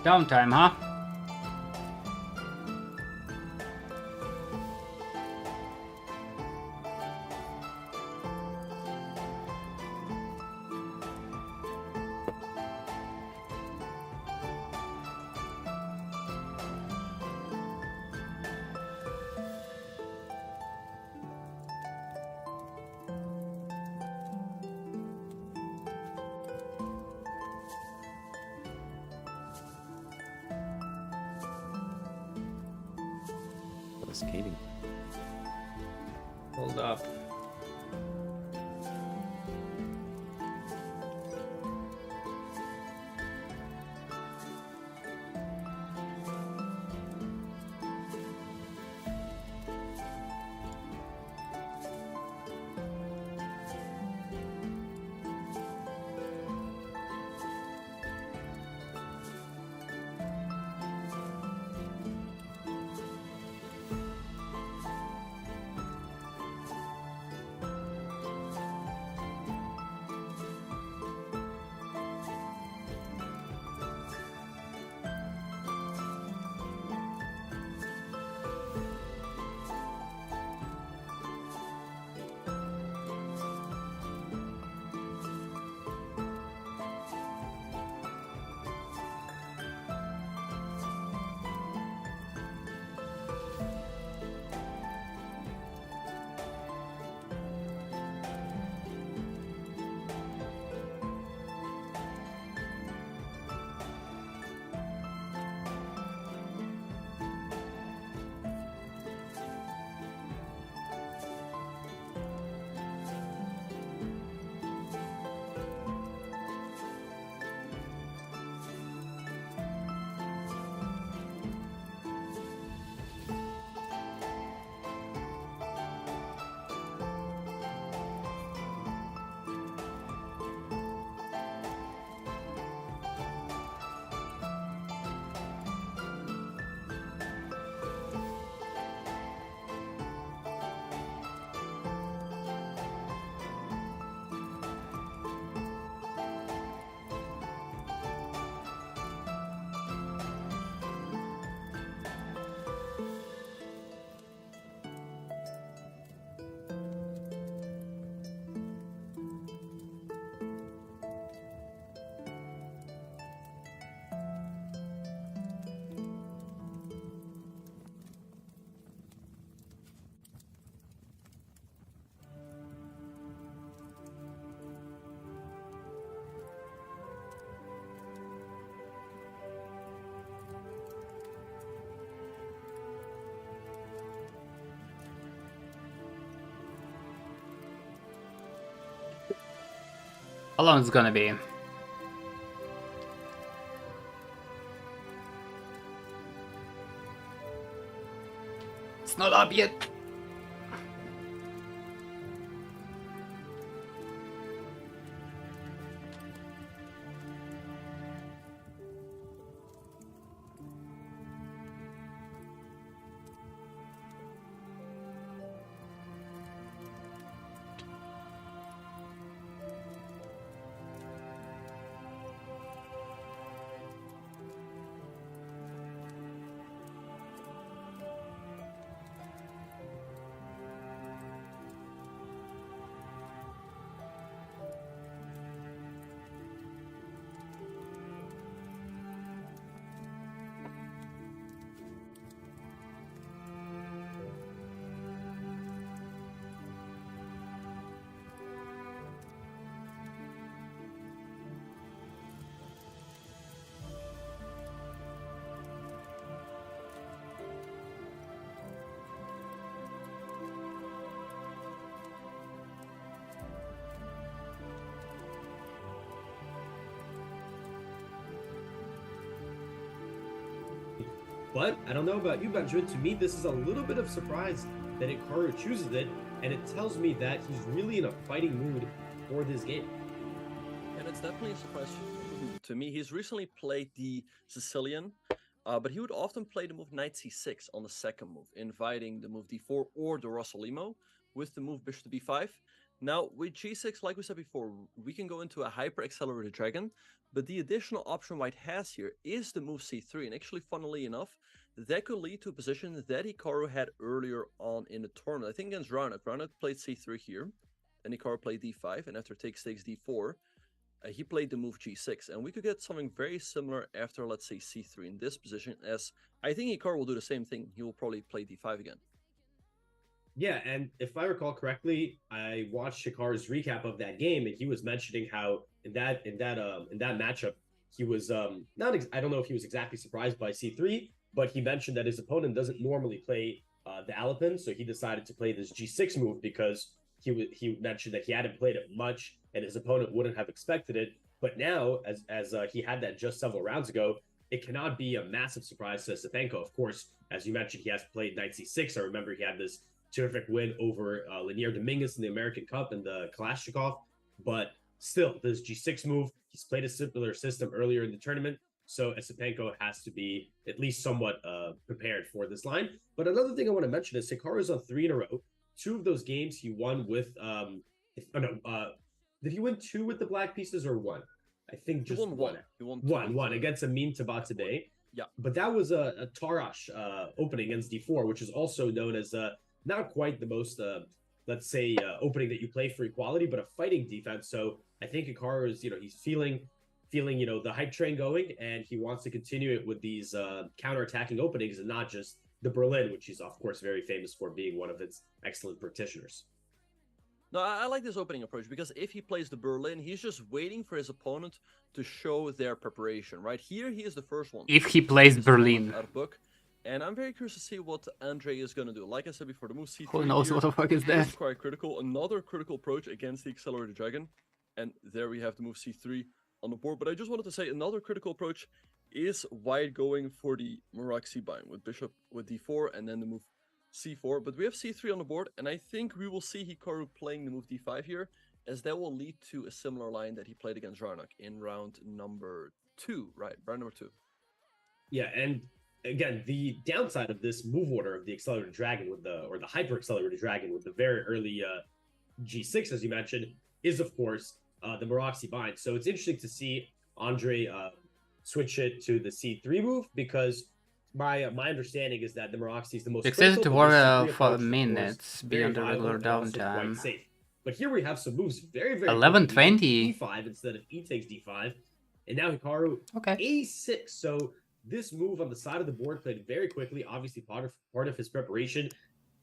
Downtime, huh? Skating. Hold up. How long is it gonna be? It's not up yet. But I don't know about you, Benjamin. To me, this is a little bit of surprise that Hikaru chooses it, and it tells me that he's really in a fighting mood for this game. And it's definitely a surprise to me. He's recently played the Sicilian, but he would often play the move knight c6 on the second move, inviting the move d4 or the Rossolimo with the move bishop to b5. Now, with g6, like we said before, we can go into a hyper-accelerated dragon, but the additional option white has here is the move c3, and actually, funnily enough, that could lead to a position that Hikaru had earlier on in the tournament. I think against Raunak. Raunak played c3 here, and Hikaru played d5, and after takes d4, he played the move g6, and we could get something very similar after, let's say, c3 in this position, as I think Hikaru will do the same thing. He will probably play d5 again. Yeah, and if I recall correctly, I watched Hikaru's recap of that game, and he was mentioning how in that matchup, he was not I don't know if he was exactly surprised by c3, but he mentioned that his opponent doesn't normally play the Alapin, so he decided to play this g6 move because he mentioned that he hadn't played it much, and his opponent wouldn't have expected it. But now, as he had that just several rounds ago, it cannot be a massive surprise to Stepanko. Of course, as you mentioned, he has played knight c6. I remember he had this terrific win over Lanier Dominguez in the American Cup and the Kalashnikov. But still, this g6 move, he's played a similar system earlier in the tournament. So Stepanko has to be at least somewhat prepared for this line. But another thing I want to mention is Hikaru's on 3 in a row. 2 of those games he won with did he win 2 with the black pieces or 1? I think just one. He won one against Amin Tabatabai. Yeah. But that was a Tarash opening against d4, which is also known as not quite the most let's say opening that you play for equality, but a fighting defense. So I think Hikaru is, he's feeling the hype train going, and he wants to continue it with these counter-attacking openings and not just the Berlin, which he's of course very famous for being one of its excellent practitioners. No, I like this opening approach, because if he plays the Berlin, he's just waiting for his opponent to show their preparation, right? Here, he is the first one. If he plays Berlin. Out of book. And I'm very curious to see what Andre is going to do. Like I said before, the move c3 Who knows what the fuck is that? is quite critical. Another critical approach against the Accelerated Dragon. And there we have the move c3 on the board. But I just wanted to say another critical approach is white going for the Maraxi bind with bishop with d4 and then the move c4. But we have c3 on the board, and I think we will see Hikaru playing the move d5 here, as that will lead to a similar line that he played against Raunak in round number 2, right? Round number 2. Yeah, and again, the downside of this move order of the Accelerated Dragon with the Hyper Accelerated Dragon with the very early g6, as you mentioned, is of course the Maraxi bind. So it's interesting to see Andre switch it to the c3 move, because my understanding is that the Maraxi is the most Except critical, for but the C3 approach, of minutes course, very beyond the viable regular and also downtime. quite safe. But here we have some moves very 11:20 d5 instead of e takes d5, and now Hikaru Okay. a6. So this move on the side of the board played very quickly, obviously part of his preparation.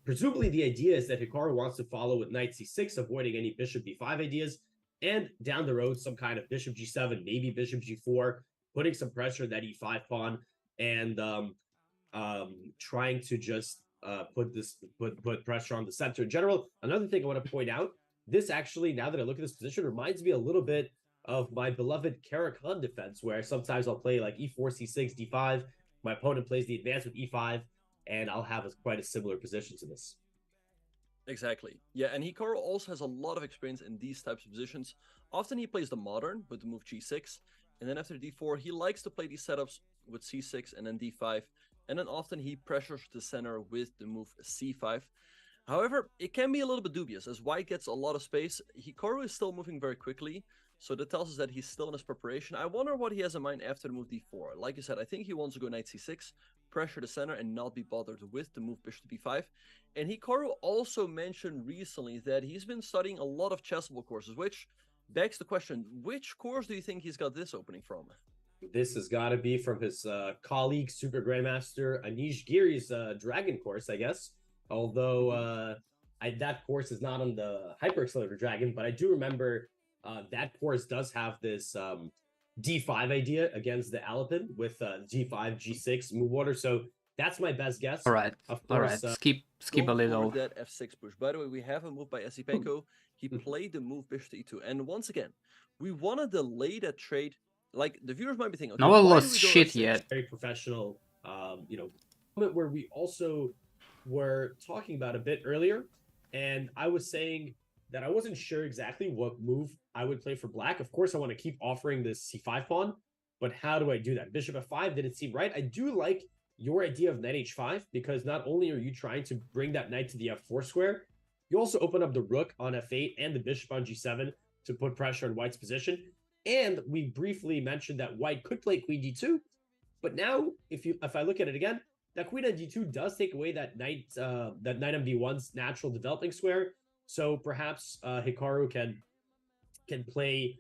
Presumably the idea is that Hikaru wants to follow with knight c6, avoiding any bishop b5 ideas, and down the road some kind of bishop g7, maybe bishop g4, putting some pressure on that e5 pawn, and trying to just put pressure on the center in general. Another thing I want to point out, this actually, now that I look at this position, reminds me a little bit of my beloved Karakan defense, where sometimes I'll play like e4, c6, d5. My opponent plays the advance with e5, and I'll have quite a similar position to this. Exactly. Yeah, and Hikaru also has a lot of experience in these types of positions. Often he plays the modern with the move g6, and then after d4, he likes to play these setups with c6 and then d5, and then often he pressures the center with the move c5. However, it can be a little bit dubious, as white gets a lot of space. Hikaru is still moving very quickly, so that tells us that he's still in his preparation. I wonder what he has in mind after the move d4. Like you said, I think he wants to go knight c6, pressure the center, and not be bothered with the move bishop to b5. And Hikaru also mentioned recently that he's been studying a lot of chessable courses, which begs the question, which course do you think he's got this opening from? This has got to be from his colleague, Super Grandmaster Anish Giri's Dragon course, I guess. Although that course is not on the Hyper Accelerator Dragon, but I do remember that course does have this d5 idea against the Alapin with g5, g6 move order. So that's my best guess. All right. Of All course, right. Skip a little. That f6 push. By the way, we have a move by Stepanko. He played the move bishop to e2. And once again, we want to delay that trade. Like, the viewers might be thinking, okay, No one why lost do we go shit f6? yet. very professional, moment where we also were talking about a bit earlier, and I was saying that I wasn't sure exactly what move I would play for black. Of course, I want to keep offering this c5 pawn, but how do I do that? Bishop f5 didn't seem right. I do like your idea of knight h5, because not only are you trying to bring that knight to the f4 square, You also open up the rook on f8 and the bishop on g7 to put pressure on white's position. And we briefly mentioned that white could play queen d2, but now if I look at it again, that queen on d2 does take away that knight on d1's natural developing square. So perhaps Hikaru can play,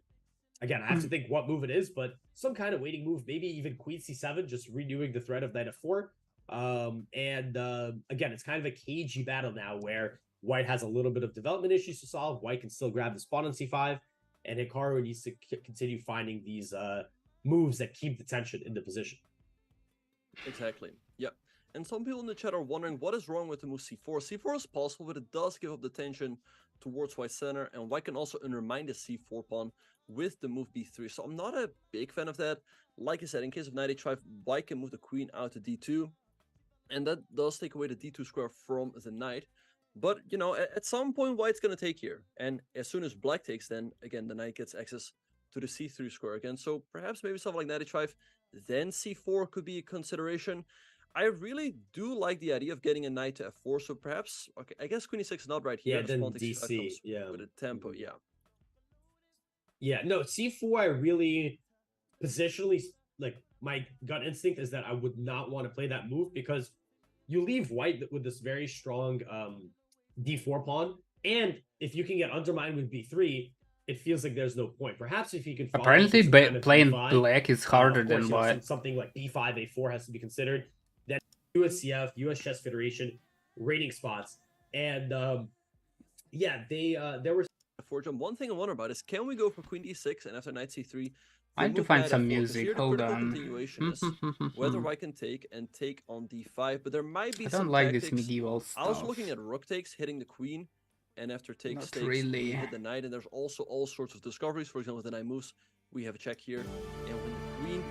again, I have to think what move it is, but some kind of waiting move, maybe even queen c7, just renewing the threat of knight f4. Again, it's kind of a cagey battle now where white has a little bit of development issues to solve. White can still grab this pawn on c5, and Hikaru needs to continue finding these moves that keep the tension in the position. Exactly. Yep. And some people in the chat are wondering what is wrong with the move c4. c4 is possible, but it does give up the tension towards white center, and white can also undermine the c4 pawn with the move b3. So I'm not a big fan of that. Like I said, in case of knight h5, white can move the queen out to d2, and that does take away the d2 square from the knight. But, you know, at some point, white's going to take here. And as soon as black takes, then, again, the knight gets access to the c3 square again. So perhaps maybe something like knight h5, then c4 could be a consideration. I really do like the idea of getting a knight to f4. So perhaps, okay, I guess queen e6 is not right here. Yeah, then DC, yeah. With a tempo, yeah. Yeah, no, c4, I really positionally, like, my gut instinct is that I would not want to play that move because you leave white with this very strong d4 pawn, and if you can get undermined with b3, it feels like there's no point. Perhaps if you can apparently playing black is harder than white. Something like b5, a4 has to be considered. Then USCF, US Chess Federation rating spots, and yeah, there were. One thing I wonder about is, can we go for queen d6 and after knight c3? I need to find some music. Hold on. Continuation is whether white can take on d5, but there might be some I don't like tactics. This medieval stuff. I was looking at rook takes, hitting the queen, and after takes, really. hit the knight, and there's also all sorts of discoveries. For example, with the knight moves, we have a check here, and win the queen.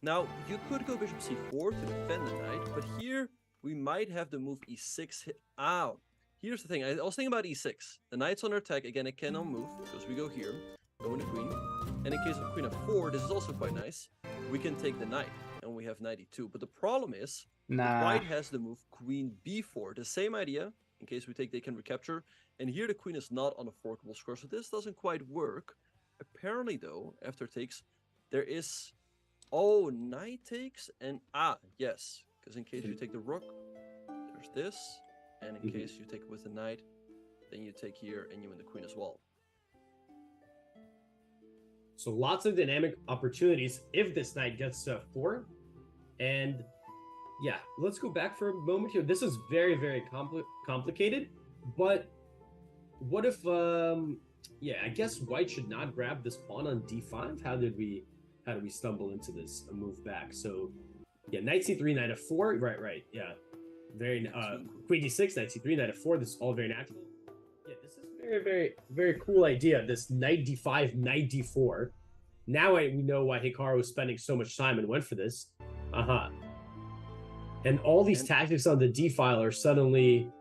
Now, you could go bishop c4 to defend the knight, but here we might have the move e6 hit out. Here's the thing, I was thinking about e6. The knight's under attack, again, it cannot move, because we go here, go into queen. And in case of queen f4, this is also quite nice. We can take the knight, and we have knight e2. But the problem is, white has the move queen b4. The same idea, in case we take, they can recapture. And here the queen is not on a forkable square, so this doesn't quite work. Apparently, though, after takes, there is... Oh, knight takes, and... yes. Because in case you take the rook, there's this. And in case you take it with the knight, then you take here, and you win the queen as well. So lots of dynamic opportunities if this knight gets to f4. And yeah, let's go back for a moment here. This is very, very complicated. But what if, yeah, I guess white should not grab this pawn on d5. How did we stumble into this move back? So yeah, knight c3, knight f4. Right. Yeah, very queen d6, knight c3, knight f4. This is all very natural. Yeah, this is very, very, very cool idea. This knight d5, knight d4. Now we know why Hikaru was spending so much time and went for this. And all these tactics on the d file are suddenly.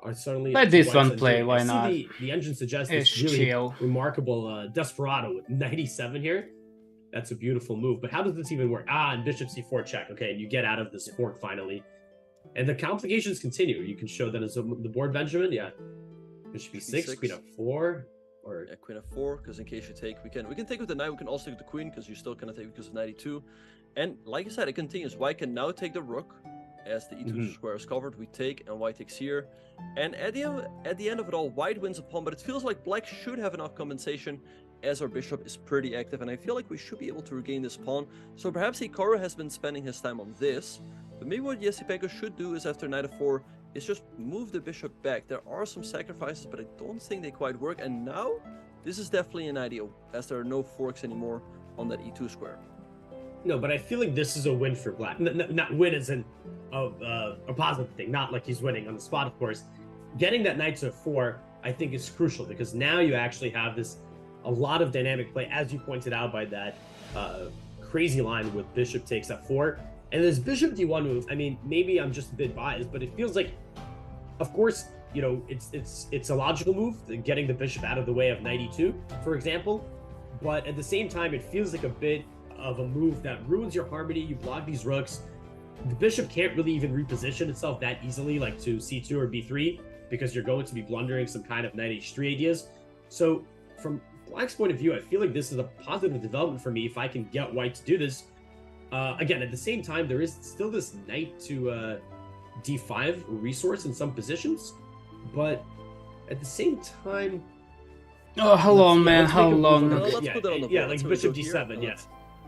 Let this one play. Why not? The engine suggests this really remarkable desperado with 97 here. That's a beautiful move. But how does this even work? And bishop c4 check. Okay, and you get out of this fork finally. And the complications continue. You can show that as the board, Benjamin. Yeah. Bishop e6, queen f4, or yeah, queen f4. Because in case you take, we can take with the knight. We can also take with the queen because you're still gonna take because of knight e2. And like I said, it continues. White can now take the rook as the e2 square is covered. We take, and white takes here. And at the end of it all, white wins a pawn. But it feels like black should have enough compensation, as our bishop is pretty active. And I feel like we should be able to regain this pawn. So perhaps Hikaru has been spending his time on this. But maybe what Jesse-Pekka should do is after knight f4 is just move the bishop back. There are some sacrifices, but I don't think they quite work. And now, this is definitely an ideal, as there are no forks anymore on that e2 square. No, but I feel like this is a win for black. Not win as in a positive thing, not like he's winning on the spot, of course. Getting that knight to f4, I think, is crucial, because now you actually have a lot of dynamic play, as you pointed out by that crazy line with bishop takes f4. And this bishop d1 move, I mean, maybe I'm just a bit biased, but it feels like, of course, you know, it's a logical move, getting the bishop out of the way of knight e2, for example. But at the same time, it feels like a bit of a move that ruins your harmony. You block these rooks. The bishop can't really even reposition itself that easily, like to c2 or b3. because you're going to be blundering some kind of knight h3 ideas. So from Black's point of view, I feel like this is a positive development for me if I can get White to do this. Again, at the same time, there is still this knight to d5 resource in some positions, but at the same time... Oh, how long, man? How long? Let's put that on the board. Yeah, like So bishop here, d7, yeah.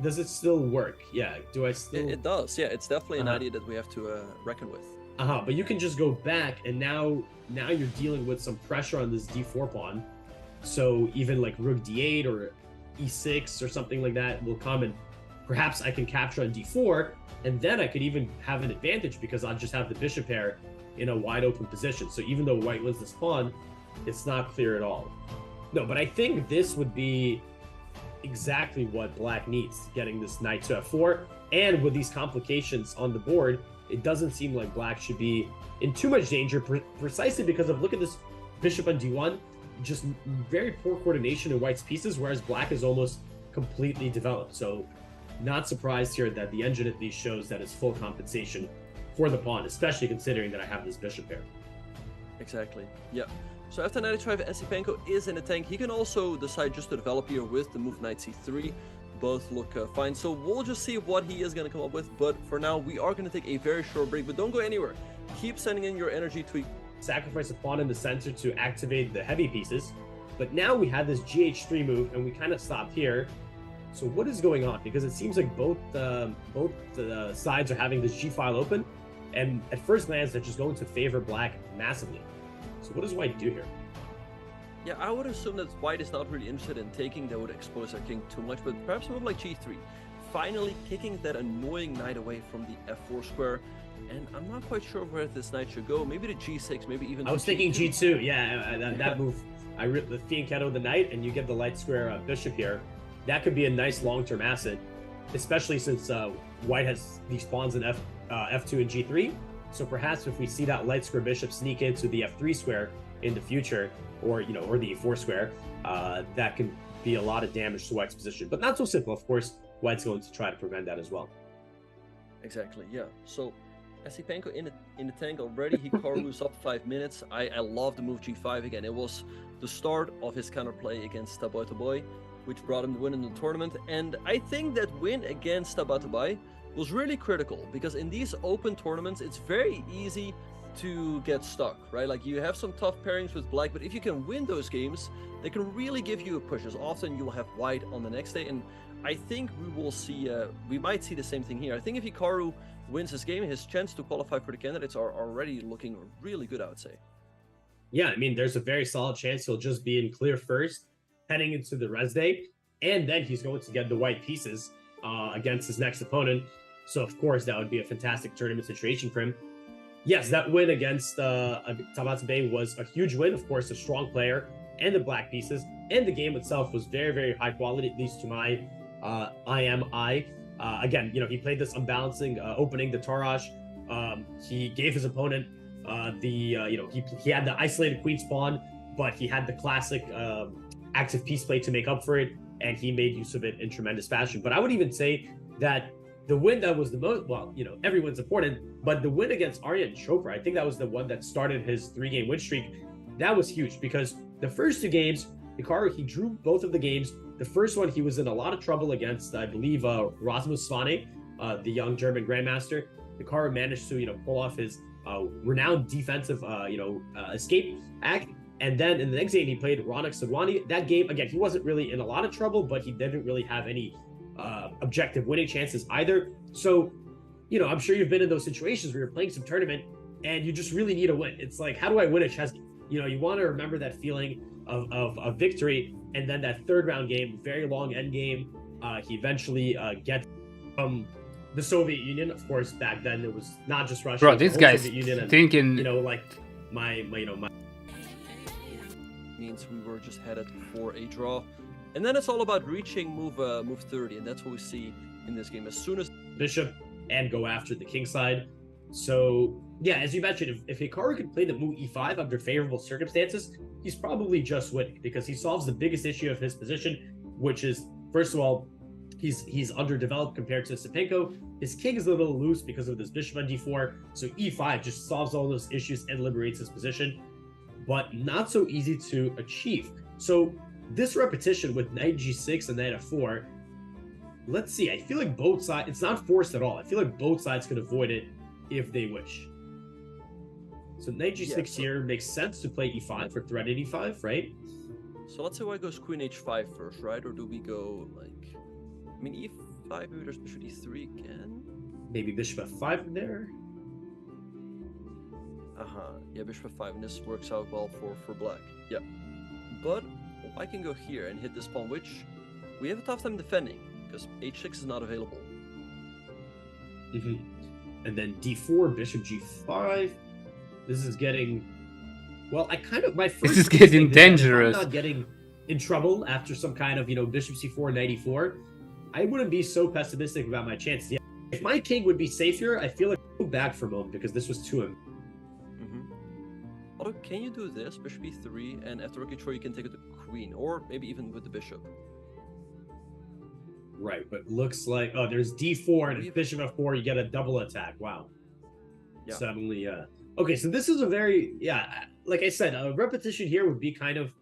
Does it still work? Yeah, do I still... It does, yeah. It's definitely an idea that we have to reckon with. But you can just go back, and now you're dealing with some pressure on this d4 pawn. So even like rook d8 or e6 or something like that will come, and perhaps I can capture on d4, and then I could even have an advantage because I'll just have the bishop pair in a wide open position. So even though White wins this pawn, it's not clear at all. No, but I think this would be exactly what Black needs, getting this knight to f4, and with these complications on the board, it doesn't seem like Black should be in too much danger, precisely because of, look at this bishop on d1, just very poor coordination in White's pieces, whereas Black is almost completely developed. So not surprised here that the engine at least shows that it's full compensation for the pawn, especially considering that I have this bishop pair. Exactly, yeah. So after knight h5, Esipenko is in the tank. He can also decide just to develop here with the move knight c3. Both look fine. So we'll just see what he is going to come up with. But for now, we are going to take a very short break. But don't go anywhere. Keep sending in your energy to sacrifice a pawn in the center to activate the heavy pieces. But now we have this gh3 move, and we kind of stopped here. So what is going on? Because it seems like both sides are having this g file open, and at first glance, they're just going to favor Black massively. So what does White do here? Yeah, I would assume that White is not really interested in taking. That would expose their king too much, but perhaps a move like g3. Finally kicking that annoying knight away from the f4 square. And I'm not quite sure where this knight should go. Maybe to g6, maybe even I was thinking g2, yeah, that move. I rip the fianchetto the knight, and you get the light square bishop here. That could be a nice long-term asset, especially since White has these pawns in f2 and g3. So perhaps if we see that light square bishop sneak into the f3 square in the future, or or the e4 square, that can be a lot of damage to White's position. But not so simple, of course. White's going to try to prevent that as well. Exactly, yeah. So Esipenko in the tank already. Hikaru's up 5 minutes. I love the move g5 again. It was the start of his counterplay against Tabatabai, which brought him the win in the tournament. And I think that win against Tabatabai was really critical, because in these open tournaments, it's very easy to get stuck, right? Like, you have some tough pairings with Black, but if you can win those games, they can really give you a push, as often you'll have White on the next day. And I think we will see, we might see the same thing here. I think if Hikaru wins this game, his chance to qualify for the candidates are already looking really good, I would say. Yeah, I mean, there's a very solid chance he'll just be in clear first, heading into the res day, and then he's going to get the white pieces against his next opponent. So, of course, that would be a fantastic tournament situation for him. Yes, that win against Tabatabai was a huge win. Of course, a strong player and the black pieces. And the game itself was very, very high quality, at least to my IMI. Again, he played this unbalancing opening, the Tarash. He gave his opponent he had the isolated queen's pawn, but he had the classic active piece play to make up for it, and he made use of it in tremendous fashion. But I would even say that the win that was the most, well, every win's important, but the win against Aryan Chopra, I think that was the one that started his 3-game win streak. That was huge because the first 2 games, Hikaru, he drew both of the games. The first one, he was in a lot of trouble against, I believe, Rasmus Svane, the young German grandmaster. Hikaru managed to, pull off his renowned defensive, escape act. And then in the next game, he played Ronak Sadwani. That game, again, he wasn't really in a lot of trouble, but he didn't really have any objective winning chances either. So, I'm sure you've been in those situations where you're playing some tournament and you just really need a win. It's like, how do I win a chess game? You want to remember that feeling of victory. And then that 3rd round game, very long end game, he eventually gets from the Soviet Union. Of course, back then it was not just Russia. Bro, this guy's thinking, my means we were just headed for a draw. And then it's all about reaching move 30, and that's what we see in this game. As soon as bishop and go after the king side. So yeah, as you mentioned, if Hikaru could play the move e5 under favorable circumstances, he's probably just winning because he solves the biggest issue of his position, which is, first of all, he's underdeveloped compared to Esipenko. His king is a little loose because of this bishop on d4. So e5 just solves all those issues and liberates his position. but not so easy to achieve. So this repetition with knight g6 and knight f4, let's see, I feel like both sides, it's not forced at all. I feel like both sides could avoid it if they wish. So knight g6 here makes sense to play e5 or threaten e5, right? So let's say white goes queen h5 first, right? Or do we go like, I mean, e5, maybe there's bishop e3 again? Maybe bishop f5 in there. Yeah, bishop f5, and this works out well for black. Yeah, but I can go here and hit this pawn, which we have a tough time defending because h6 is not available. And then d4, bishop g5. This is getting, well, I kind of, my first This is getting dangerous. I'm not getting in trouble after some kind of, bishop c4, knight e4. I wouldn't be so pessimistic about my chances. Yeah. If my king would be safe here, I feel like I'd go back for a moment because this was too. Although, can you do this, bishop e3, and after rook e4 you can take it to queen, or maybe even with the bishop? Right, but looks like, oh, there's d4 and bishop f4, you get a double attack. Wow. Yeah. Suddenly, okay, so this is a very, like I said, a repetition here would be kind of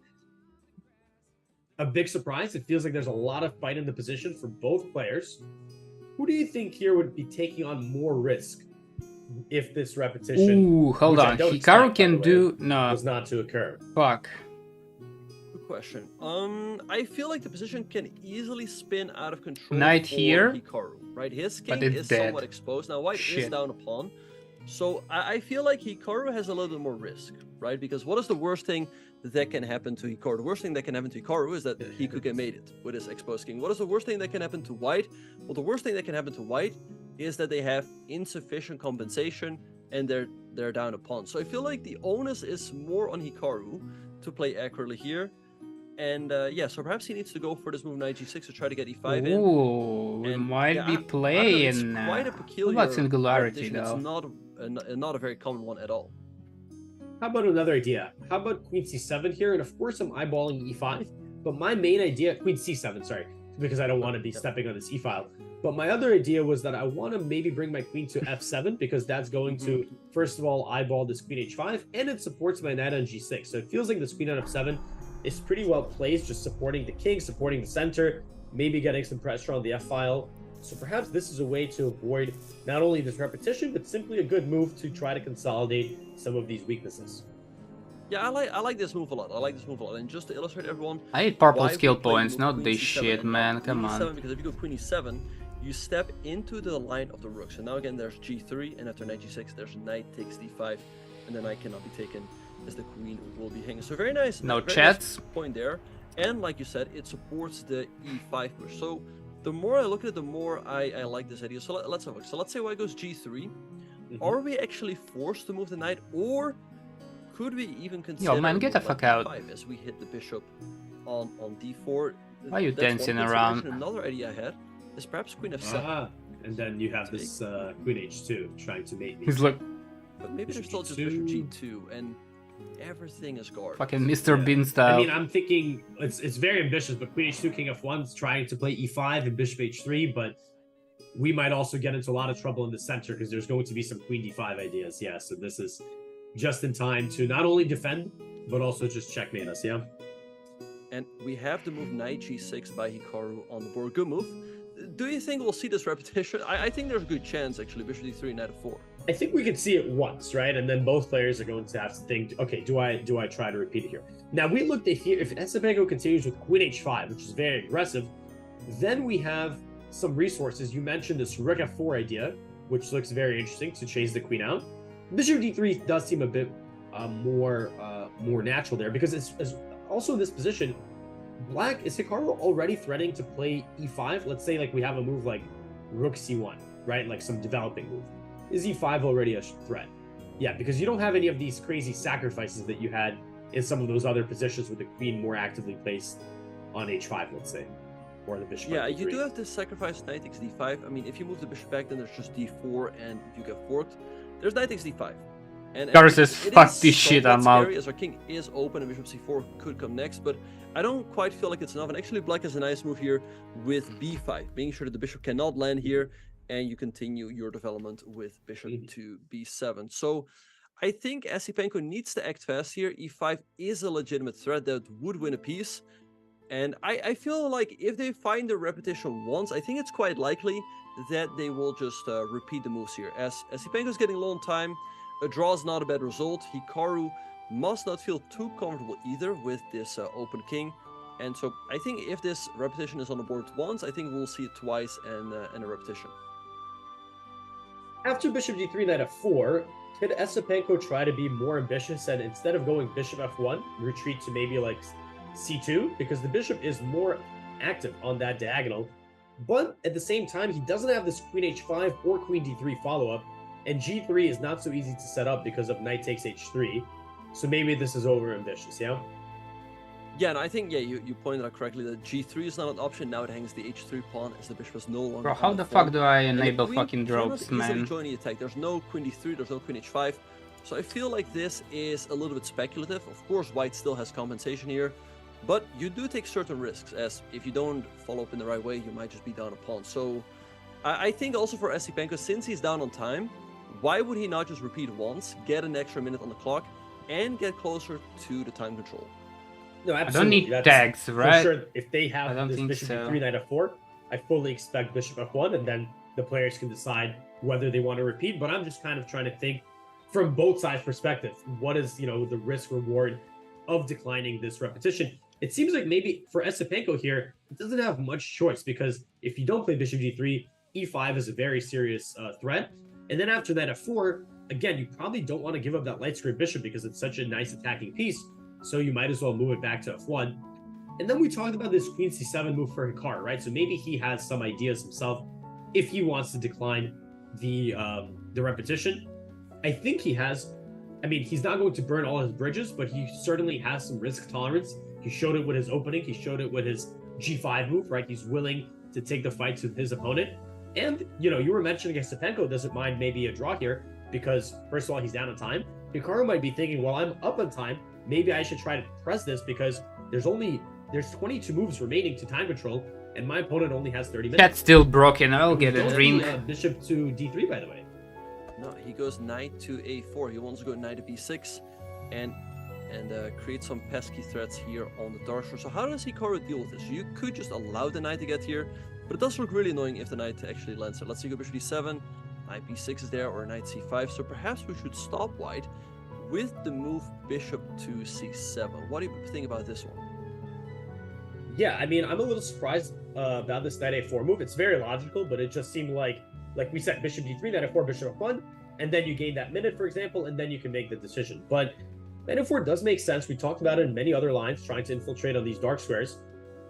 a big surprise. It feels like there's a lot of fight in the position for both players. Who do you think here would be taking on more risk if this repetition? Ooh, hold on. Hikaru can do was not to occur. Fuck. Good question. I feel like the position can easily spin out of control. Knight for here, Hikaru, right? His king it's is dead. somewhat exposed now. White is down a pawn, so I feel like Hikaru has a little bit more risk, right? Because what is the worst thing that can happen to Hikaru? The worst thing that can happen to Hikaru is that he could get mated with his exposed king. What is the worst thing that can happen to White? Well, the worst thing that can happen to White is that they have insufficient compensation and they're down a pawn. So I feel like the onus is more on Hikaru to play accurately here. And yeah, so perhaps he needs to go for this move knight g6 to try to get e5 in. Ooh, we might be playing. It's quite a peculiar what about singularity repetition. though? It's not a very common one at all. How about another idea? How about queen c7 here? And of course, I'm eyeballing e5. But my main idea, queen c7, sorry, because I don't want to be stepping on this e-file. But my other idea was that I want to maybe bring my queen to f7 because that's going to, first of all, eyeball this queen h5, and it supports my knight on g6. So it feels like this queen on f7 is pretty well placed, just supporting the king, supporting the center, maybe getting some pressure on the f-file. So perhaps this is a way to avoid not only this repetition, but simply a good move to try to consolidate some of these weaknesses. Yeah, I like this move a lot. I like this move a lot. And just to illustrate everyone, I need purple why skill we play points, move not queen this c7 shit, and man. not Come queen e7, on. because if you go queen e7, you step into the line of the rook. So now again, there's g3, and after knight g6, there's knight takes d5, and then knight cannot be taken as the queen will be hanging. So very nice. No very chats. Nice point there. And like you said, it supports the e5 push. So the more I look at it, the more I like this idea. So let's have a look. So let's say white goes g3. Are we actually forced to move the knight, or could we even consider? Yo, man, get the fuck out. As we hit the bishop on d4. Why are you That's one dancing consideration. around? Another idea I had is perhaps queen f7. And then you have this queen h2 trying to mate me. He's like But maybe there's still just bishop g2, and everything is guarded. fucking Mr. Bean style. I mean, I'm thinking it's very ambitious, but queen h2, king f1 is trying to play e5 and bishop h3, but we might also get into a lot of trouble in the center because there's going to be some queen d5 ideas. Yeah, so this is just in time to not only defend, but also just checkmate us, yeah? And we have the move knight g6 by Hikaru on the board. Good move. Do you think we'll see this repetition? I think there's a good chance, actually, bishop d3, knight f4. I think we could see it once, right? And then both players are going to have to think, okay, do I try to repeat it here? Now, we looked at here, if Estebango continues with queen h5, which is very aggressive, then we have some resources. You mentioned this rook f4 idea, which looks very interesting to chase the queen out. Bishop d3 does seem a bit more natural there, because it's also in this position, black, is Hikaru already threatening to play e5? Let's say like we have a move like rook c1, right? Like some developing move. Is e5 already a threat? Yeah, because you don't have any of these crazy sacrifices that you had in some of those other positions with the queen more actively placed on h5, let's say, or the bishop. Yeah, you do have to sacrifice knight takes d5. I mean, if you move the bishop back, then there's just d4, and if you get forked, there's knight takes d5. And Gareth says, fuck this shit, I'm out. As our king is open, and bishop c4 could come next, but I don't quite feel like it's enough. And actually, black has a nice move here with b5, being sure that the bishop cannot land here, and you continue your development with bishop to b7. So I think Esipenko needs to act fast here. E5 is a legitimate threat that would win a piece. And I feel like if they find the repetition once, I think it's quite likely that they will just repeat the moves here. As Esipenko's getting low on time, a draw is not a bad result. Hikaru must not feel too comfortable either with this open king. And so I think if this repetition is on the board once, I think we'll see it twice and a repetition. After bishop d3, knight f4, could Esipenko try to be more ambitious and instead of going bishop f1, retreat to maybe like c2? Because the bishop is more active on that diagonal. But at the same time, he doesn't have this queen h5 or queen d3 follow-up. And g3 is not so easy to set up because of knight takes h3. So maybe this is over ambitious, yeah? Yeah, and I think, you pointed out correctly that g3 is not an option. Now it hangs the h3 pawn as the bishop is no longer. Bro, how the fuck do I enable queen fucking drops, cannot easily man? join the attack. There's no queen d3, there's no queen h5. So I feel like this is a little bit speculative. Of course, white still has compensation here, but you do take certain risks, as if you don't follow up in the right way, you might just be down a pawn. So I think also for Esipenko, since he's down on time, why would he not just repeat once, get an extra minute on the clock, and get closer to the time control? No, I absolutely. don't need That's tags, right? For sure, if they I have don't this think bishop so. d3, knight f4, I fully expect bishop f1, and then the players can decide whether they want to repeat. But I'm just kind of trying to think from both sides' perspective. What is, the risk reward of declining this repetition? It seems like maybe for Esipenko here, it doesn't have much choice, because if you don't play bishop d3, e5 is a very serious threat. And then after that f4, again, you probably don't want to give up that light square bishop because it's such a nice attacking piece. So you might as well move it back to f1. And then we talked about this queen c7 move for Hikaru, right? So maybe he has some ideas himself if he wants to decline the repetition. I think he has. I mean, he's not going to burn all his bridges, but he certainly has some risk tolerance. He showed it with his opening. He showed it with his g5 move, right? He's willing to take the fight to his opponent. And, you were mentioning Esipenko doesn't mind maybe a draw here because, first of all, he's down on time. Hikaru might be thinking, well, I'm up on time. Maybe I should try to press this because there's 22 moves remaining to time control, and my opponent only has 30 minutes. That's still broken. I'll get a Don't drink. do, bishop to d3, by the way. No, he goes knight to a4. He wants to go knight to b6 and create some pesky threats here on the dark shore. So how does Hikaru deal with this? You could just allow the knight to get here, but it does look really annoying if the knight actually lands there. Let's see, go bishop d7, knight b6 is there, or knight c5. So perhaps we should stop white with the move bishop to c7. What do you think about this one? Yeah, I mean, I'm a little surprised about this knight a4 move. It's very logical, but it just seemed like we said, bishop d3, knight f4, bishop f1, and then you gain that minute, for example, and then you can make the decision. But knight f4 does make sense. We talked about it in many other lines, trying to infiltrate on these dark squares.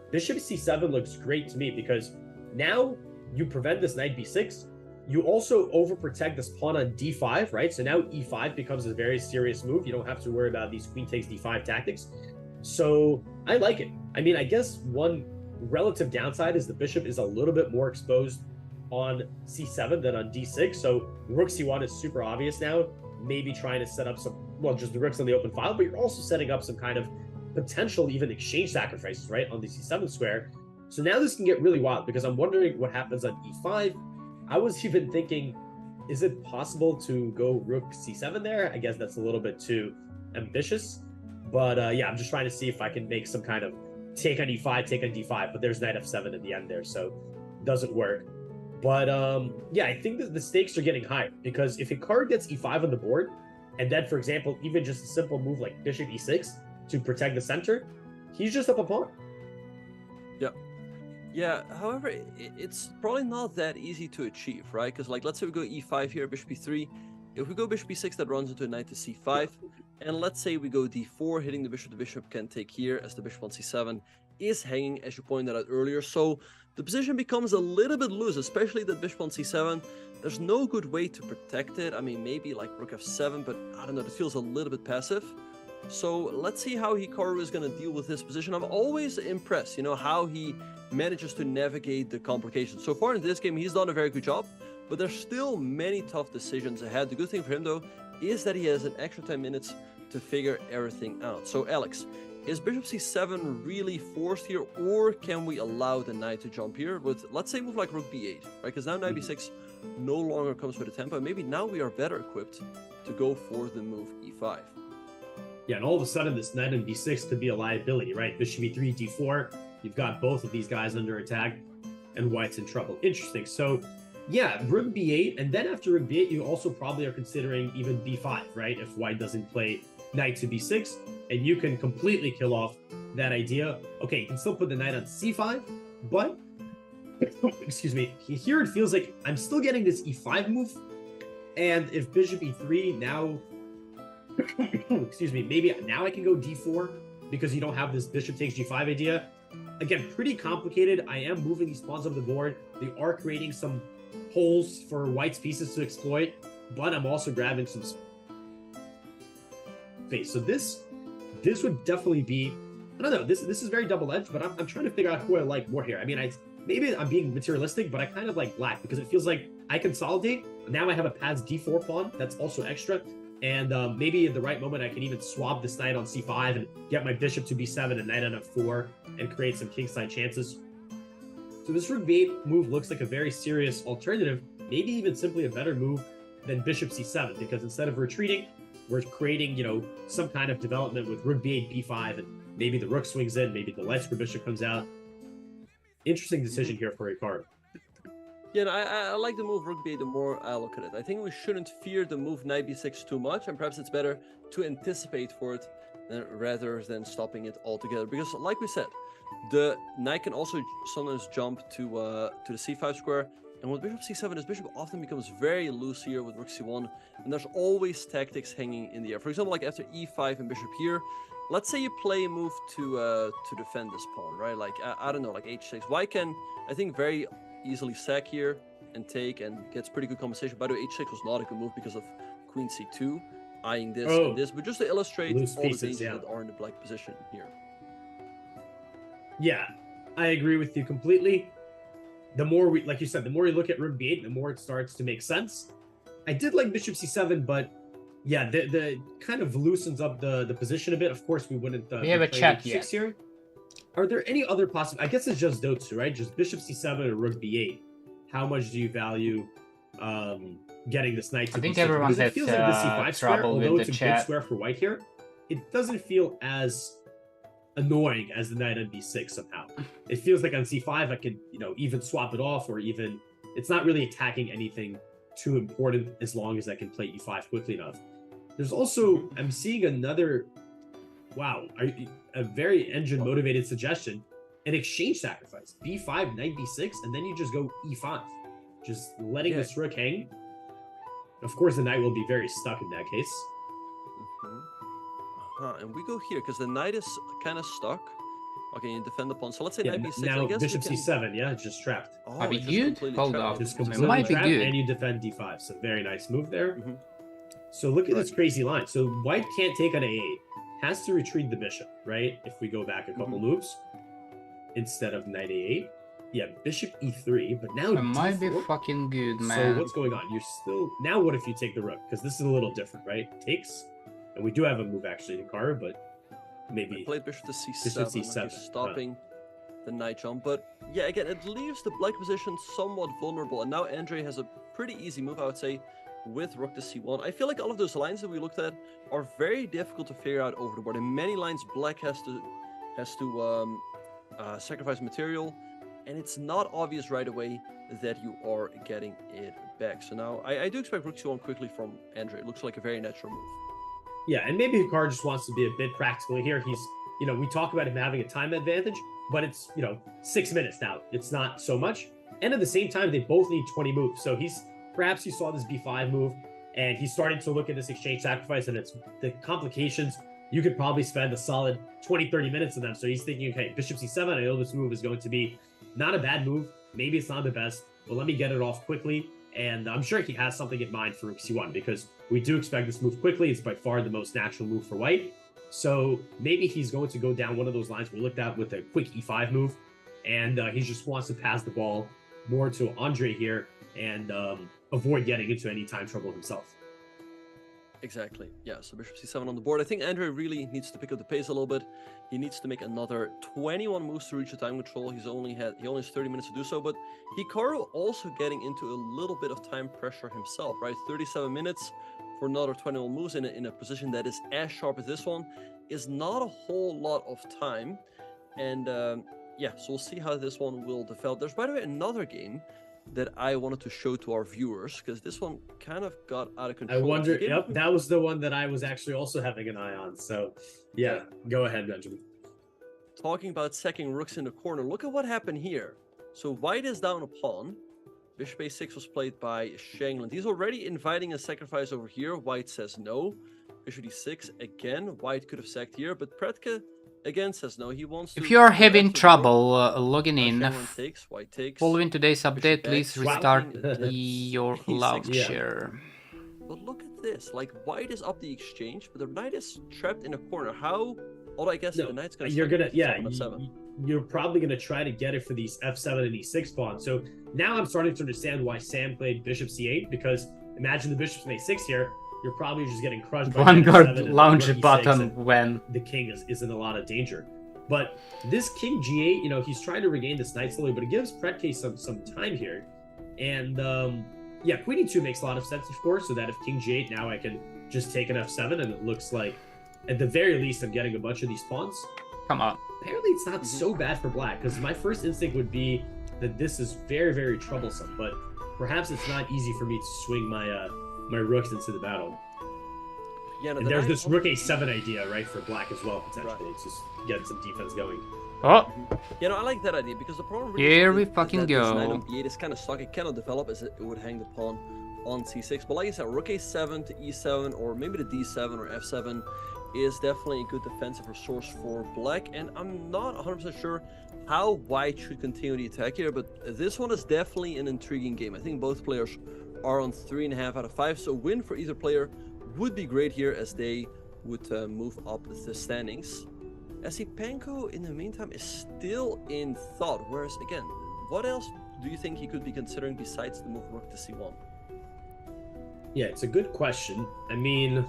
Bishop c7 looks great to me because now you prevent this knight b6. You also overprotect this pawn on d5, right? So now e5 becomes a very serious move. You don't have to worry about these queen takes d5 tactics. So I like it. I mean, I guess one relative downside is the bishop is a little bit more exposed on c7 than on d6. So rook c1 is super obvious now. Maybe trying to set up some, well, just the rook's on the open file, but you're also setting up some kind of potential even exchange sacrifices, right, on the c7 square. So now this can get really wild because I'm wondering what happens on e5. I was even thinking, is it possible to go rook c7 there? I guess that's a little bit too ambitious. But yeah, I'm just trying to see if I can make some kind of take on e5, take on d5. But there's knight f7 at the end there, so it doesn't work. But yeah, I think that the stakes are getting higher because if Hikaru gets e5 on the board, and then, for example, even just a simple move like bishop e6 to protect the center, he's just up a pawn. Yeah, however, it's probably not that easy to achieve, right? Because, let's say we go e5 here, bishop e3. If we go bishop e6, that runs into a knight to c5. And let's say we go d4, hitting the bishop can take here as the bishop on c7 is hanging, as you pointed out earlier. So the position becomes a little bit loose, especially that bishop on c7. There's no good way to protect it. I mean, maybe like rook f7, but I don't know, it feels a little bit passive. So let's see how Hikaru is going to deal with this position. I'm always impressed, how he manages to navigate the complications. So far in this game, he's done a very good job, but there's still many tough decisions ahead. The good thing for him, though, is that he has an extra 10 minutes to figure everything out. So, Alex, is bishop c7 really forced here, or can we allow the knight to jump here with, let's say, move like rook b8, right? Because now knight b6 no longer comes with a tempo. Maybe now we are better equipped to go for the move e5. Yeah, and all of a sudden this knight on b6 could be a liability, right? Bishop e3, d4. You've got both of these guys under attack, and white's in trouble. Interesting. So, yeah, rook b8, and then after rook b8, you also probably are considering even b5, right? If white doesn't play knight to b6, and you can completely kill off that idea. Okay, you can still put the knight on c5, but excuse me, here it feels like I'm still getting this e5 move, and if bishop e3 now excuse me, maybe now I can go d4 because you don't have this bishop takes g5 idea. Again, pretty complicated. I am moving these pawns up the board. They are creating some holes for white's pieces to exploit, but I'm also grabbing some space. So this would definitely be, I don't know, this is very double-edged, but I'm trying to figure out who I like more here. I mean, maybe I'm being materialistic, but I kind of like black because it feels like I consolidate. Now I have a Paz d4 pawn that's also extra, and maybe at the right moment I can even swap this knight on c5 and get my bishop to b7 and knight on f4 and create some kingside chances. So this rook b8 move looks like a very serious alternative, maybe even simply a better move than bishop c7, because instead of retreating, we're creating, you know, some kind of development with rook b8, b5, and maybe the rook swings in, maybe the light square bishop comes out. Interesting decision here for Hikaru. Yeah, and I like the move rook b8 the more I look at it. I think we shouldn't fear the move knight b6 too much, and perhaps it's better to anticipate for it rather than stopping it altogether. Because, like we said, the knight can also sometimes jump to the c5 square, and with bishop c7, this bishop often becomes very loose here with rook c1, and there's always tactics hanging in the air. For example, like after e5 and bishop here, let's say you play a move to defend this pawn, right? Like, I don't know, like h6. White can, I think, very easily sack here and take and gets pretty good compensation. By the way, h6 was not a good move because of queen c2, eyeing this and this, but just to illustrate all the dangers that are in the black position here. Yeah, I agree with you completely. The more we, like you said, the more you look at rook b8, the more it starts to make sense. I did like bishop c7, but yeah, the kind of loosens up the position a bit. Of course, we wouldn't. We have a check yet. Here. Are there any other possible? I guess it's just those two, right? Just bishop c7 or rook b8. How much do you value getting this knight to I think b6? everyone Because it feels like the c5 square, trouble although with it's the a good chat. square for white here, it doesn't feel as annoying as the knight on b6 somehow. It feels like on c5 I could, you know, even swap it off, or even it's not really attacking anything too important as long as I can play e5 quickly enough. There's also, I'm seeing another, wow, a very engine motivated suggestion, an exchange sacrifice, b5, knight b6, and then you just go e5, just letting this rook hang. Of course the knight will be very stuck in that case. And we go here because the knight is kind of stuck. Okay, you defend the pawn. So let's say Yeah, knight b6. now I guess bishop can... c7, yeah, it's just trapped. Oh, Might be it's just good. completely Hold trapped. up. Just It completely might be trapped, good. and you defend d5. So very nice move there. So look at this crazy line. So white can't take on a8, has to retreat the bishop, right? If we go back a couple moves, instead of knight a8, yeah, bishop e3. But now It might be d4. fucking good, man. So what's going on? You're still, now what if you take the rook? Because this is a little different, right? Takes, and we do have a move actually to Hikaru, but maybe I played bishop to c7, Bishop c7, stopping the knight jump. But yeah, again, it leaves the black position somewhat vulnerable. And now Andre has a pretty easy move, I would say, with rook to c1. I feel like all of those lines that we looked at are very difficult to figure out over the board. In many lines, black has to sacrifice material, and it's not obvious right away that you are getting it back. So now I do expect rook c1 quickly from Andre. It looks like a very natural move. yeah, and maybe Hikaru just wants to be a bit practical here. He's, you know, we talk about him having a time advantage, but it's, you know, 6 minutes now. It's not so much. And at the same time, they both need 20 moves. So he's, perhaps he saw this b5 move, and he's starting to look at this exchange sacrifice, and it's the complications. You could probably spend a solid 20-30 minutes of them. So he's thinking, okay, bishop c7, I know this move is going to be not a bad move. Maybe it's not the best, but let me get it off quickly. And I'm sure he has something in mind for rook c1, because we do expect this move quickly. It's by far the most natural move for white. So maybe he's going to go down one of those lines we looked at with a quick e5 move, and he just wants to pass the ball more to Andre here and avoid getting into any time trouble himself. Exactly. Yeah. So bishop c7 on the board. I think Andre really needs to pick up the pace a little bit. He needs to make another 21 moves to reach the time control. He only has 30 minutes to do so. But Hikaru also getting into a little bit of time pressure himself, right? 37 minutes for another 21 moves in a position that is as sharp as this one is not a whole lot of time. And yeah, so we'll see how this one will develop. There's, by the way, another game that I wanted to show to our viewers because this one kind of got out of control. I wonder. Yep, that was the one that I was actually also having an eye on. So, yeah, go ahead, Benjamin. Talking about sacking rooks in the corner, look at what happened here. So white is down a pawn. Bishop a6 was played by Shangland. He's already inviting a sacrifice over here. White says no. Bishop d6 again. White could have sacked here, but Predke again says no. He wants to. If you are having trouble logging in Shangland takes. White takes. following today's update, please restart your E6, launcher. But look at this. Like white is up the exchange, but the knight is trapped in a corner. How? Although I guess the knight's gonna. You're probably gonna try to get it for these f7 and e6 pawns. So now I'm starting to understand why Sam played bishop c8, because imagine the bishop's on a6 here. You're probably just getting crushed by Vanguard launch button when the king is in a lot of danger. But this king g8, you know, he's trying to regain this knight slowly, but it gives Predke some time here. And yeah, queen e2 makes a lot of sense, of course, so that if king g8, now I can just take an f7, and it looks like at the very least I'm getting a bunch of these pawns. come on. Apparently it's not so bad for black, because my first instinct would be that this is very, very troublesome, but perhaps it's not easy for me to swing my my rooks into the battle. Yeah, no, and there's this rook a7 idea, right, for black as well, potentially. Right. It's just getting some defense going. Oh, You know, I like that idea because the problem really here is we that fucking this knight go. on b8 is kind of stuck. It cannot develop as it would hang the pawn on c6. But like I said, rook a7 to e7, or maybe the d7 or f7 is definitely a good defensive resource for black. And I'm not 100% sure how white should continue the attack here, but this one is definitely an intriguing game. I think both players are on 3.5 out of 5, so win for either player would be great here as they would move up the standings. Esipenko, in the meantime, is still in thought. Whereas, again, what else do you think he could be considering besides the move rook to c1? Yeah, it's a good question. I mean,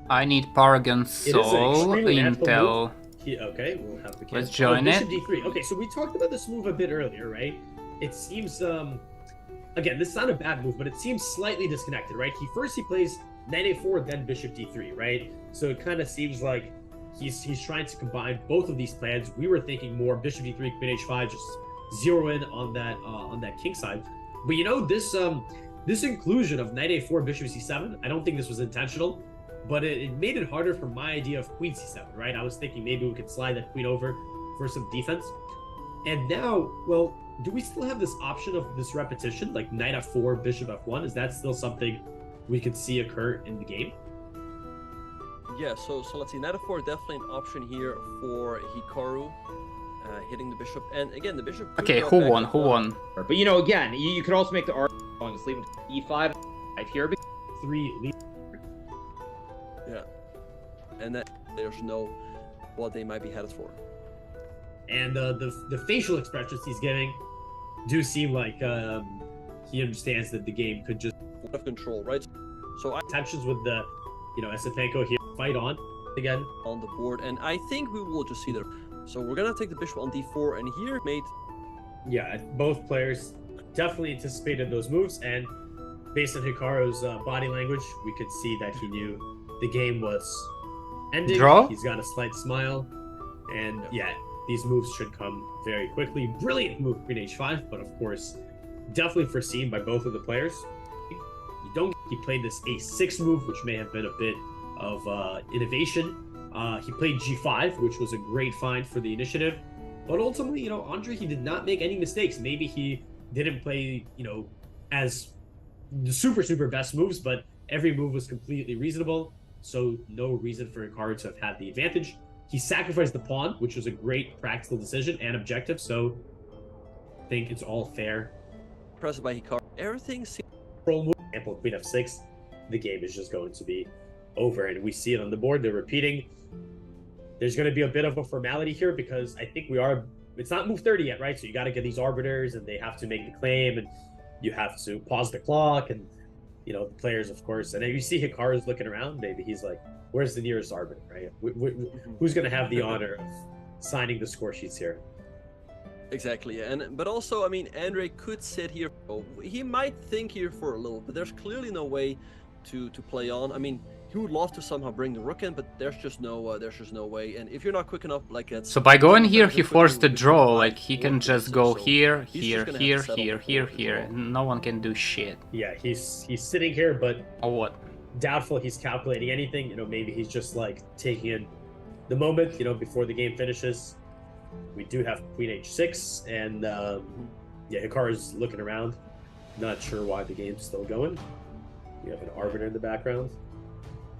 I need Paragon Soul Intel. Okay, we'll have to Let's join it. Bishop d3. Okay, so we talked about this move a bit earlier, right? It seems, again, this is not a bad move, but it seems slightly disconnected, right? He plays knight a4, then bishop d3, right? So it kind of seems like he's trying to combine both of these plans. We were thinking more bishop d3, queen h5, just zero in on that king side. But you know, this inclusion of knight a4, bishop c7, I don't think this was intentional, but it made it harder for my idea of queen c7, right? I was thinking maybe we could slide that queen over for some defense. And now, well, do we still have this option of this repetition, like knight f4, bishop f1? Is that still something we could see occur in the game? Yeah, so let's see. Knight f4 definitely an option here for Hikaru, hitting the bishop. And again, the bishop. Okay, who won? Who won? But you know, again, you could also make the argument leave e5 right here. 3. Yeah, and then players know what they might be headed for. And the facial expressions he's giving do seem like he understands that the game could just Out of control, right? So tensions with the, you know, Esipenko here fight on again on the board, and I think we will just see there. So we're gonna take the bishop on d4, and here, mate. Yeah, both players definitely anticipated those moves, and based on Hikaru's body language, we could see that he knew the game was ending. Draw? He's got a slight smile, and yeah, these moves should come very quickly. Brilliant move, queen h5, but of course, definitely foreseen by both of the players. He played this a6 move, which may have been a bit of innovation. He played g5, which was a great find for the initiative. But ultimately, you know, Andre, he did not make any mistakes. Maybe he didn't play, you know, as the super best moves, but every move was completely reasonable. So no reason for Hikaru to have had the advantage. He sacrificed the pawn, which was a great practical decision and objective. So I think it's all fair. Pressed by Hikaru. Everything seems. Example, queen f6, the game is just going to be over, and we see it on the board. They're repeating. There's going to be a bit of a formality here because I think it's not move 30 yet, right? So you got to get these arbiters, and they have to make the claim, and you have to pause the clock, and you know, the players, of course. And then you see Hikaru's looking around. Maybe he's like, "Where's the nearest arbiter? Right? Who's going to have the honor of signing the score sheets here?" Exactly, but also, I mean, Andre could sit here. He might think here for a little, but there's clearly no way to play on. I mean, he would love to somehow bring the rook in, but there's just no way. And if you're not quick enough, like it's So by going here, he forced a quickly draw. with Like he can just go so here, he's here, just gonna have to here, settle here, for here, forward as here. well. No one can do shit. Yeah, he's sitting here, but Or what? doubtful he's calculating anything. You know, maybe he's just like taking in the moment. You know, before the game finishes. We do have Queen H6, and yeah, Hikaru's looking around. Not sure why the game's still going. We have an arbiter in the background.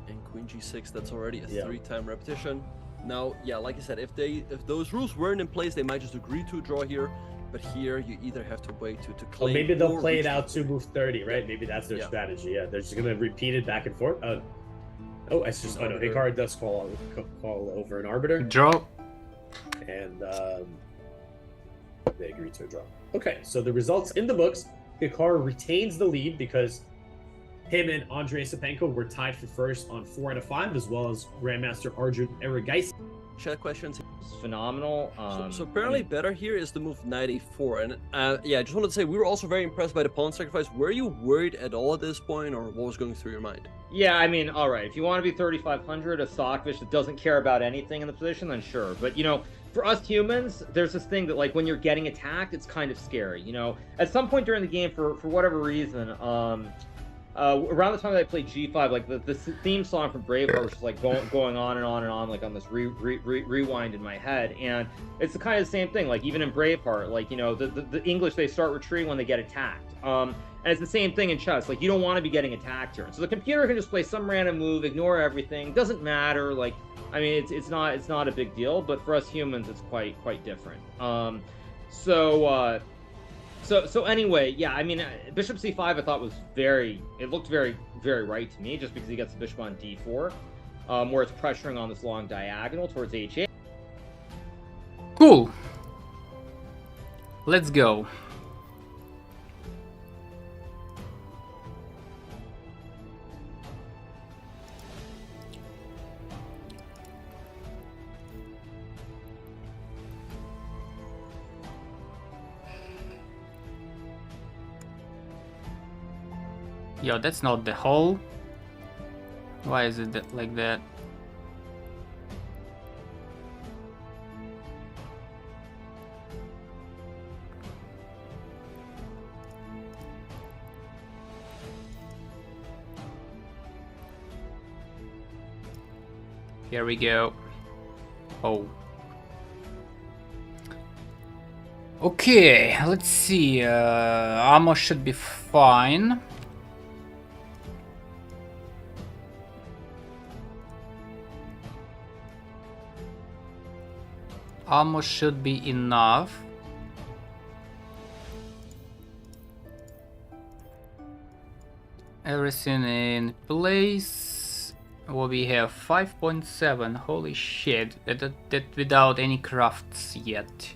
And Queen G6, that's already a Yeah. 3-time repetition. Now, yeah, like I said, if those rules weren't in place, they might just agree to a draw here. But here, you either have to wait to Oh, claim. maybe they'll or play it reach out the to board. move 30, right? Maybe that's their Yeah. strategy. Yeah, they're just gonna repeat it back and forth. Oh, it's just. Oh no, Arbiter. Hikaru does call over an arbiter, Draw. and they agree to a draw. Okay, so the results in the books. Hikaru retains the lead because him and Andrei Sapenko were tied for first on 4 out of 5, as well as Grandmaster Arjun Erigaisi. Chat questions. It's phenomenal. So apparently better here is the move knight a4. And yeah, I just wanted to say, we were also very impressed by the pawn sacrifice. Were you worried at all at this point, or what was going through your mind? Yeah, I mean, all right. If you want to be 3,500, a Stockfish that doesn't care about anything in the position, then sure. But, you know, for us humans, there's this thing that, like, when you're getting attacked, it's kind of scary, you know? At some point during the game, for whatever reason, around the time that I played G5, like, the theme song from Braveheart was just, like, going on and on and on, like, on this rewind in my head. And it's the kind of the same thing, like, even in Braveheart, like, you know, the English, they start retreating when they get attacked. And it's the same thing in chess. Like, you don't want to be getting attacked here. So the computer can just play some random move, ignore everything. Doesn't matter. Like, I mean, it's not a big deal. But for us humans, it's quite different. So anyway, yeah. I mean, Bishop C5 I thought was it looked very right to me, just because he gets the bishop on D4, where it's pressuring on this long diagonal towards H8. Cool. Let's go. Yo, that's not the hole. Why is it like that? Here we go. Oh. Okay, let's see. Ammo should be fine. Ammo should be enough. Everything in place. Well, we have 5.7. Holy shit! That without any crafts yet.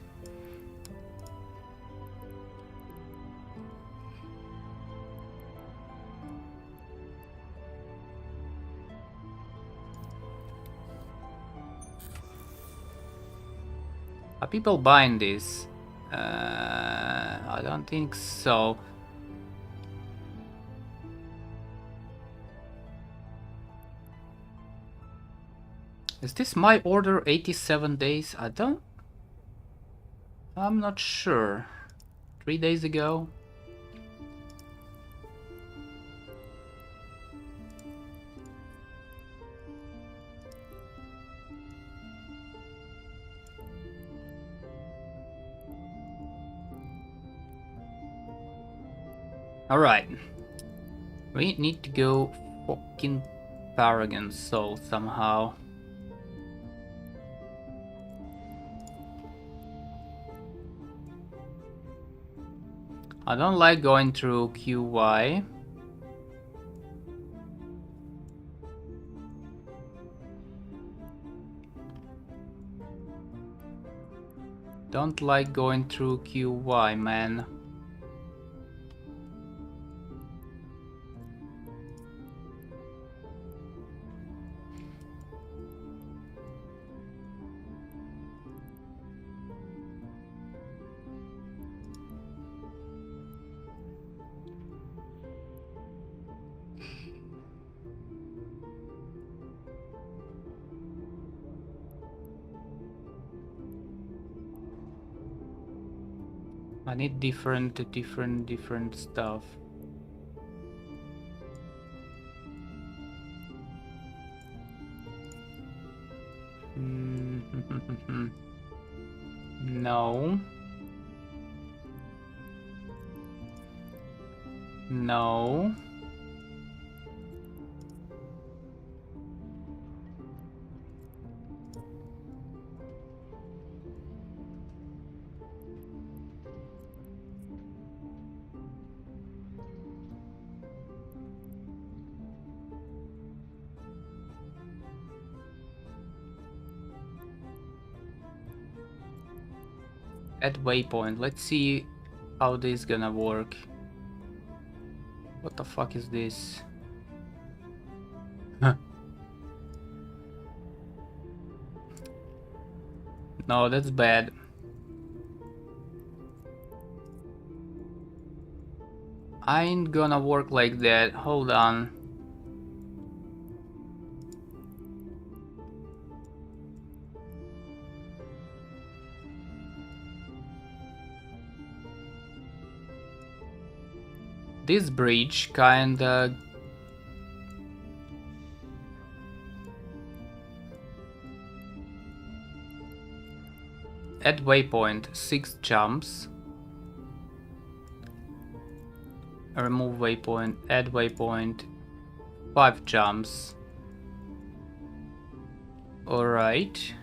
Are people buying this? I don't think so. Is this my order 87 days? I'm not sure. 3 days ago? Alright. We need to go fucking Paragon Soul somehow. I don't like going through QY. Don't like going through QY, man. I need different stuff. No. No. Add waypoint. Let's see how this is gonna work. What the fuck is this? No, that's bad. I ain't gonna work like that. Hold on. This bridge kinda... Add waypoint, 6 jumps. Remove waypoint, add waypoint, 5 jumps. Alright.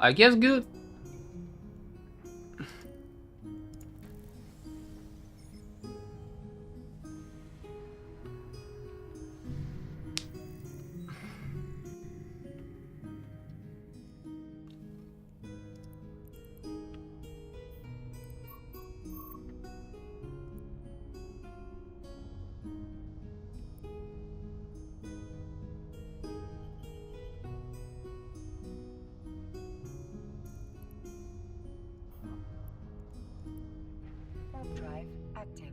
I guess good. Warp drive active.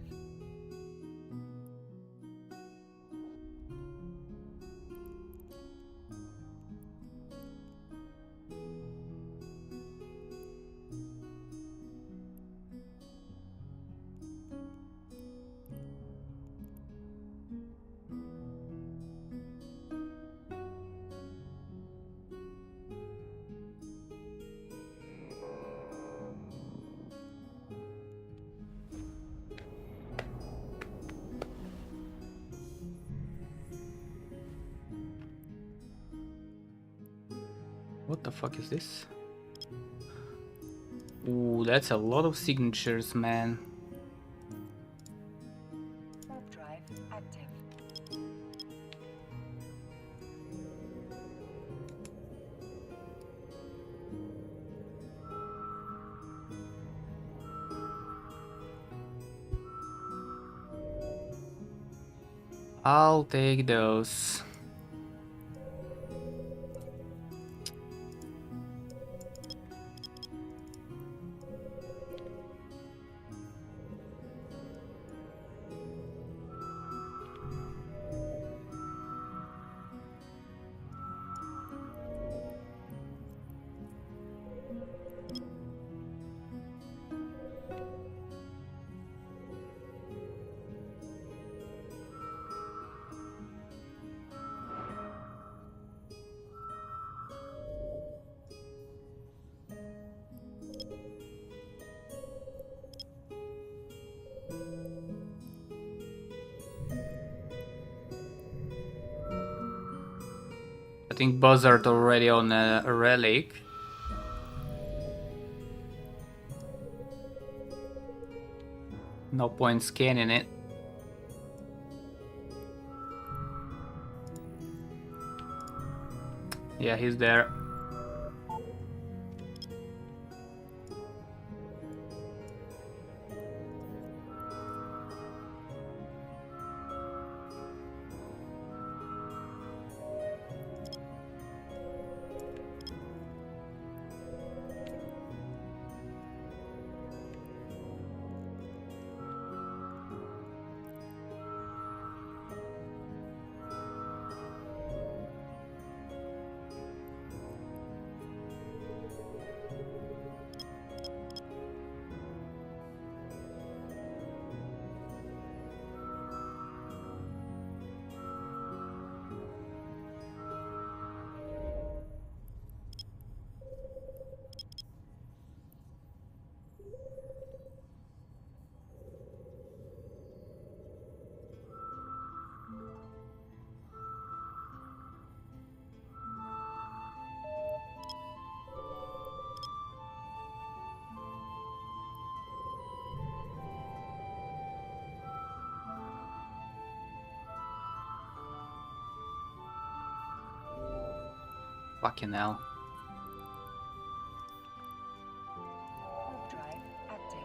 What the fuck is this? Ooh, that's a lot of signatures, man. Warp drive active. I'll take those. I think Buzzard already on a relic. No point scanning it. Yeah, he's there. Fucking hell. Warp drive active.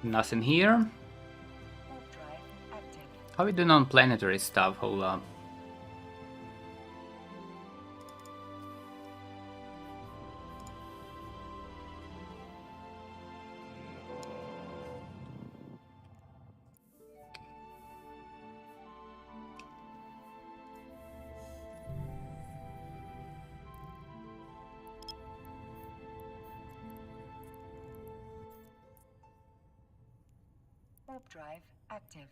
Nothing here. Warp drive active. How we doing on planetary stuff? Hold up. Warp drive active.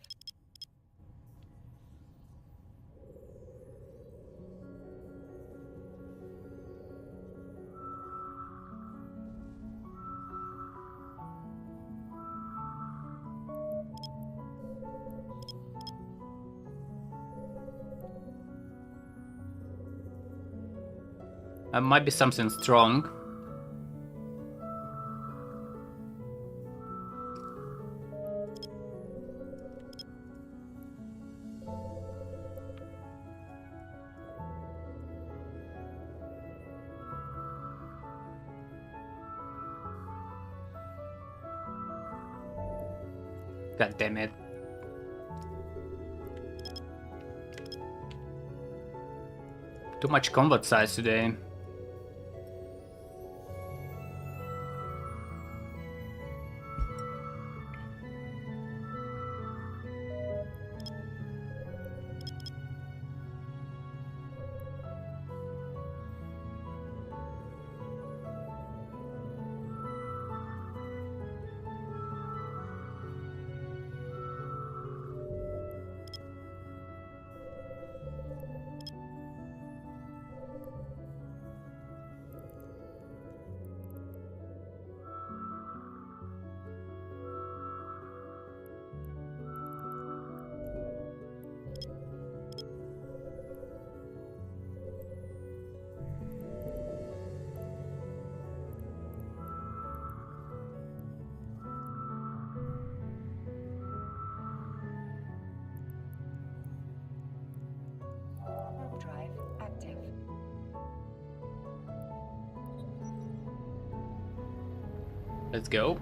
Might be something strong. God damn it. Too much combat size today. Warp drive active. Let's go.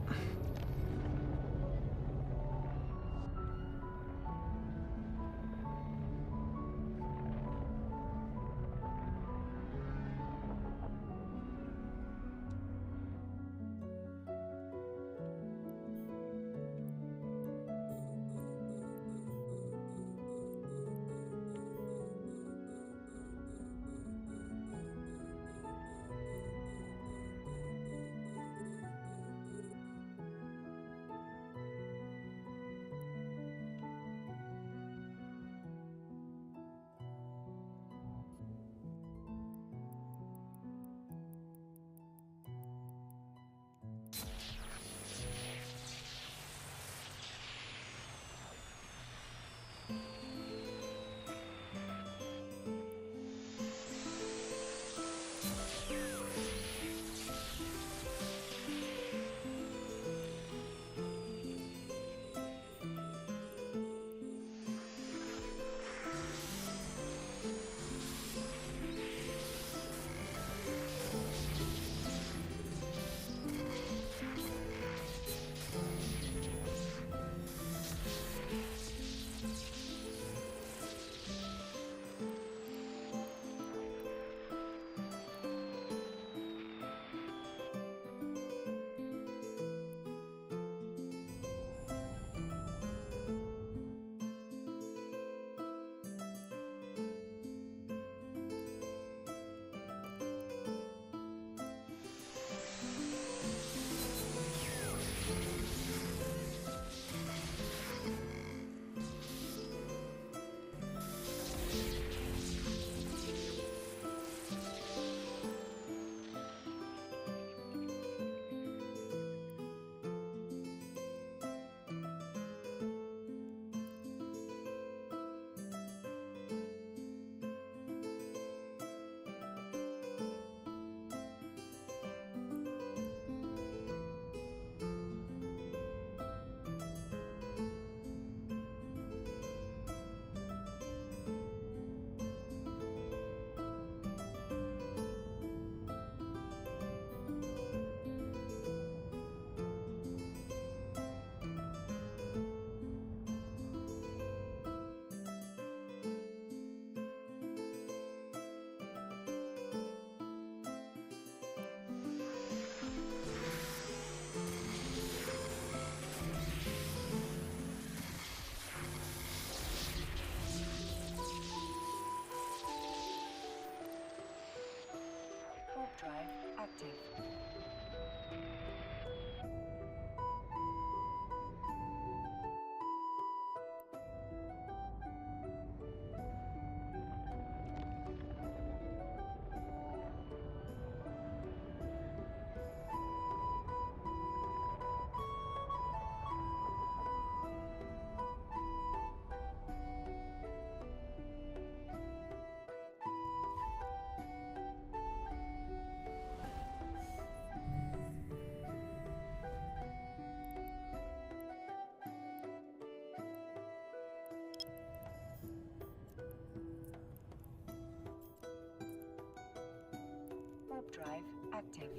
active.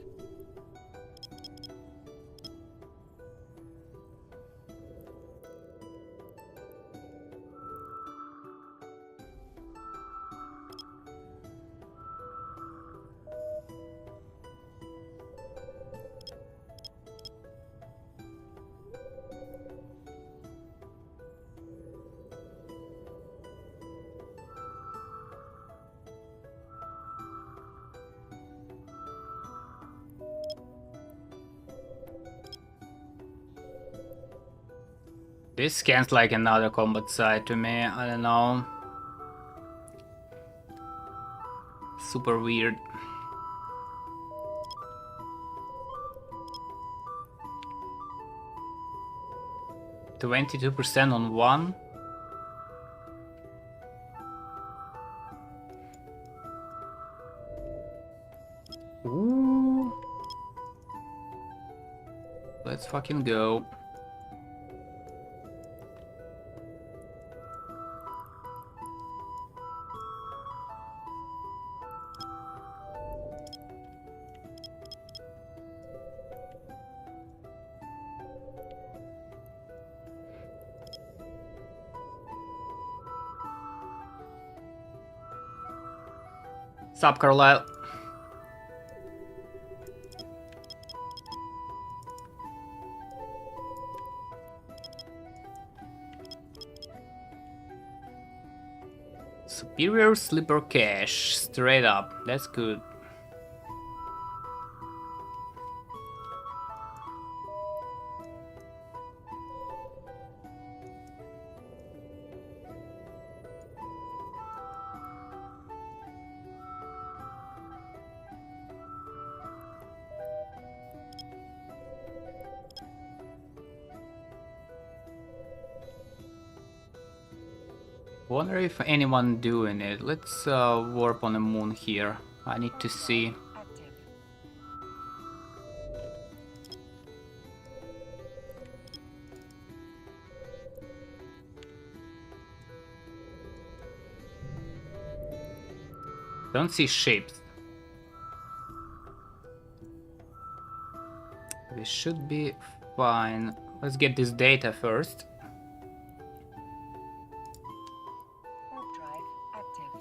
This scans like another combat site to me, I don't know. Super weird. %22 on one. Ooh. Let's fucking go. Sup, Carlisle? Superior Slipper Cache, straight up, that's good. Wonder if anyone doing it. Let's warp on the moon here. I need to see. Active. Don't see shapes. We should be fine. Let's get this data first. Warp drive active.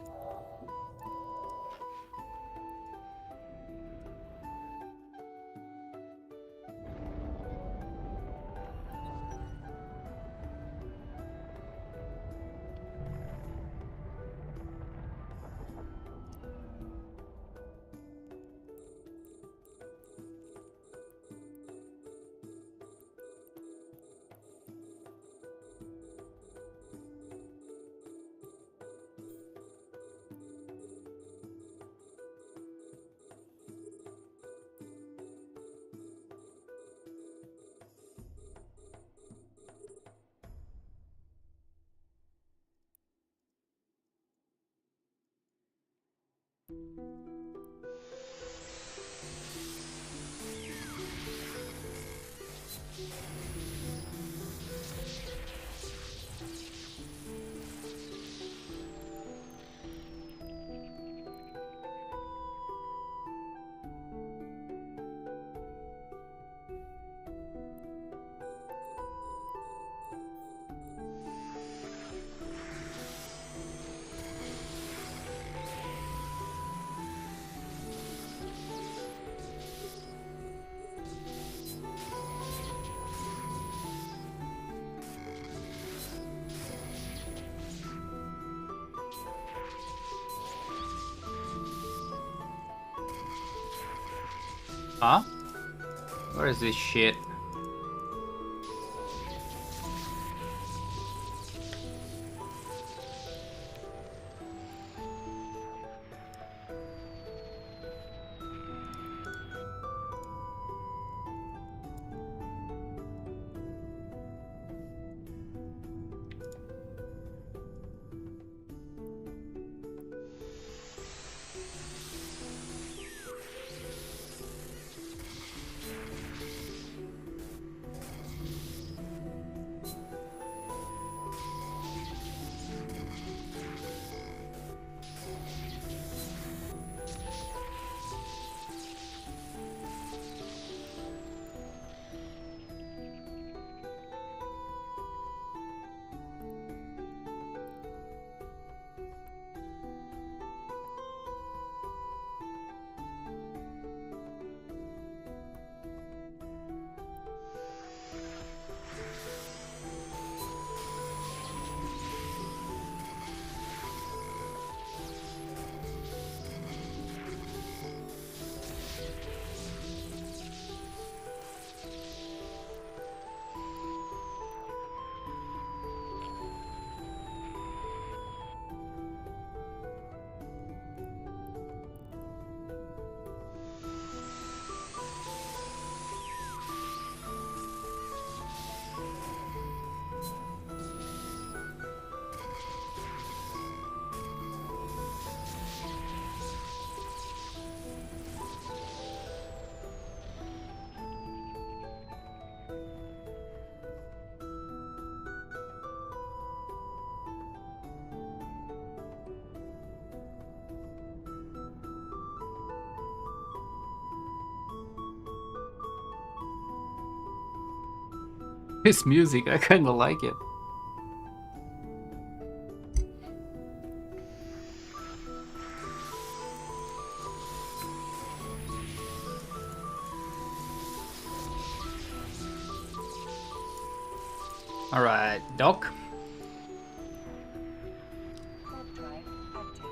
Huh? Where is this shit? This music, I kinda like it. Alright, dock. Warp drive active.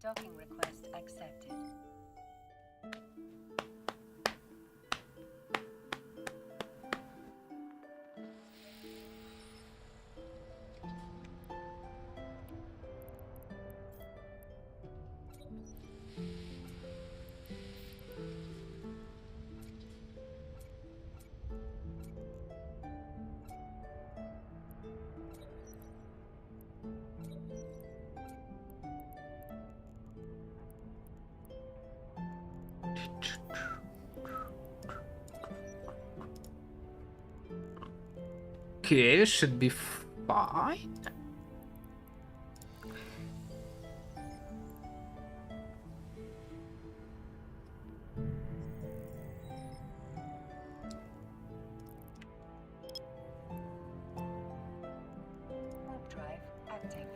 Docking request accepted. Okay, this should be fine. Warp drive active.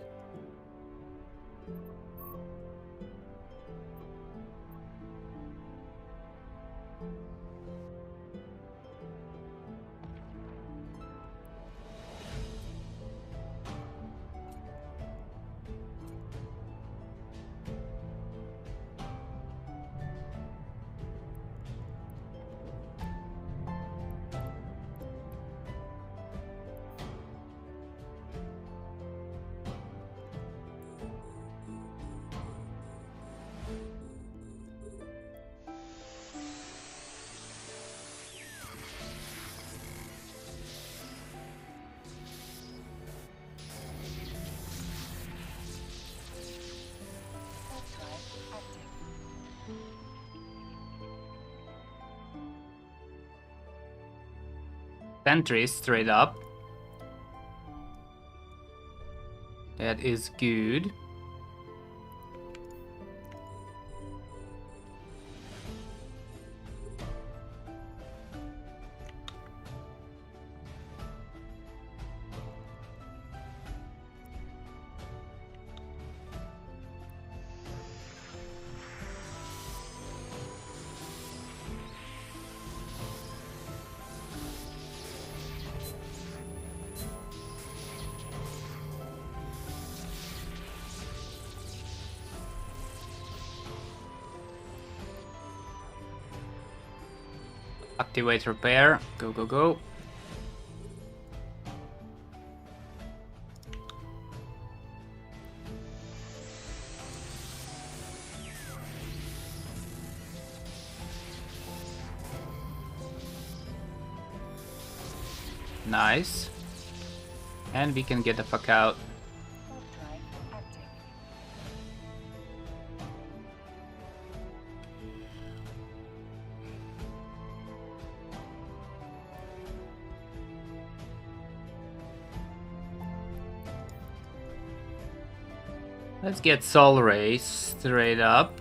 Warp drive active. Sentry straight up. That is good. Activate repair. Go, go, go. Nice. And we can get the fuck out. Warp drive active. Let's get Soul Ray straight up.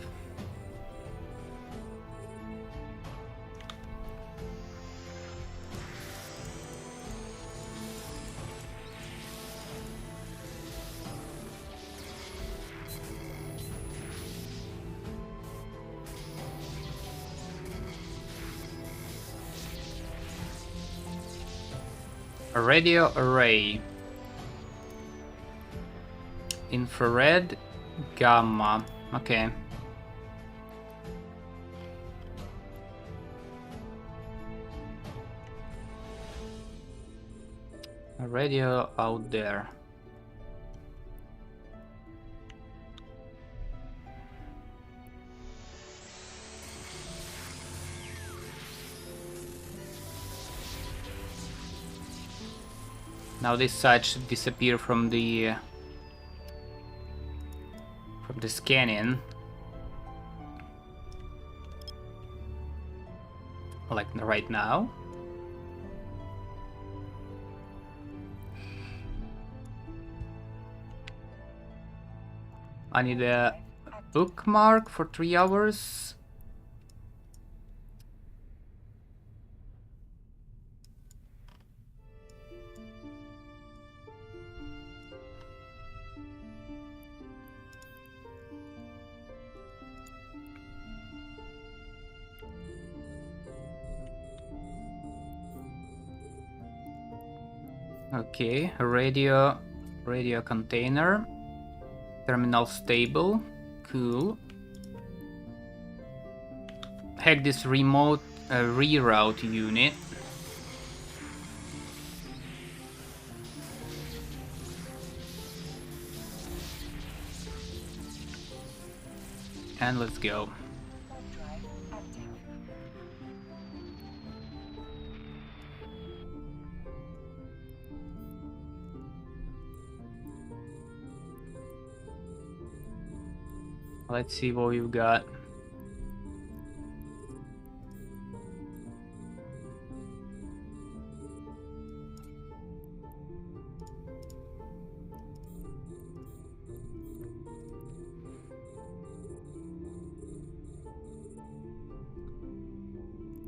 A radio array. Infrared, gamma. Okay. A radio out there. Now this side should disappear from the scanning. Like right now. I need a bookmark for 3 hours. Okay, radio container, terminal stable, cool. Hack this remote reroute unit. And let's go. Warp drive active. Let's see what we've got.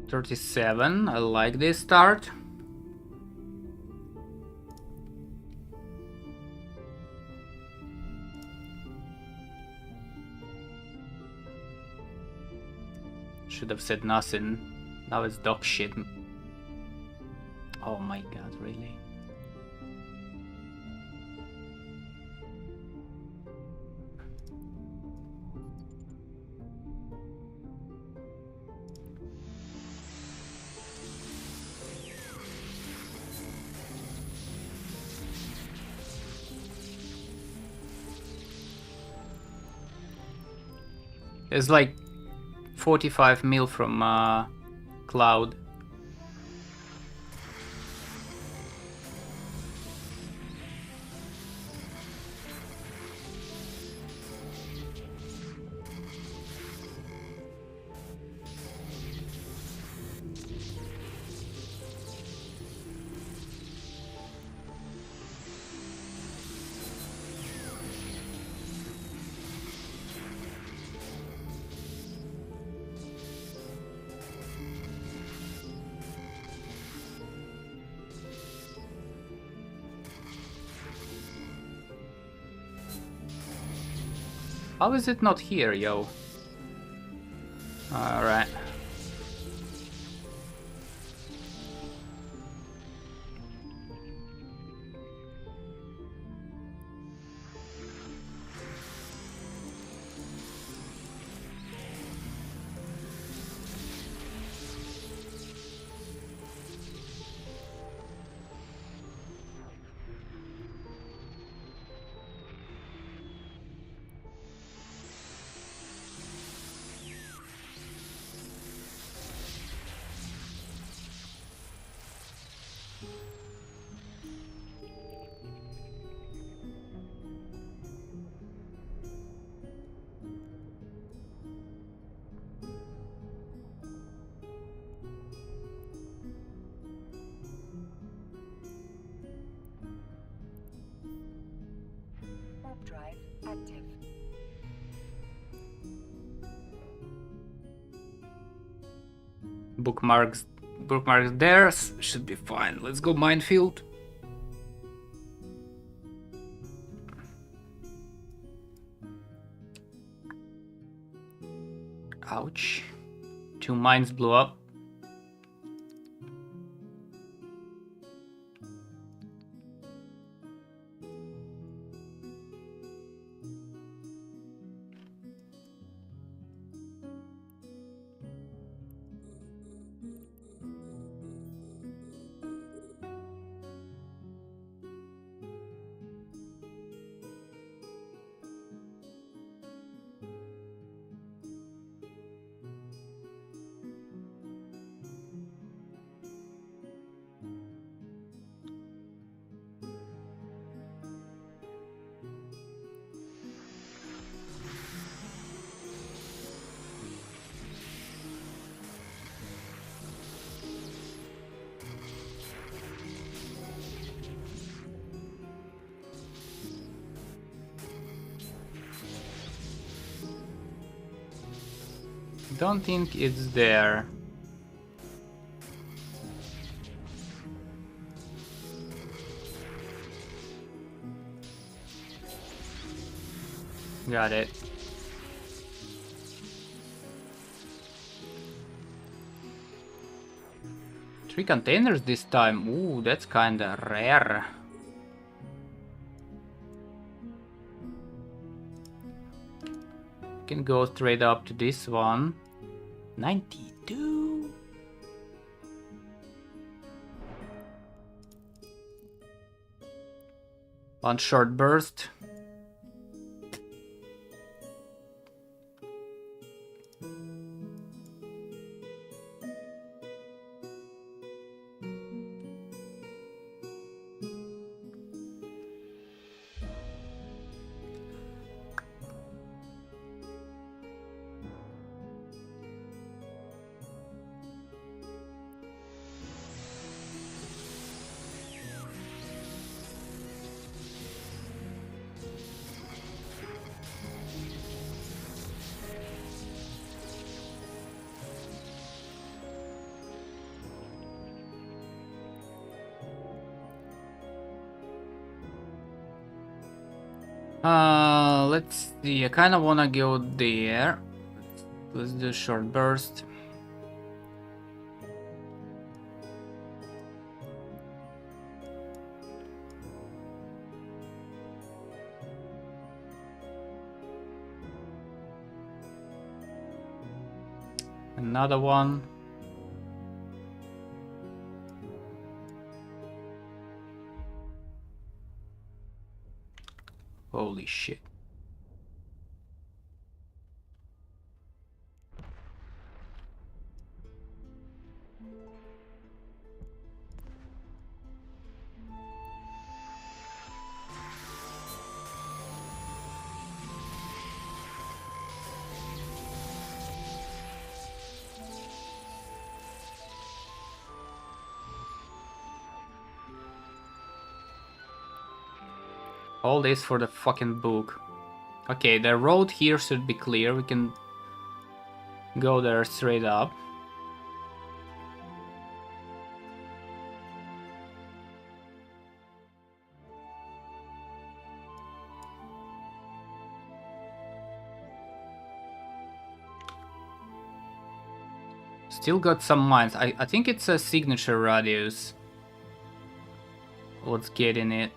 $37. I like this start. Should have said nothing. Now it's dog shit. Oh my god, really? It's like 45 mil from Cloud. How is it not here, yo? Alright. Warp drive active. Bookmarks there, should be fine. Let's go minefield. Ouch. 2 mines blew up. Don't think it's there. Got it. Three containers this time. Ooh, that's kinda rare. Can go straight up to this one. 92. One short burst. Let's see. I kind of want to go there. Let's do short burst. Another one. Holy shit. All this for the fucking book. Okay, the road here should be clear. We can go there straight up. Still got some mines. I think it's a signature radius. Let's get in it.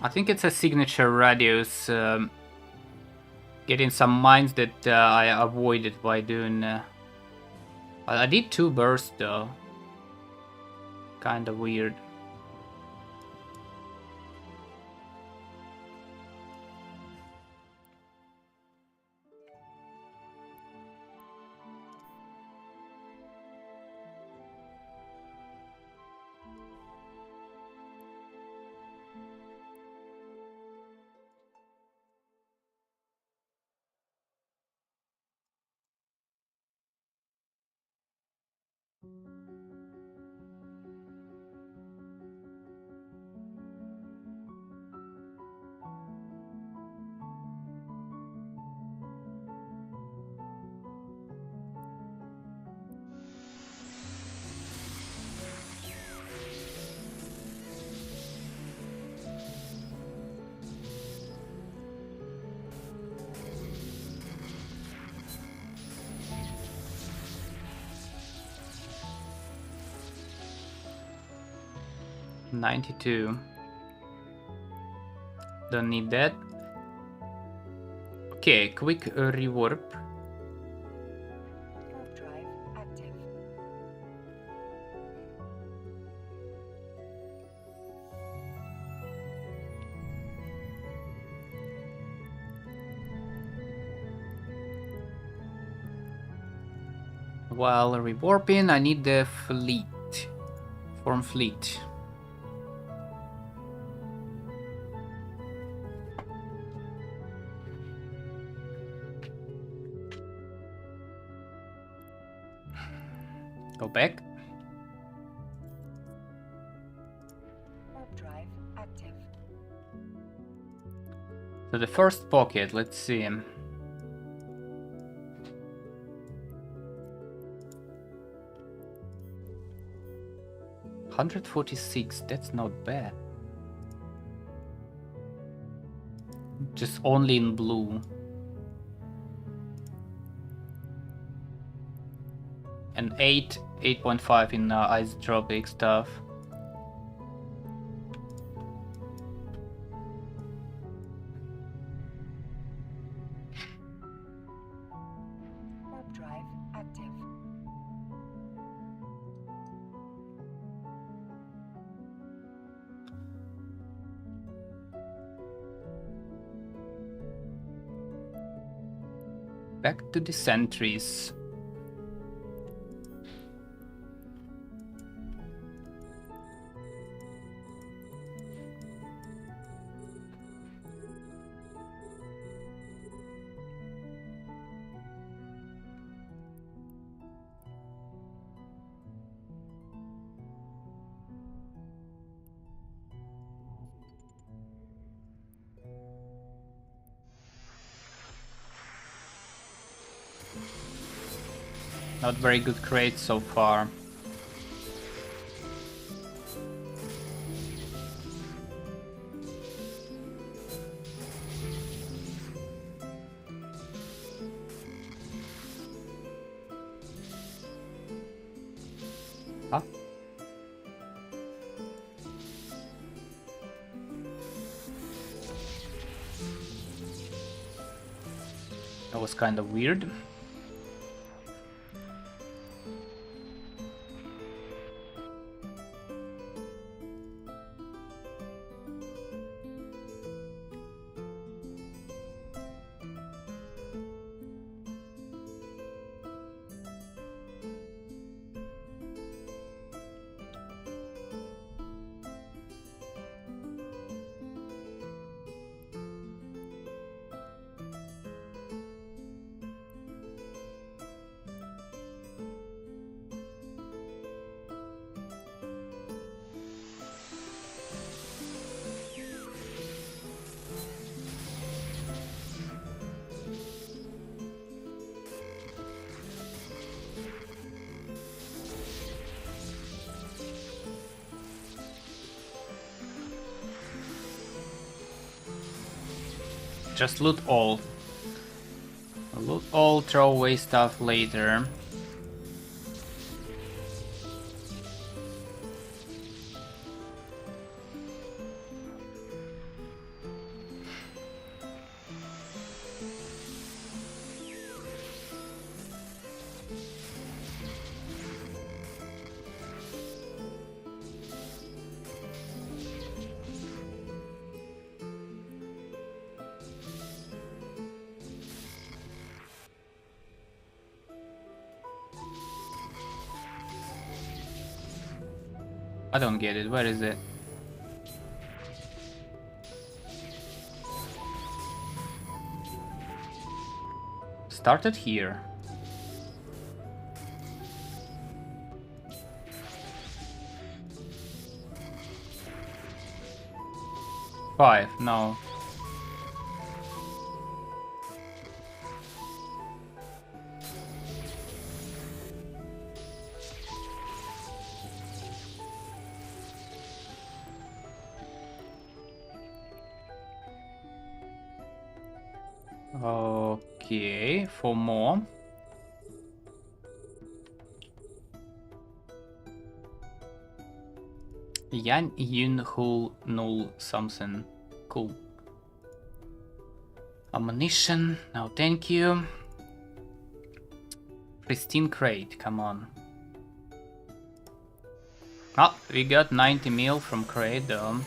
I think it's a signature radius. Getting some mines that I avoided by doing. I did 2 bursts though. Kinda weird. $92. Don't need that. Okay, quick rewarp. Drive active. While rewarping, I need the fleet. Form fleet. Go back. Warp drive So the first pocket, let's see. 146, that's not bad. Just only in blue. And 8.5 in isotropic stuff. Warp drive active. Back to the sentries. Not very good crates so far. Huh? That was kind of weird. Just loot all. Loot all, throw away stuff later. I don't get it. Where is it? Started here. Five, no. Okay, 4 more. Yan Yun Hul Null something. Cool. Ammunition, no thank you. Pristine crate, come on. Oh, we got 90 mil from crate though.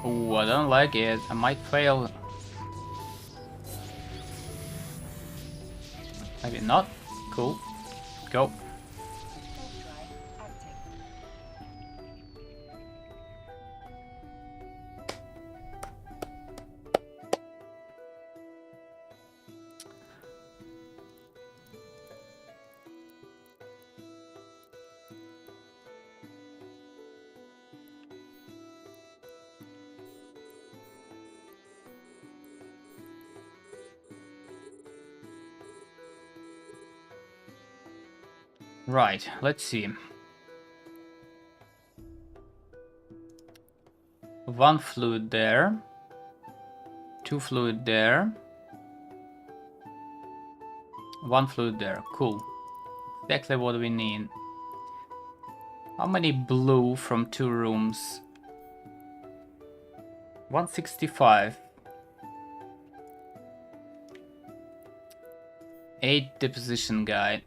Ooh, I don't like it. I might fail. Maybe not. Cool. Go. Warp drive active. Right, let's see. One fluid there. Two fluid there. One fluid there. Cool. Exactly what we need. How many blue from 2 rooms? 165. 8 deposition guide.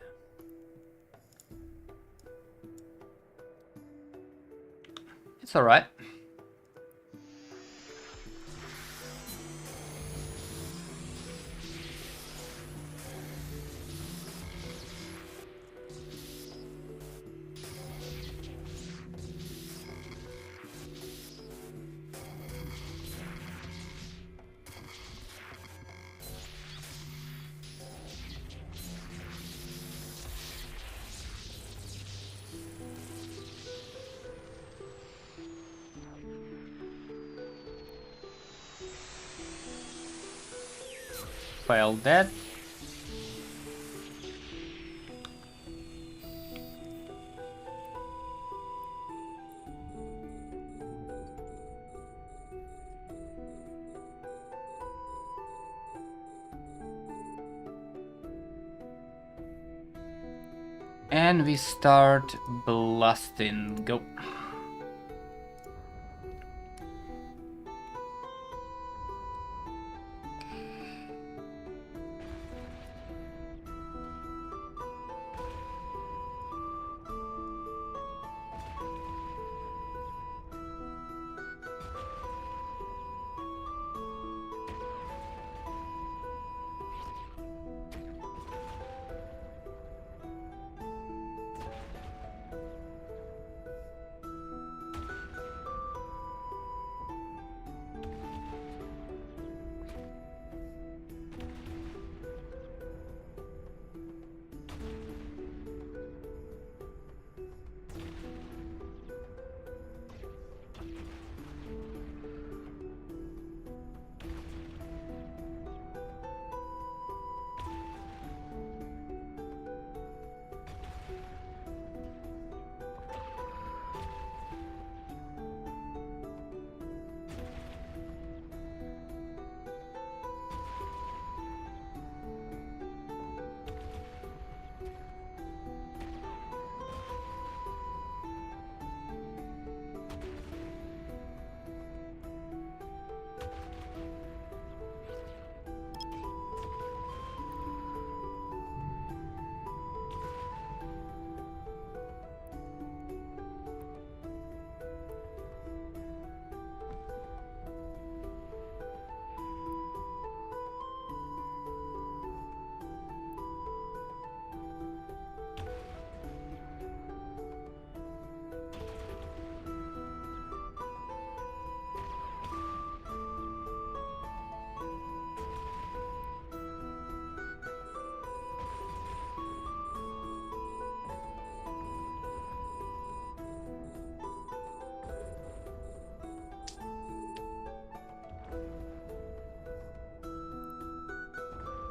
It's alright. Failed that. And we start blasting. Go.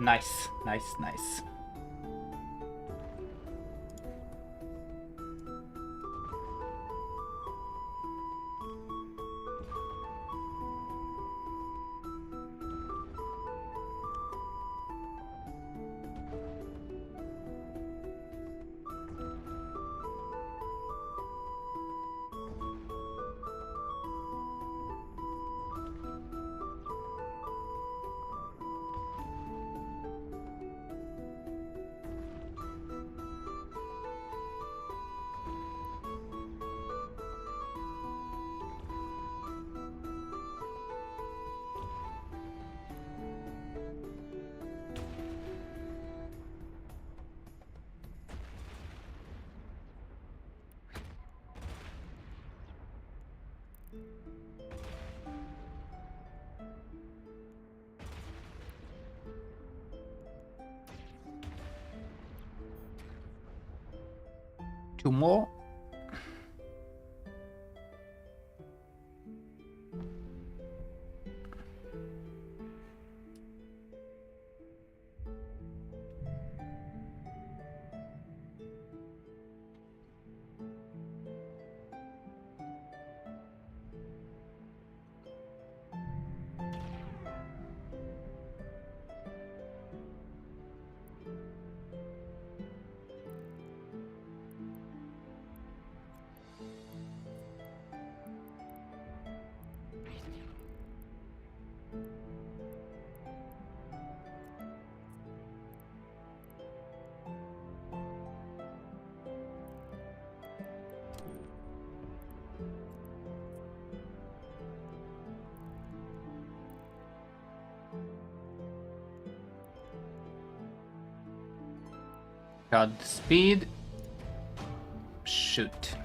Nice, nice, nice. 2 more. Got the speed. Shoot.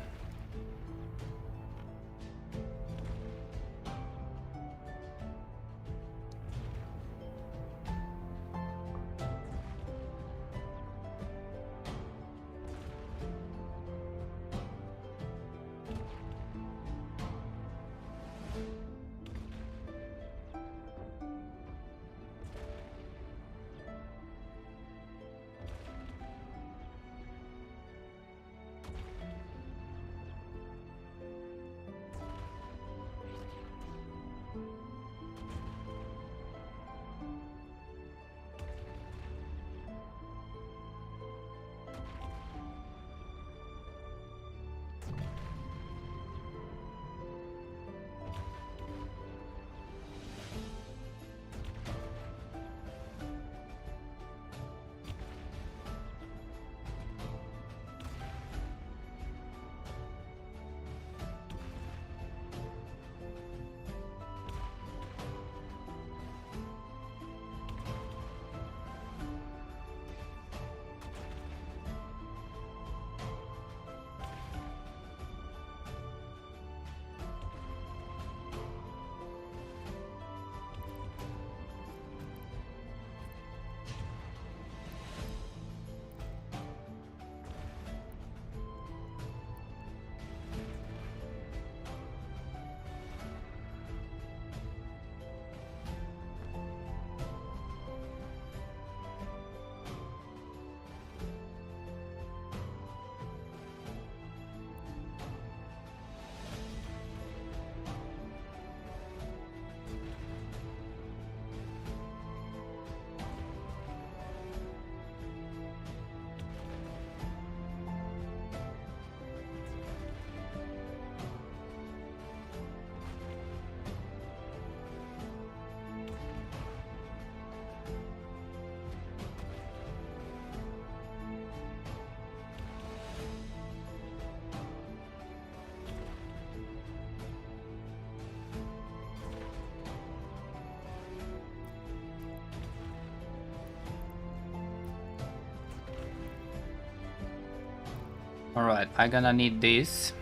Alright, I'm gonna need this.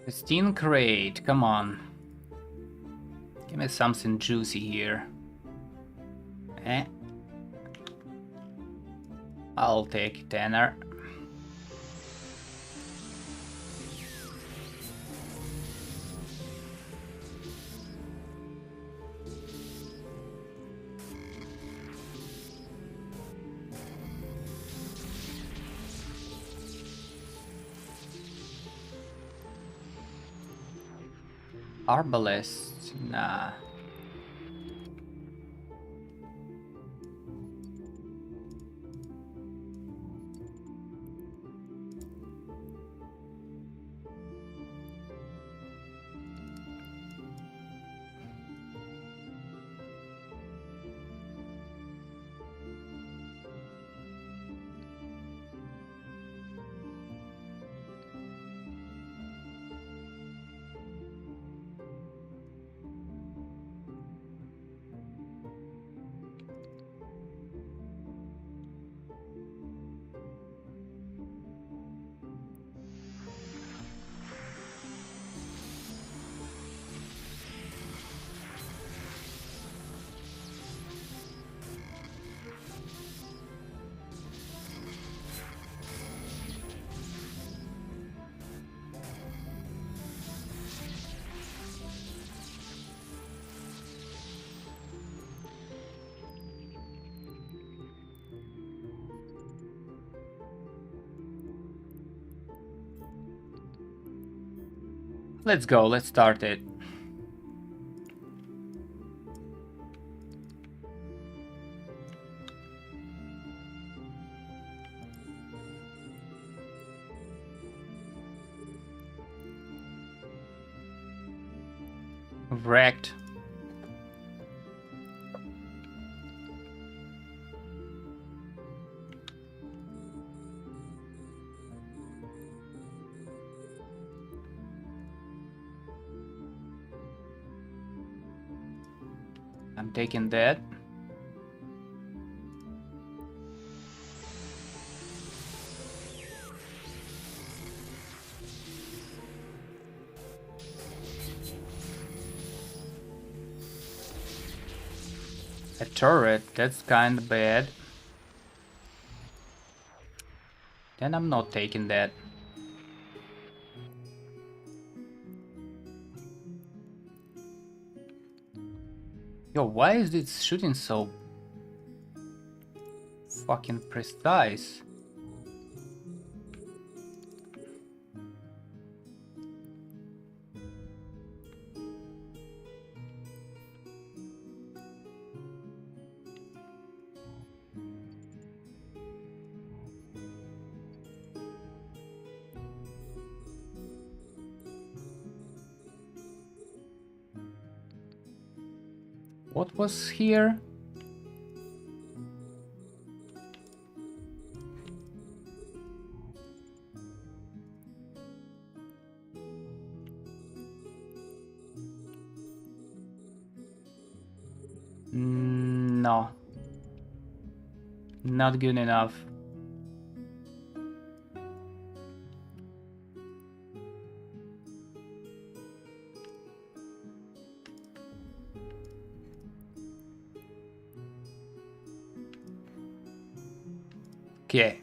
Pristine crate, come on. Give me something juicy here. Eh? I'll take tenner. Arbalest, nah. Let's go, let's start it. Wrecked. I'm taking that. A turret, that's kinda bad. Then I'm not taking that. Yo, why is it shooting so fucking precise? What was here? No. Not good enough. Okay.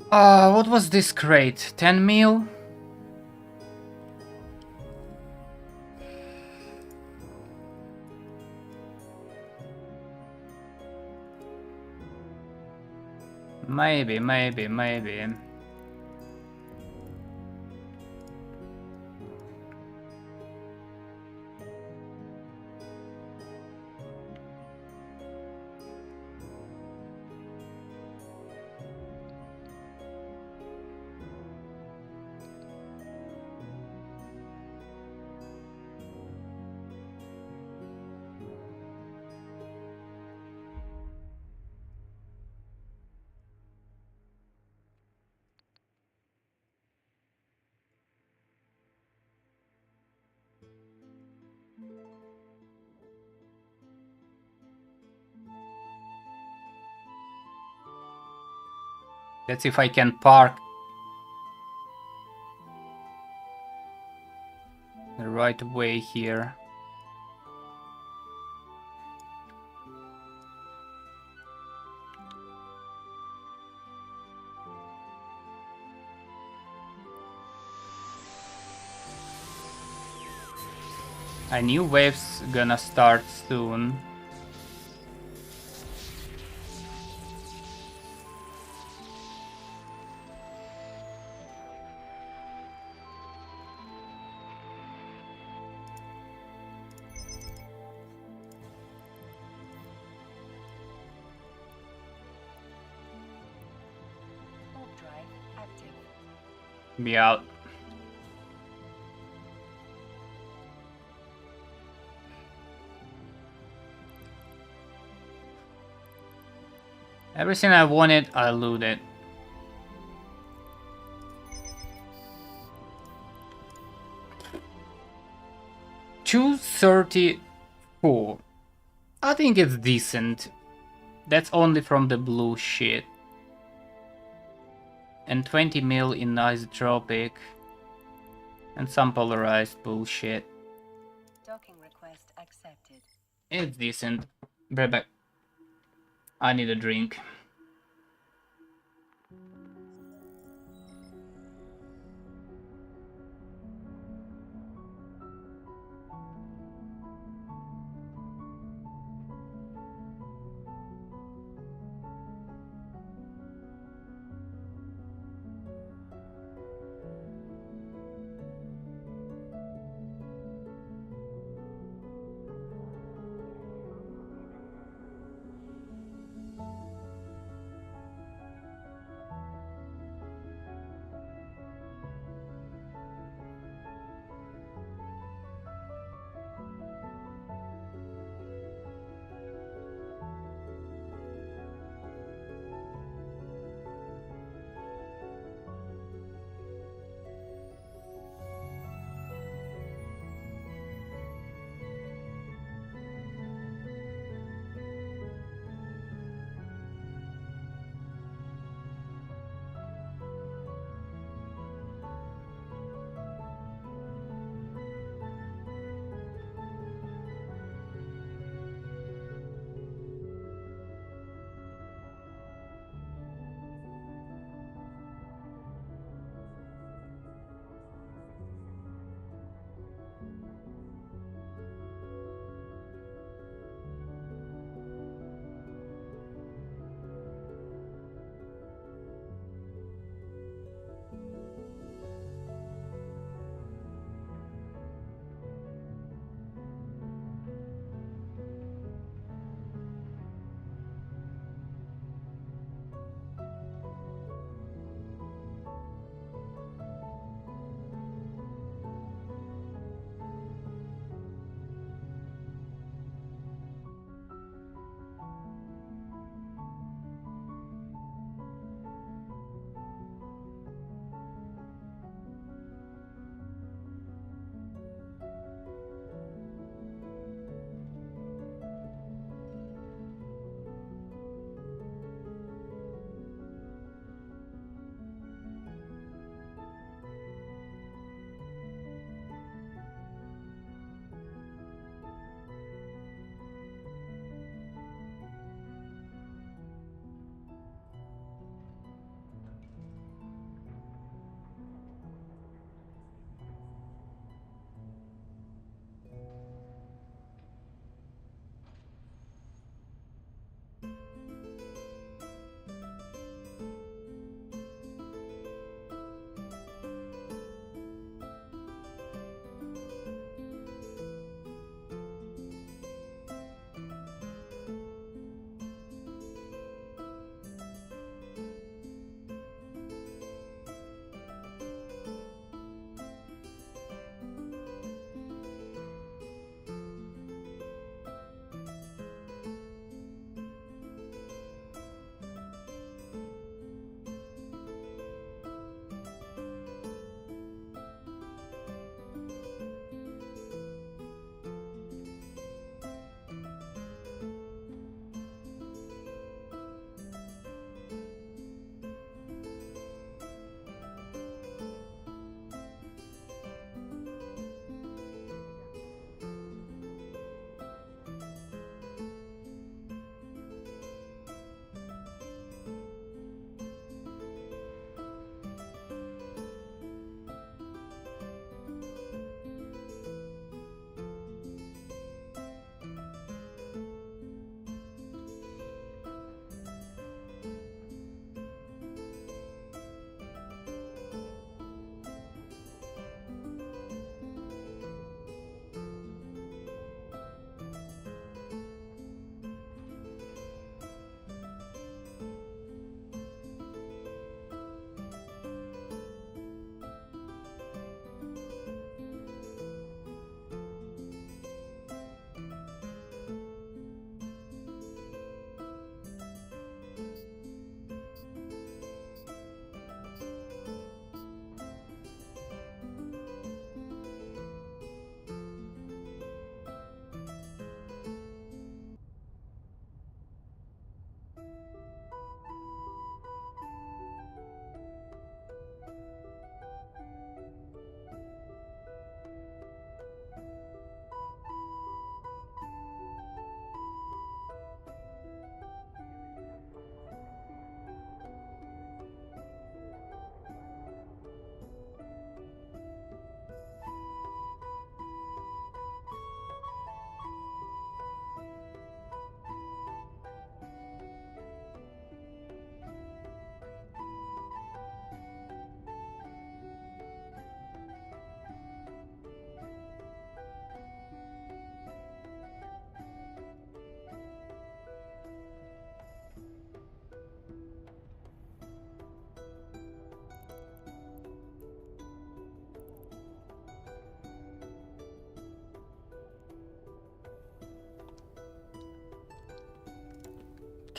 What was this crate? 10 mil? Maybe. Let's see if I can park the right way here. A new wave's gonna start soon. Warp drive active. Be out. Everything I wanted, I looted. $234. I think it's decent. That's only from the blue shit. And 20 mil in isotropic. And some polarized bullshit. Docking request accepted. It's decent. Be back. I need a drink.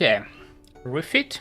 Okay, refit.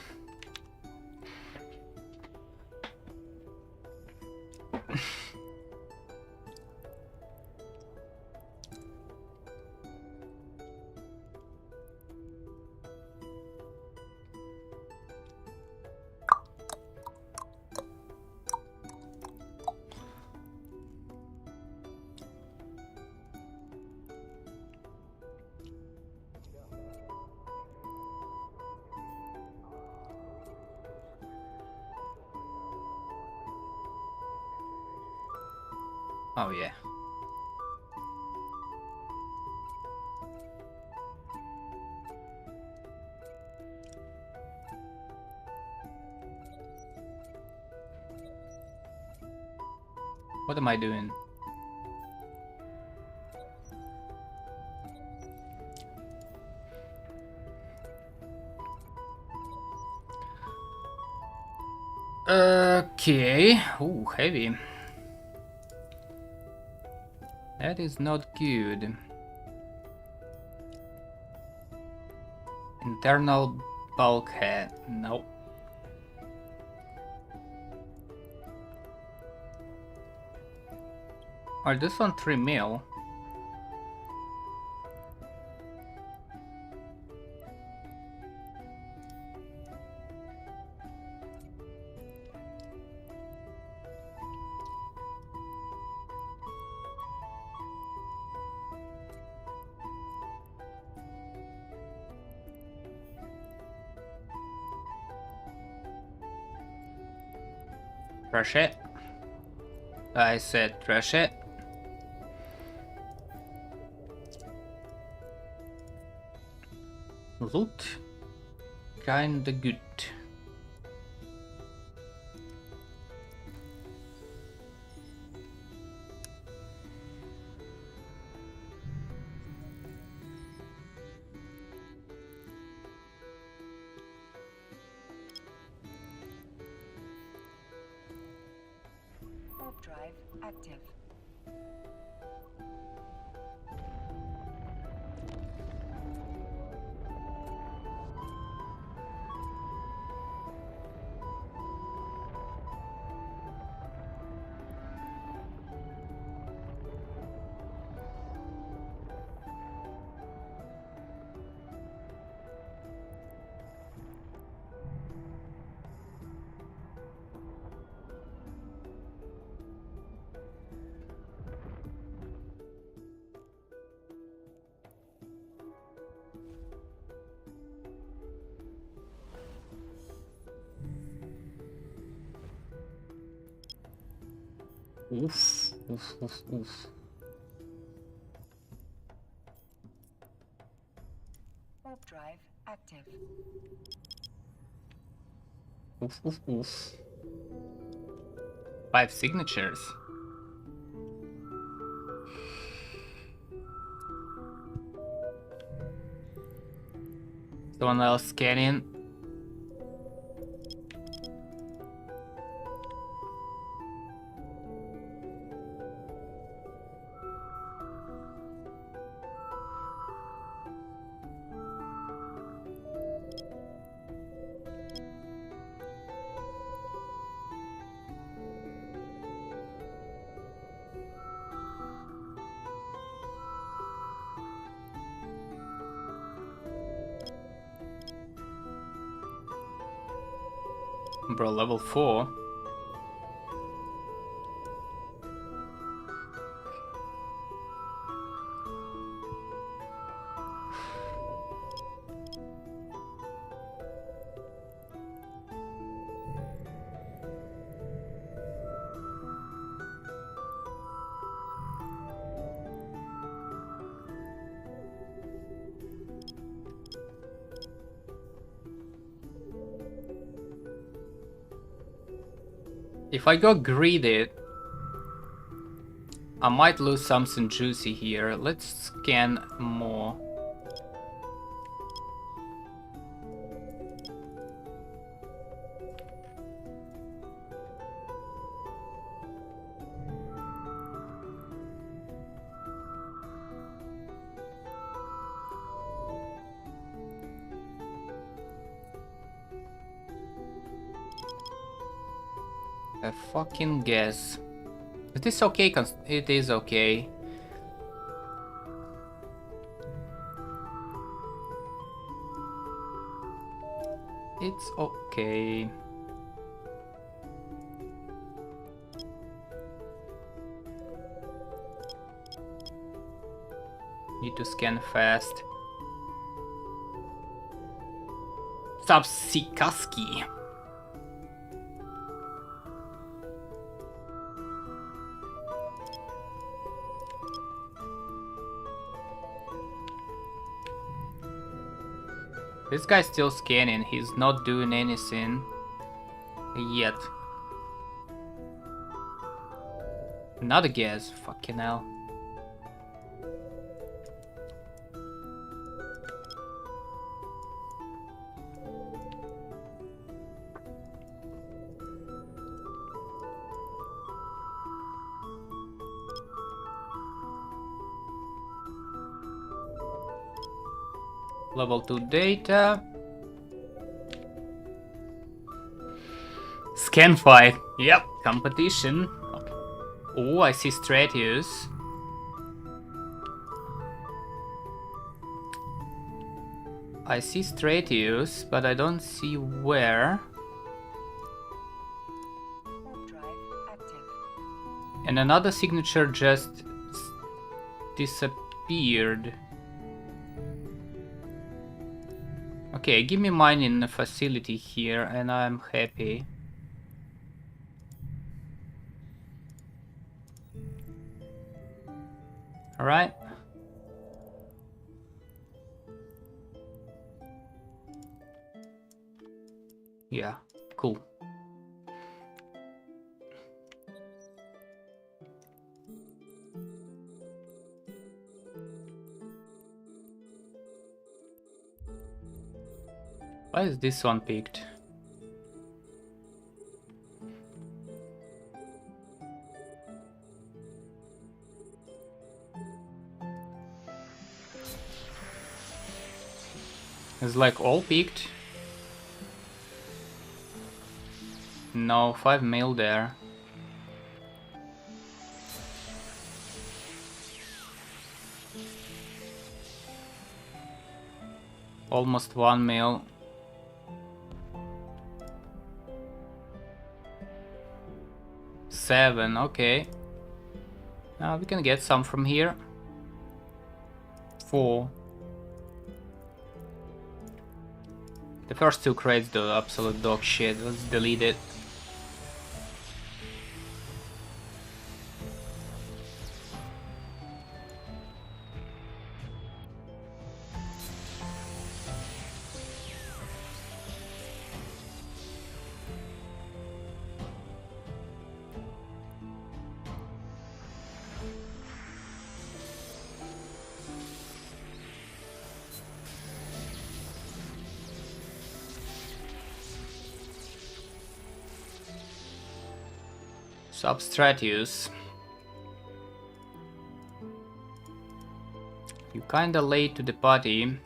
Oh yeah. What am I doing? Okay. Ooh, heavy. That is not good. Internal bulkhead. Nope. Oh, this one 3 mil. Trash it. I said trash it. Loot kinda good. Warp drive active. Oof, oof, oof, oof. Warp drive active. Oof, oof, oof. 5 signatures. Someone else scanning. Bro, level 4. If I go greedy, I might lose something juicy here. Let's scan more. A fucking guess. Is this okay? It is okay. It's okay. Need to scan fast. Subsikaski. This guy's still scanning, he's not doing anything yet. Another guess, fucking hell. Level 2 data. Scan fight. Yep, competition. Oh, I see Stratius. I see Stratius, but I don't see where. Warp drive active. And another signature just disappeared. Okay, give me mine in the facility here and I'm happy. Alright. Yeah, cool. Why is this one picked? It's like all picked. No, 5 mil there. Almost 1 mil. Seven, okay. Now we can get some from here. 4. The first 2 crates though, absolute dog shit. Let's delete it. Substratius. You kinda late to the party.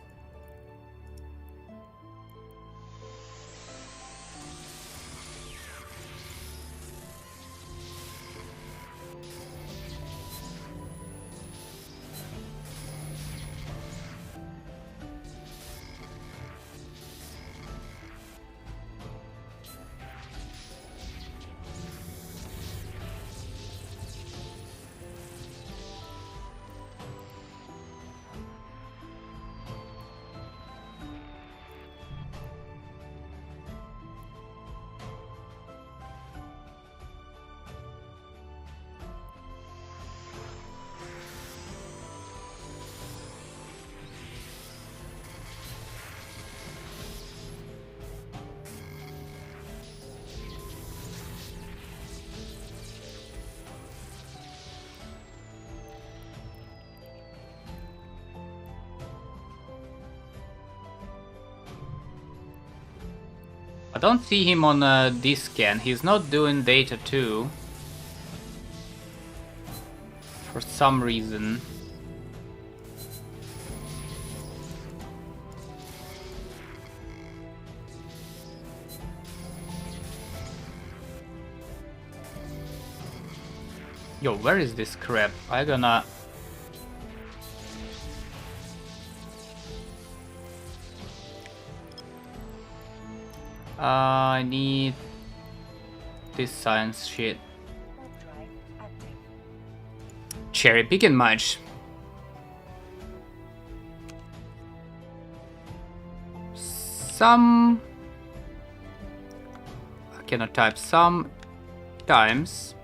I don't see him on this scan. He's not doing data 2. For some reason. Yo, where is this crap? I gonna... I need this science shit. Warp drive active. Cherry picking much. Some... I cannot type. Sometimes.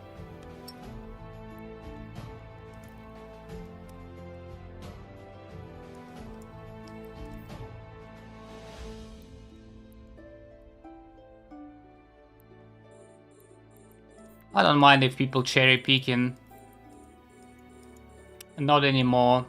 I don't mind if people cherry picking. Not anymore.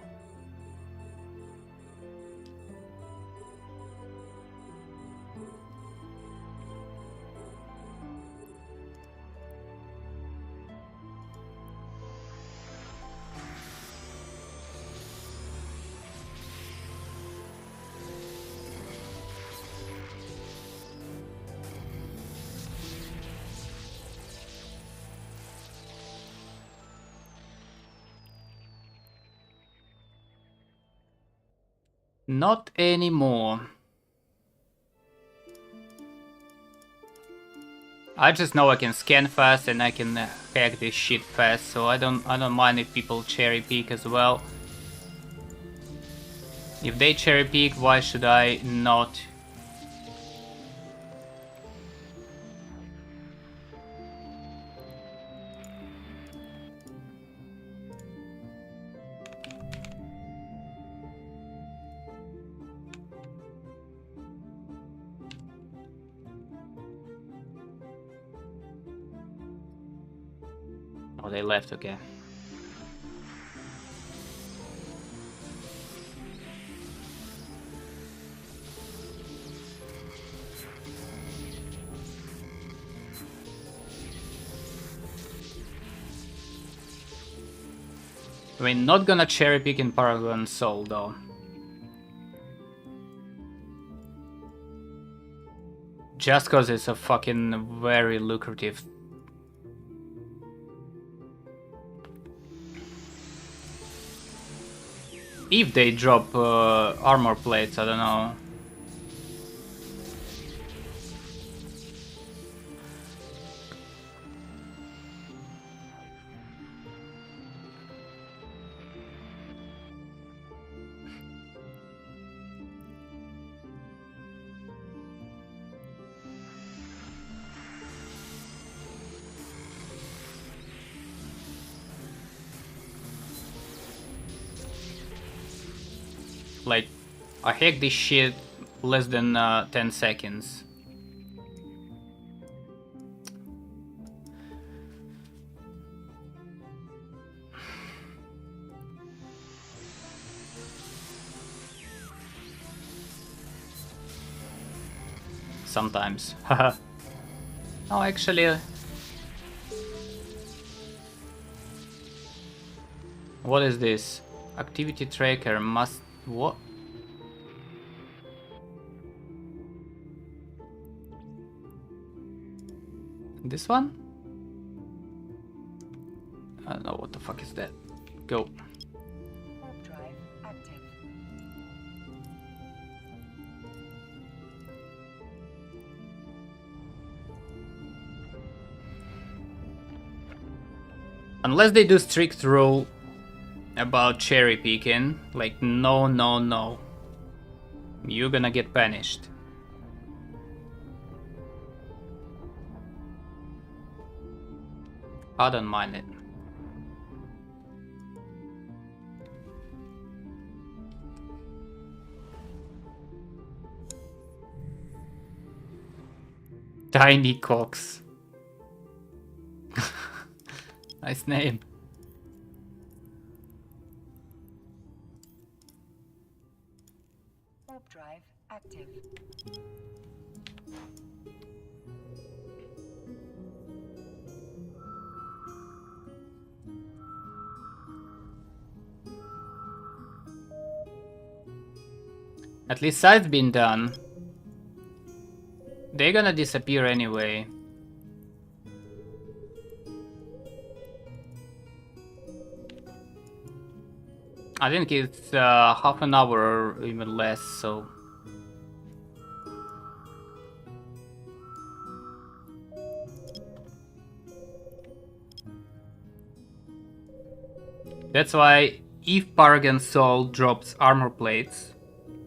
Not anymore. I just know I can scan fast and I can hack this shit fast, so I don't mind if people cherry pick as well. If they cherry pick, why should I not? Oh, they left, okay. We're not gonna cherry pick in Paragon Soul though. Just cause it's a fucking very lucrative. If they drop armor plates, I don't know. Like, I hacked this shit less than 10 seconds. Sometimes. Haha. No, actually... What is this? Activity tracker must... What? This one? I don't know what the fuck is that. Go. Warp drive active. Unless they do strict rule about cherry picking, like no, no, no. You're gonna get punished. I don't mind it. Tiny Cox. Nice name. Warp drive active. At least side's been done. They're gonna disappear anyway. I think it's half an hour or even less, so... That's why if Paragon Soul drops armor plates,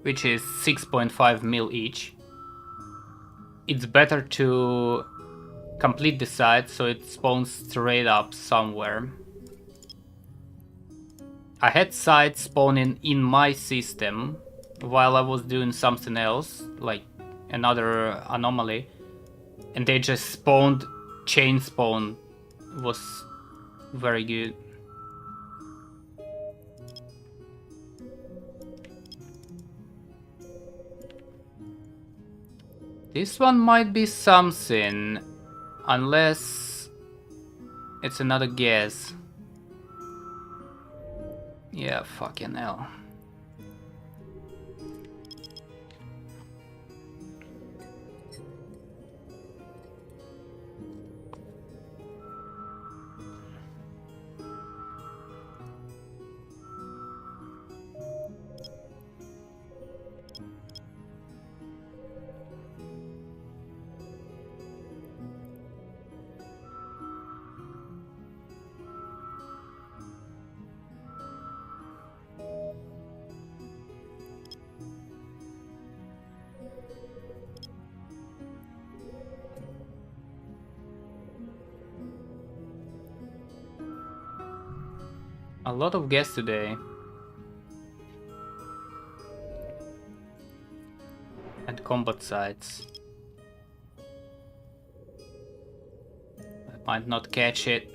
which is 6.5 mil each, it's better to complete the site so it spawns straight up somewhere. I had sites spawning in my system while I was doing something else, like another anomaly, and they just spawned, chain spawn was very good. This one might be something, unless it's another guess. Yeah, fucking hell. A lot of guests today. And combat sites. I might not catch it.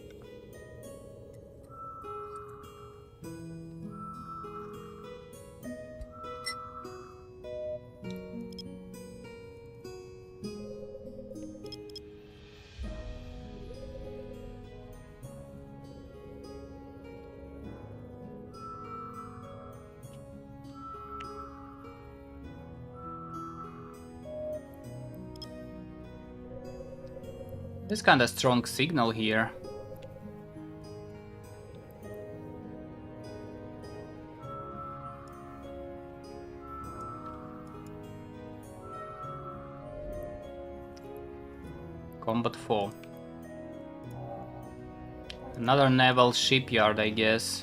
There's kinda strong signal here. Combat 4. Another naval shipyard, I guess.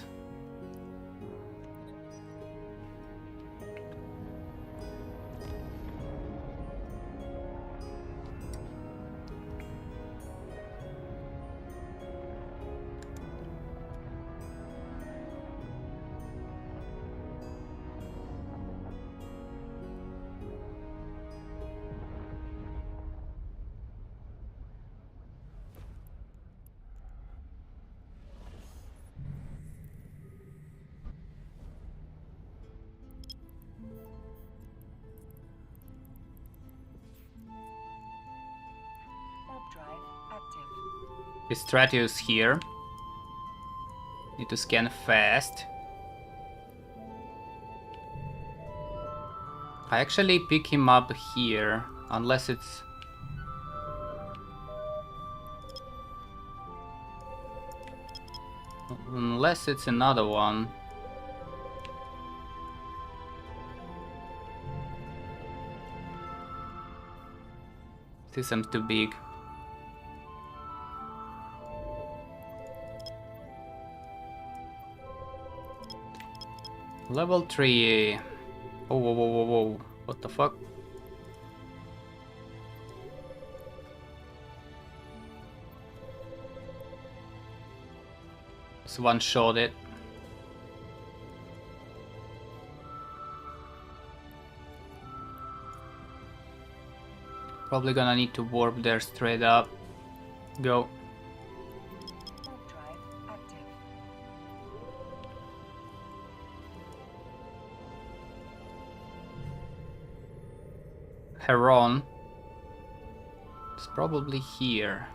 Warp drive active. Stratius here. Need to scan fast. I actually pick him up here, unless it's... Unless it's another one. This seems too big. Level 3. Oh, whoa, whoa, whoa, whoa. What the fuck? Just one-shot it. Probably gonna need to warp there straight up. Go. Warp drive active. Heron. It's probably here.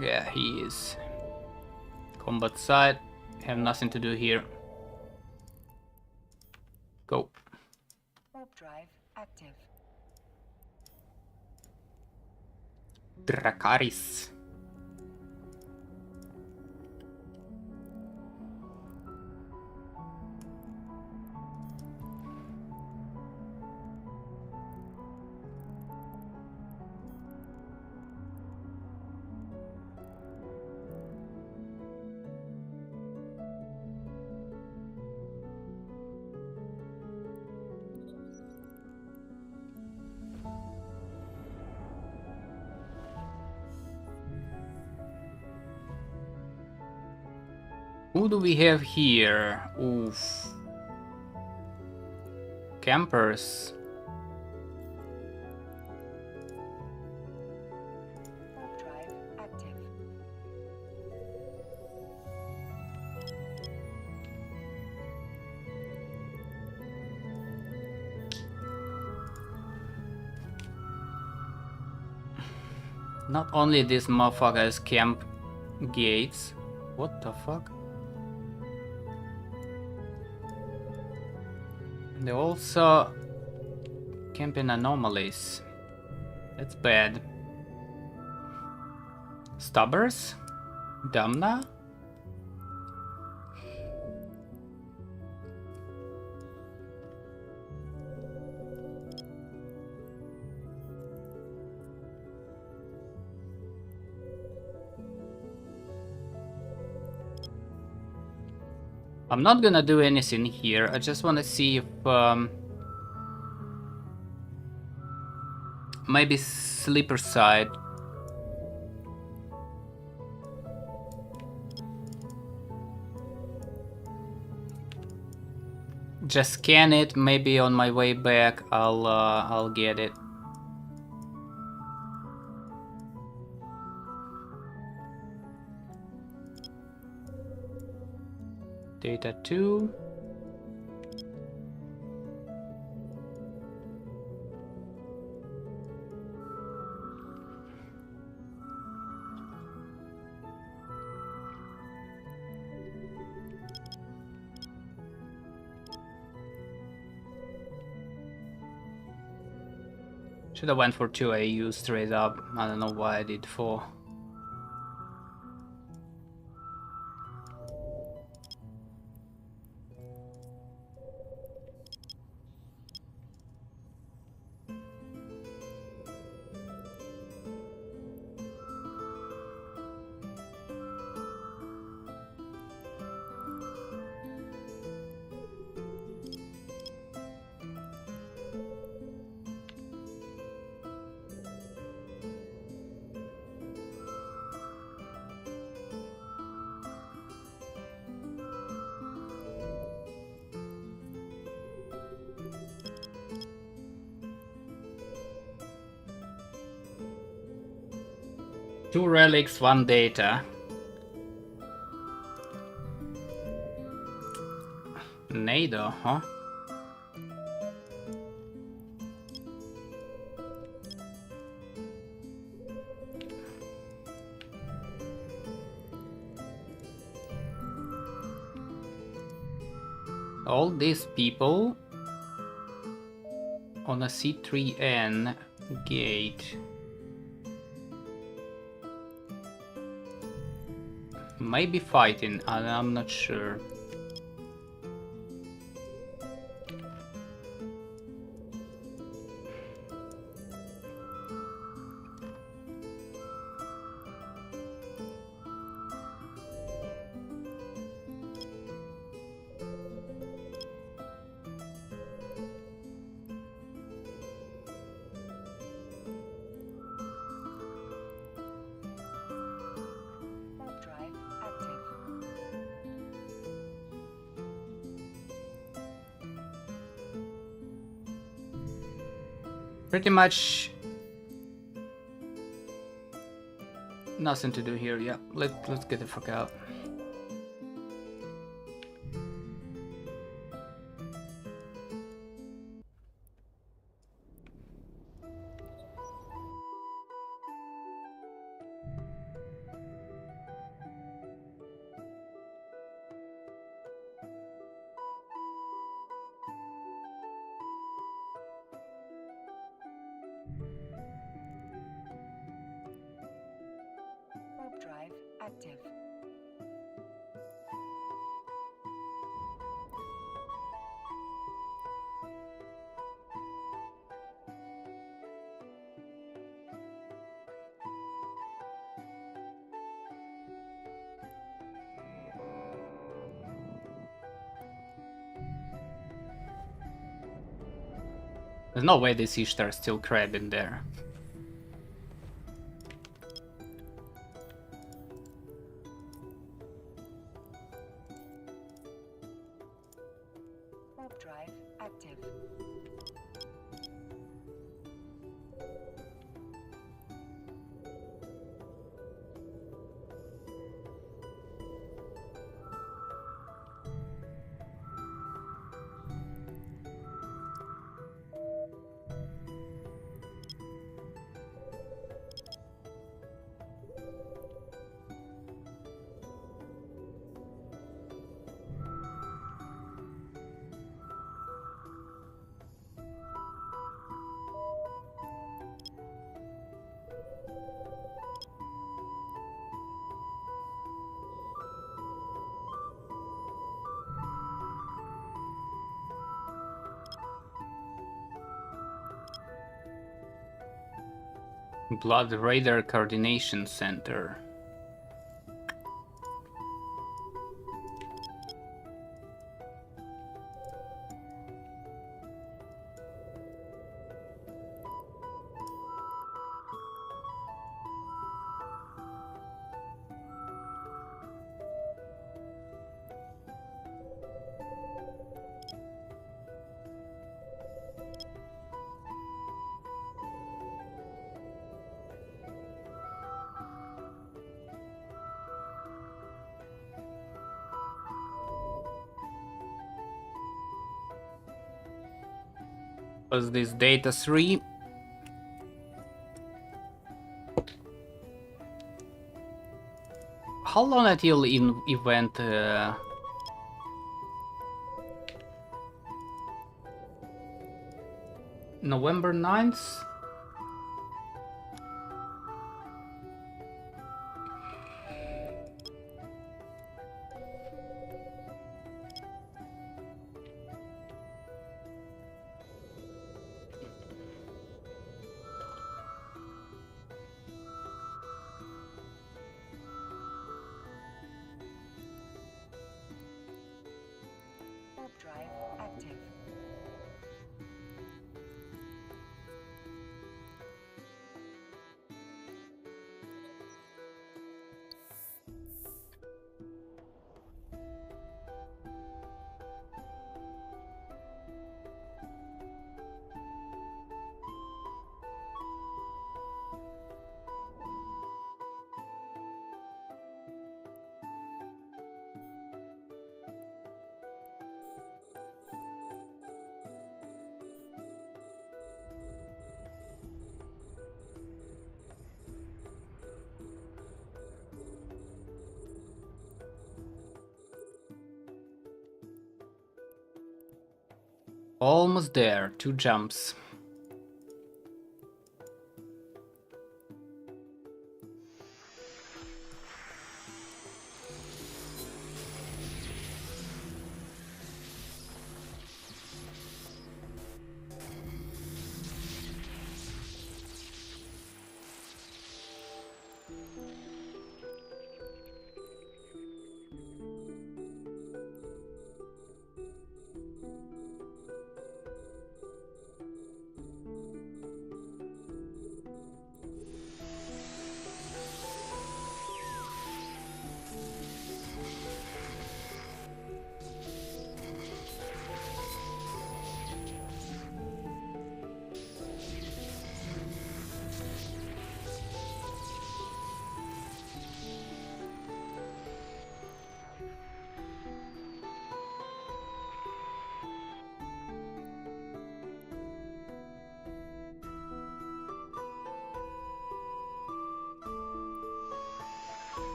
Yeah, he is. Combat site. Have nothing to do here. Go. Warp drive active. Dracarys. Who do we have here? Oof. Campers. Warp drive active. Not only these motherfuckers camp gates. What the fuck? They also camping anomalies. That's bad. Stubbers? Damna? I'm not gonna do anything here. I just wanna see if maybe sleeper side. Just scan it. Maybe on my way back, I'll get it. Data 2. Should have went for 2 AU straight up. I don't know why I did 4. Two relics, 1 data. NATO, huh? All these people on a C3N gate. Maybe fighting, I'm not sure. Warp drive active. Pretty much nothing to do here. Yeah, let's get the fuck out. Warp drive active. There's no way this Ishtar's still crabbing there. drive active. Blood Raider Coordination Center. Was this data 3? How long until in event November 9th? Warp drive active. Almost there, 2 jumps.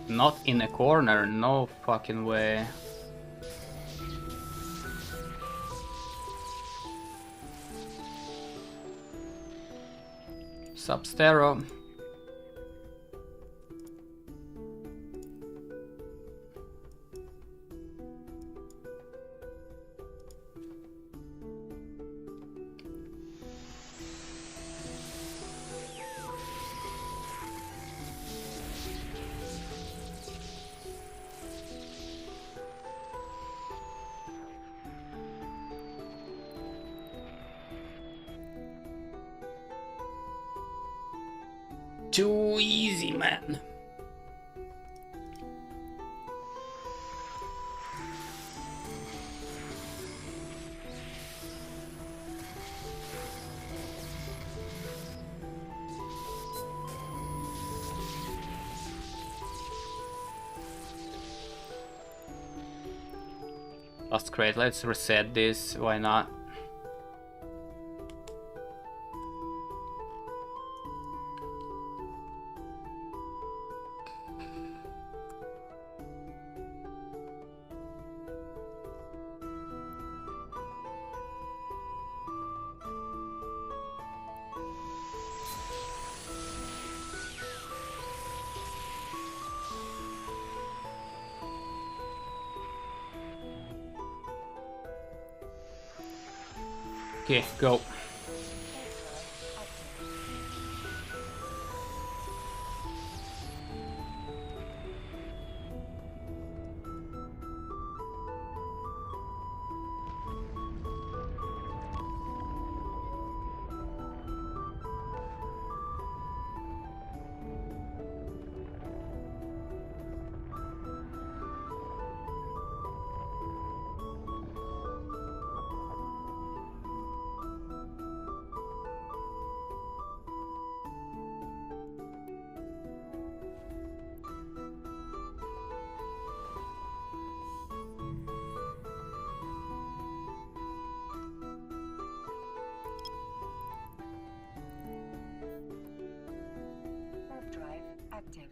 Not in a corner, no fucking way. Substero. too easy, man. That's great, let's reset this, why not? Okay, go. Warp drive active.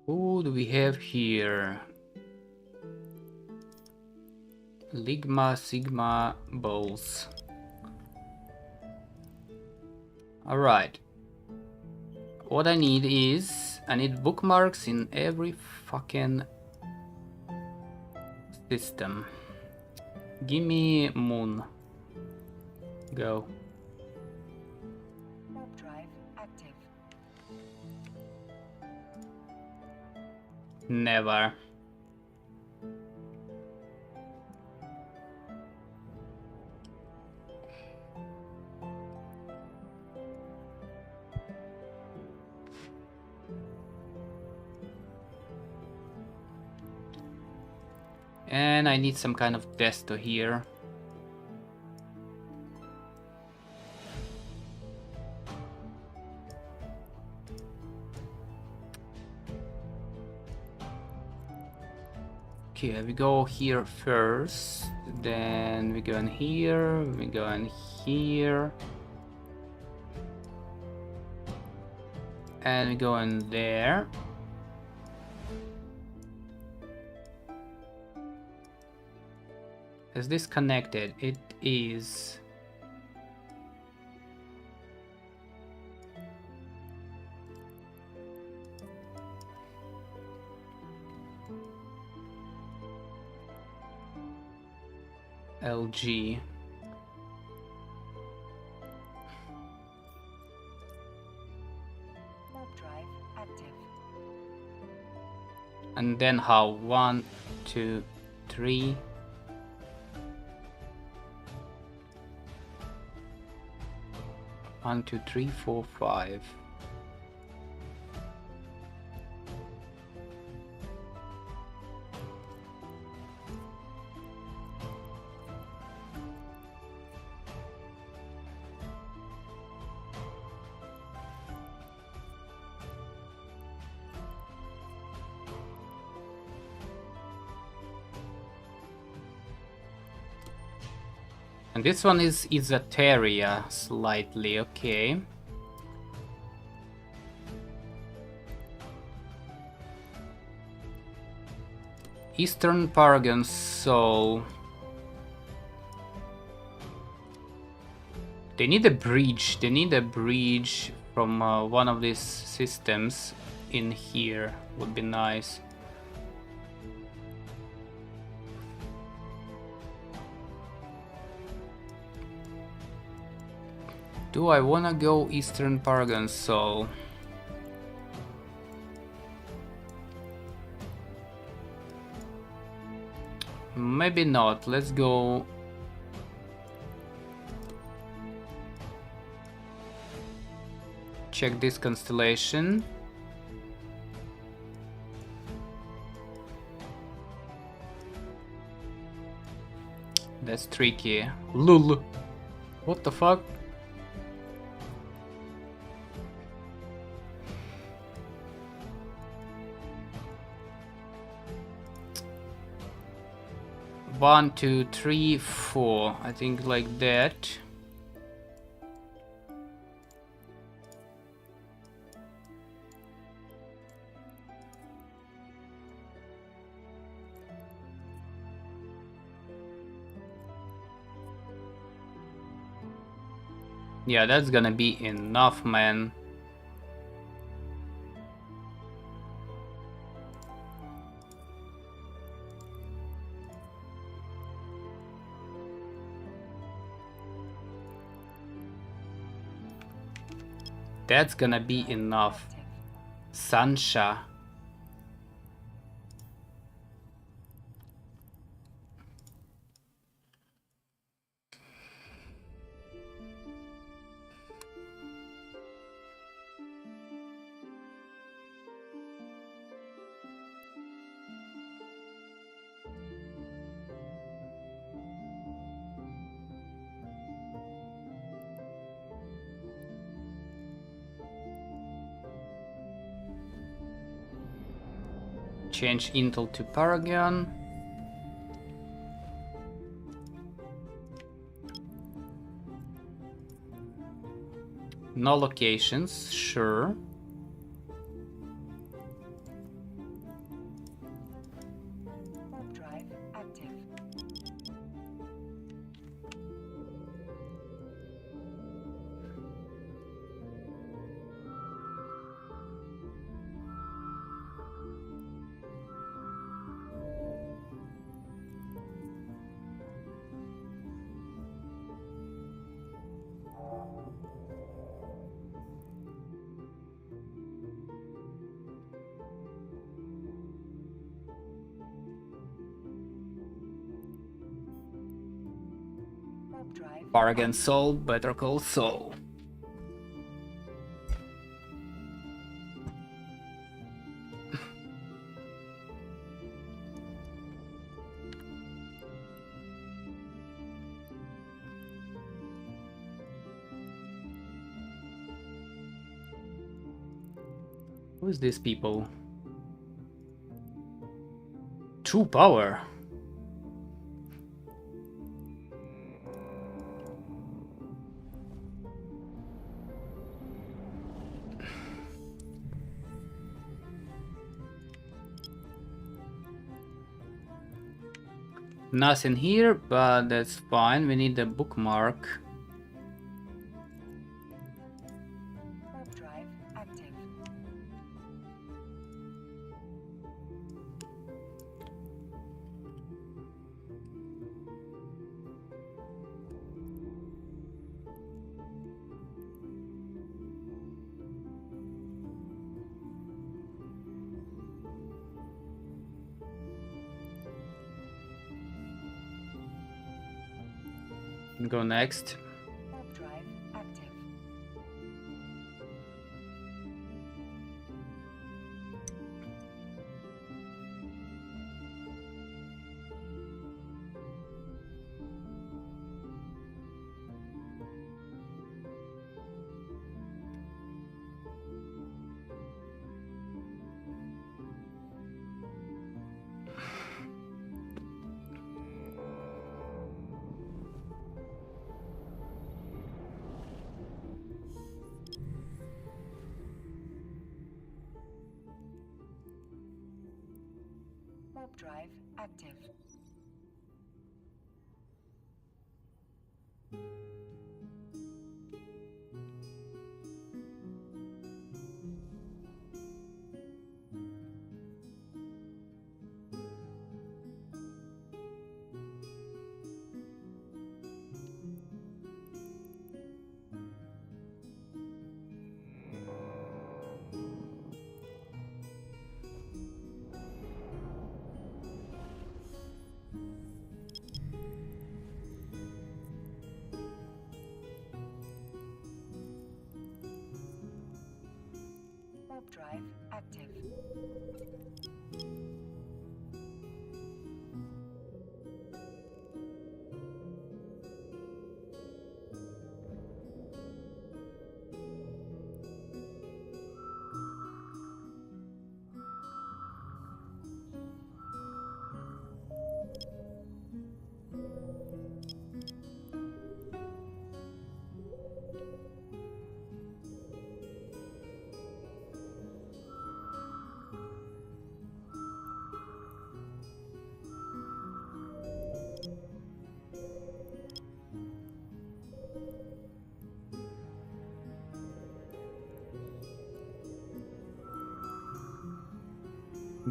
Who do we have here? Ligma, Sigma, Bowls. Alright. What I need is, I need bookmarks in every fucking system. Gimme Moon. Go. Warp drive active. Never. And I need some kind of testo here. Okay, we go here first, then we go in here, we go in here, and we go in there. Is this connected? It is. LG. Warp drive active. And then how? 1, 2, 3. One, 2, 3, 4, 5. And this one is Esoteria slightly, okay. Eastern Paragon Soul. They need a bridge. They need a bridge from one of these systems in here. Would be nice. Do I wanna go Eastern Paragon Soul? Maybe not. Let's go. Check this constellation. That's tricky. Lul. What the fuck? One, two, three, four. I think like that. Yeah, that's gonna be enough, man. That's gonna be enough. Sansha. Change Intel to Paragon. No locations, sure. Warp drive active. Warp drive. Paragon Soul, Better Call Saul. Who's these people? True power. Nothing here, but that's fine. We need a bookmark. Warp drive active. Go next. Warp drive active. Warp drive active. active.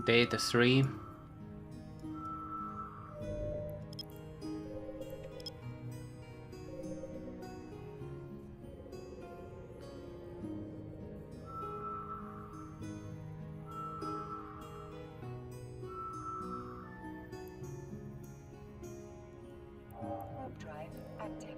Data 3. Warp drive active.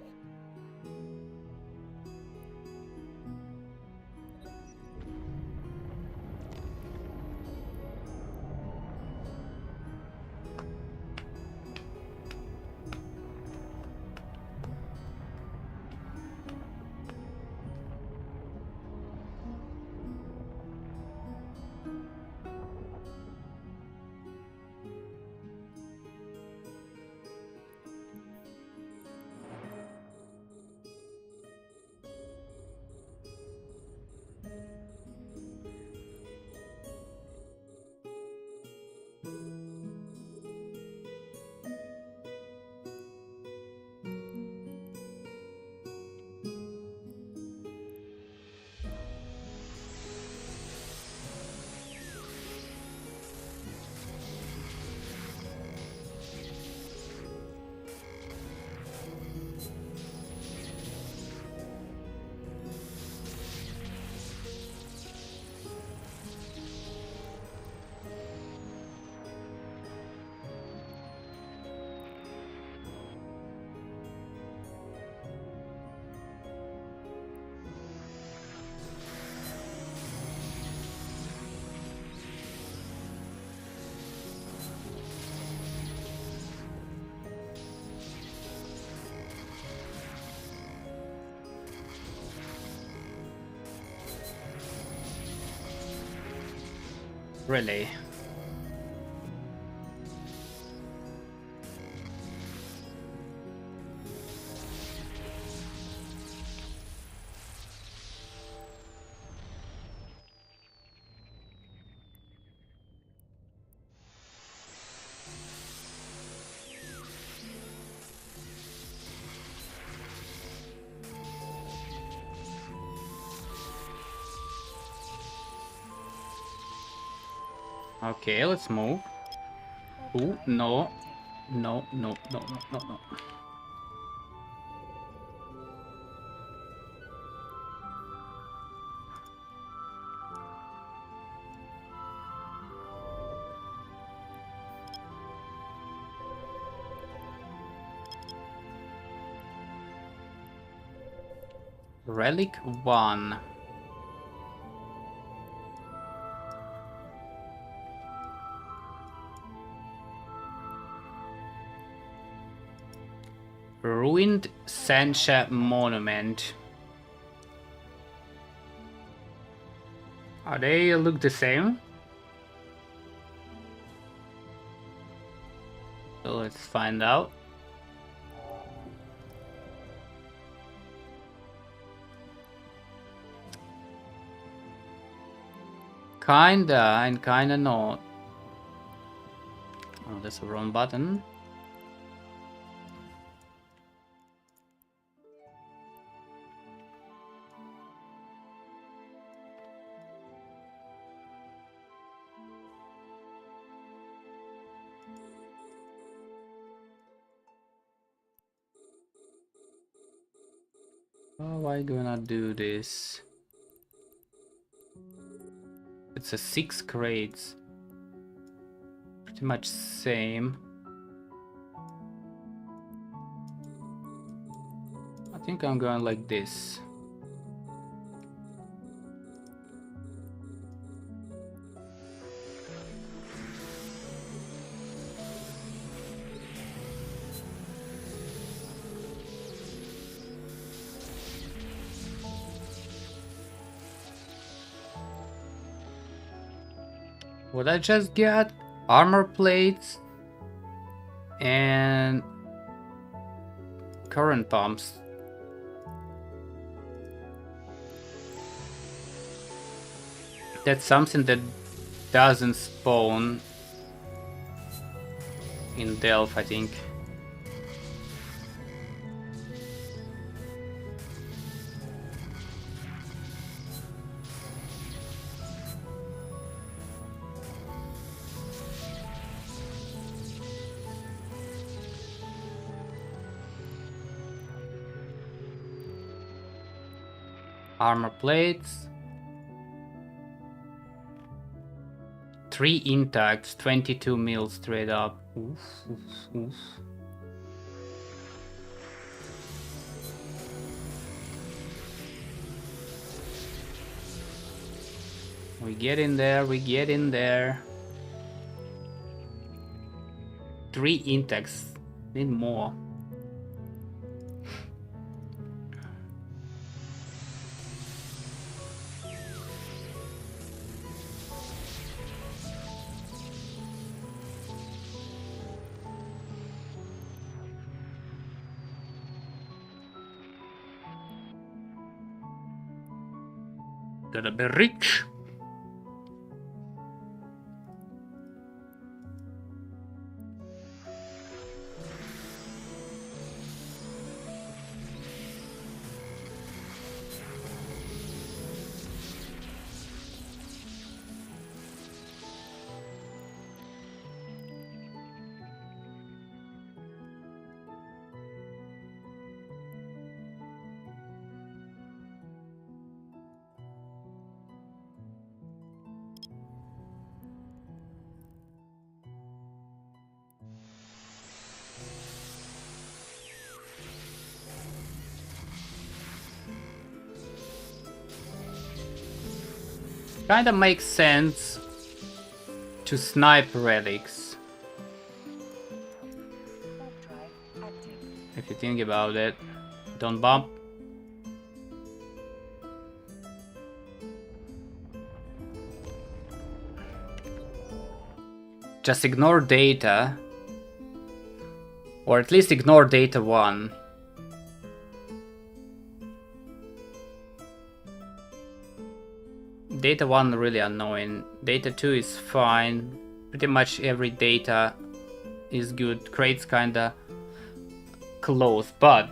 Really? Okay, let's move. Warp Ooh, drive no. active. No, no, no, no, no, no. Relic 1. Ruined Sancha Monument. Are they look the same? So let's find out. Kinda and kinda not. Oh, that's the wrong button. Oh, why gonna do this? It's a 6 crates. Pretty much same. I think I'm going like this. What I just got? Armor plates and current pumps. That's something that doesn't spawn in Delph, I think. Armor plates. 3 intacts, 22 mil straight up. Oof, oof, oof. We get in there, we get in there. 3 intacts, need more. Gotta be rich. Kinda makes sense to snipe relics. Warp drive active. If you think about it. Don't bump. Just ignore data. Or at least ignore data 1. Data 1 really annoying. Data 2 is fine. Pretty much every data is good. Crate's kinda close, but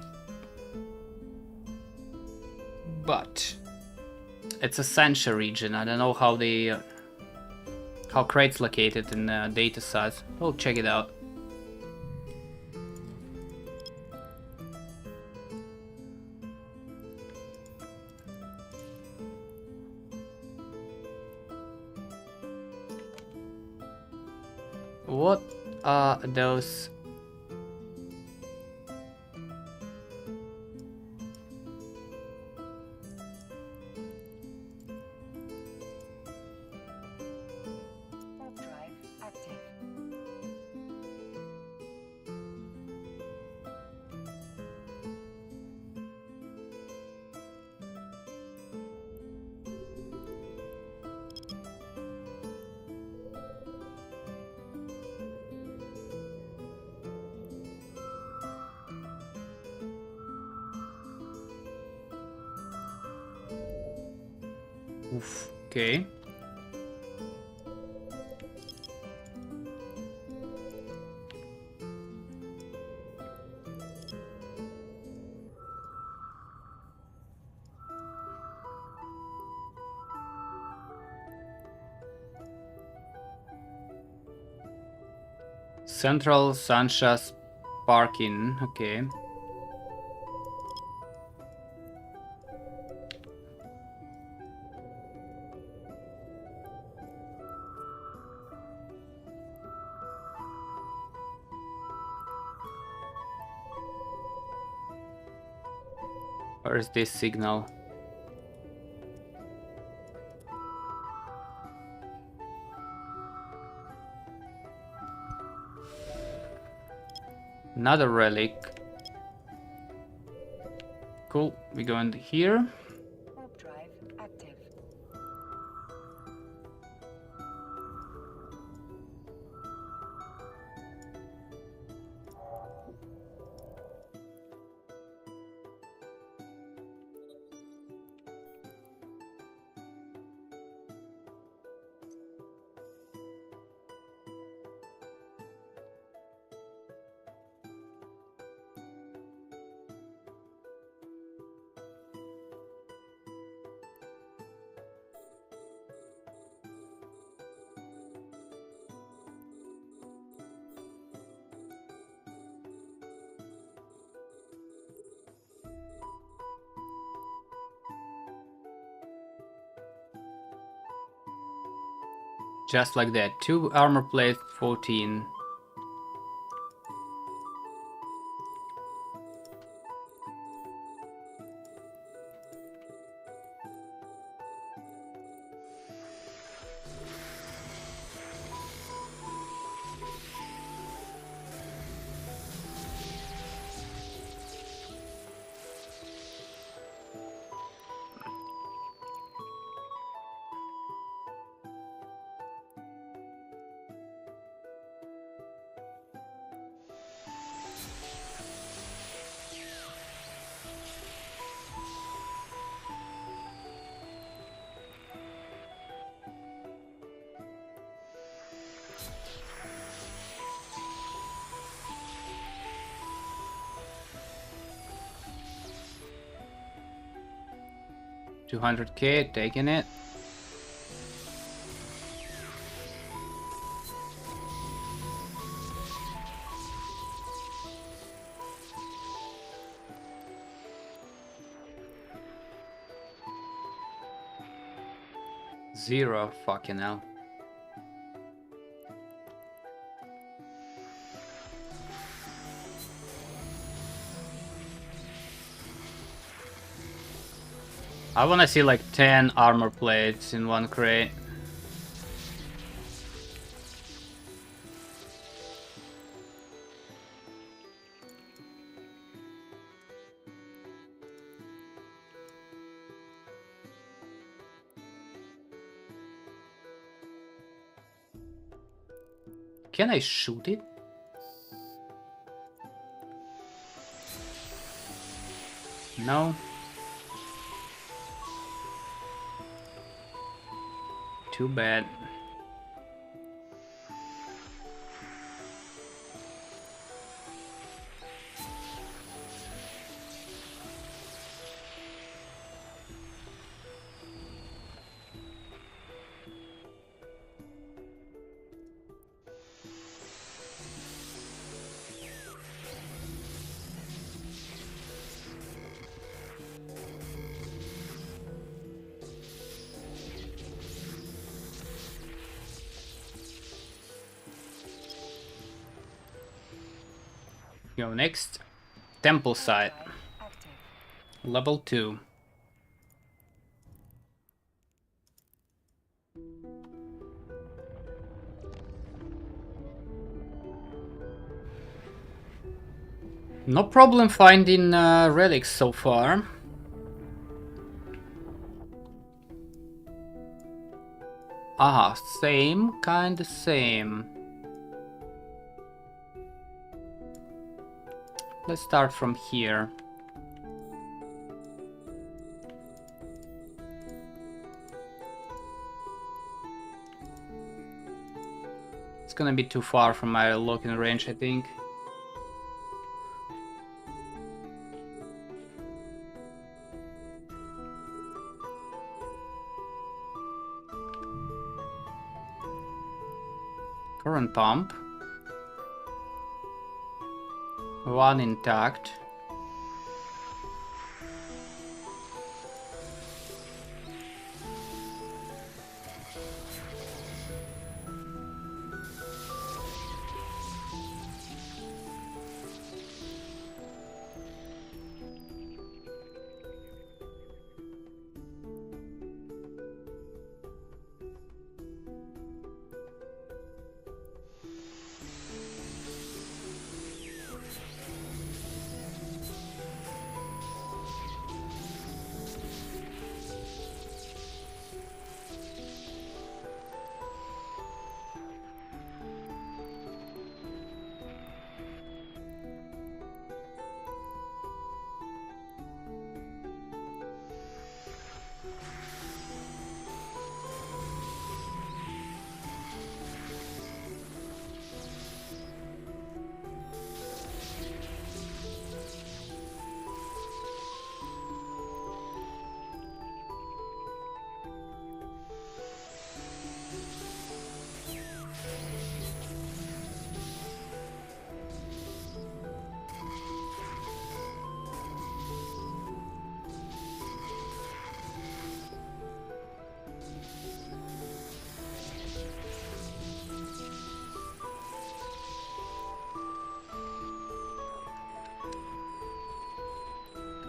it's a Sancha region. I don't know how they how Crate's located in data size. We'll check it out. What are those? Warp drive active. Oof, okay. Central Sancha's parking, okay. Where is this signal? Another relic. Cool, we go in here. Warp drive active. Just like that. 2 armor plates, 14. $200K, taking it. Zero, fucking hell. I wanna see like 10 armor plates in one crate. Can I shoot it? No. Too bad. Go next. Temple site. Active. Level 2. No problem finding relics so far. Aha, same, kinda same. Let's start from here. It's gonna be too far from my locking range, I think. Current pump. One intact.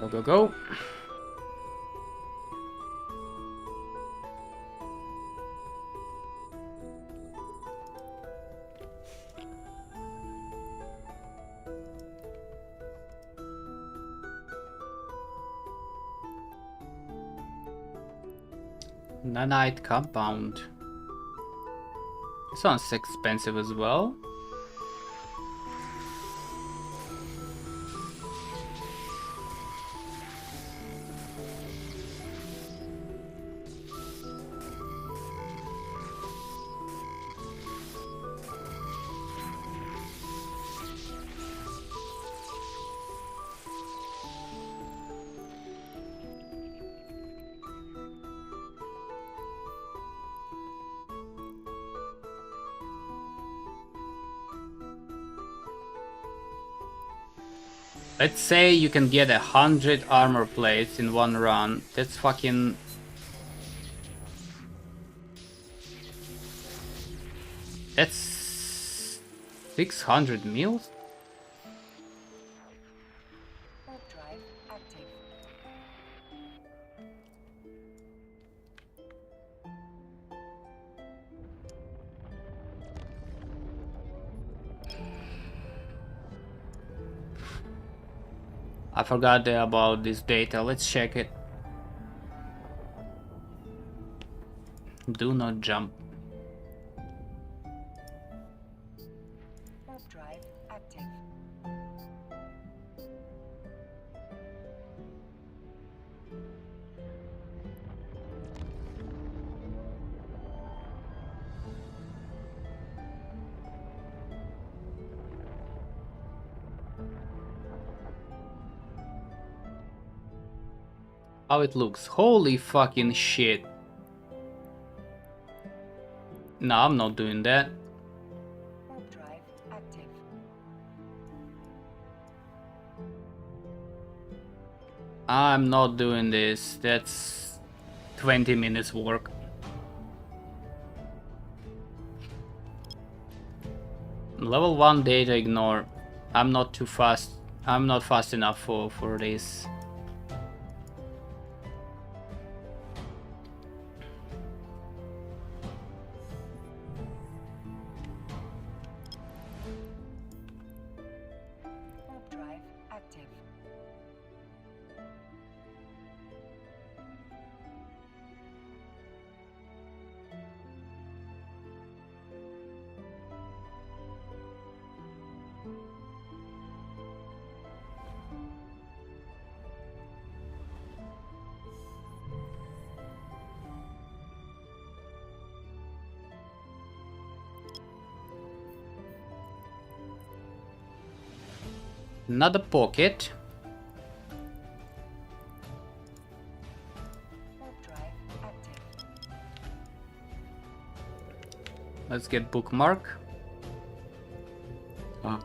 Go, go, go. Nanite compound. Sounds expensive as well. Let's say you can get 100 armor plates in one run. That's fucking... That's 600 mils? Warp drive active. I forgot about this data. Let's check it. Do not jump. Warp drive active. How it looks. Holy fucking shit. No, I'm not doing that. Warp drive active. I'm not doing this. That's 20 minutes work. Level 1 data ignore. I'm not too fast. I'm not fast enough for this. Warp drive active. Another pocket. Warp drive active. Let's get bookmark. Ah.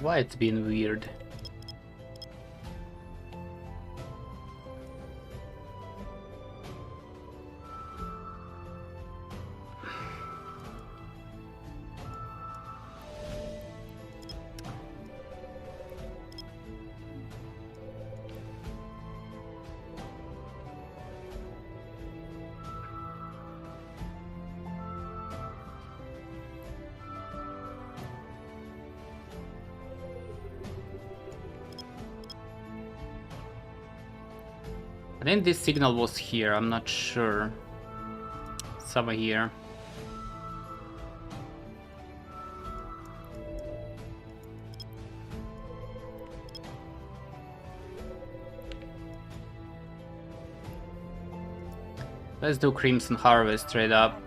Why it's been weird? I think this signal was here, I'm not sure. Somewhere here. Let's do Crimson Harvest straight up. Active.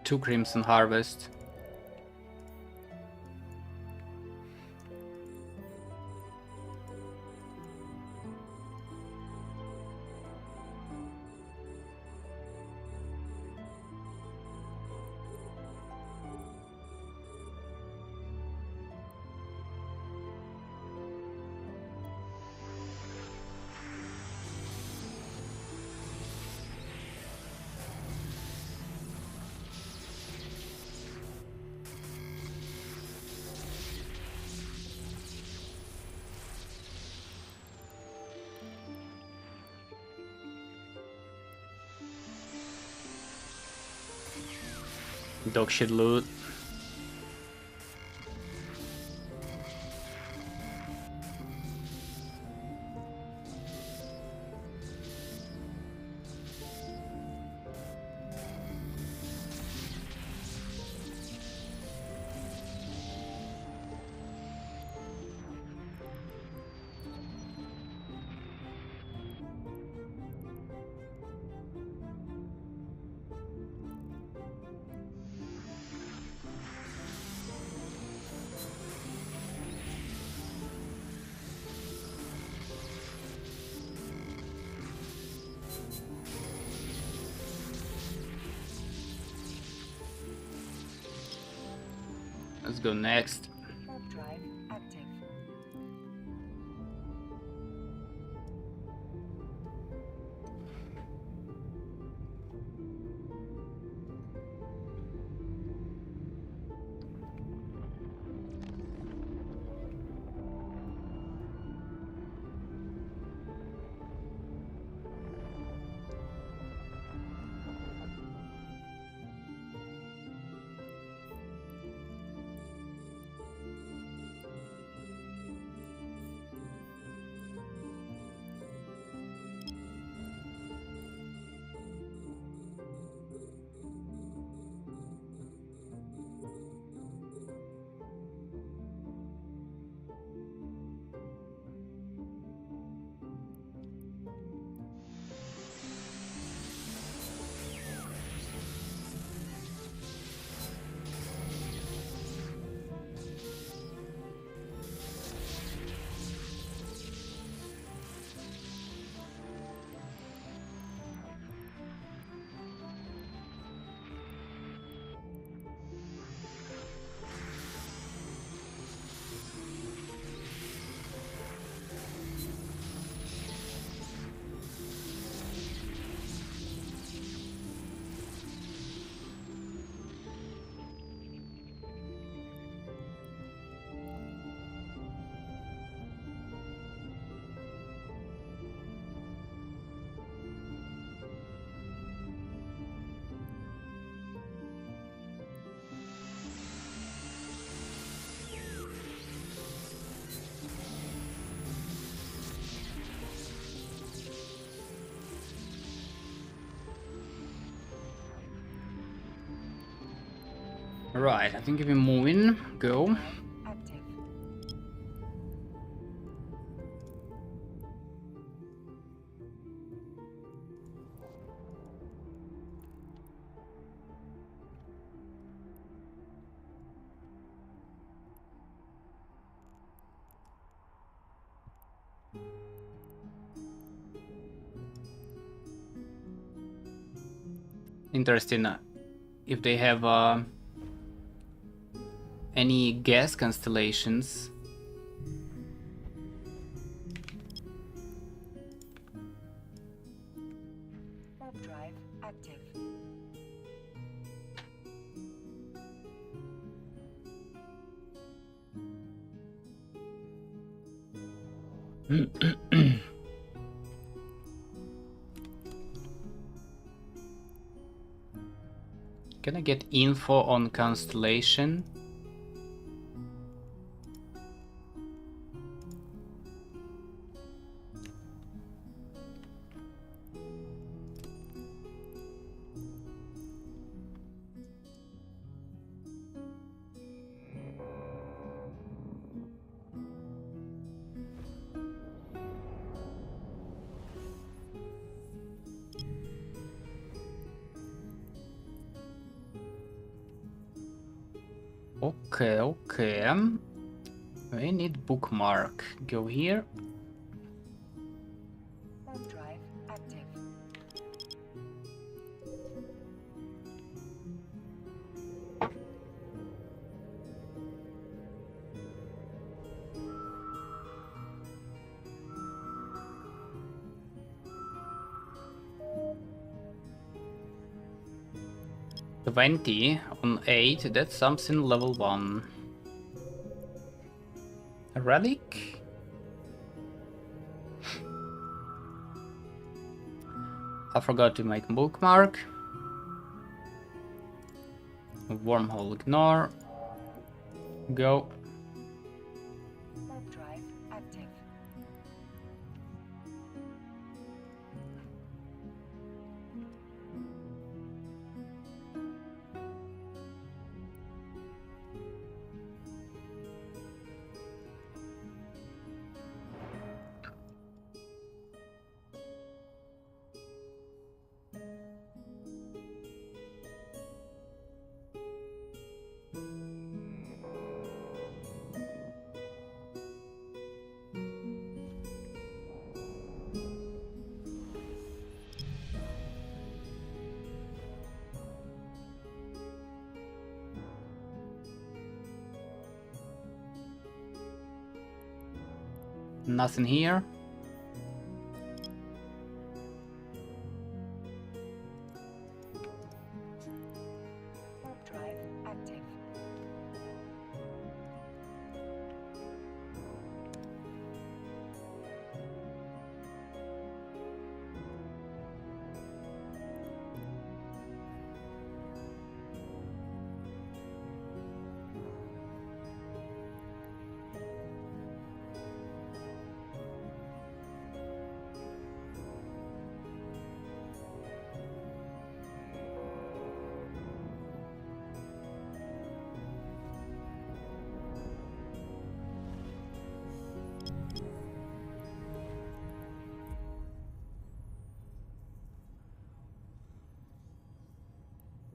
2 Crimson Harvest. Dogshit loot. Let's go next. Warp drive active. Right, I think if we move in, go. Active. Interesting if they have any gas constellations. Warp drive active. Can I get info on constellation? Okay, okay. We need bookmark. Go here. Warp drive active. $20 on 8, that's something level 1. A relic? I forgot to make bookmark. Wormhole ignore. Go. Warp drive active. Nothing here. Warp drive active.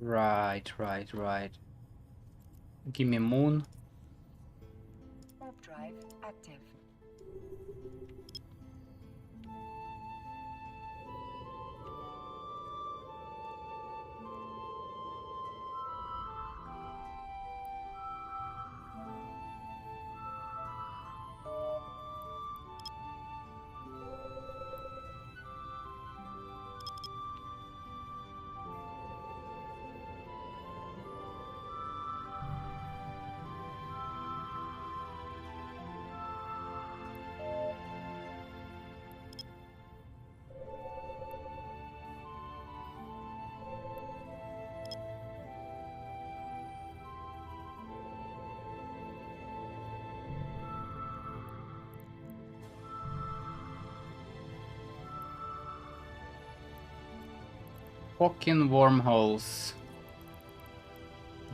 Right. Give me moon. Warp drive active. Fucking wormholes.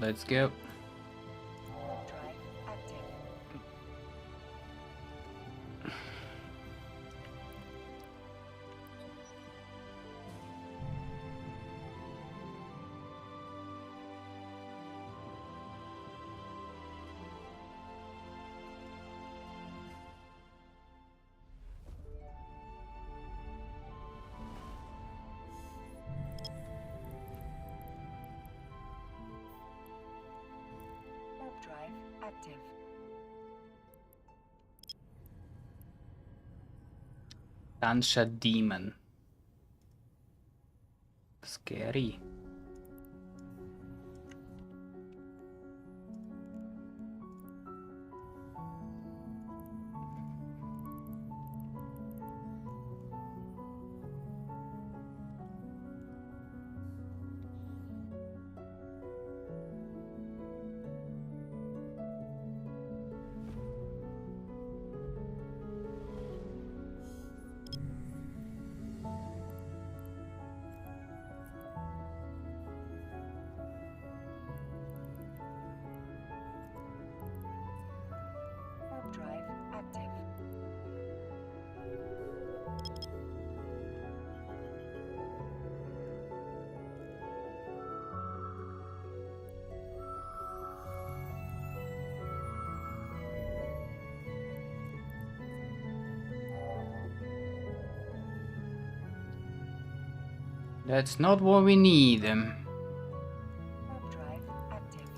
Let's go. Warp drive active. Warp drive active. Gunshot demon. Scary. That's not what we need. Warp drive active.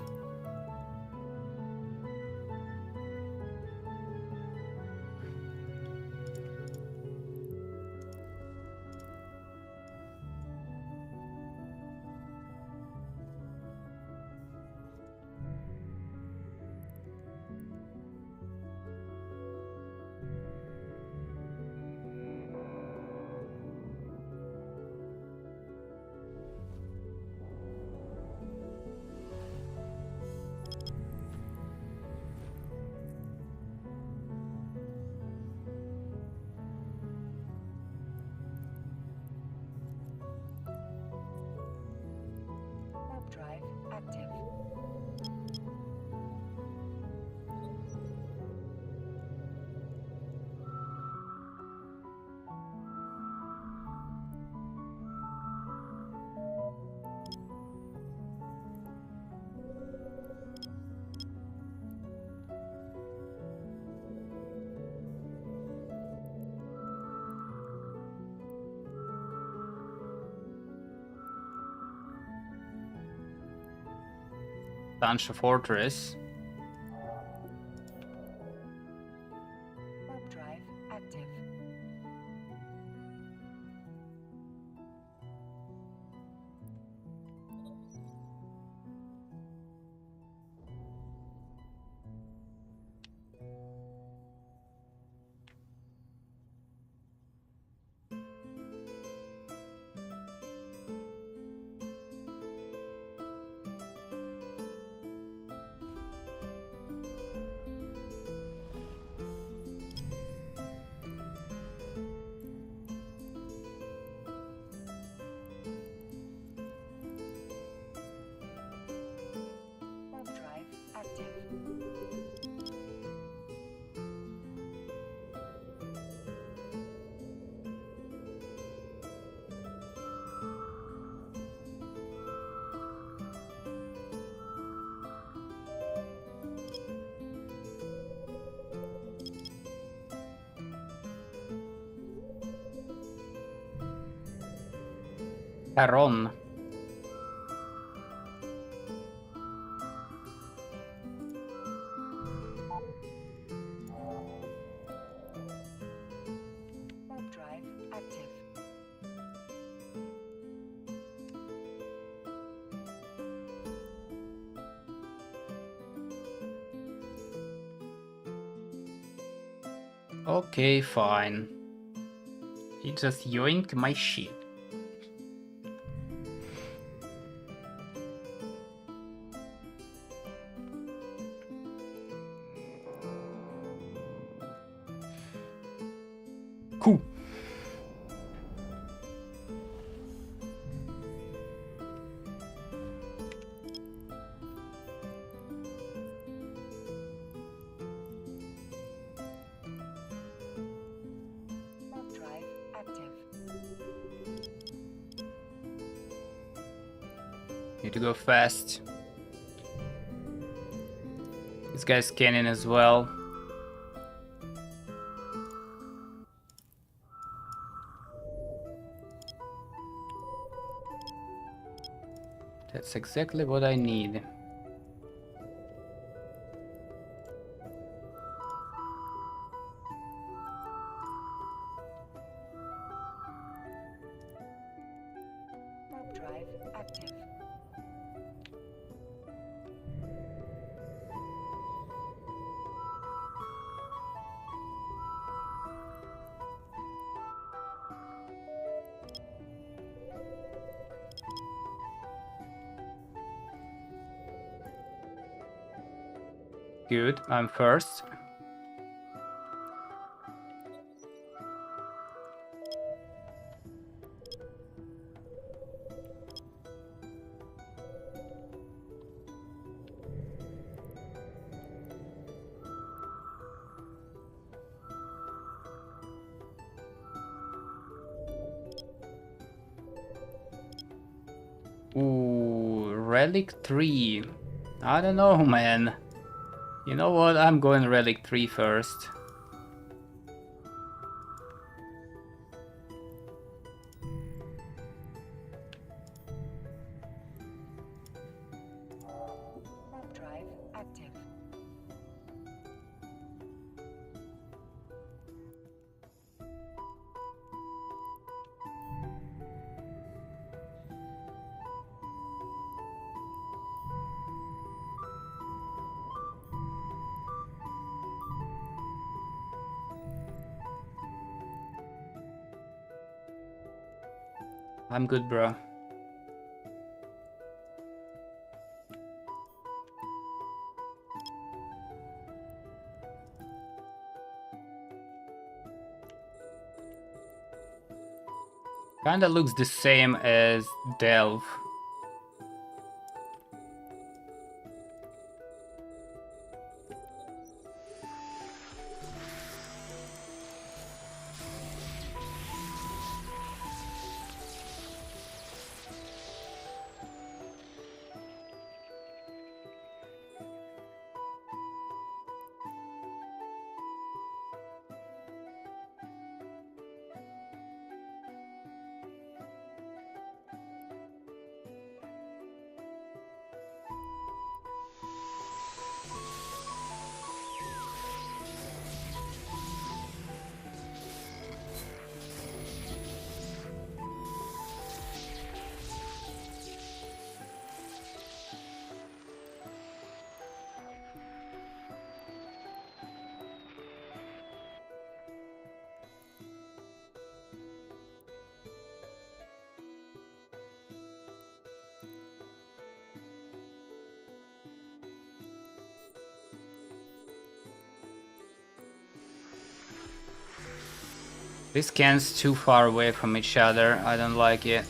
Warp drive active. Tancha Fortress. Warp drive active. Warp drive active. Heron. Warp drive active. Okay, fine. He just yoinked my shit. Cool. Warp drive active. Need to go fast. This guy's scanning as well. That's exactly what I need. Warp drive active. Good, I'm first. Ooh, Relic 3. I don't know, man. You know what? I'm going Relic 3 first. I'm good, bro. Kinda looks the same as Delve. These cans too far away from each other. I don't like it.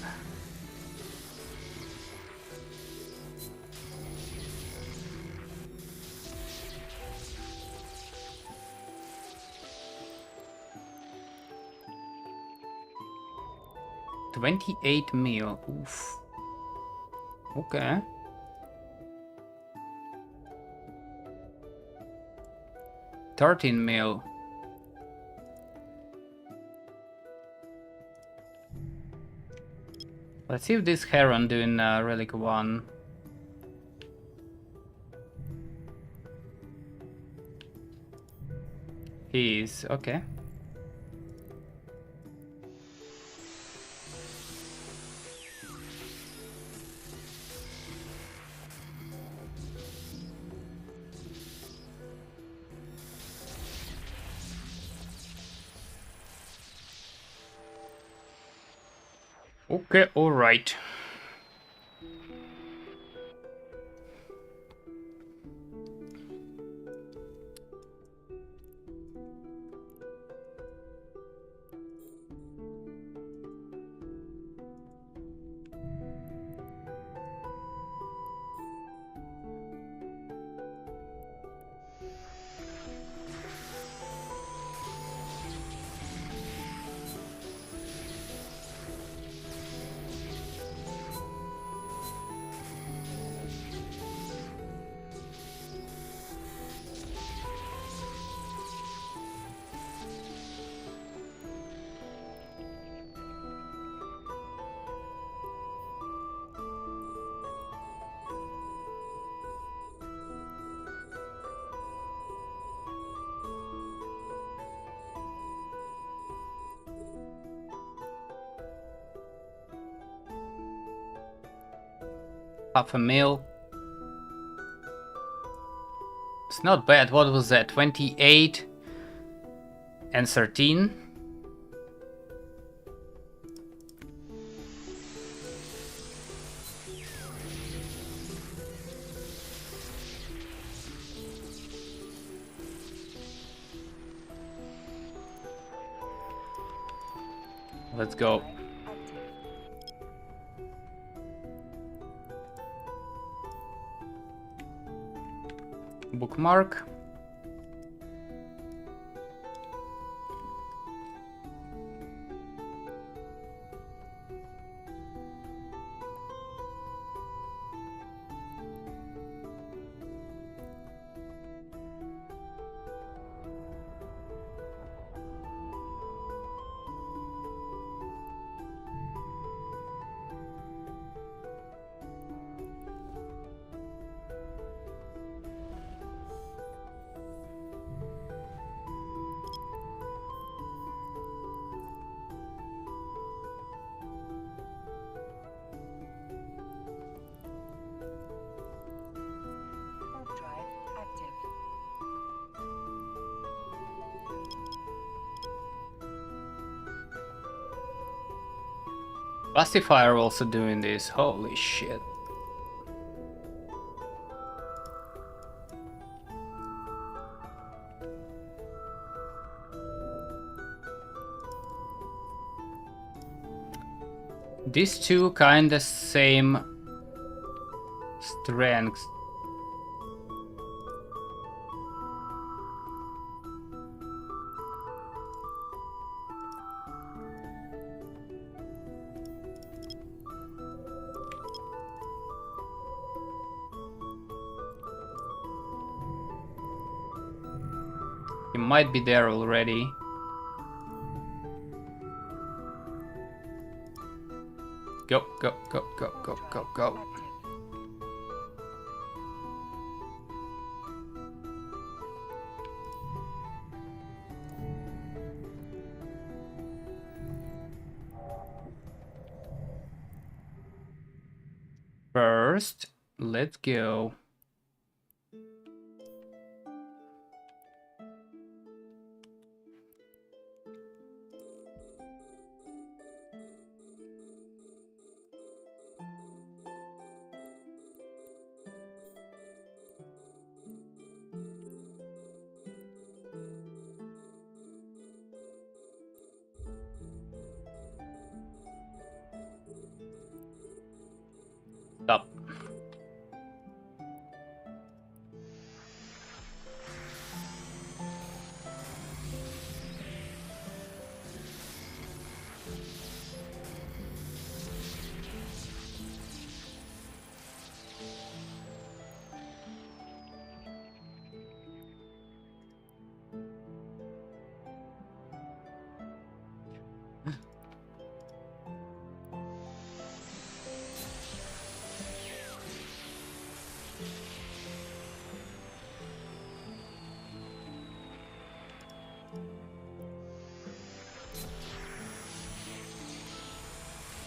$28 mil. Oof. Okay. $13 mil. Let's see if this Heron doing Relic 1. He is, okay. Okay, alright. Half a mil. It's not bad. What was that? 28 and 13. Let's go. Bookmark. Pacifier also doing this. Holy shit. These two kinda same strengths. He might be there already. Go, go, go, go, go, go, go. First, let's go. Stop.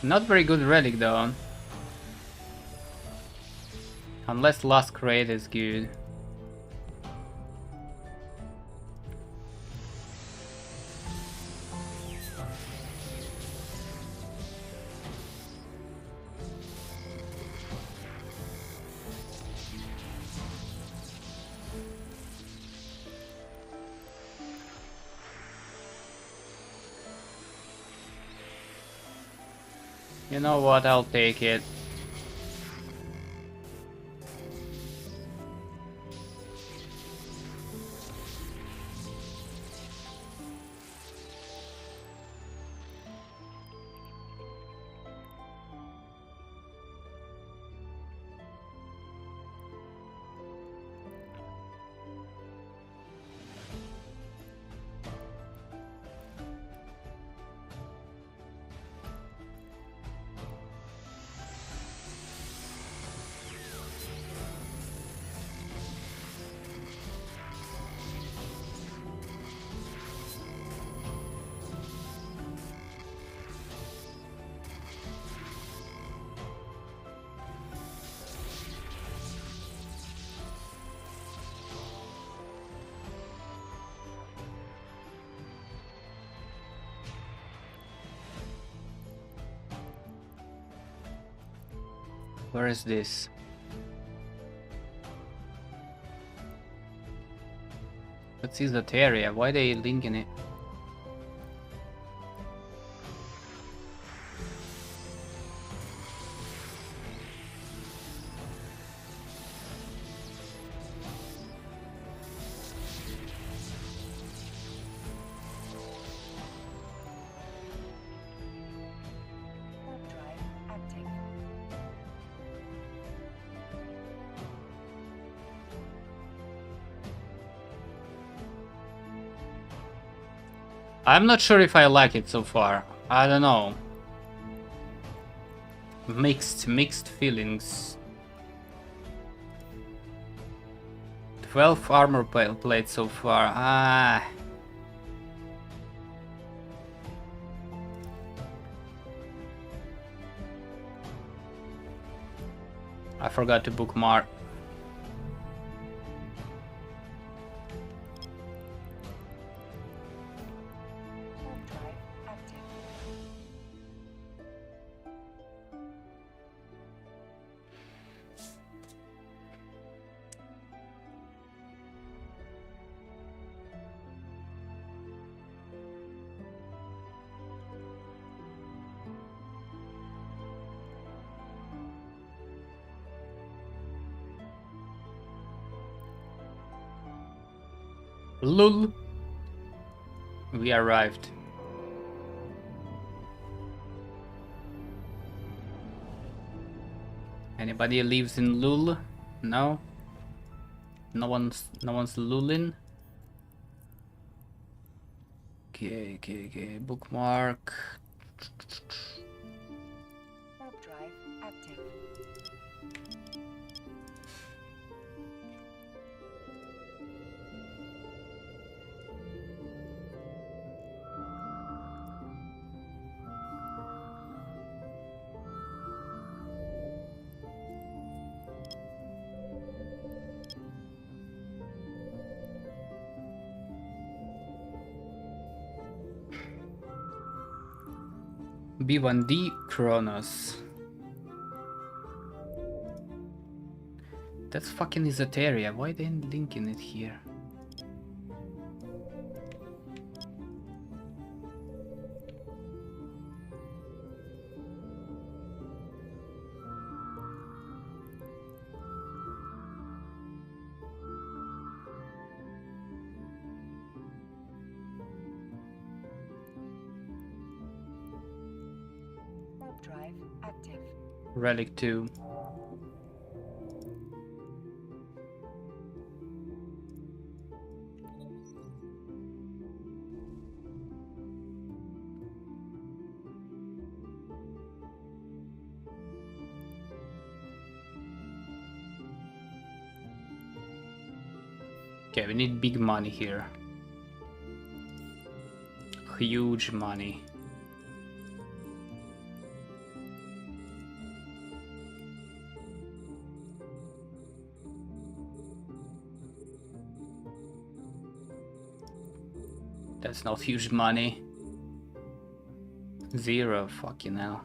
Not very good relic though. Unless last crate is good. You know what, I'll take it. Where is this? What is that area? Why they linking it? Drive active. I'm not sure if I like it so far. I don't know. Mixed feelings. 12 armor plates so far. Ah. I forgot to bookmark. Drive active. Lul. We arrived. Anybody lives in Lul? No? No one's lulling? Okay. Bookmark. Warp drive active. B1D Kronos. That's fucking Esoteria. Why they ain't linking it here? Warp drive active. Relic 2. Okay, we need big money here. Huge money. That's not huge money. 0, fucking hell.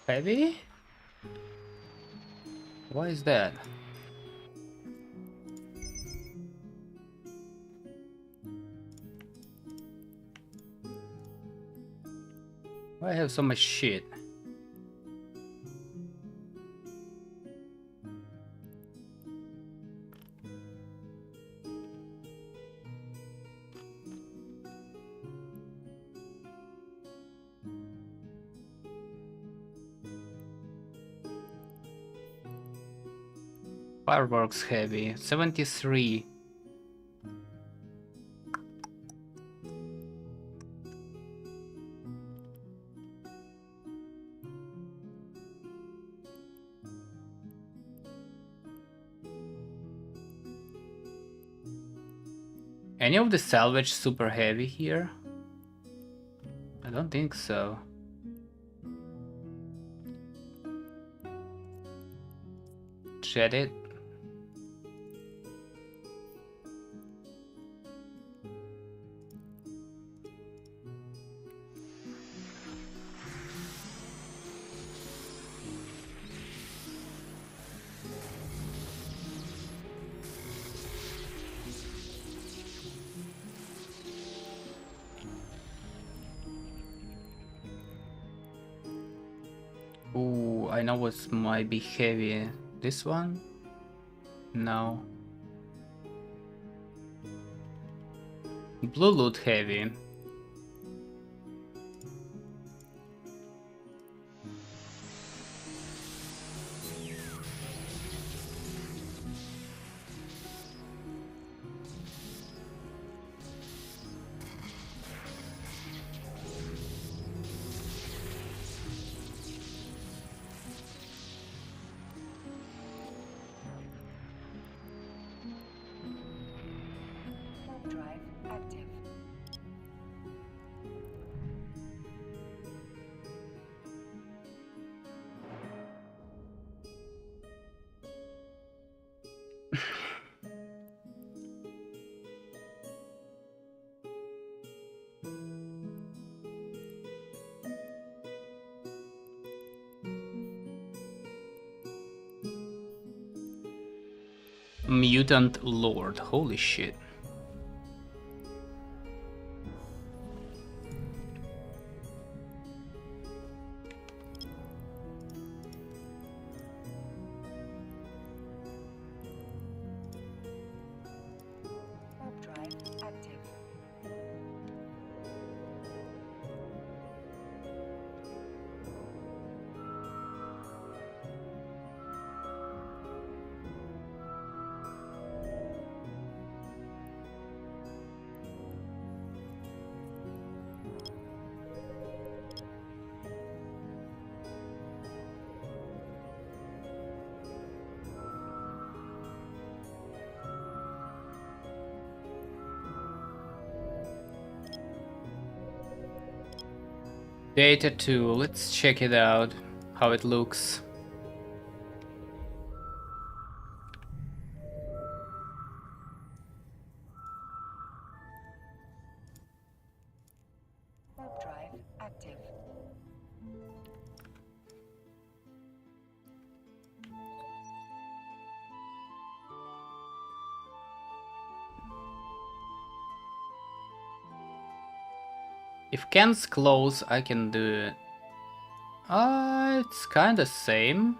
Heavy? Why is that? Why I have so much shit? Fireworks heavy, 73. Any of the salvage super heavy here? I don't think so. Shed it. Ooh, I know what might be heavy. This one? No. Blue loot heavy. Warp drive active. Mutant Lord, holy shit. Warp drive active. Data 2, let's check it out, how it looks. Warp drive active. If Ken's close, I can do it. It's kinda same.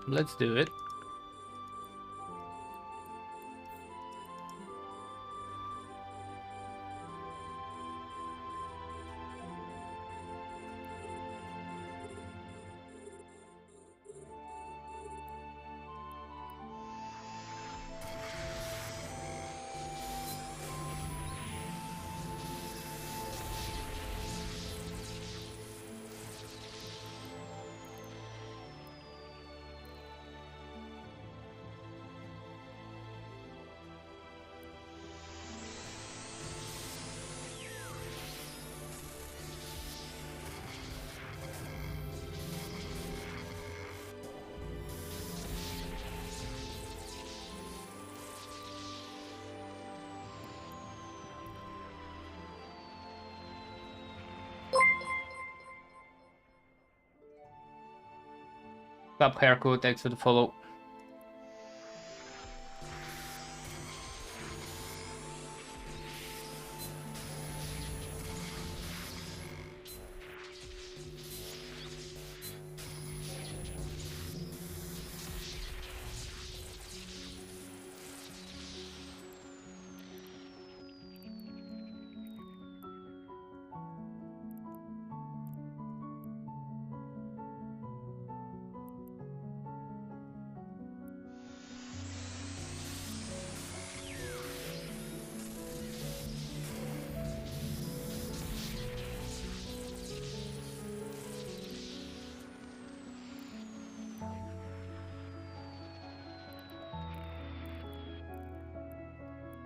Let's do it. Top haircut, thanks for the follow.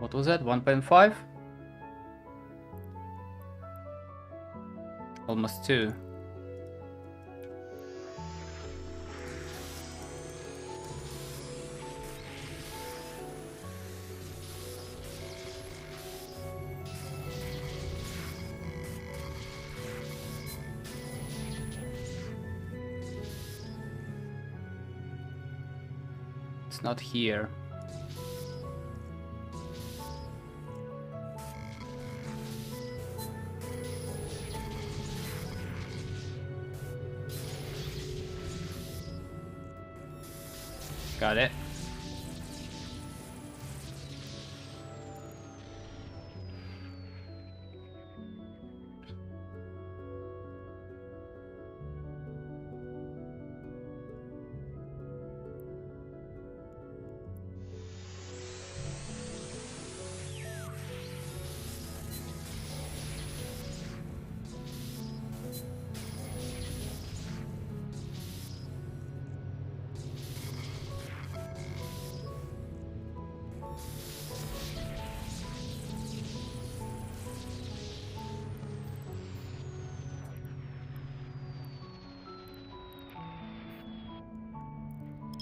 What was that? 1.5? Almost 2. It's not here. Got it.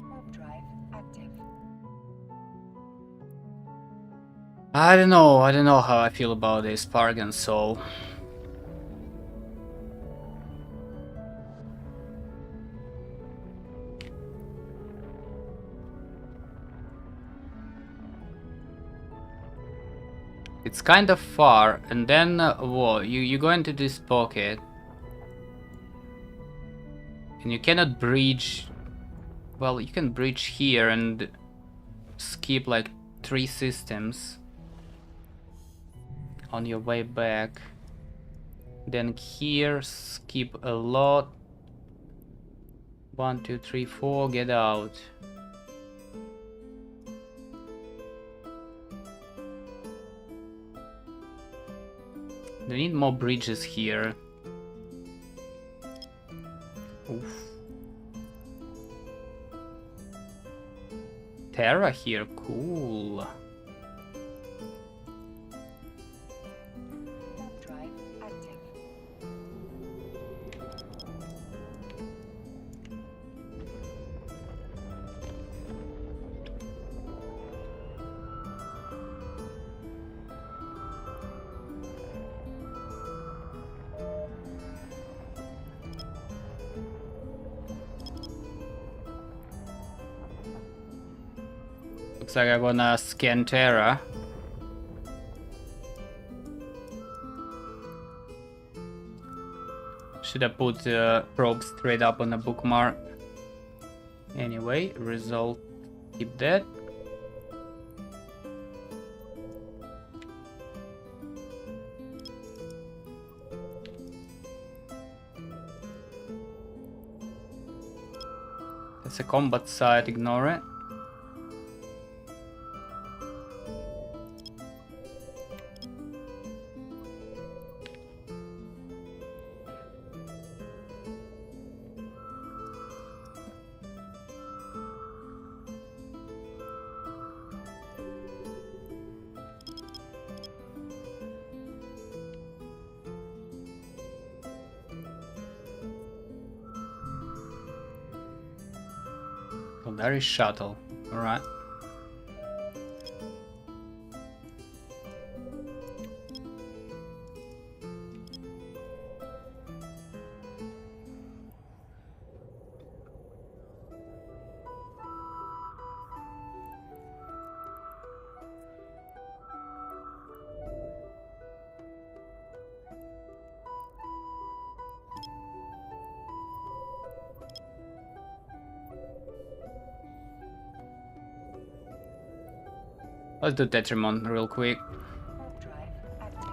Warp drive active. I don't know how I feel about this Paragon Soul. It's kind of far, and then whoa, you go into this pocket, and you cannot breach. Well, you can breach here and skip like 3 systems on your way back. Then here skip a lot. 1, 2, 3, 4. Get out. They need more bridges here. Oof. Terra here, cool. Warp drive active. Looks like I'm gonna scan Terra. Should I put probe straight up on a bookmark? Anyway, result, keep that. That's a combat site, ignore it. CALDARI shuttle, alright. Let's do Tetrimon real quick. Warp drive active.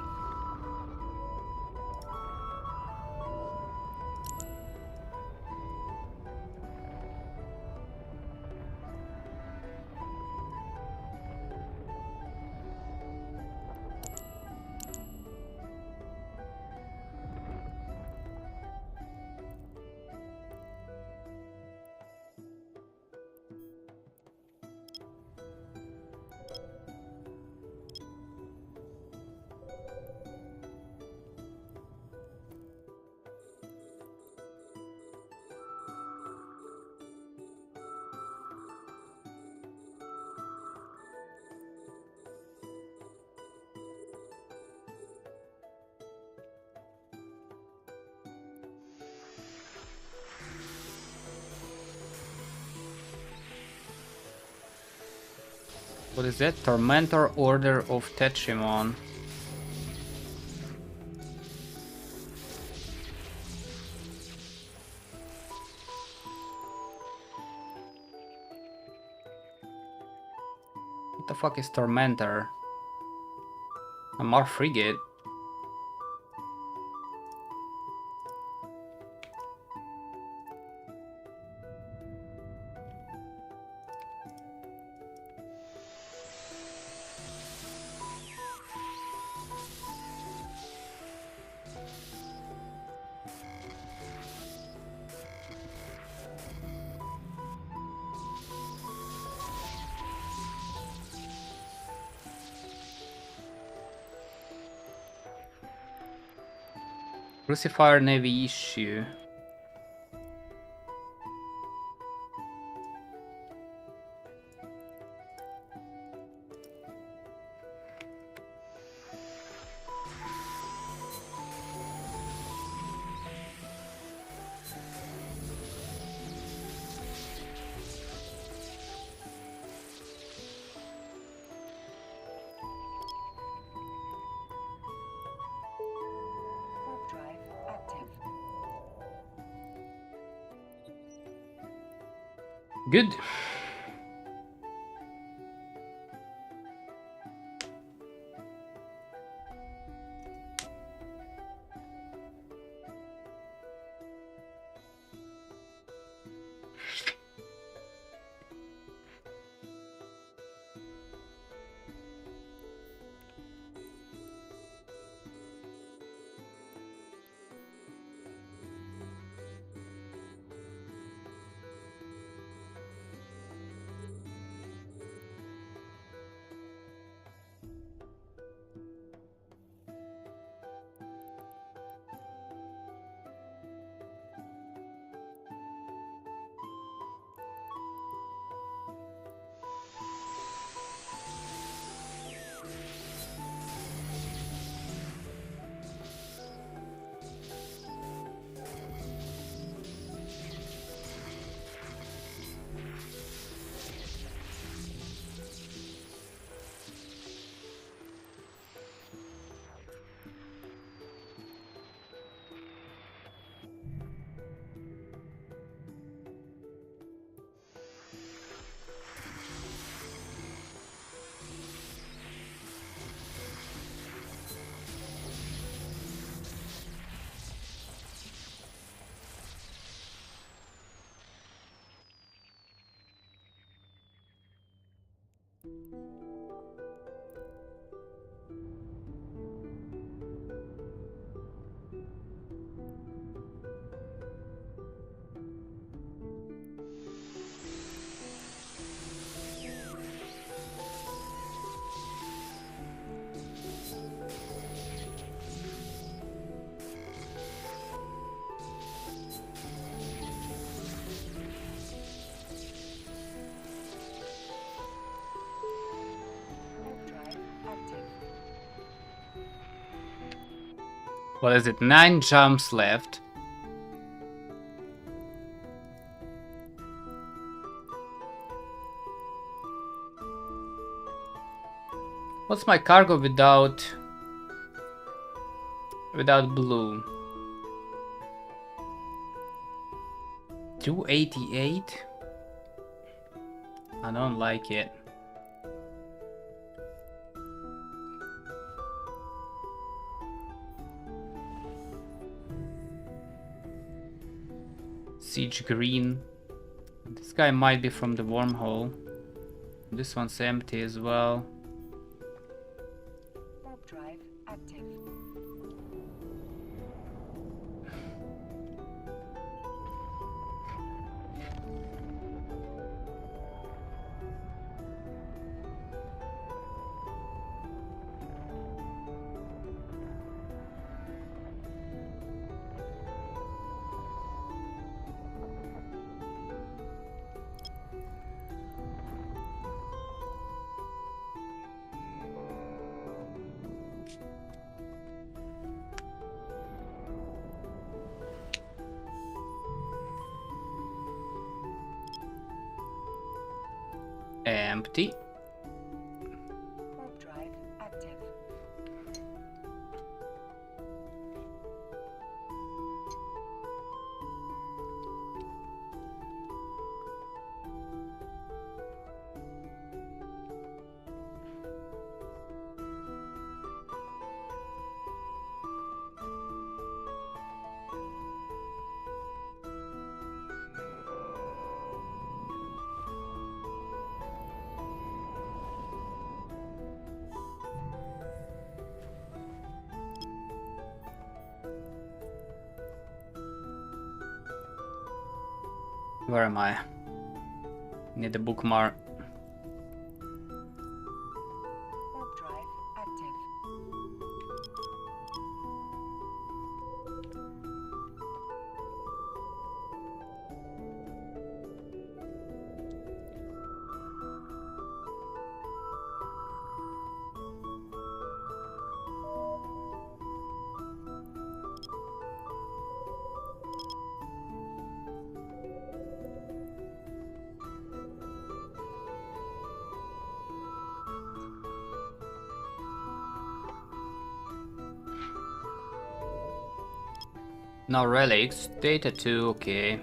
What is that? Tormentor Order of Tetrimon. The fuck is Tormentor? A more frigate. Crucifier Navy issue. Warp drive active. Good. Warp drive active. What is it? 9 jumps left. What's my cargo without blue? 288? I don't like it. Siege green. This guy might be from the wormhole. This one's empty as well. Warp drive active. Empty. Warp drive active. Where am I? Need a bookmark. Warp drive active. No relics. Data 2, okay.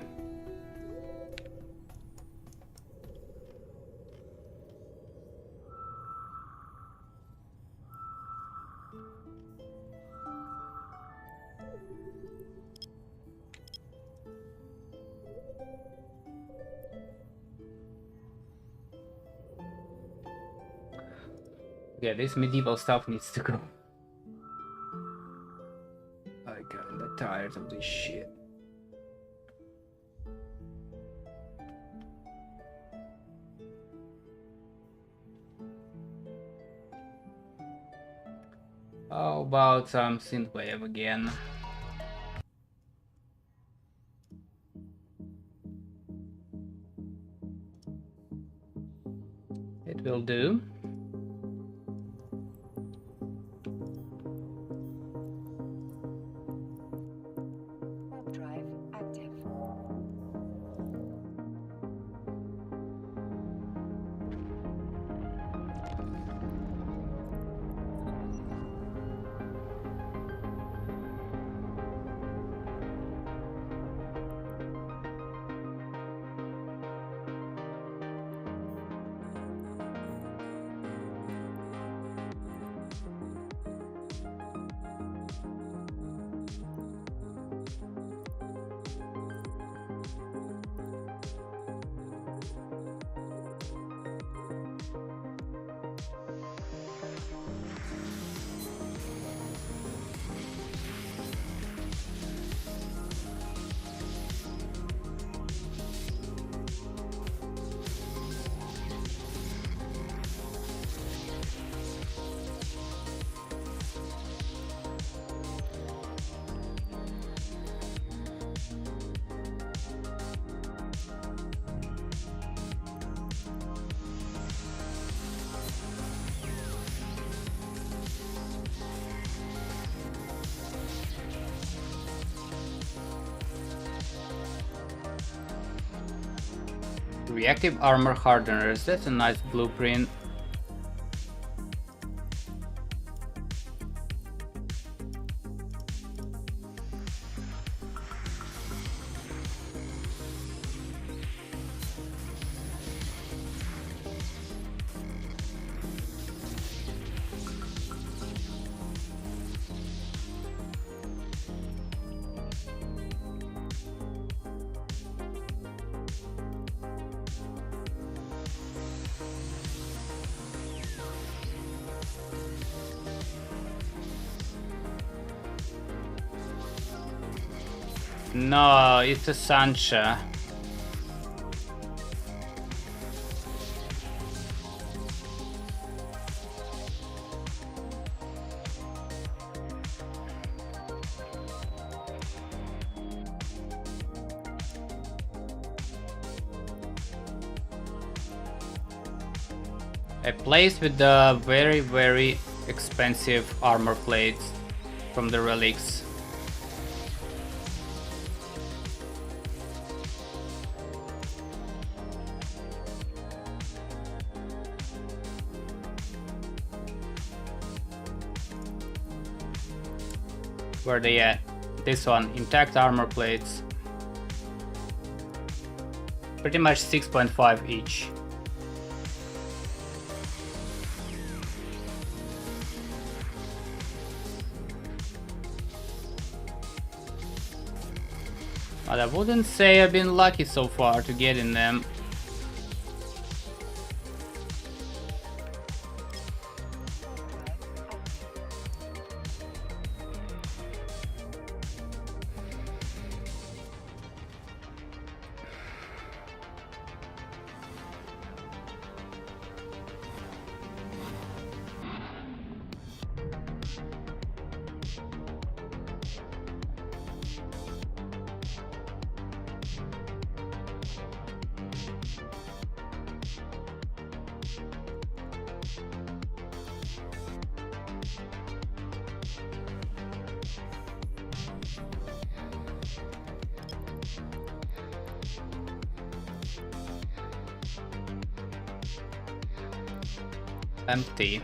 Yeah, this medieval stuff needs to go. I'm kinda tired of this shit. How about some synthwave again? It will do. Warp drive active. Reactive armor hardeners, that's a nice blueprint. No, it's a Sancha. A place with the very expensive armor plates from the relics. Where they at? This one, intact armor plates. Pretty much 6.5 each. But I wouldn't say I've been lucky so far to get in them. Empty.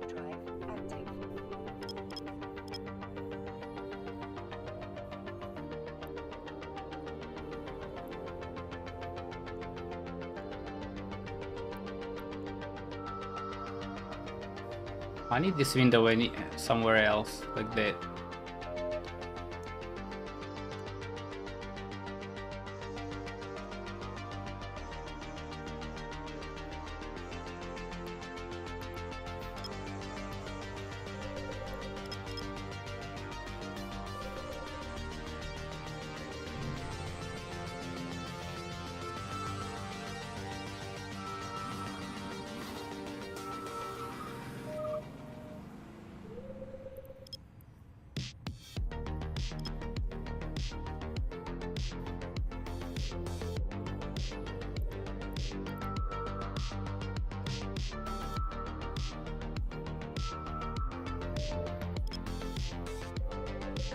Drive active. Drive active. I need this window somewhere else, like that.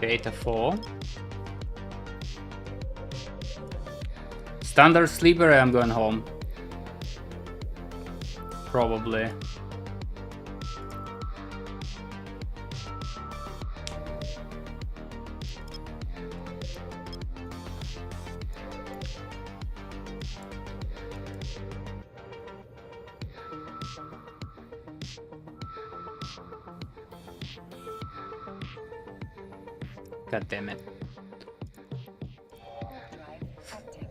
Data 4. Standard sleeper, I'm going home. Probably. God damn it. Drive active.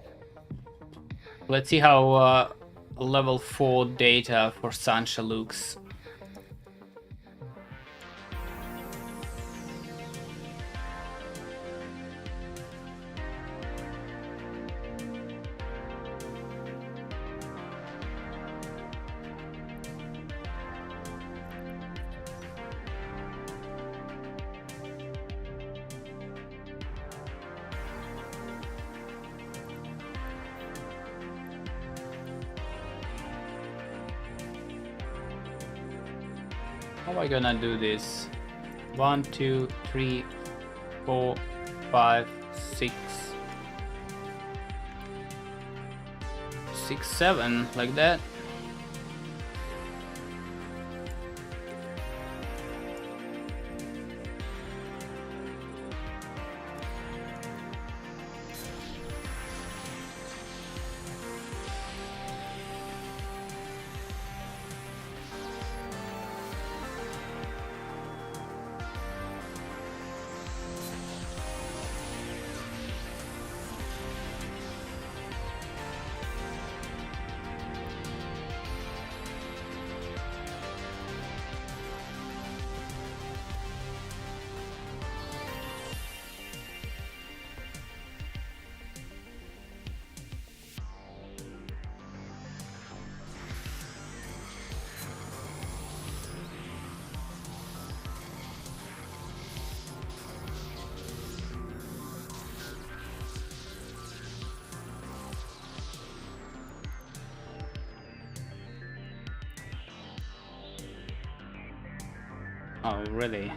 Let's see how level 4 data for Sancha looks. How am I gonna do this? 1, 2, 3, 4, 5, 6, 6, 7, like that. Oh, really?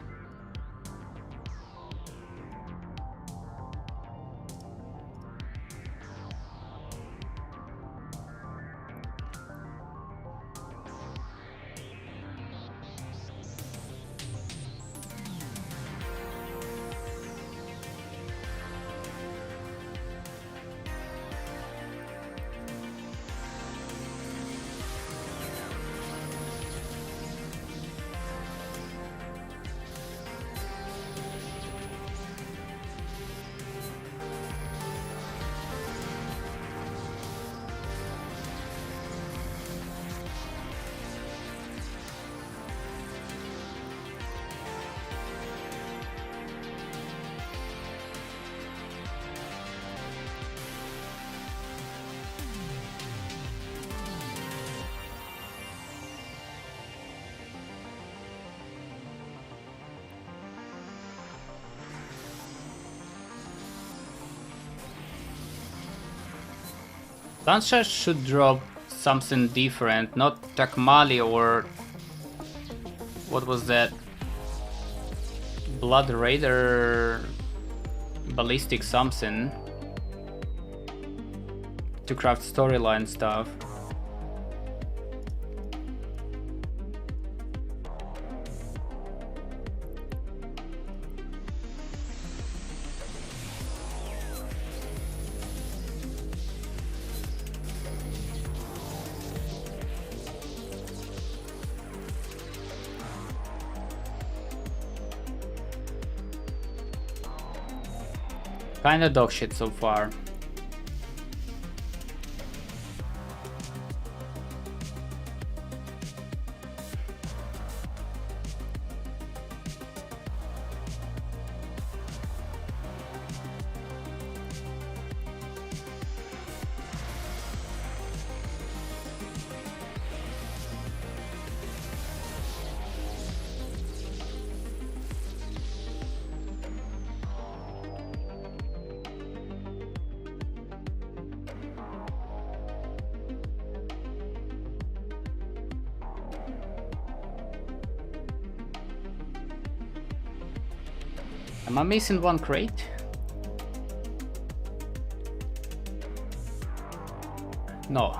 Lancia should drop something different, not Takmali or what was that? Blood Raider ballistic something to craft storyline stuff. Kinda dog shit so far. Am I missing one crate? No.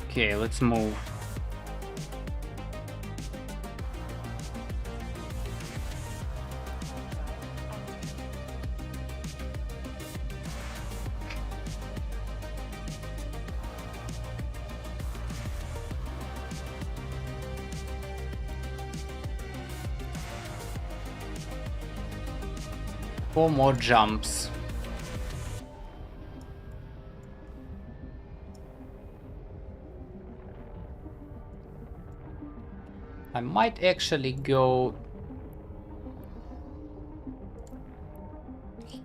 Okay, let's move. Four more jumps. I might actually go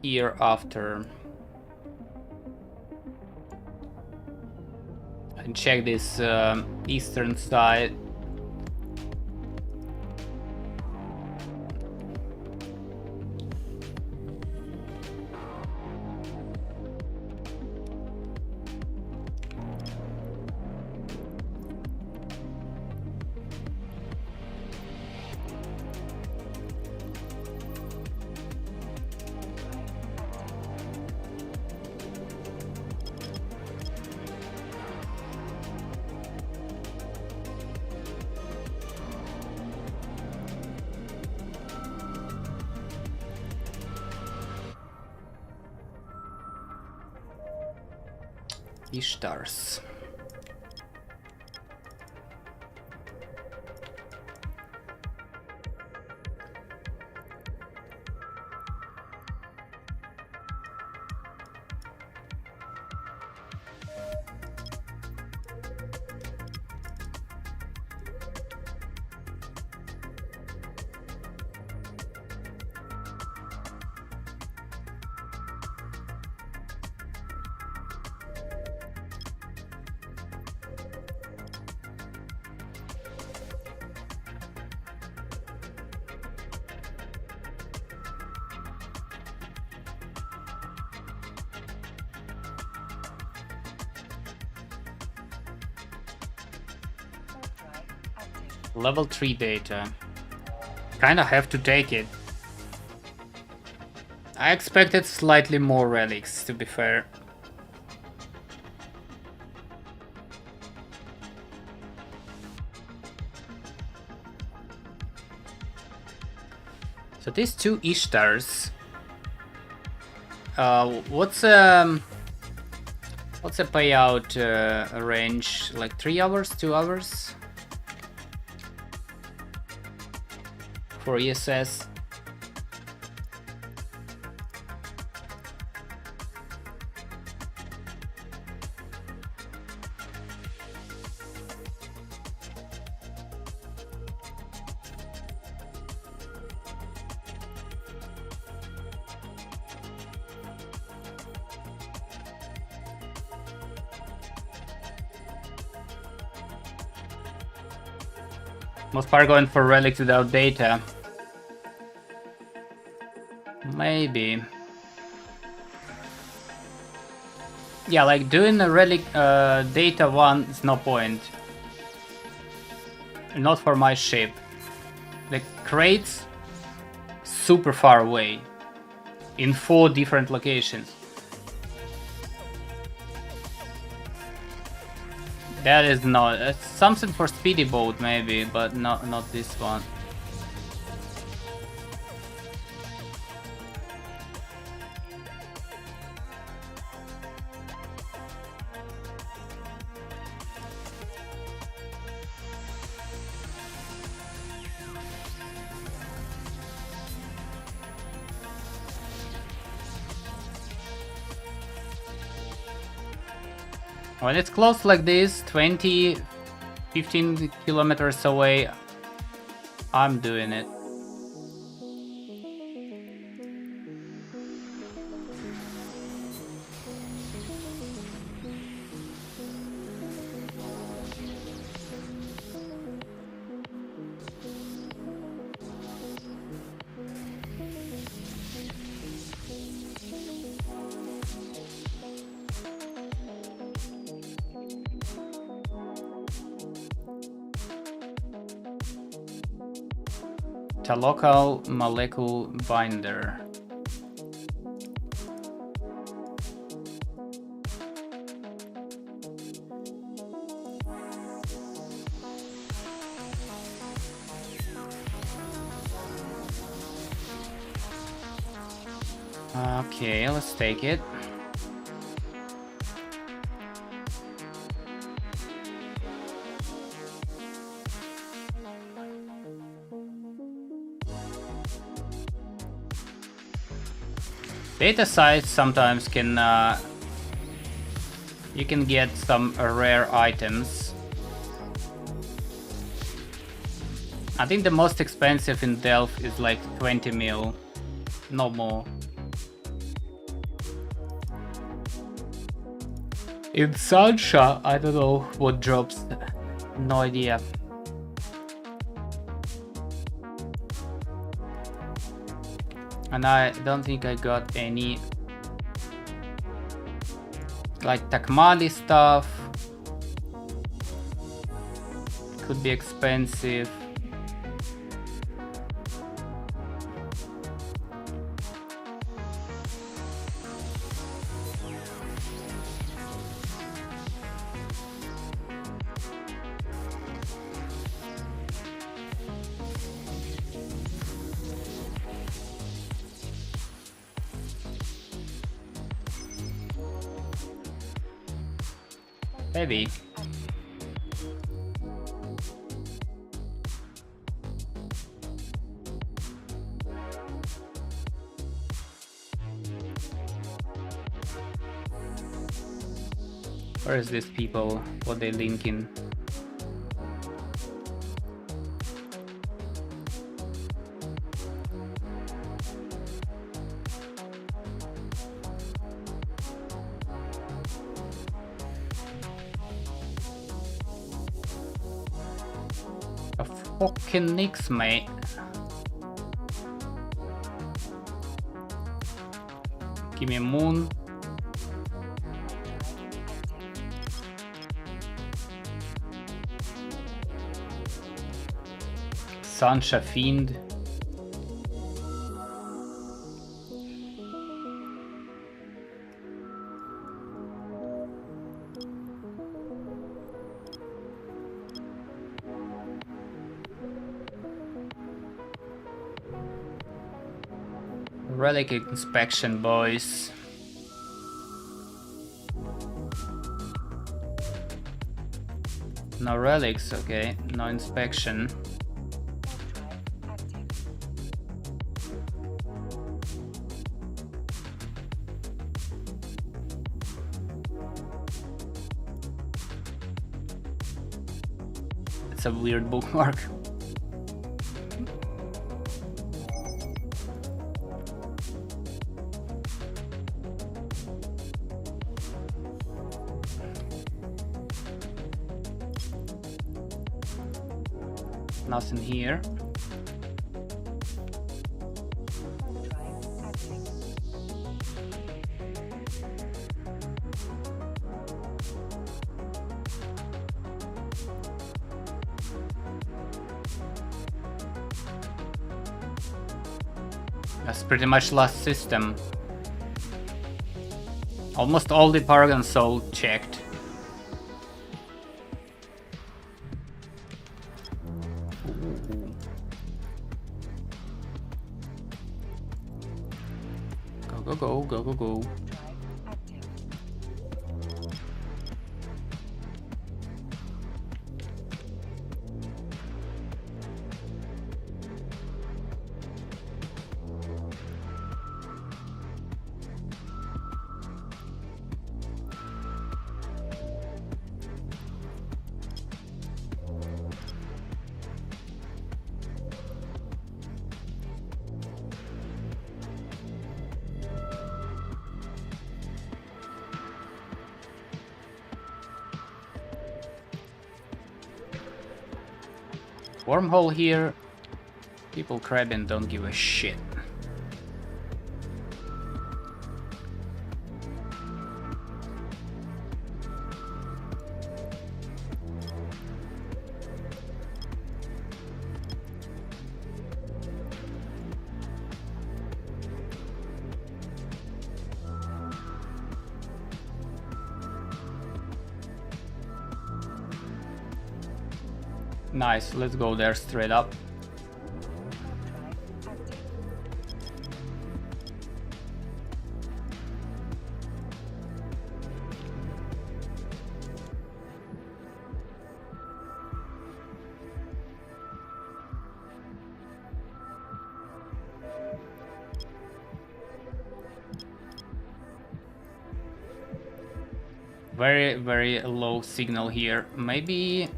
here after and check this eastern side. Ishtars. Level 3 data. Kinda have to take it. I expected slightly more relics, to be fair. So these two Ishtars. What's a payout range? Like 3 hours, 2 hours? For ESS. Most part going for relics without data. Maybe. Yeah, like doing a relic data one is no point. Not for my ship. The crates super far away. In 4 different locations. That is not something for speedy boat maybe, but not this one. When it's close like this, 20, 15 kilometers away, I'm doing it. The local molecule binder. Okay, let's take it. Data sites sometimes can you can get some rare items. I think the most expensive in Delft is like 20 mil, no more. In Sancha, I don't know what drops, no idea. And I don't think I got any like Takmali stuff. Could be expensive. Heavy. Where is these people? What they linking? Fucking nix, mate. Give me a moon. Sancha Fiend. Relic inspection, boys. No relics, okay. No inspection. Active. It's a weird bookmark. Nothing here. Drive active. That's pretty much last system. Almost all the Paragon Soul checked. Ooh. Go, go, go, go, go, go. Drive active. Wormhole here. People crabbing don't give a shit. Nice, let's go there straight up. Drive active. Very, very low signal here. Maybe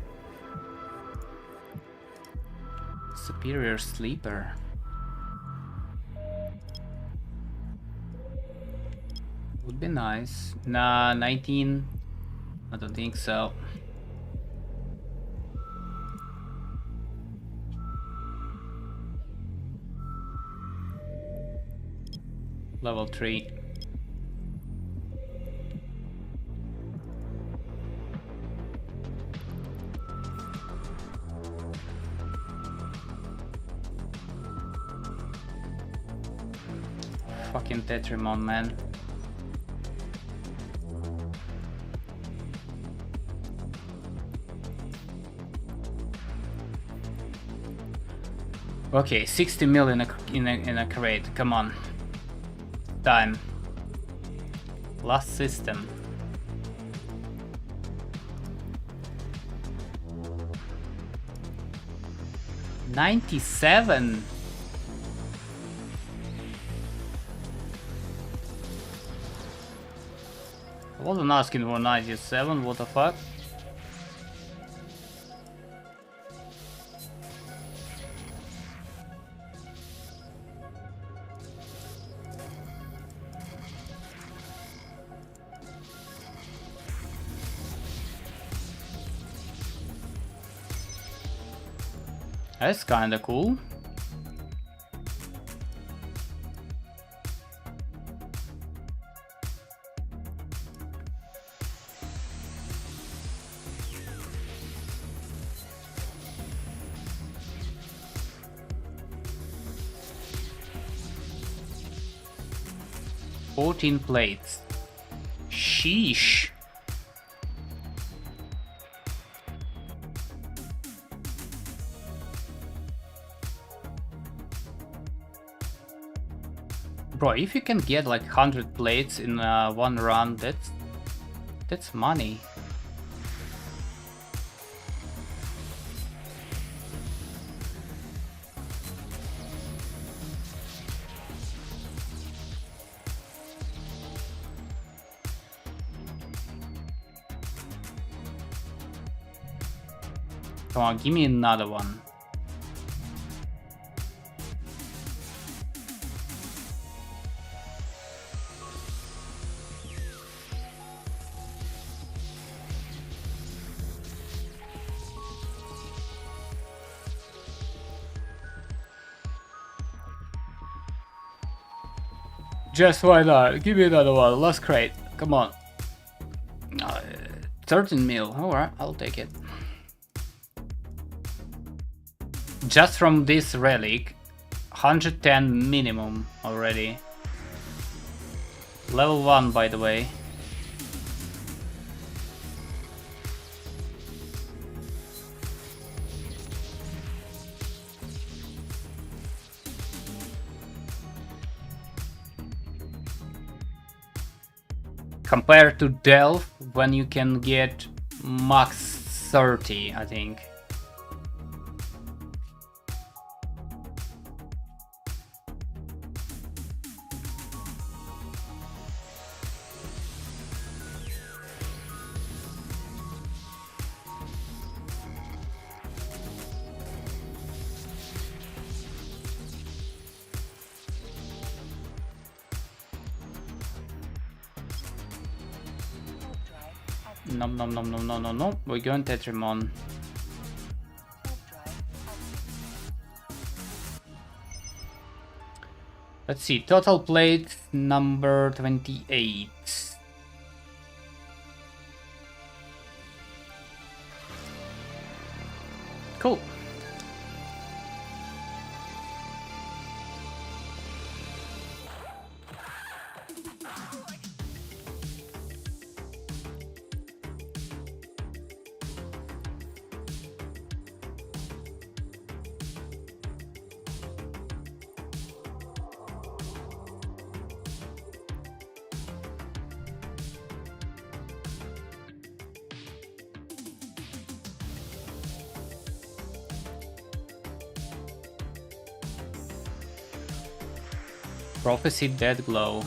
Superior Sleeper. Would be nice. Nah, 19. I don't think so. Level 3. Fucking Tetrimon, man. Okay, 60 mil in a crate. Come on. Time. Last system. $97. I wasn't asking for 97, what the fuck? That's kinda cool. Fourteen plates. Sheesh. Bro, if you can get like 100 plates in one run, that's money. Come on, give me another one. Just why not? Give me another one. Last crate. Come on. 13 mil. Alright, I'll take it. Just from this relic, 110 minimum already. Level 1, by the way. Compared to Delph, when you can get max 30, I think. Nom nom nom nom nom nom nom. We're going Tetrimon. Let's see, total plate number 28. Cool. Prophecy Dead Glow.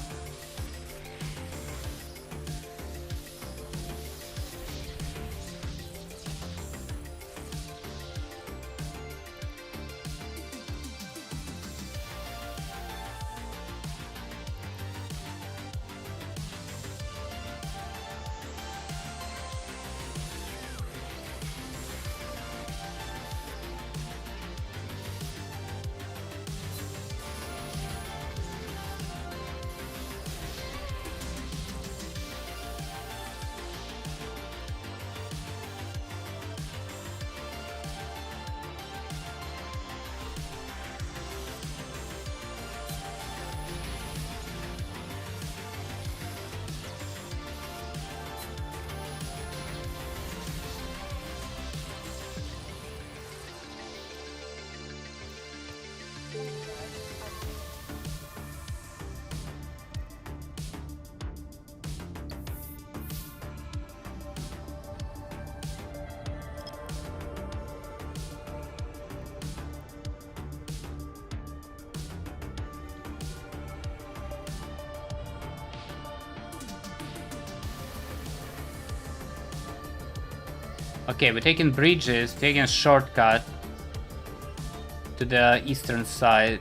Okay, we're taking bridges, taking a shortcut to the eastern side.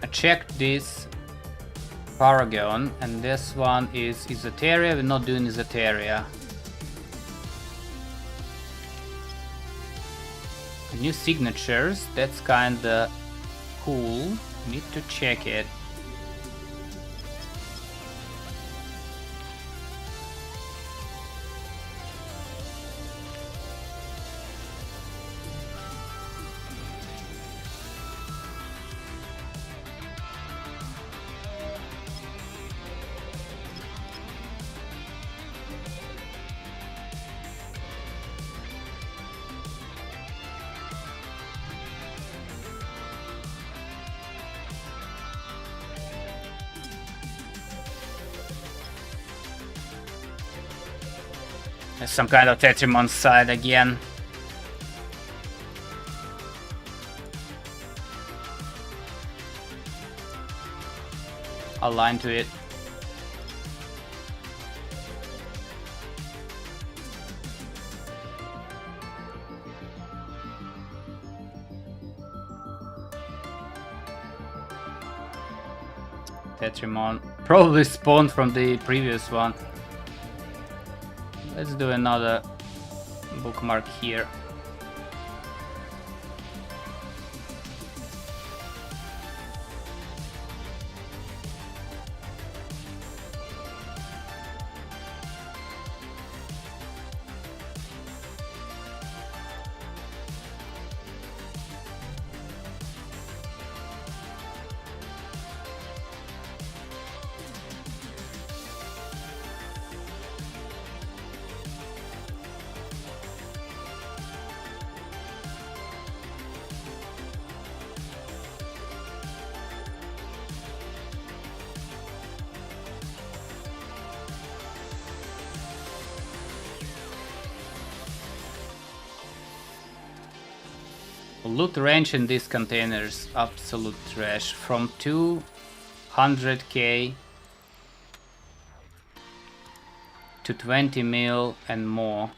I checked this Paragon, and this one is Esoteria. We're not doing Esoteria. New signatures, that's kinda cool. Need to check it. There's some kind of Tetrimon side again. Align to it. Tetrimon probably spawned from the previous one. Let's do another bookmark here. Loot range in these containers, absolute trash. From 200k to 20 mil and more.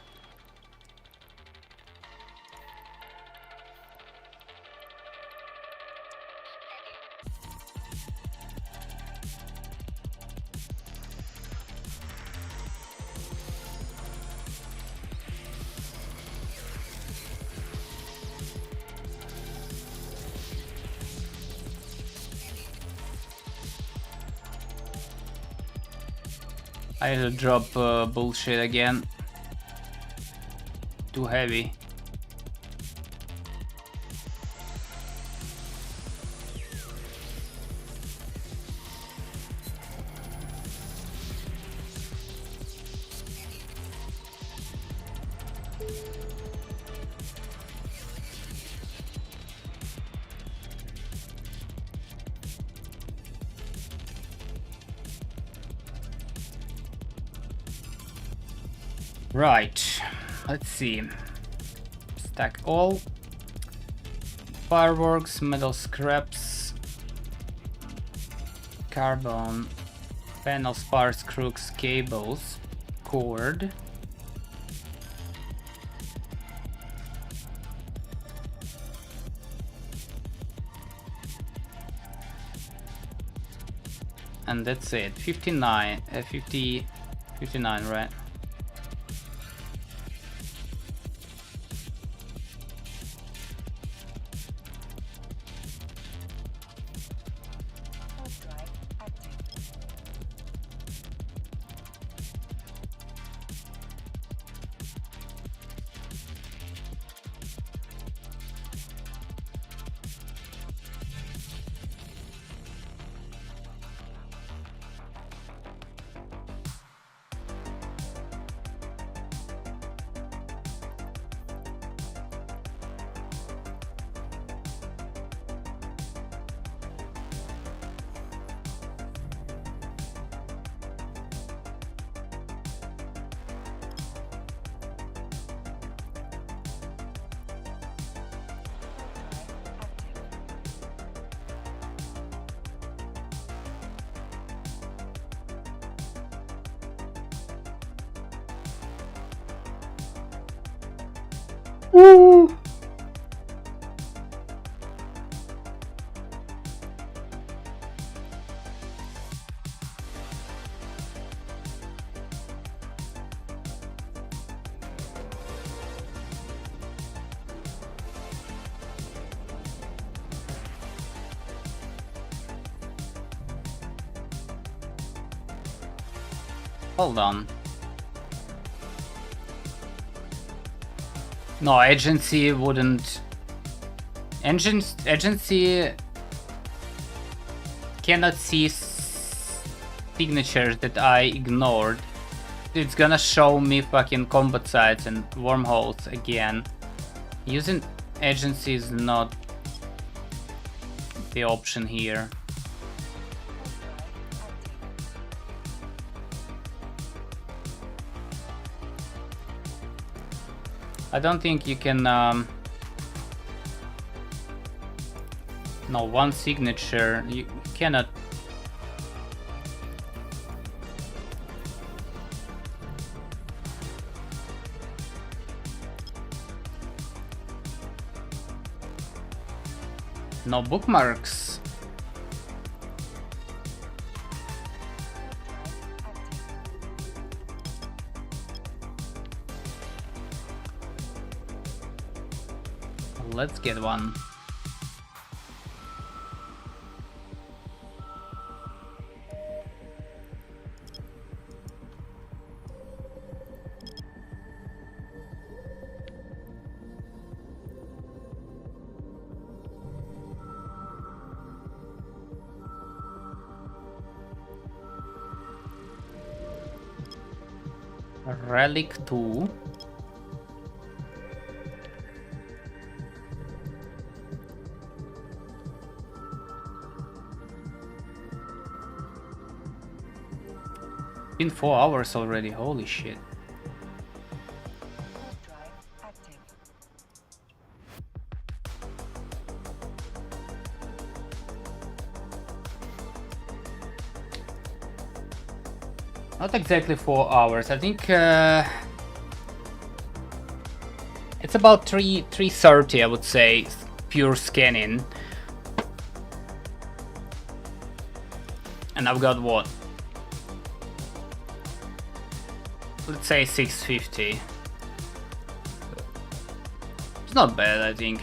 I'll drop bullshit again. Too heavy. Right, let's see. Stack all. Fireworks, metal scraps, carbon, panels, parts, crooks, cables, cord. And that's it. 59, 59, right? Hard drive active. Hold on. No, agency wouldn't. Agency cannot see signatures that I ignored. It's gonna show me fucking combat sites and wormholes again. Using agency is not the option here. I don't think you can. No, one signature. You cannot. No bookmarks. Let's get one. Relic 2. Been 4 hours already, holy shit. Hard drive active. Not exactly 4 hours. I think it's about 3:30, I would say, pure scanning. And I've got what? Let's say 650. It's not bad, I think.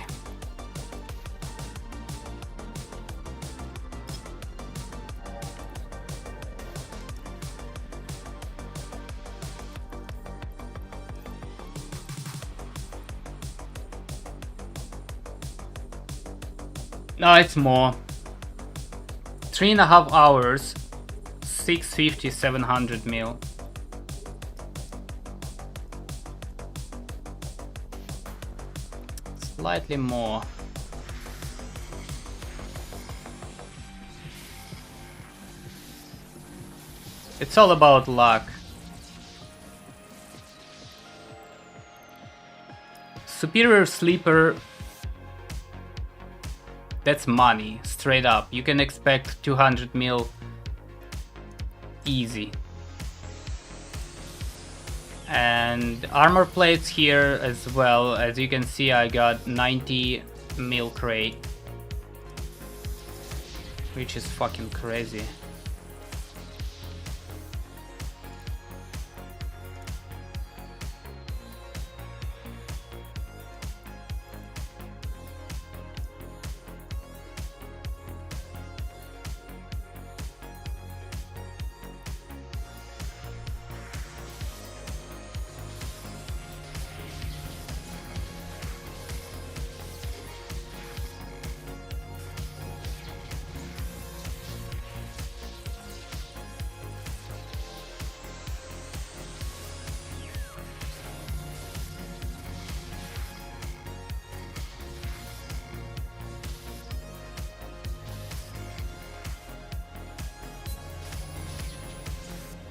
No, it's more. 3.5 hours, 650, 700 mil. Slightly more. It's all about luck. Superior sleeper. That's money, straight up. You can expect 200 mil easy. And armor plates here as well. As you can see, I got 90 mil crate, which is fucking crazy.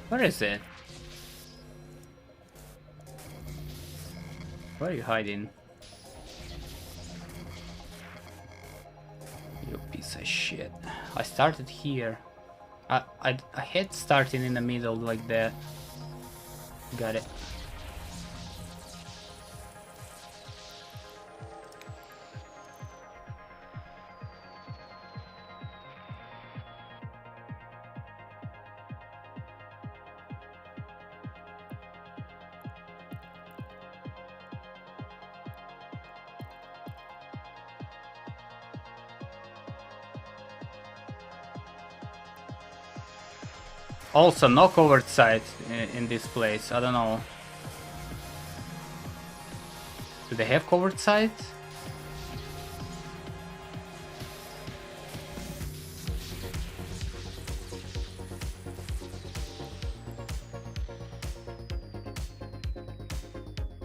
Where is it? Where are you hiding? You piece of shit. I started here. I hate starting in the middle like that. Got it. Also, no covered site in this place. I don't know. Do they have covered site?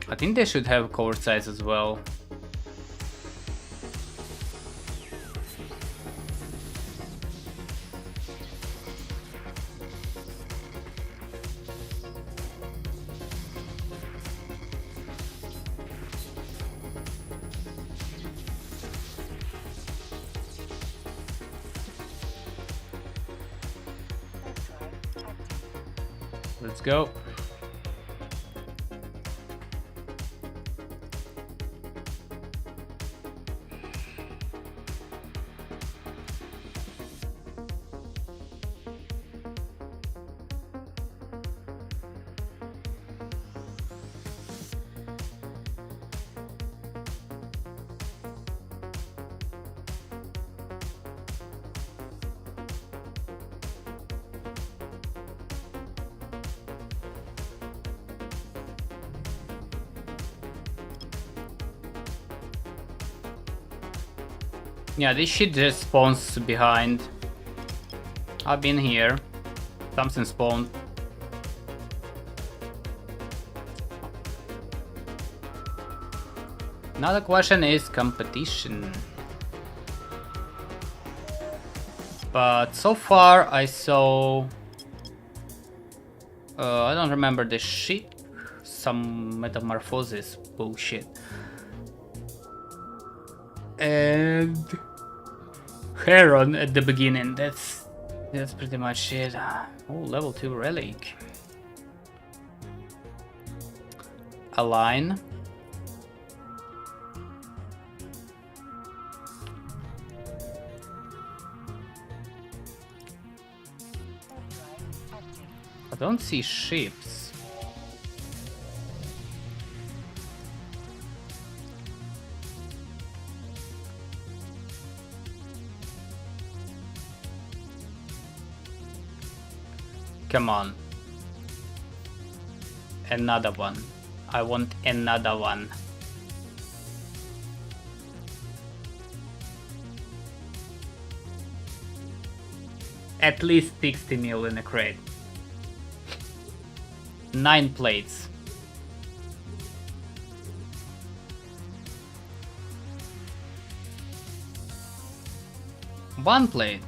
I think they should have covered sites as well. Let's go. Yeah, this shit just spawns behind. I've been here. Something spawned. Now the question is competition. But so far I saw... I don't remember the shit. Some metamorphosis bullshit. And Heron at the beginning. That's pretty much it. Oh, level 2 relic. Align. I don't see ships. Come on. Another one. I want another one. At least 60 mil in a crate. 9 plates. One plate.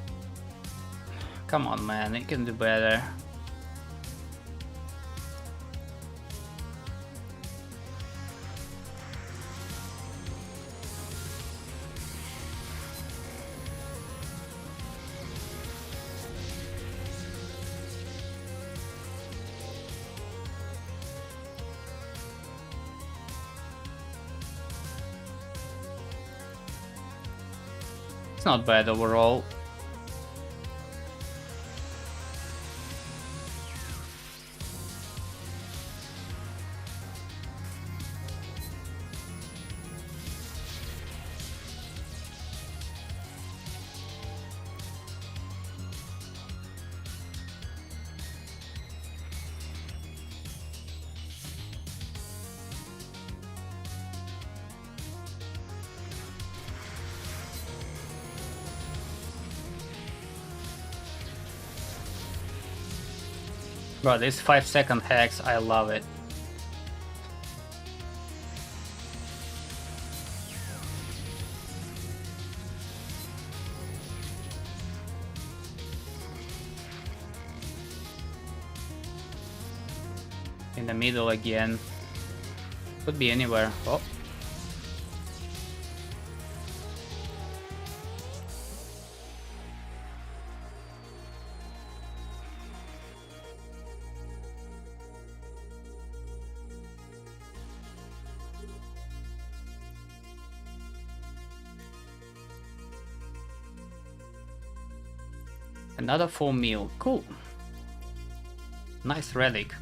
Come on, man, you can do better. It's not bad overall. Bro, these 5-second hacks, I love it. In the middle again. Could be anywhere. Oh. Another 4 mil. Cool. Nice relic.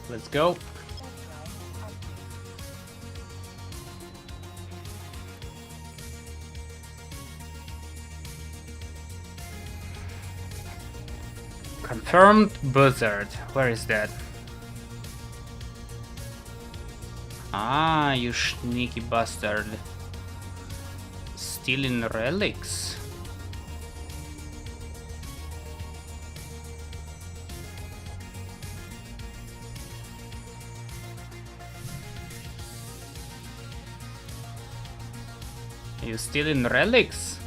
Let's go. Confirmed buzzard. Where is that? Ah, you sneaky bastard. Stealing relics. You stealing relics?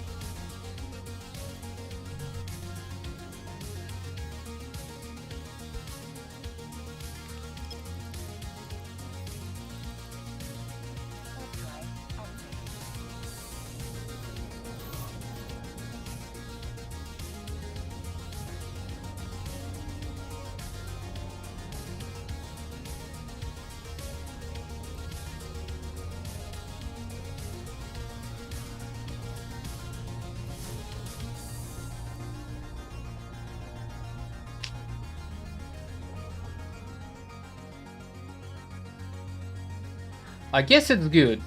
I guess it's good.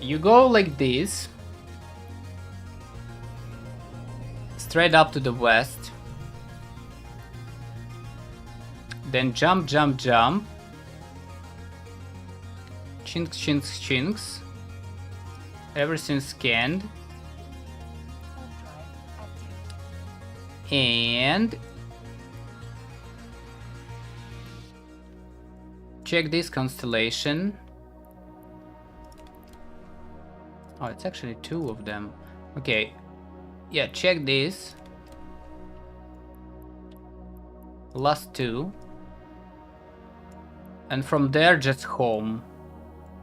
You go like this, straight up to the west, then jump, jump, jump, chinks, chinks, chinks, everything scanned, And check this constellation. Oh, it's actually two of them. Okay, yeah, check this. Last two. And from there just home.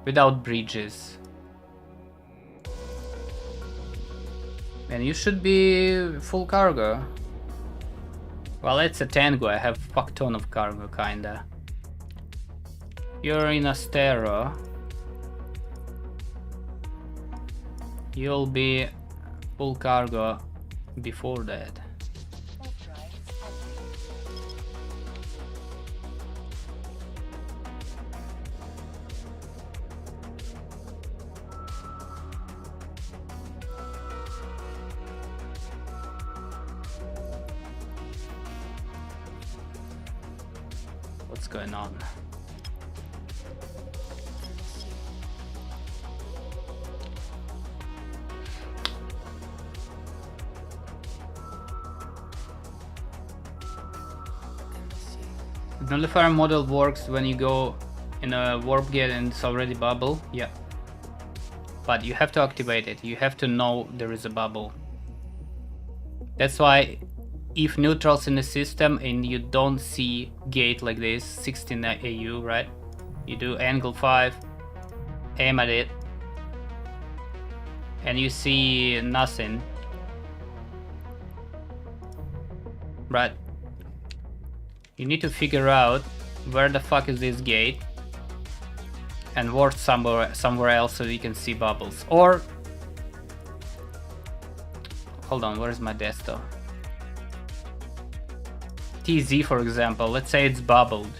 Without bridges. And you should be full cargo. Well, it's a Tango, I have fuck ton of cargo, kinda. You're in Astero. You'll be full cargo before that. Overdrive active. What's going on? The nullifier model works when you go in a warp gate and it's already bubble, yeah. But you have to activate it, you have to know there is a bubble. That's why if neutral's in the system and you don't see gate like this, 16 AU, right? You do angle 5, aim at it, and you see nothing, right? You need to figure out where the fuck is this gate and warp somewhere else so you can see bubbles. Or hold on, where's my desktop? TZ, for example, let's say it's bubbled.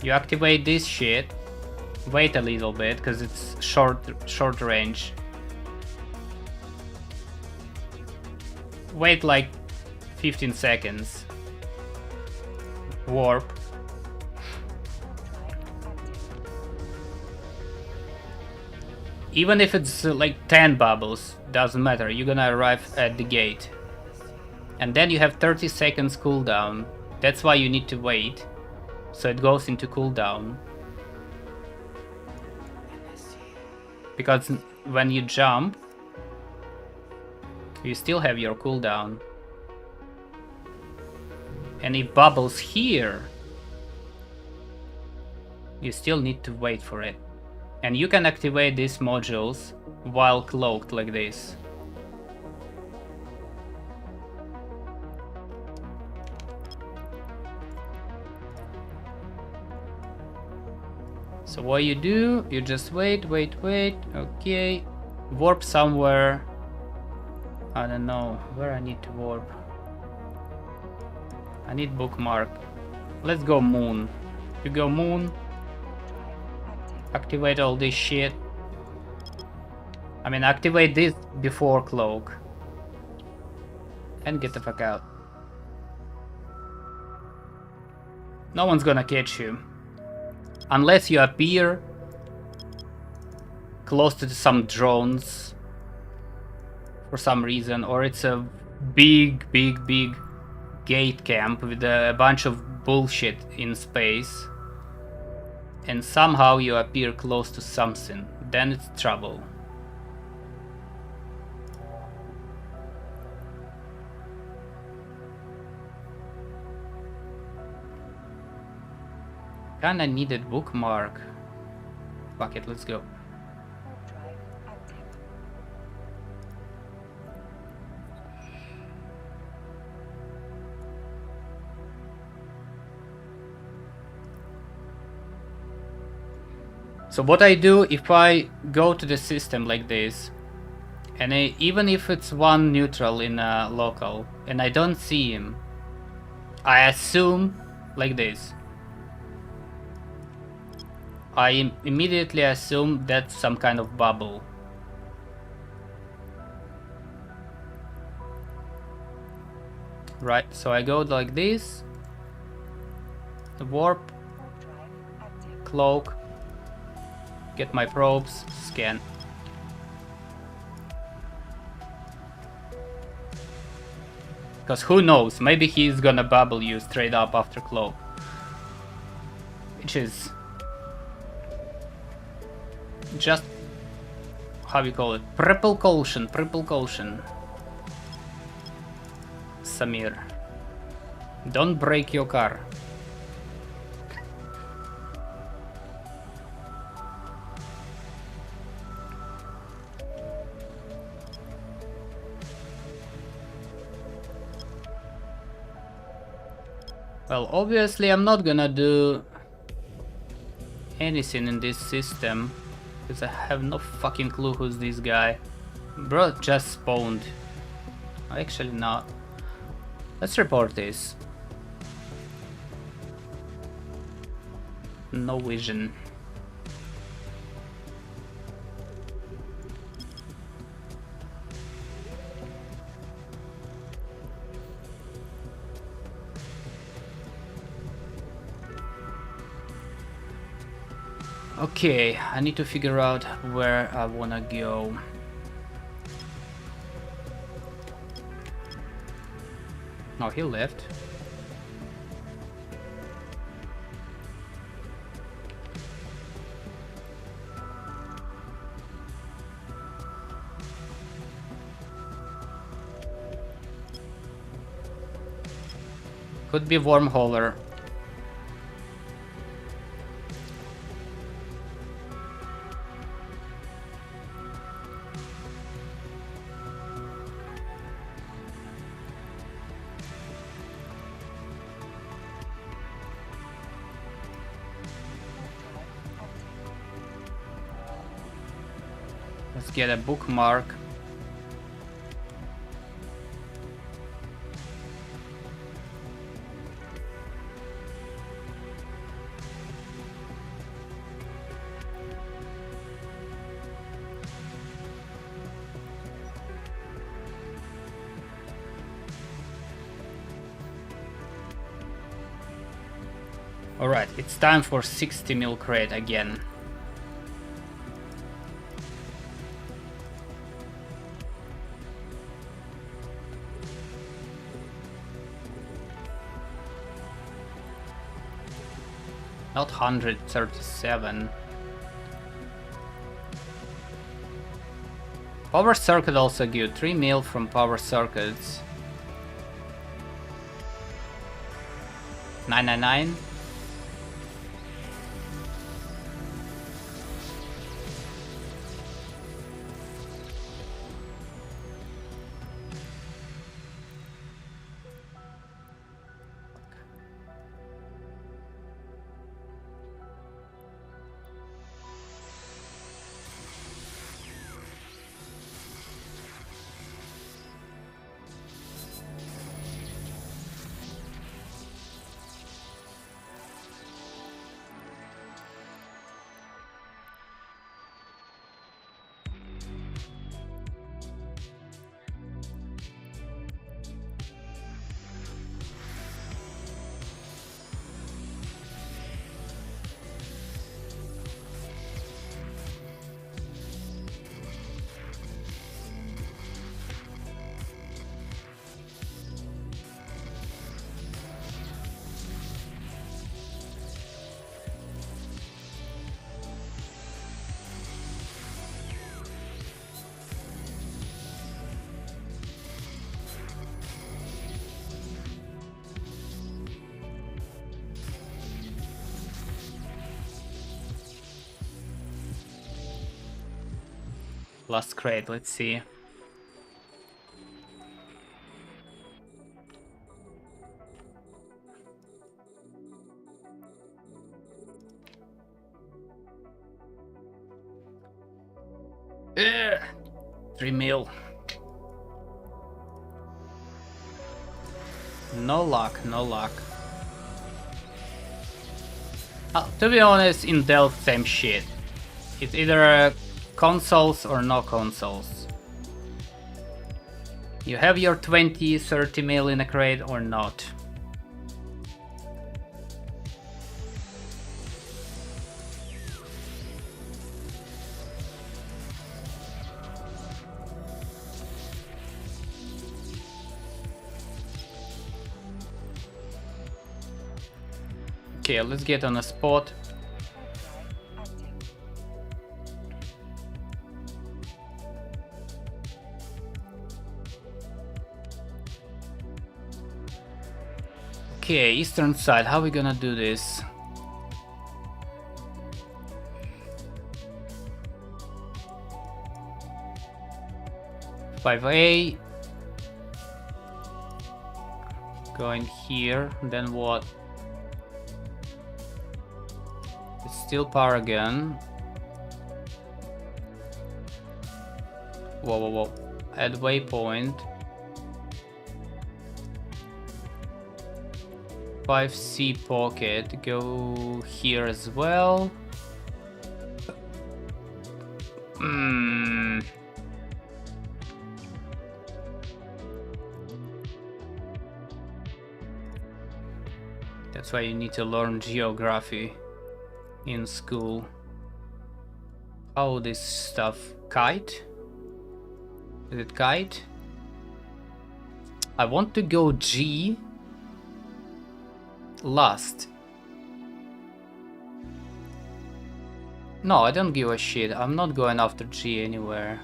You activate this shit, wait a little bit because it's short range. Wait like 15 seconds. Warp. Even if it's like 10 bubbles, doesn't matter, you're gonna arrive at the gate. And then you have 30 seconds cooldown. That's why you need to wait. So it goes into cooldown. Because when you jump, you still have your cooldown. And if bubbles here, you still need to wait for it. And you can activate these modules while cloaked like this. So what you do, you just wait, okay. Warp somewhere. I don't know where I need to warp. I need bookmark. Let's go moon. You go moon. Activate all this shit. I mean, activate this before cloak. And get the fuck out. No one's gonna catch you. Unless you appear close to some drones for some reason, or it's a big gate camp with a bunch of bullshit in space, and somehow you appear close to something, then it's trouble. Kinda needed bookmark. Fuck it, let's go. Overdrive active. So what I do if I go to the system like this, and even if it's one neutral in a local, and I don't see him, I assume like this. I immediately assume that's some kind of bubble. Right, so I go like this, the warp, Overdrive active. cloak, get my probes, scan. Because who knows, maybe he's gonna bubble you straight up after cloak. Which is just, how you call it, precaution. Samir, don't break your car. Well, obviously I'm not gonna do anything in this system because I have no fucking clue who's this guy. Bro just spawned. Actually not. Let's report this. No vision. Okay, I need to figure out where I wanna go. Oh, he left. Could be wormholer. Let's get a bookmark. Alright, it's time for 60 mil crate again. Not 137. Power circuit also good. 3 mil from power circuits. 999. Last crate, let's see. Ugh. 3 mil. No luck, no luck. To be honest, in Delft, same shit. It's either consoles or no consoles. You have your 20-30 mil in a crate or not. Okay, let's get on a spot. Overdrive active. Okay, eastern side, how are we gonna do this? "5A. Going here, then what? It's still Paragon. Whoa, whoa, whoa. Add waypoint. 5C pocket. Go here as well. Hmm. That's why you need to learn geography in school. How this stuff? Kite? Is it kite? I want to go G last. No, I don't give a shit. I'm not going after G anywhere.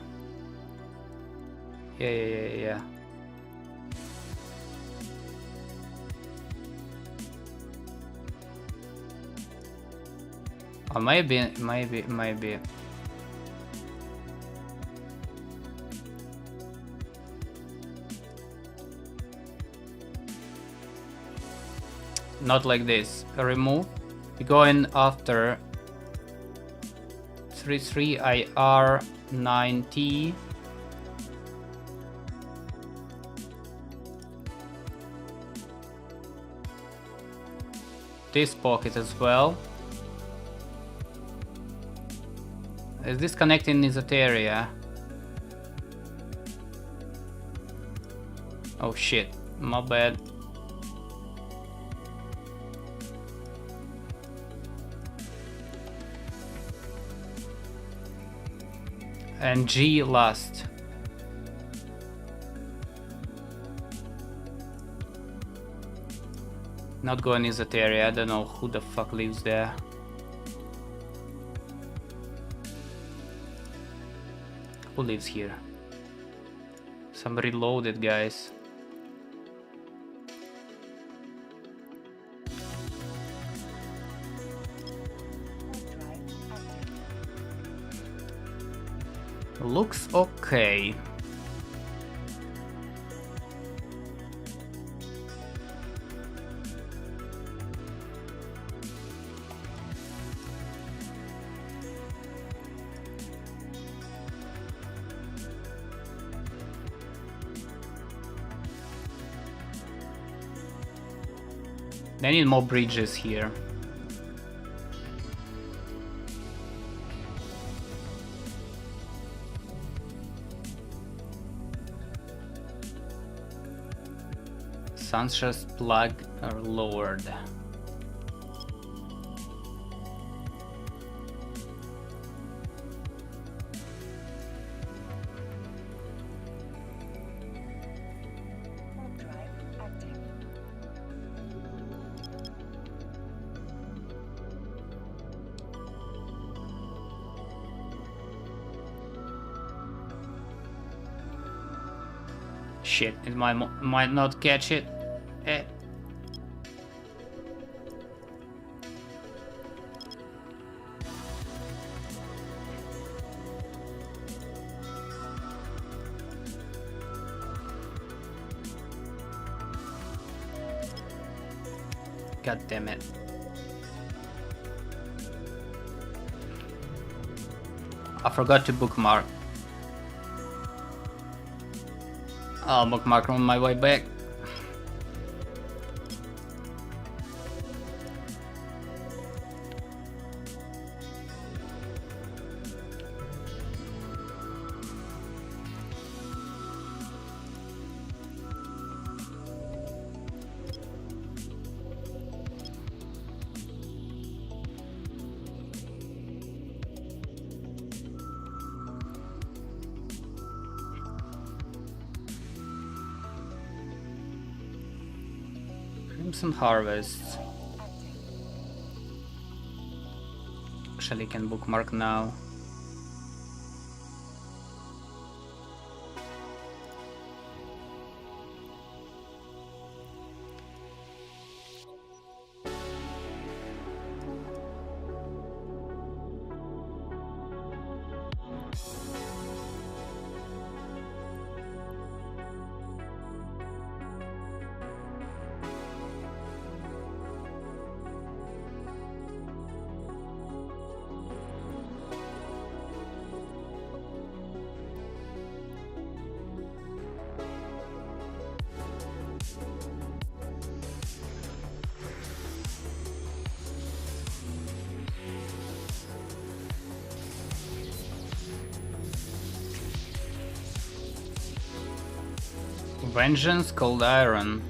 Yeah. Or maybe. Not like this. Remove. We're going after 33 IR 9T. This pocket as well. Is this connecting this area? Oh shit, my bad. And G last. Not going in that area, I don't know who the fuck lives there. Who lives here? Some reloaded guys. Overdrive active. Looks okay. They need more bridges here. Sunshine plug are lowered. Overdrive active. Shit, it might not catch it. Eh. God damn it. I forgot to bookmark. I'll bookmark on my way back. Crimson Harvest. Active. actually can bookmark now. Vengeance, Cold Iron.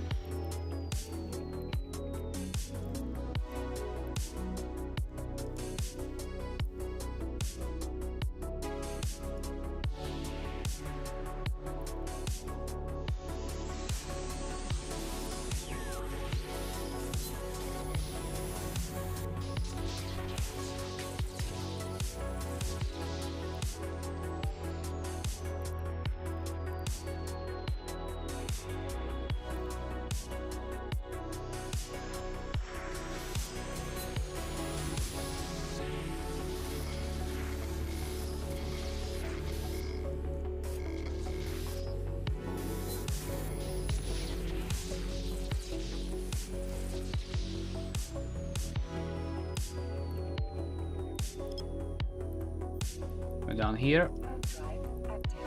Go down here. Drive active.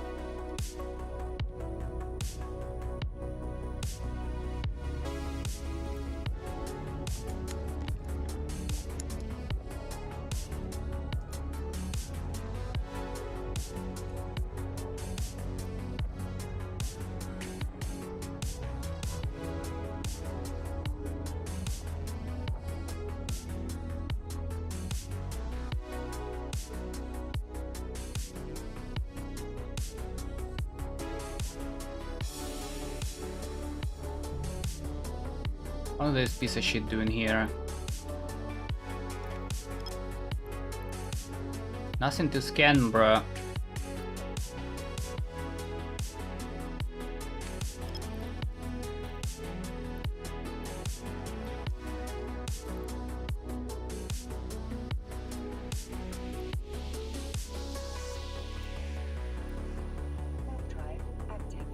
What is this piece of shit doing here? Nothing to scan, bruh. Warp drive active.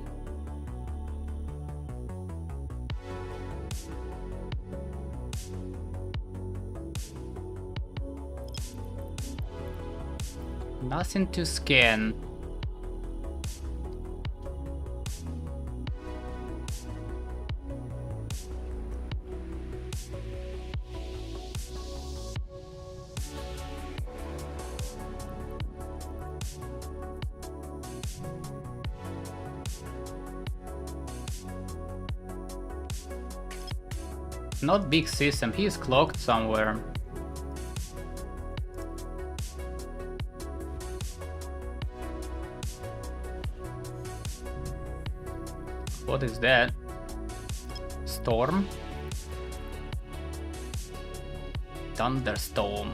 Nothing to scan. Not big system, he is clocked somewhere. What is that? Storm? Thunderstorm.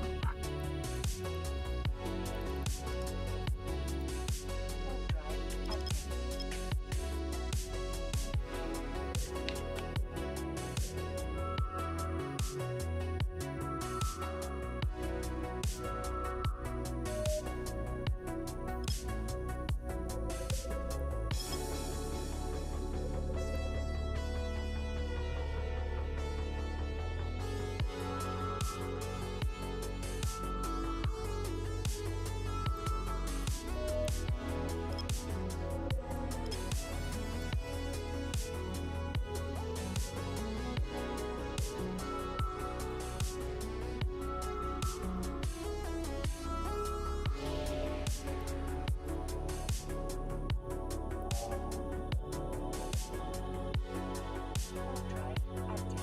Warp drive active. Warp drive active.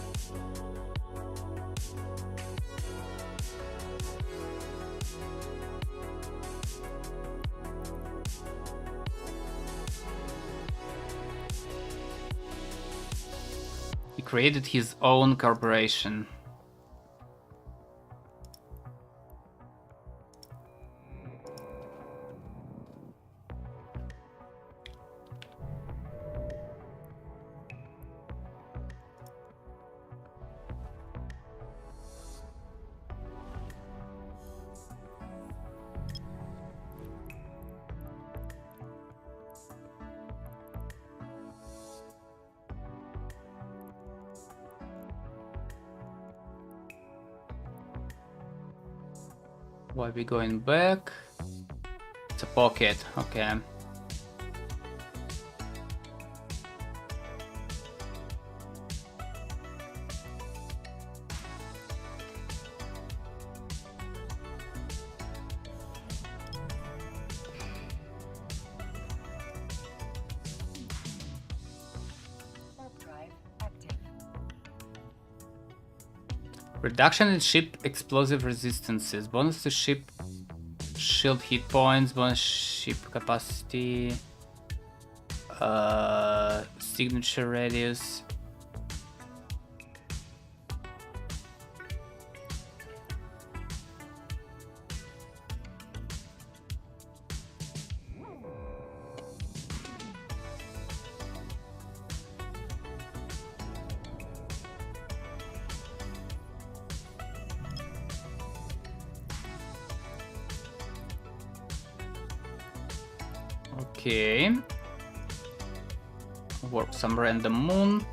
He created his own corporation. Why we going back? It's a pocket, okay. Warp drive active. Reduction in ship explosive resistances. Bonus to ship shield hit points. Bonus ship capacity. Signature radius. Okay. Warp some random moon.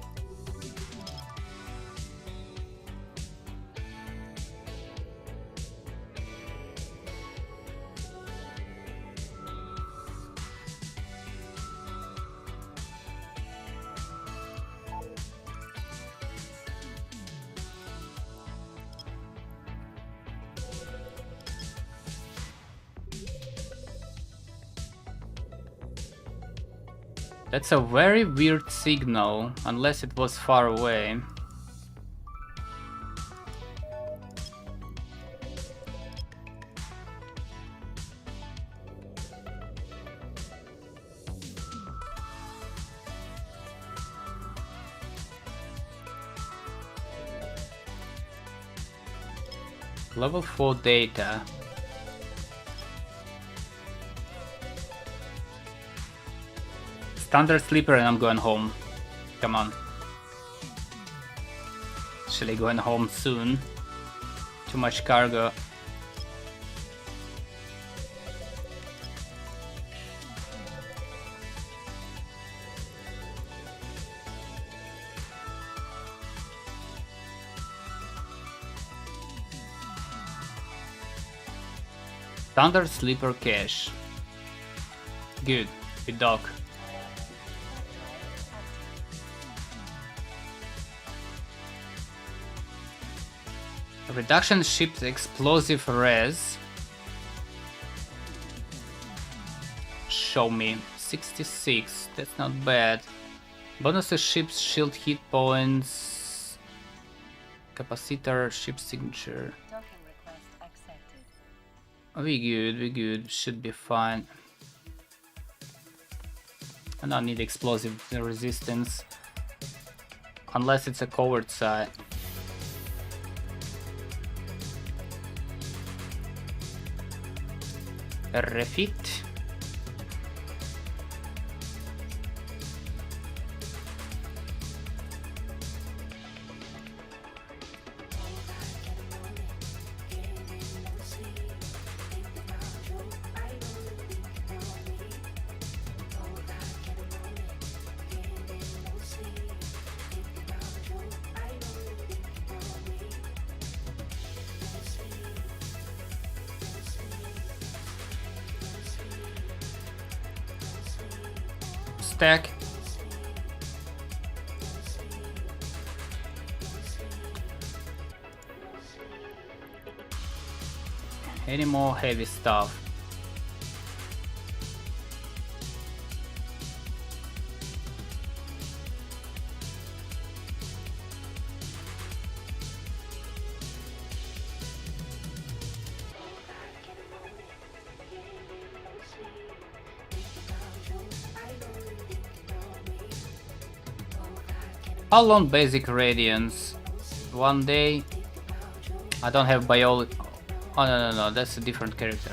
That's a very weird signal, unless it was far away. Level 4 data. Standard sleeper and I'm going home. Come on. Actually going home soon. Too much cargo. Standard sleeper cache. Good. We dock. Reduction ship's explosive res. Show me. 66. That's not bad. Bonus to ship's shield hit points. Capacitor, ship signature. Docking request accepted. We good, we good. Should be fine. I don't need explosive resistance. Unless it's a covert side. Refit. Stack. Any more heavy stuff? How long basic radiance? 1 day? I don't have biology. Oh no, that's a different character.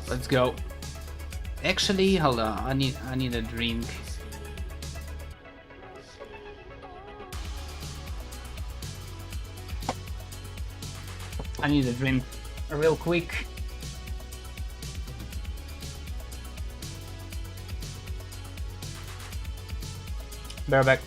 Let's go. Actually, hold on. I need a drink. I need a drink real quick. Bareback.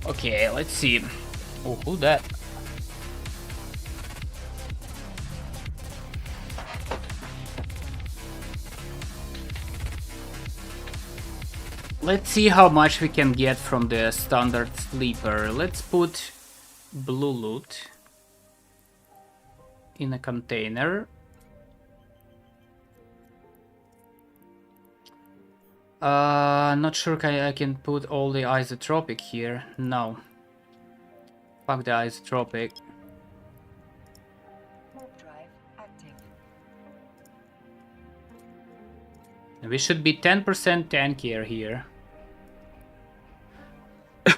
Okay, let's see. Oh, who that? Let's see how much we can get from the standard sleeper. Let's put blue loot in a container. Not sure I can put all the isotropic here. No. Fuck the isotropic. Warp drive active. We should be 10% tankier here.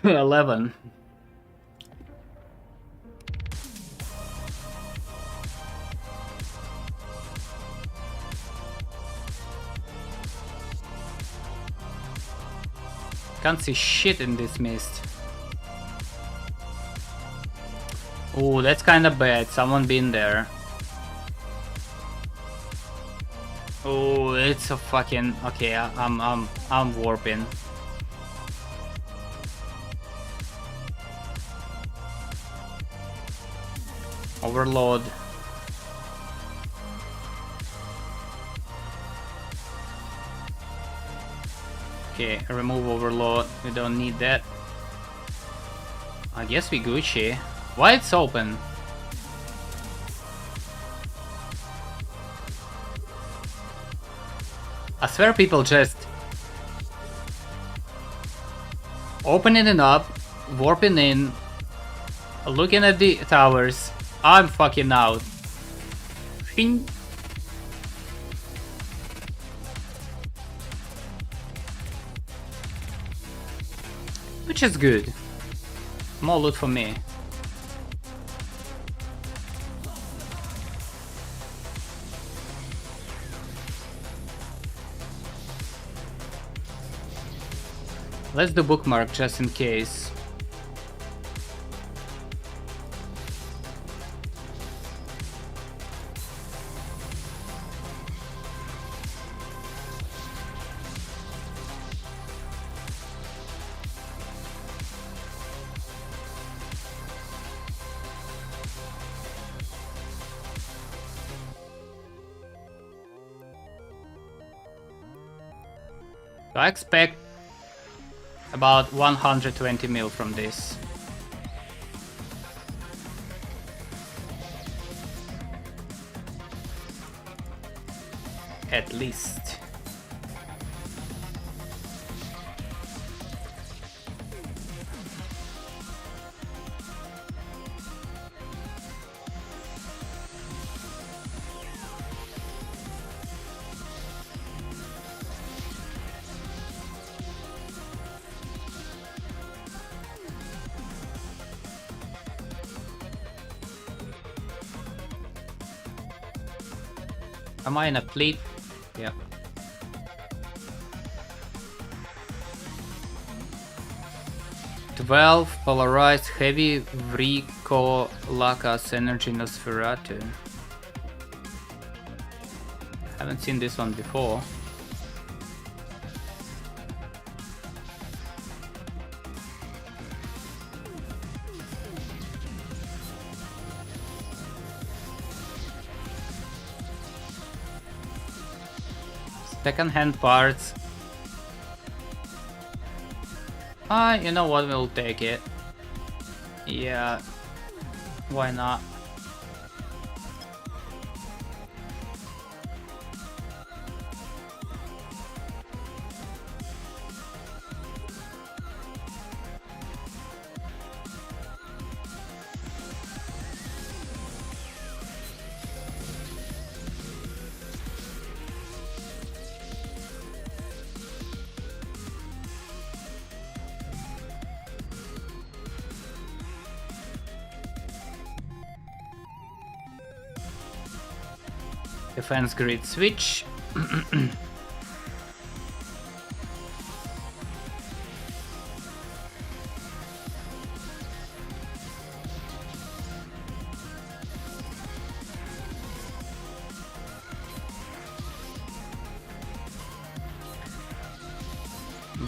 11. Can't see shit in this mist. Oh, that's kinda bad. Someone been there. Oh, it's a fucking okay. I'm warping. Overload. Okay, remove overload. We don't need that. I guess we Gucci. Why it's open? I swear people just opening it up, warping in, looking at the towers. I'm fucking out. Shing. Which is good. More loot for me. Let's do bookmark just in case. So I expect about 120 mil from this. At least. Am I in a fleet? Yeah. "12 polarized heavy Vrico Lacas energy Nosferatu." Haven't seen this one before. Second-hand parts. You know what? We'll take it. Yeah. Why not? Defense grid switch.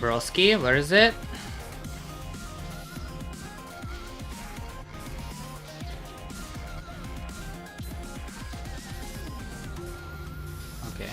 Broski, where is it? Okay.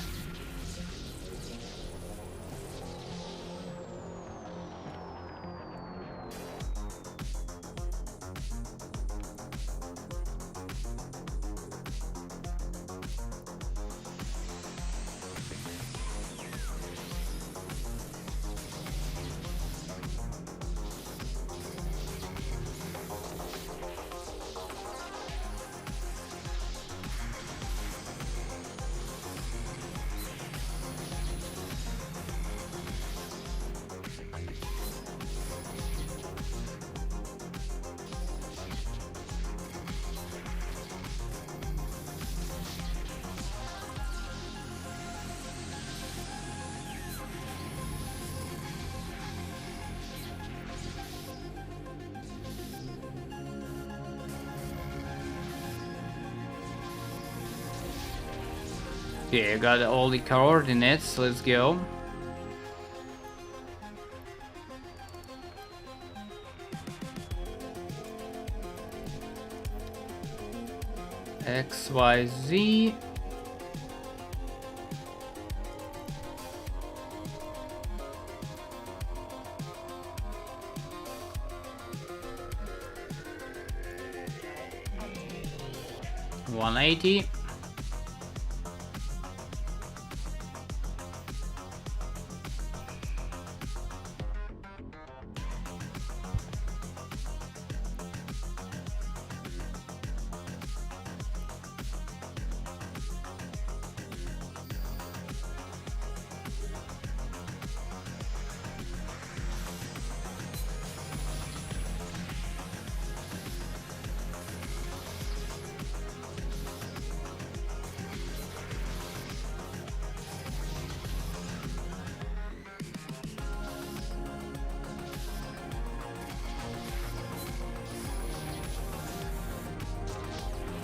Okay, I got all the coordinates, let's go. XYZ. Update. 180.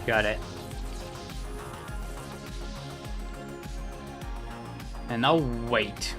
Got it. And now wait.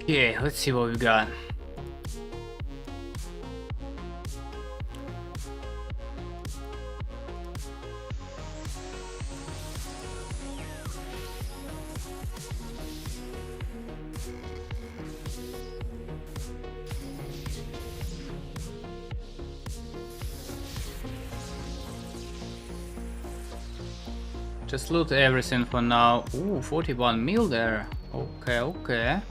Okay, let's see what we've got. Just loot everything for now. Ooh, 41 mil there. Okay, okay.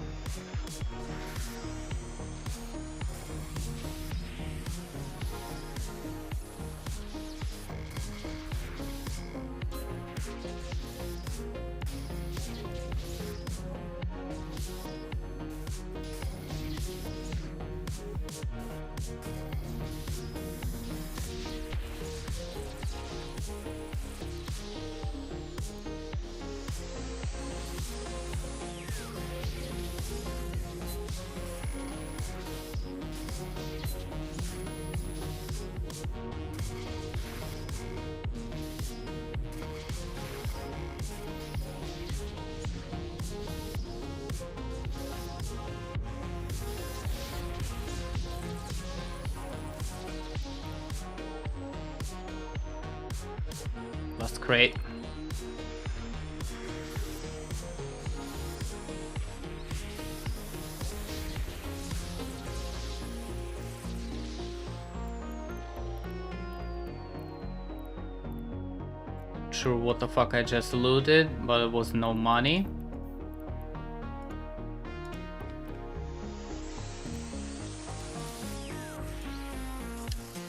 That's great. Sure what the fuck I just looted, but it was no money.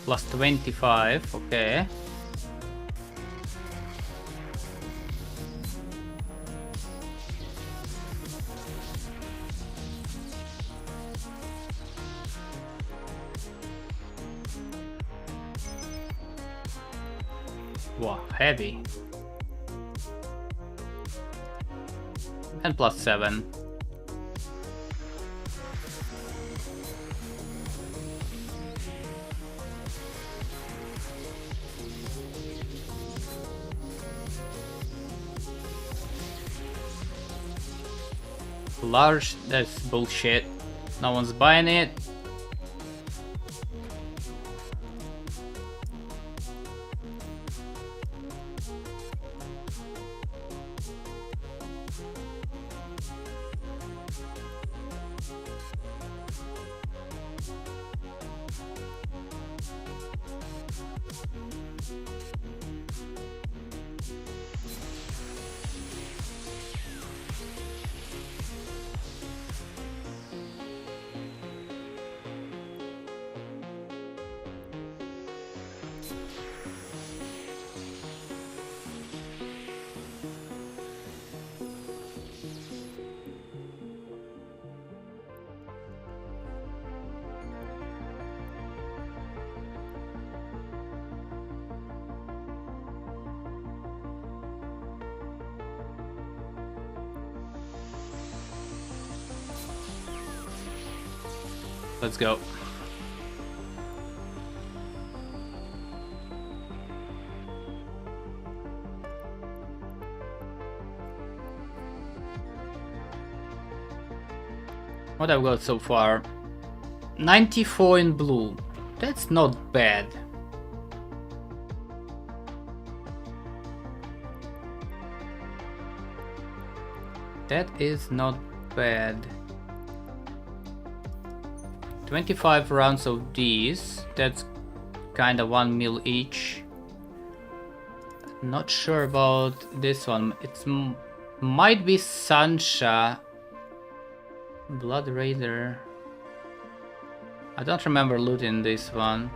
Plus 25, okay. Wow, heavy. And plus 7. Large, that's bullshit. No one's buying it. Let's go. What I've got so far? 94 in blue. That's not bad. That is not bad. 25 rounds of these. That's kinda 1 mil each. Not sure about this one. It's might be Sancha. Blood Raider. I don't remember looting this one.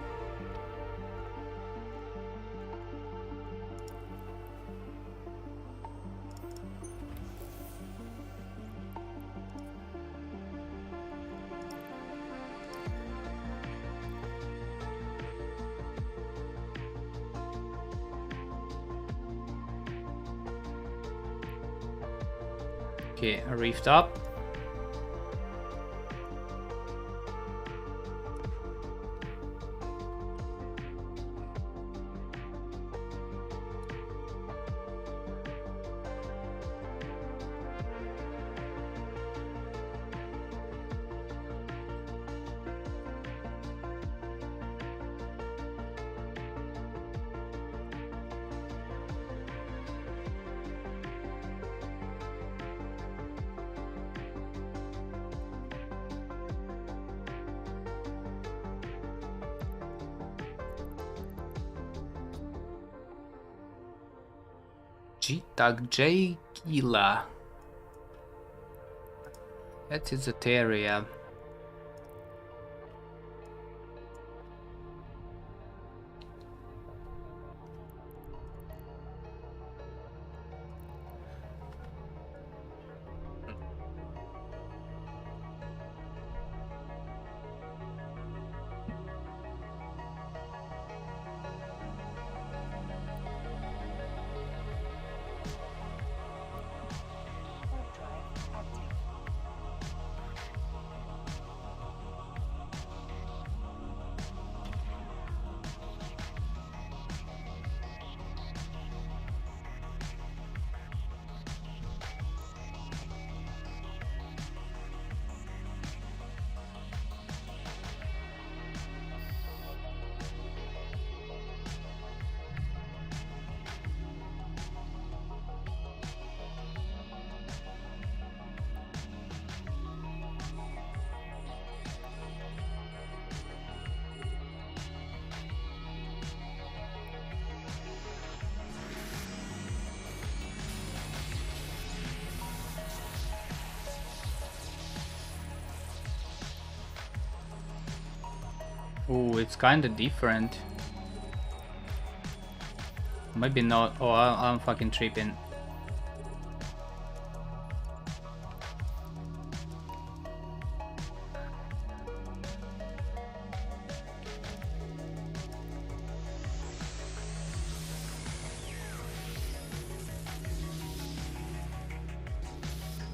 Okay, Rift up. Tak J Kila. That is a Teria. Oh, it's kinda different. Maybe not. Oh, I'm fucking tripping.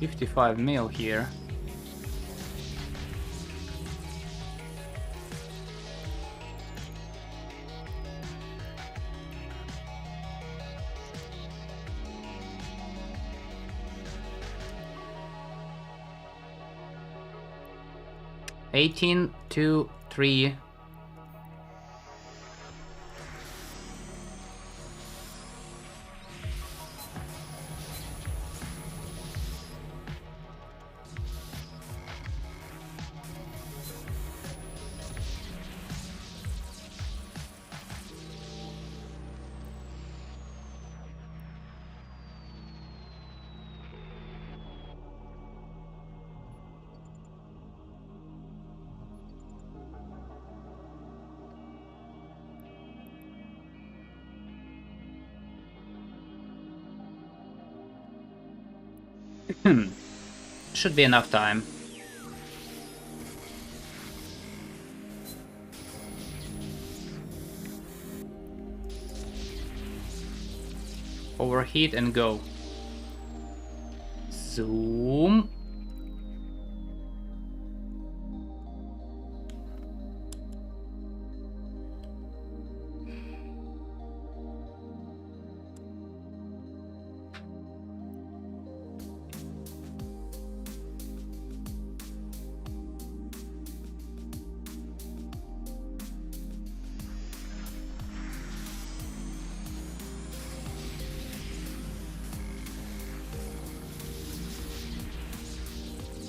$55 mil here. $18 to $3. Should be enough time. Overheat and go. Zoom.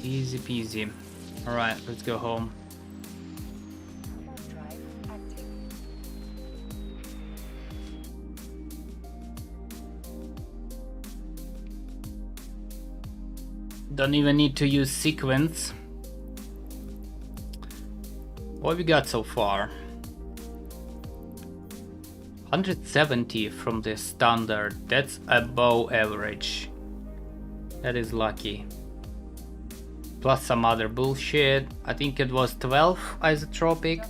Easy peasy. Alright, let's go home. Don't even need to use sequence. What we got so far? 170 from the standard. That's above average. That is lucky. Plus some other bullshit. I think it was 12 isotropic.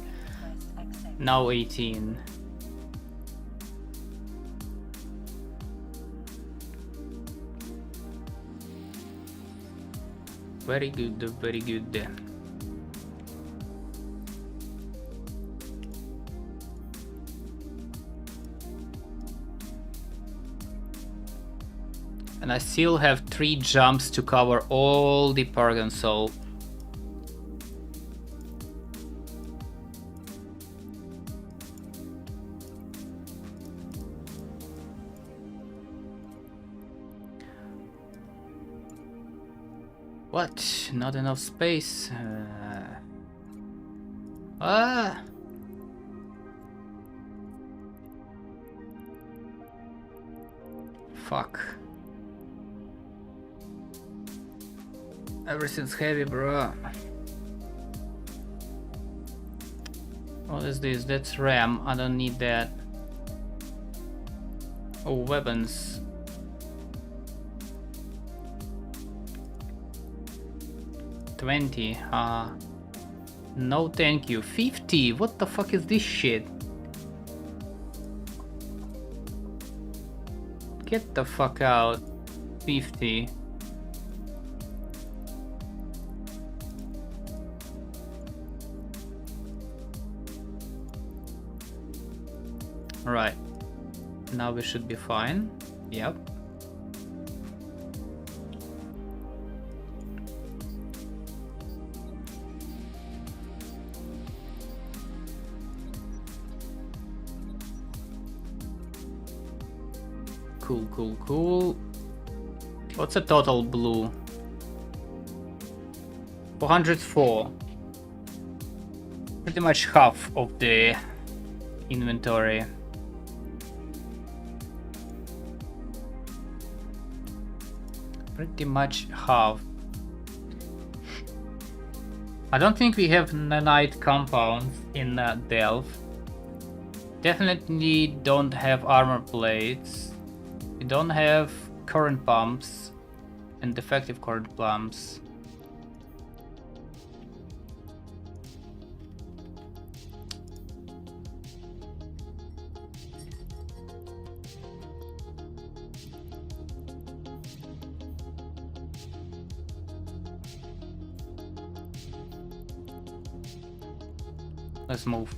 Now 18. Very good, very good. And I still have 3 jumps to cover all the Paragon Soul. What? Not enough space? Fuck. Everything's heavy, bro. What is this? That's RAM. I don't need that. Oh, weapons. $20. No thank you. $50. What the fuck is this shit? Get the fuck out. $50. Right. Now we should be fine. Yep. Cool, cool, cool. What's the total blue? 404. Pretty much half of the inventory. Pretty much half. I don't think we have nanite compounds in Delve. Definitely don't have armor plates. We don't have current pumps and defective current pumps. Let's move.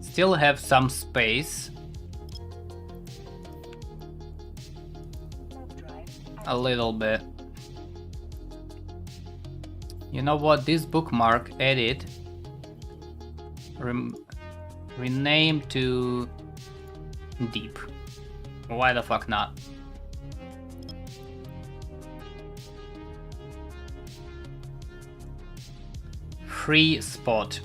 Still have some space. A little bit. You know what? This bookmark, edit, rename to deep. Why the fuck not? Free spot.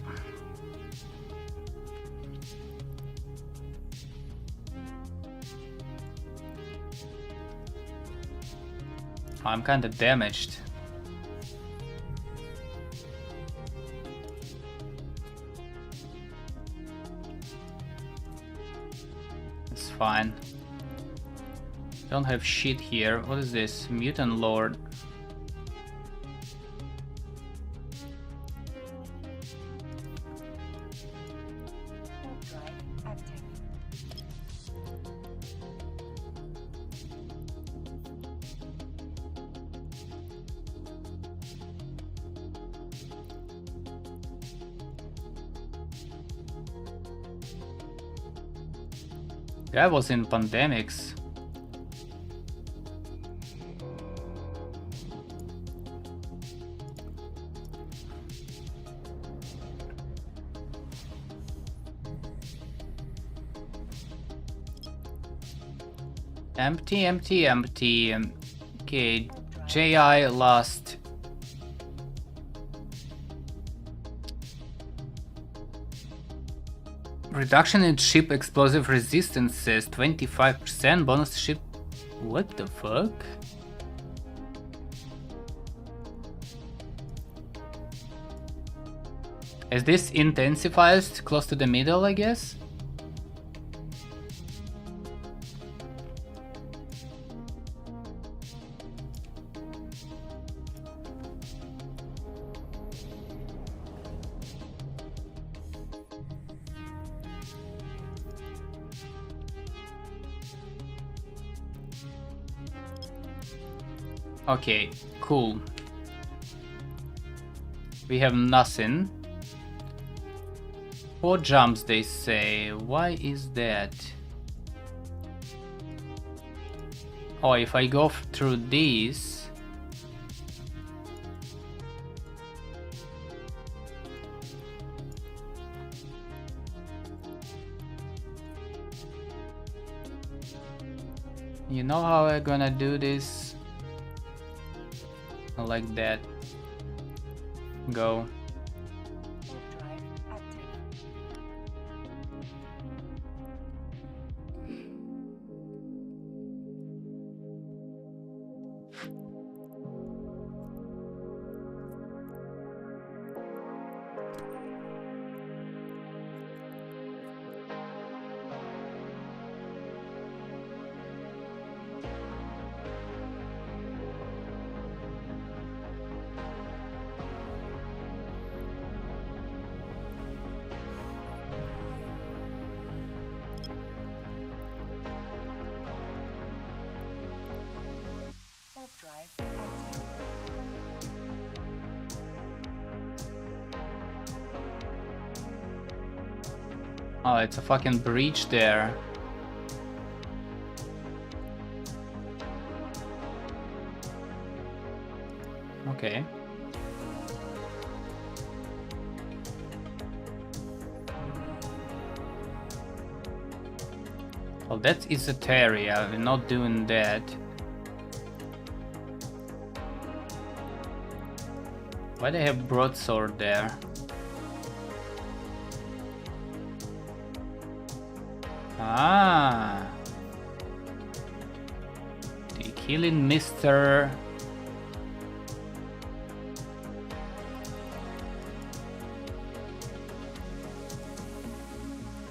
I'm kinda damaged. It's fine. Don't have shit here. What is this? Mutant Lord. That was in pandemics. Empty, empty, empty. Okay, JI last. Reduction in ship explosive resistances, 25% bonus ship. What the fuck? As this intensifies close to the middle, I guess? Okay, cool. We have nothing. 4 jumps, they say. Why is that? Oh, if I go through these... You know how I'm gonna do this? Like that. Go. Oh, it's a fucking breach there. Okay. Well, that is a area. We're not doing that. Why they have broadsword there? Ah, the killing Mr.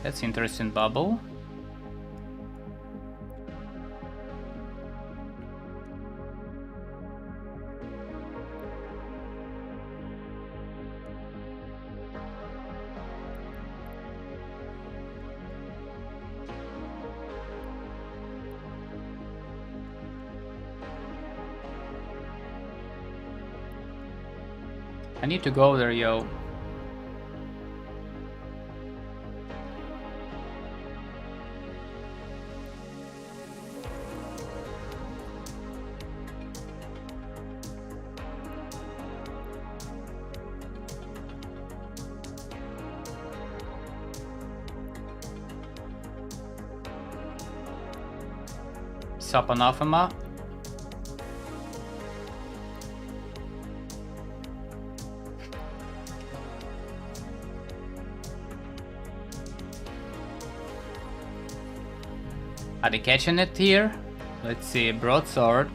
That's interesting bubble. I need to go there, yo. Sup, Anathema? Are they catching it here? Let's see, broadsword.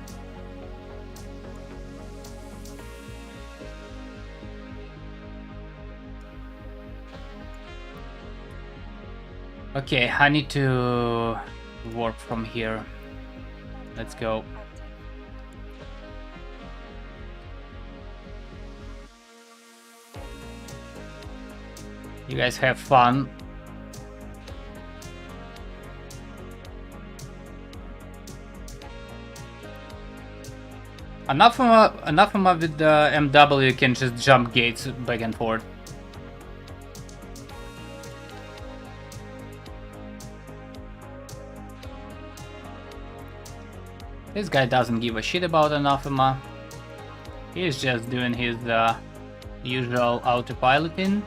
Okay, I need to work from here. Let's go. You guys have fun. Anathema with the MW can just jump gates back and forth. This guy doesn't give a shit about Anathema. He's just doing his usual autopiloting.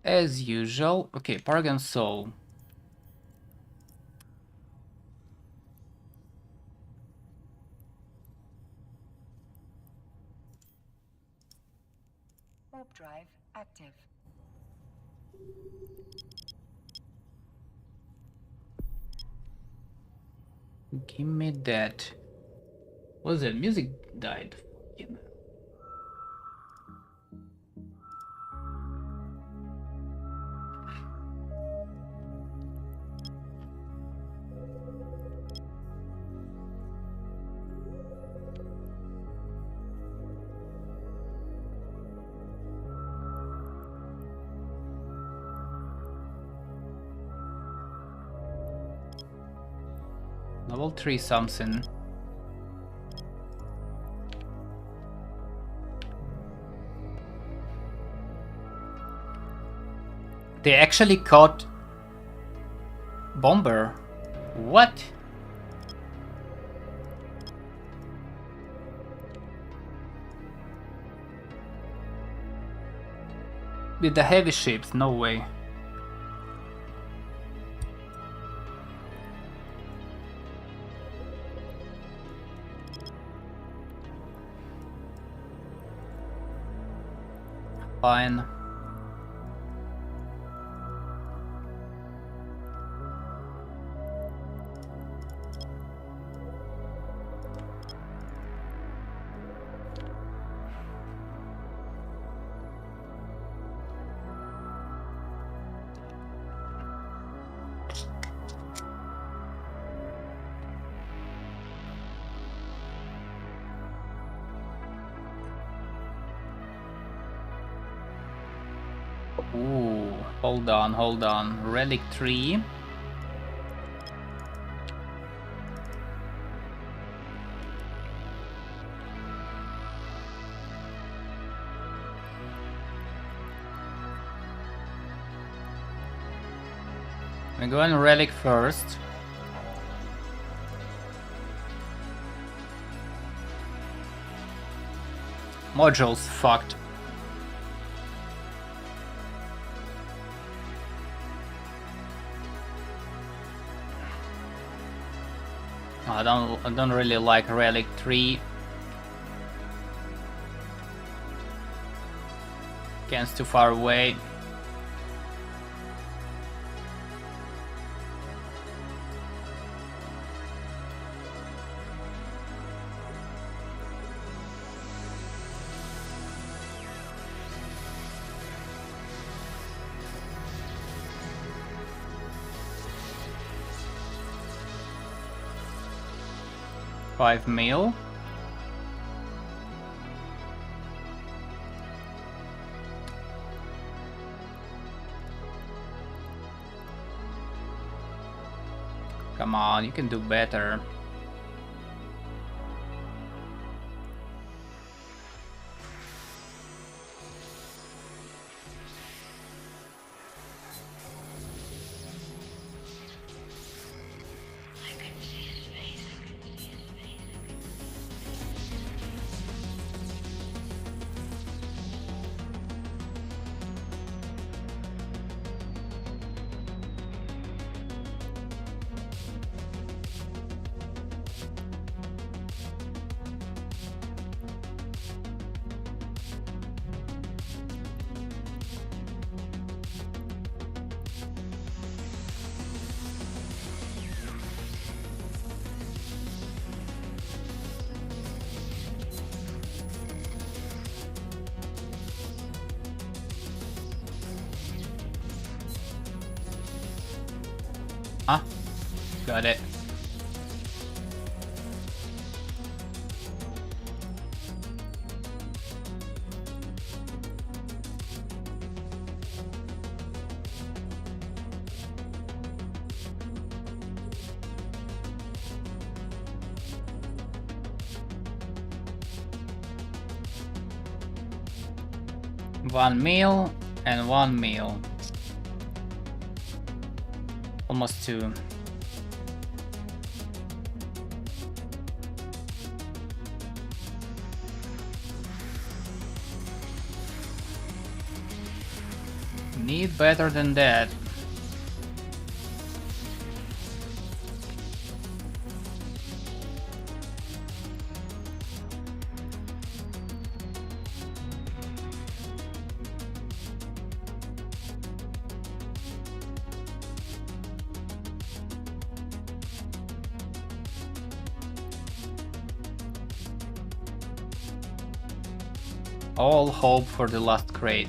As usual. Okay, Paragon Soul. Warp drive active. Give me that. What was it? Music died. Level 3 something. They actually caught Bomber. What? With the heavy ships, no way. Fine. Ooh, hold on. Relic 3. We're going Relic first. Module's fucked. I don't really like Relic 3. Can's too far away. $5 mil. Come on, you can do better. Ah, got it. $1 mil and $1 mil. Almost 2. Need better than that. All hope for the last crate.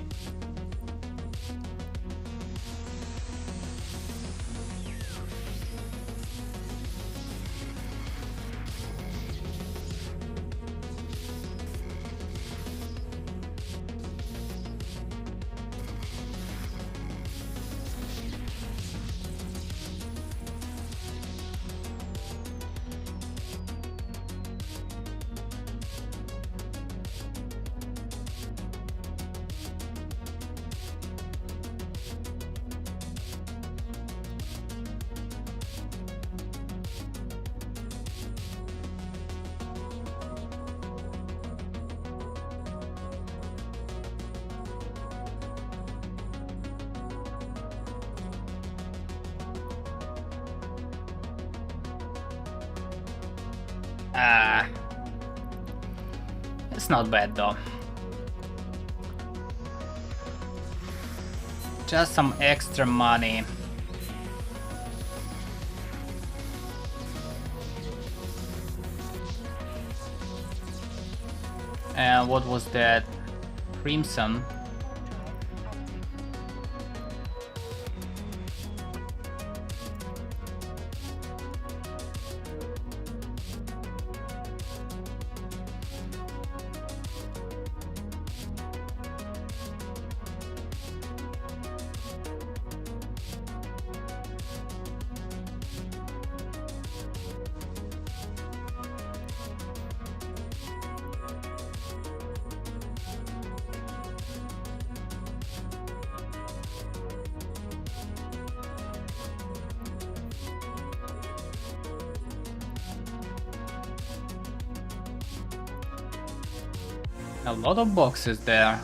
It's not bad though. Just some extra money. And what was that? Crimson. A lot of boxes there.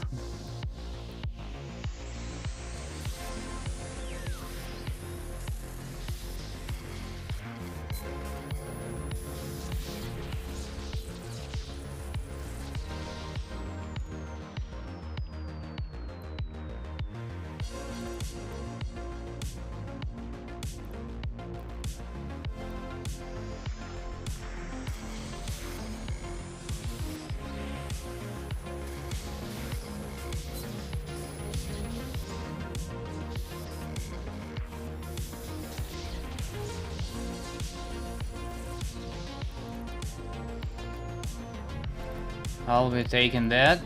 I'll be taking that.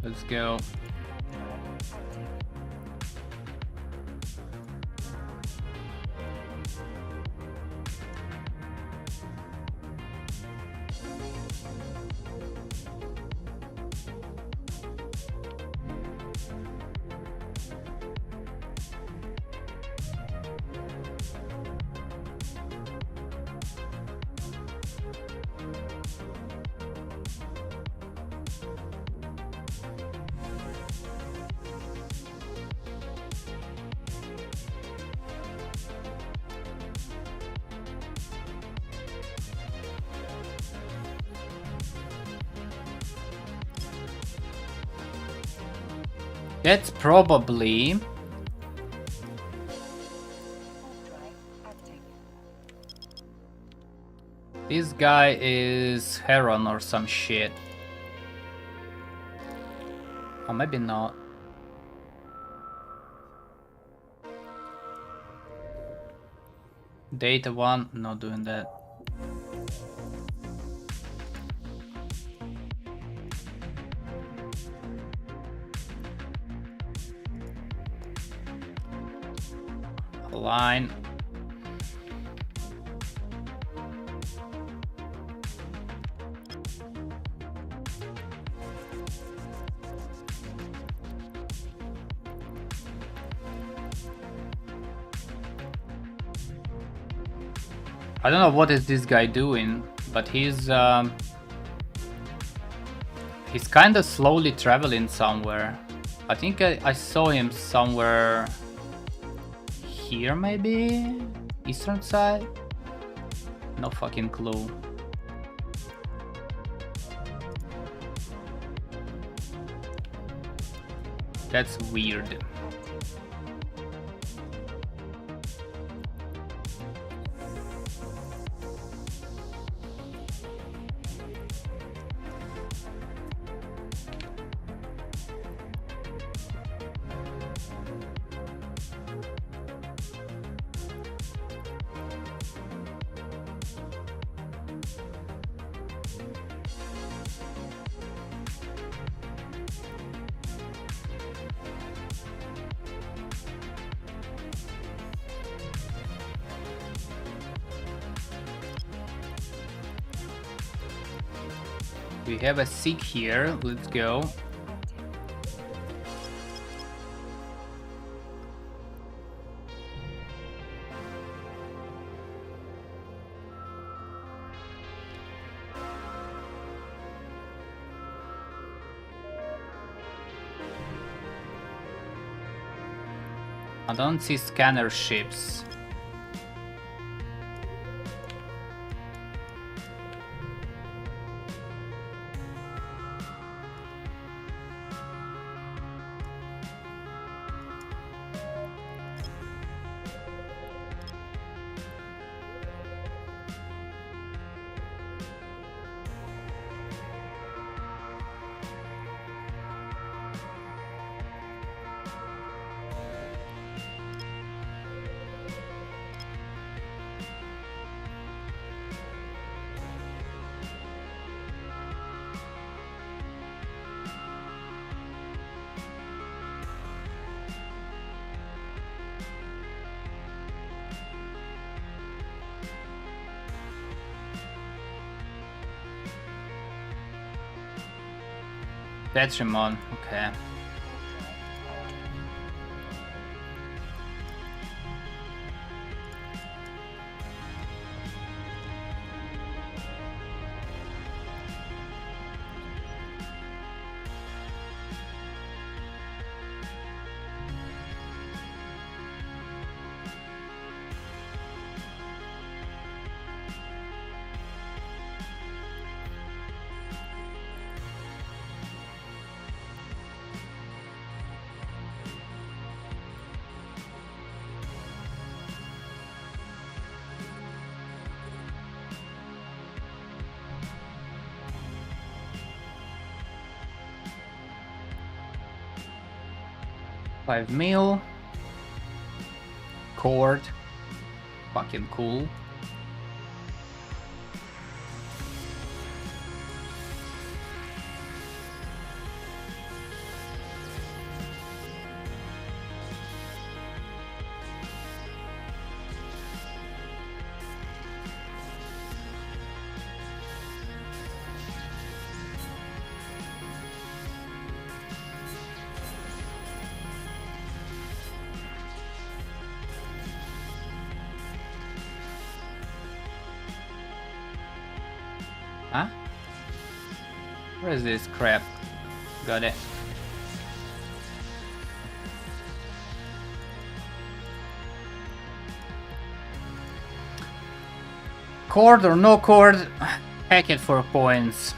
Let's go. That's probably this guy is Heron or some shit. Or maybe not. Data 1, not doing that. Line. I don't know what is this guy doing, but he's kind of slowly traveling somewhere. I think I saw him somewhere here, maybe? Eastern side? No fucking clue. That's weird. We have a Seek here, let's go. I don't see scanner ships. That's Ramon, okay. $5 mil. Cord. Fucking cool. Huh? Where is this crap? Got it. Cord or no cord, hack it for points.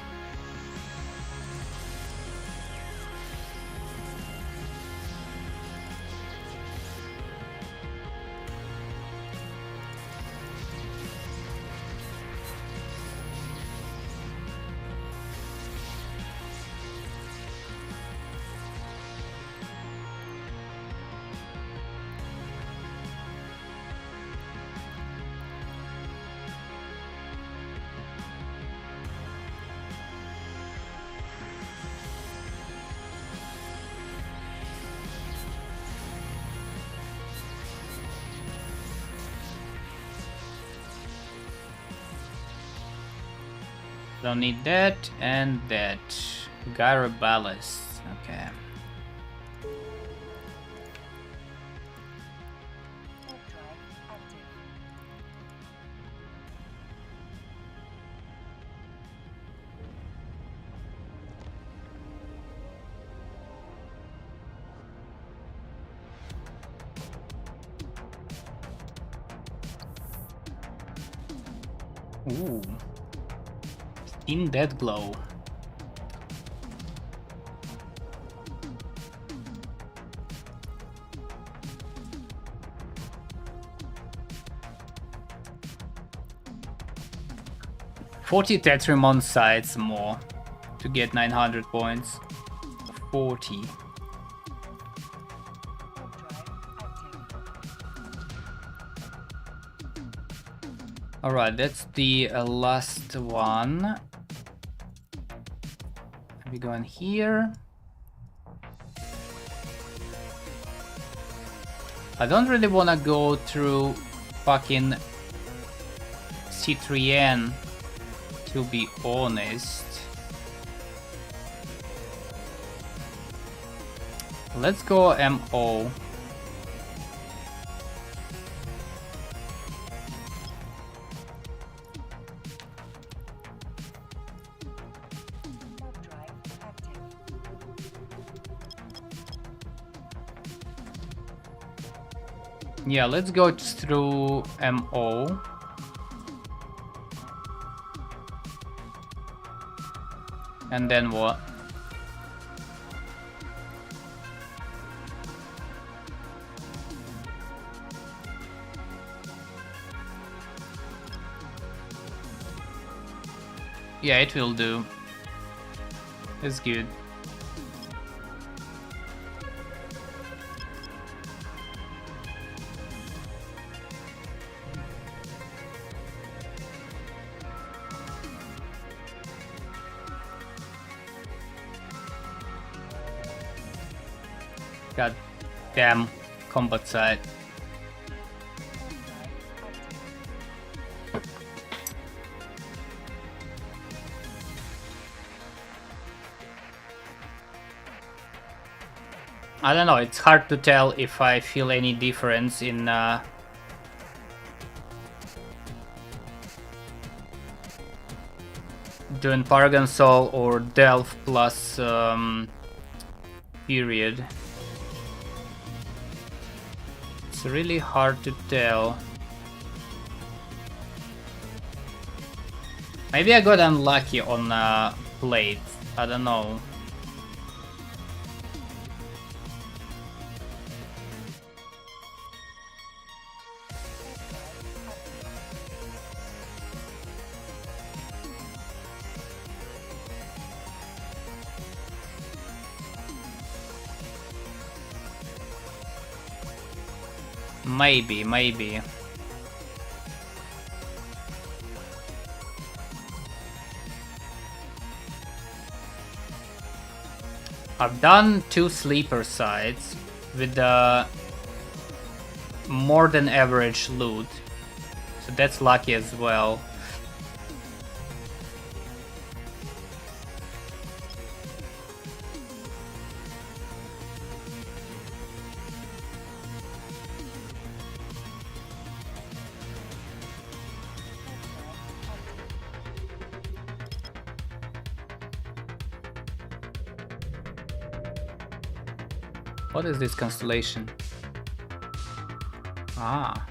Don't need that and that. Garabalis. Okay. Warp drive active. Ooh. In that glow. $40 Tetrim on sides more to get 900 points. 40. Warp drive active. Alright, that's the last one. We go in here. I don't really want to go through fucking C3N, to be honest. Let's go MO. Warp drive active. Yeah, let's go through MO. And then what? Yeah, it will do. It's good. God damn combat side. I don't know, it's hard to tell if I feel any difference in doing Paragon Soul or Delve plus period. It's really hard to tell. Maybe I got unlucky on blades, I don't know. Maybe. I've done 2 sleeper sides with more than average loot, so that's lucky as well. What is this constellation? Ah.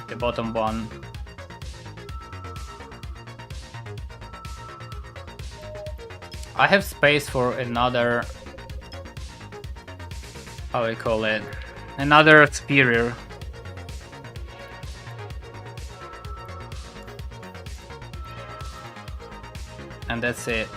The bottom one. I have space for another, how I call it, another superior. And that's it.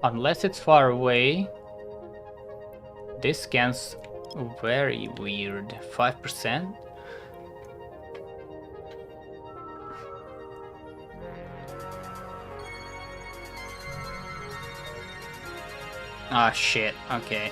Unless it's far away, this scan's very weird. 5%? Ah, shit. Okay.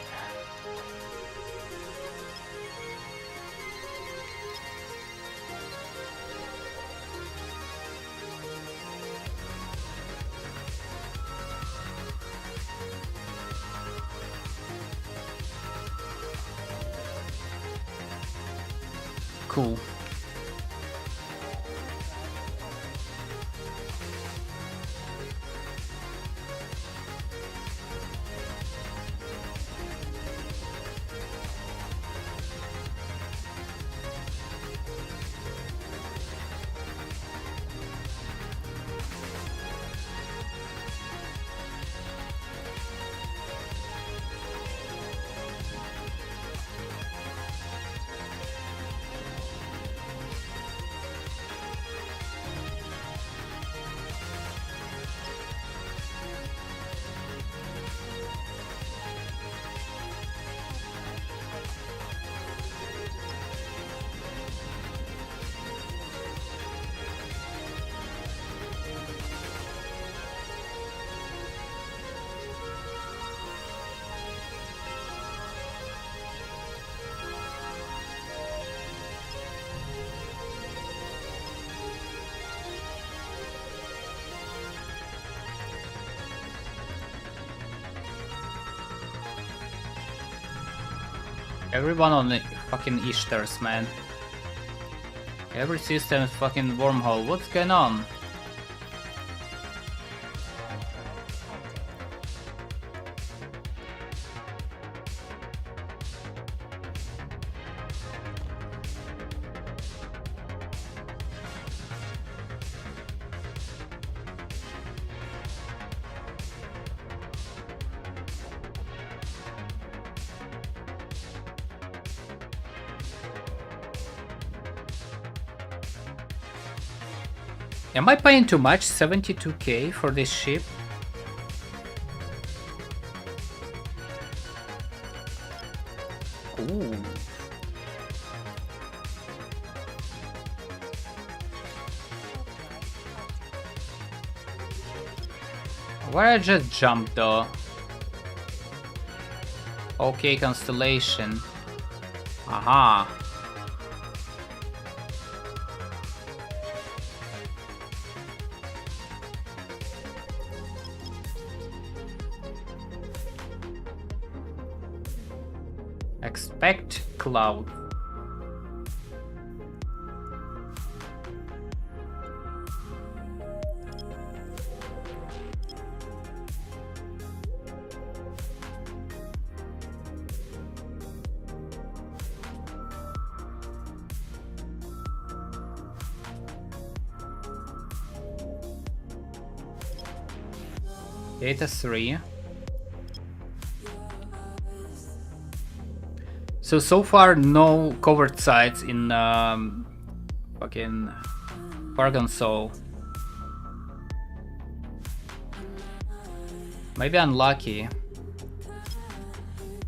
Cool. Everyone on the fucking Ishtars, man. Every system is fucking wormhole. What's going on? Am I paying too much? 72k for this ship? Ooh. Where I just jumped though? Okay, constellation. Aha. Expect cloud. Data 3. So far no covered sites in fucking Paragon Soul. Maybe unlucky.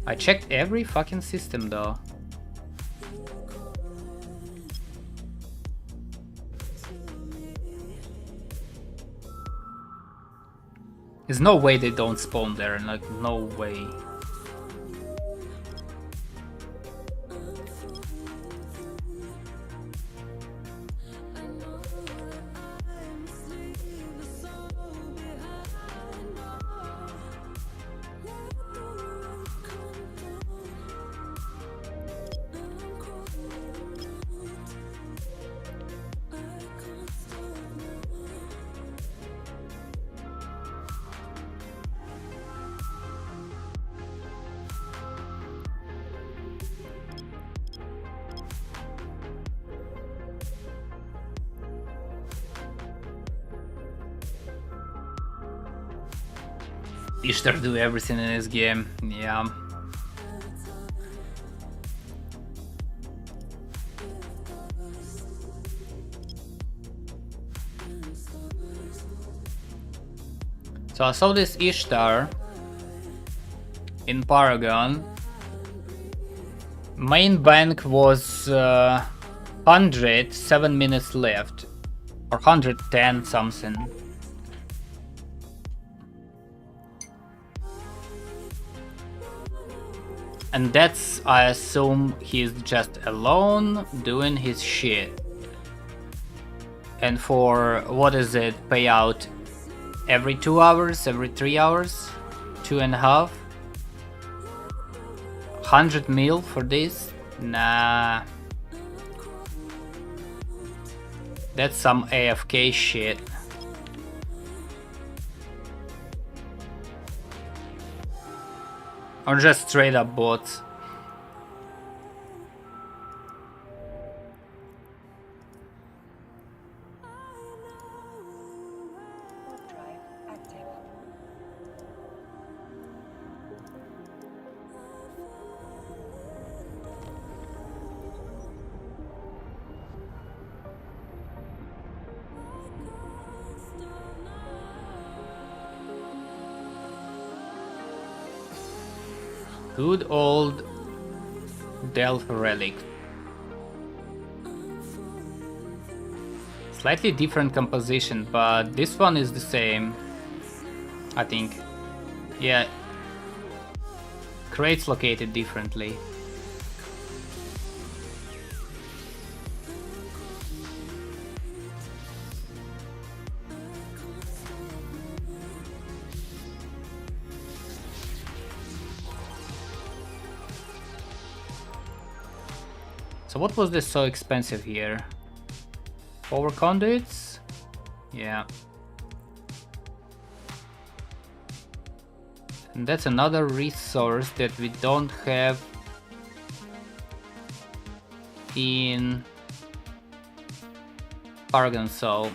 I checked every fucking system though. There's no way they don't spawn there, like no way. Ishtar do everything in this game, yeah. So I saw this Ishtar in Paragon. Main bank was 100, 7 minutes left, or 110 something. And that's, I assume, he's just alone doing his shit. And for, what is it, payout every 2 hours, every 3 hours, 2.5? 100 mil for this? Nah. That's some AFK shit. Or just straight up bots. Warp drive active. Good old Delph relic. Slightly different composition, but this one is the same, I think. Yeah, crates located differently. So what was this so expensive here? Power conduits? Yeah. And that's another resource that we don't have in Paragon Soul.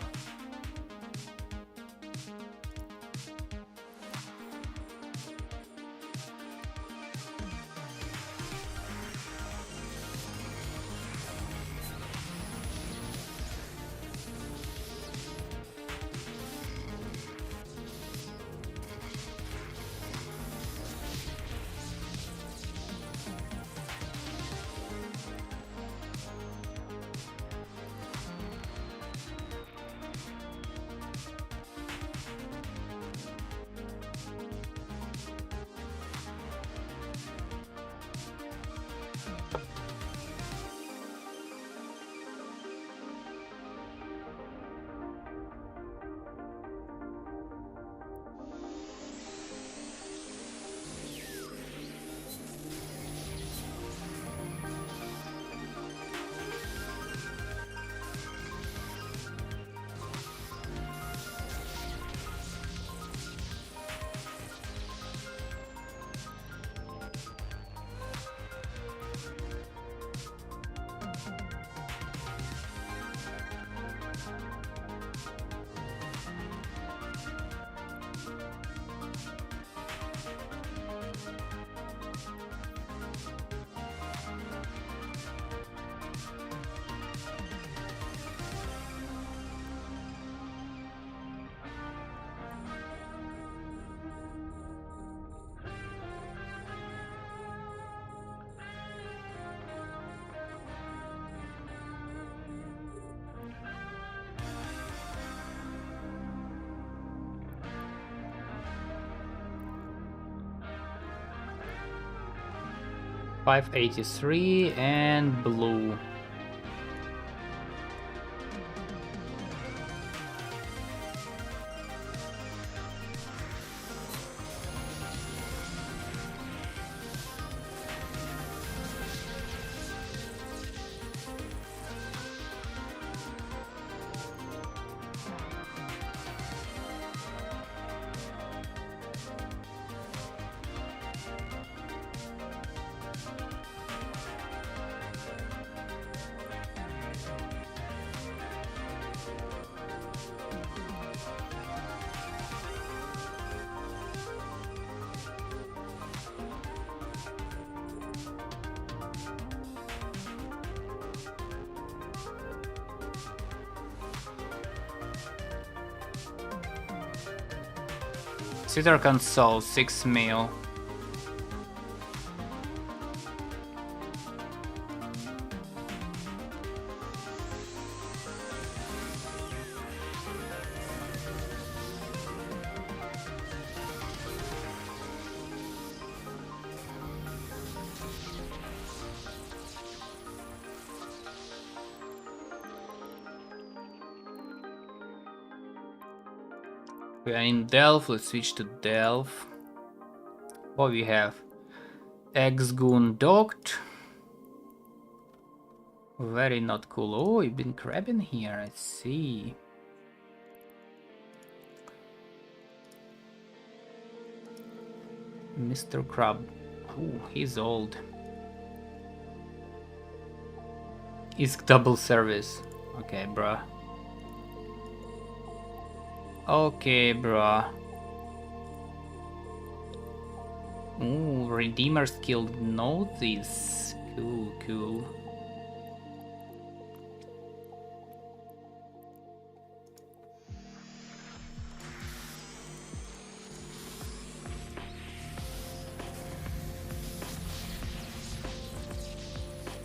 $583 and blue. Cedar console 6 mil. We are in Delph, let's switch to Delph. What we have? GOON docked. Very not cool. Oh, you've been crabbing here, I see. Mr. Crab. Ooh, he's old. ISK double service. Okay, bruh. Okay, bruh. Ooh, Redeemer skill notice. Cool, cool.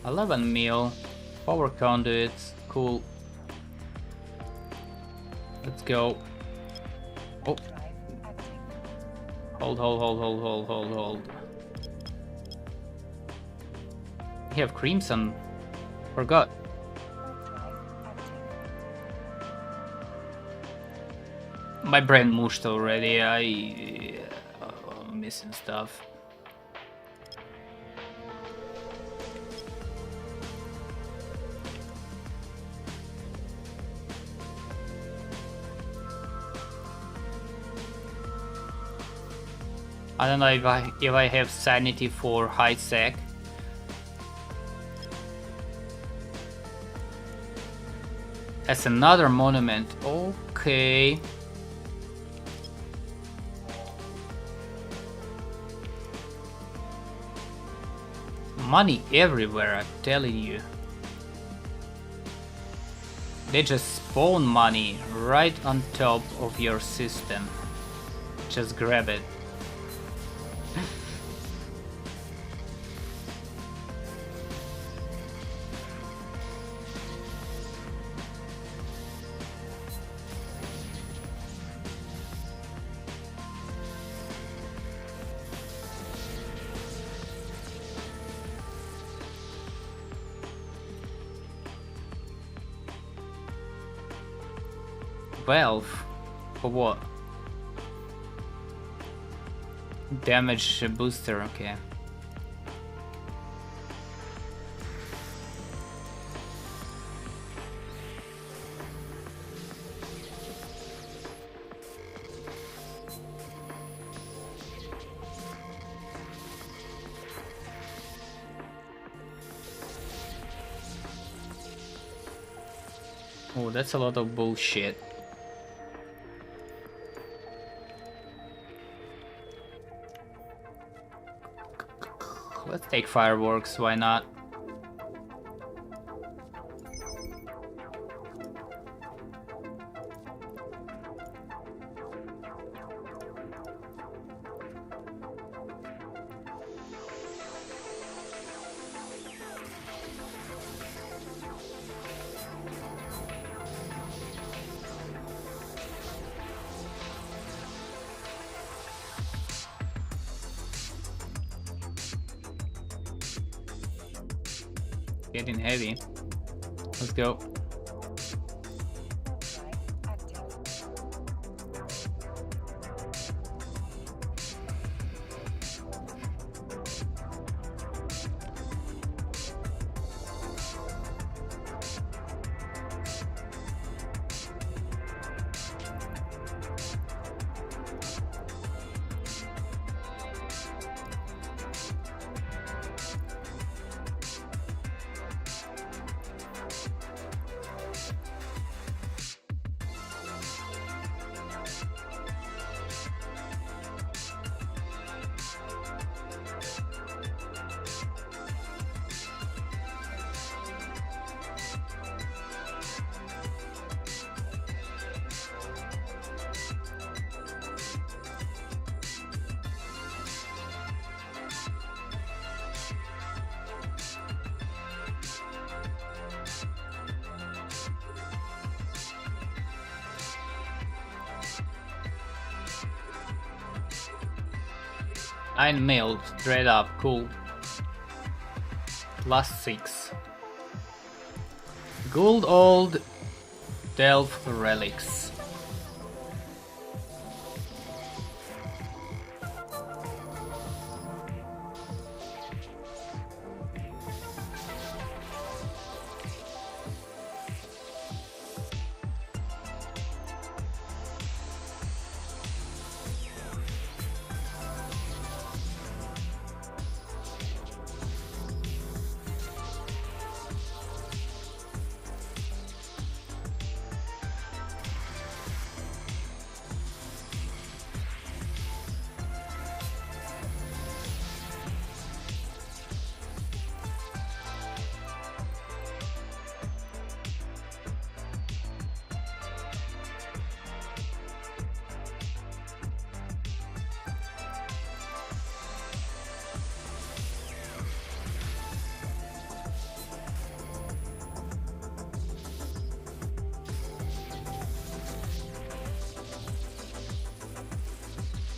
$11 mil. Power conduits. Cool. Let's go. Oh. Hold. We have Crimson. Forgot. My brain mushed already. I'm missing stuff. I don't know if I have sanity for high sec. That's another monument. Okay. Money everywhere, I'm telling you. They just spawn money right on top of your system. Just grab it. For what? Damage booster, okay. Oh, that's a lot of bullshit. Let's take fireworks, why not? Getting heavy. Let's go. Iron mail, straight up, cool. +6. Gold old Delph relics.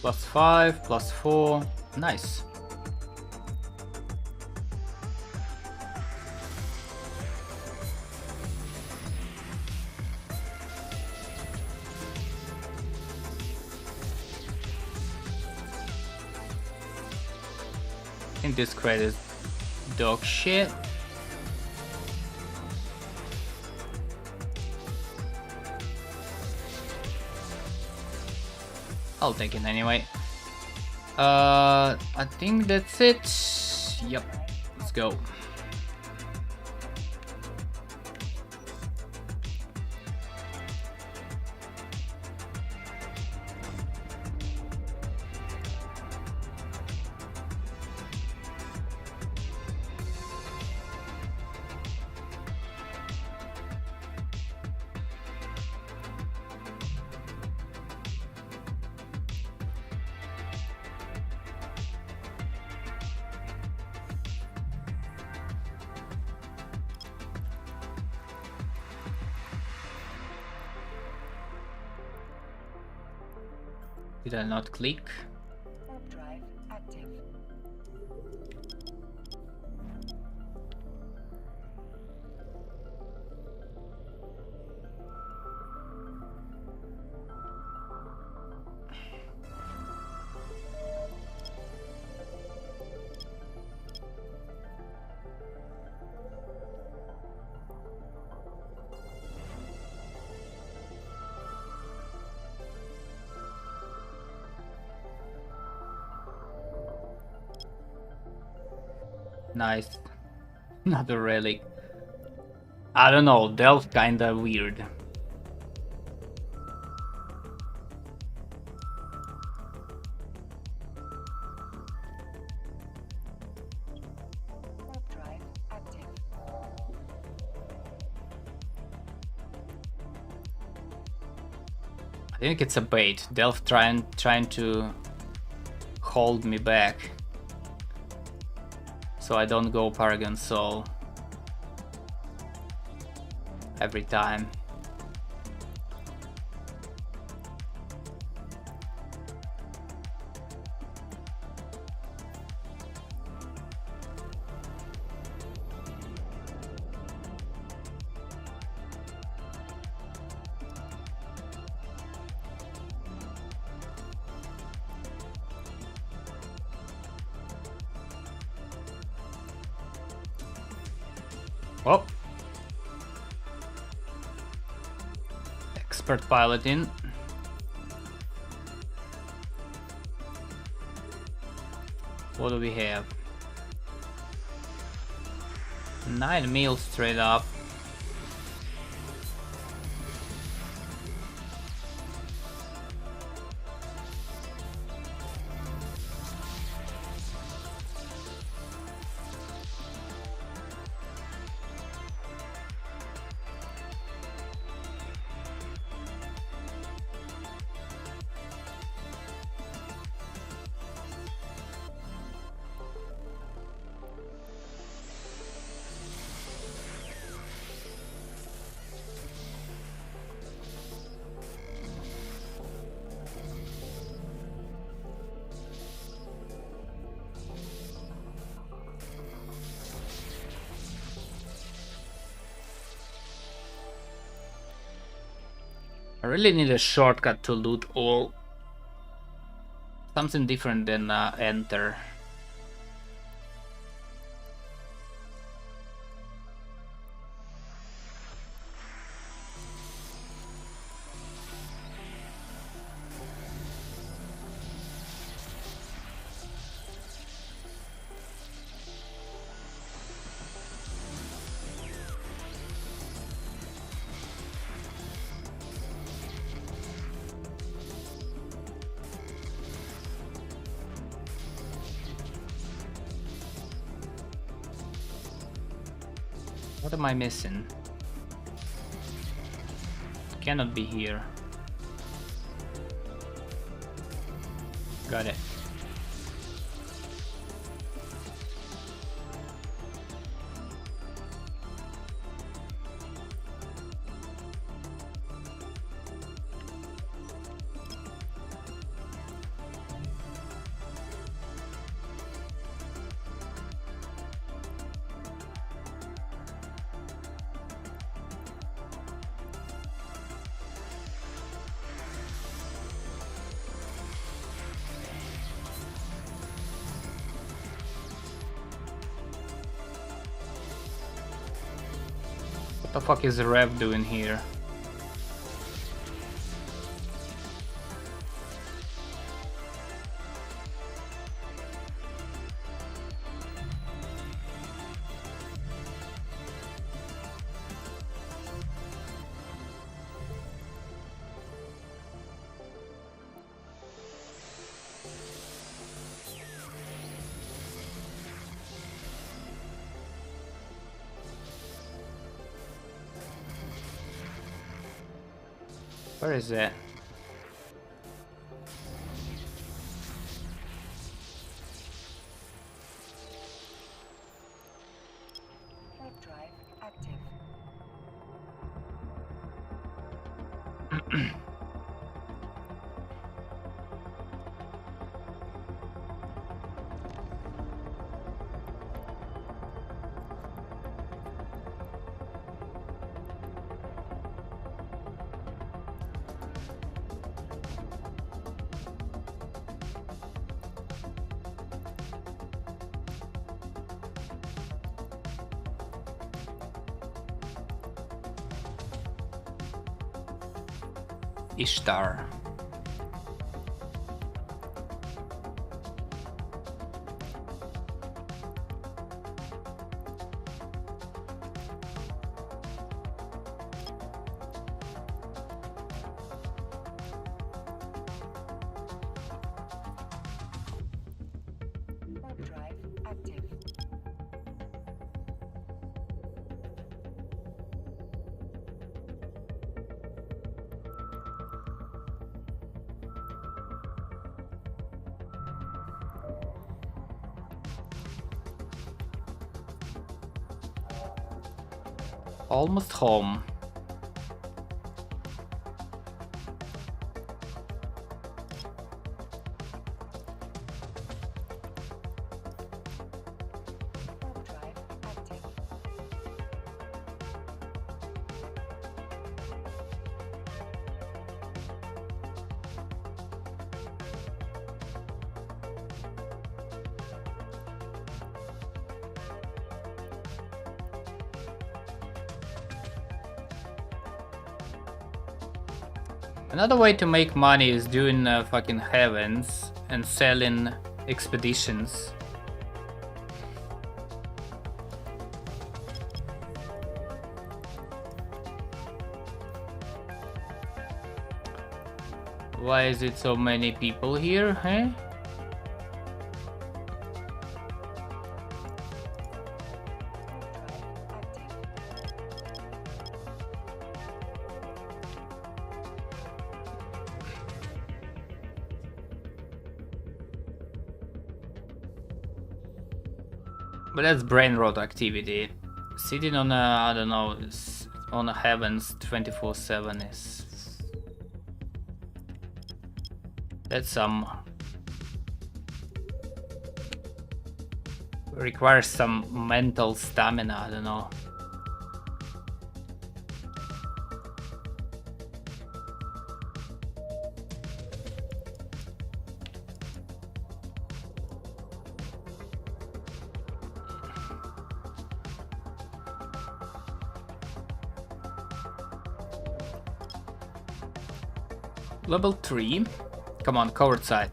+5, +4. Nice. I think this crate is dog shit. I'll take it anyway. I think that's it. Yep, let's go. Did I not click? Warp drive active. Nice. Another relic. I don't know, Delph kinda weird. Warp drive active. I think it's a bait. Delph trying to hold me back, so I don't go Paragon Soul every time. Oh, expert piloting. What do we have? 9 mil straight up. I really need a shortcut to loot all. Something different than enter. What am I missing? It cannot be here. Got it. What the fuck is the Rev doing here? Where is that? Warp drive active. Ishtar. Warp drive active. Almost home. Warp drive active. Another way to make money is doing fucking heavens and selling expeditions. Why is it so many people here, huh? Warp drive active. But that's brain rot activity. Sitting on a, I don't know, on a heavens 24/7 is... That's some... Requires some mental stamina, I don't know. Level 3. Come on, covered side.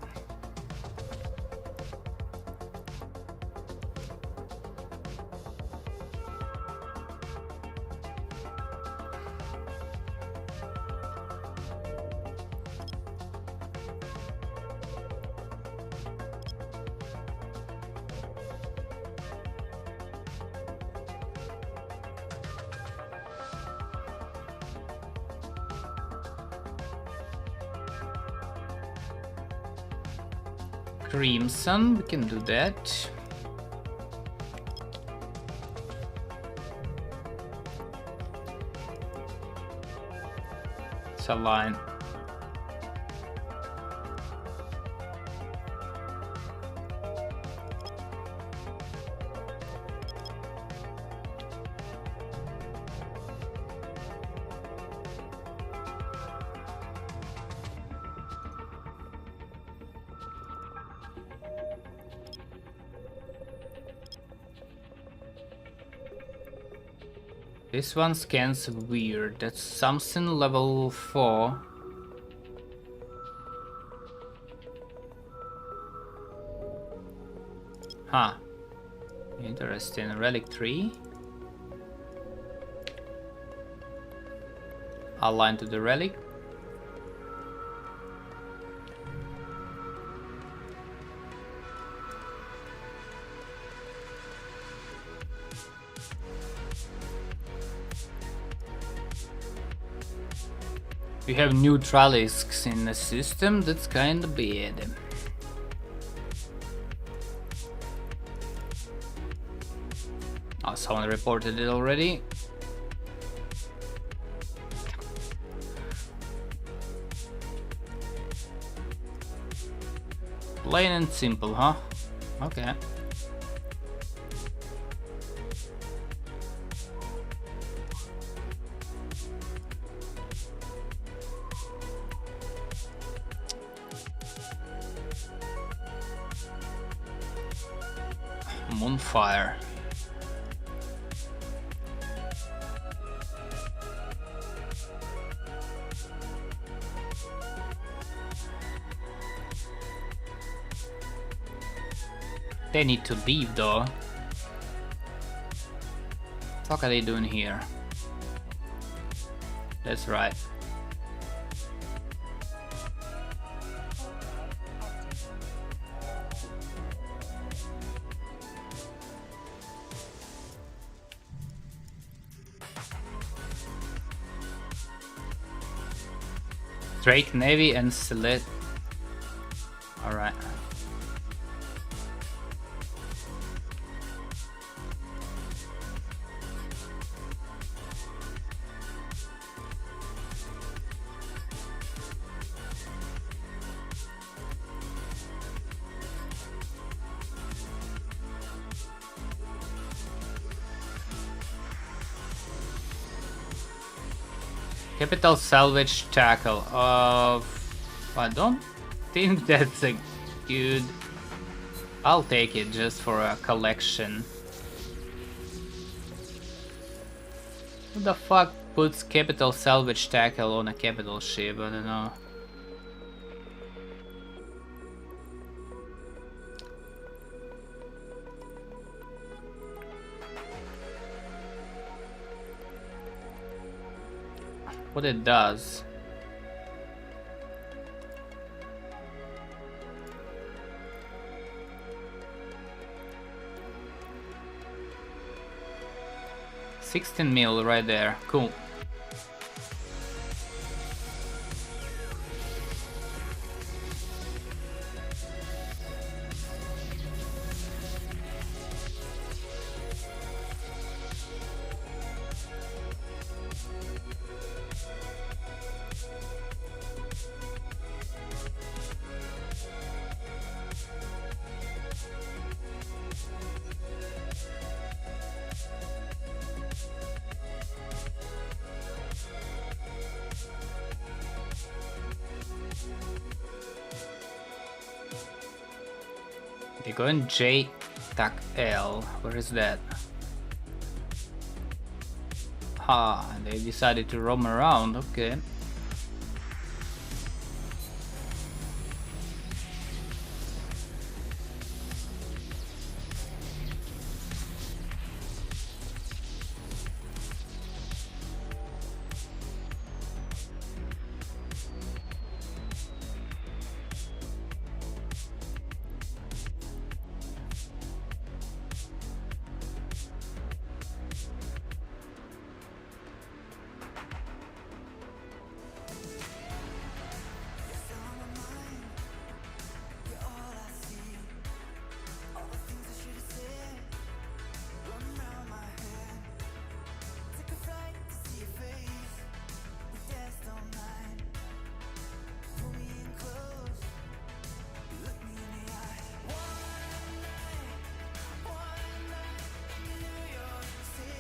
Crimson, we can do that. Saline. This one scans weird. That's something level 4. Huh. Interesting. Relic 3. Align to the relic. We have neutral ISKs in the system. That's kind of bad. Oh, someone reported it already. Plain and simple, huh? Okay. Moonfire. They need to leave though. What are they doing here? That's right. Drake, Navy, and Select. Alright. Capital salvage tackle. I don't think that's a good. I'll take it just for a collection. Who the fuck puts capital salvage tackle on a capital ship? I don't know. What it does. $16 mil right there. Cool. They're going J, tac L. Where is that? Ah, they decided to roam around. Okay.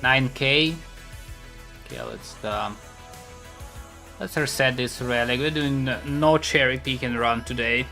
$9K. Okay, let's reset this relic. We're doing no cherry pick and run today.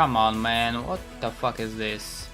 Come on, man, what the fuck is this?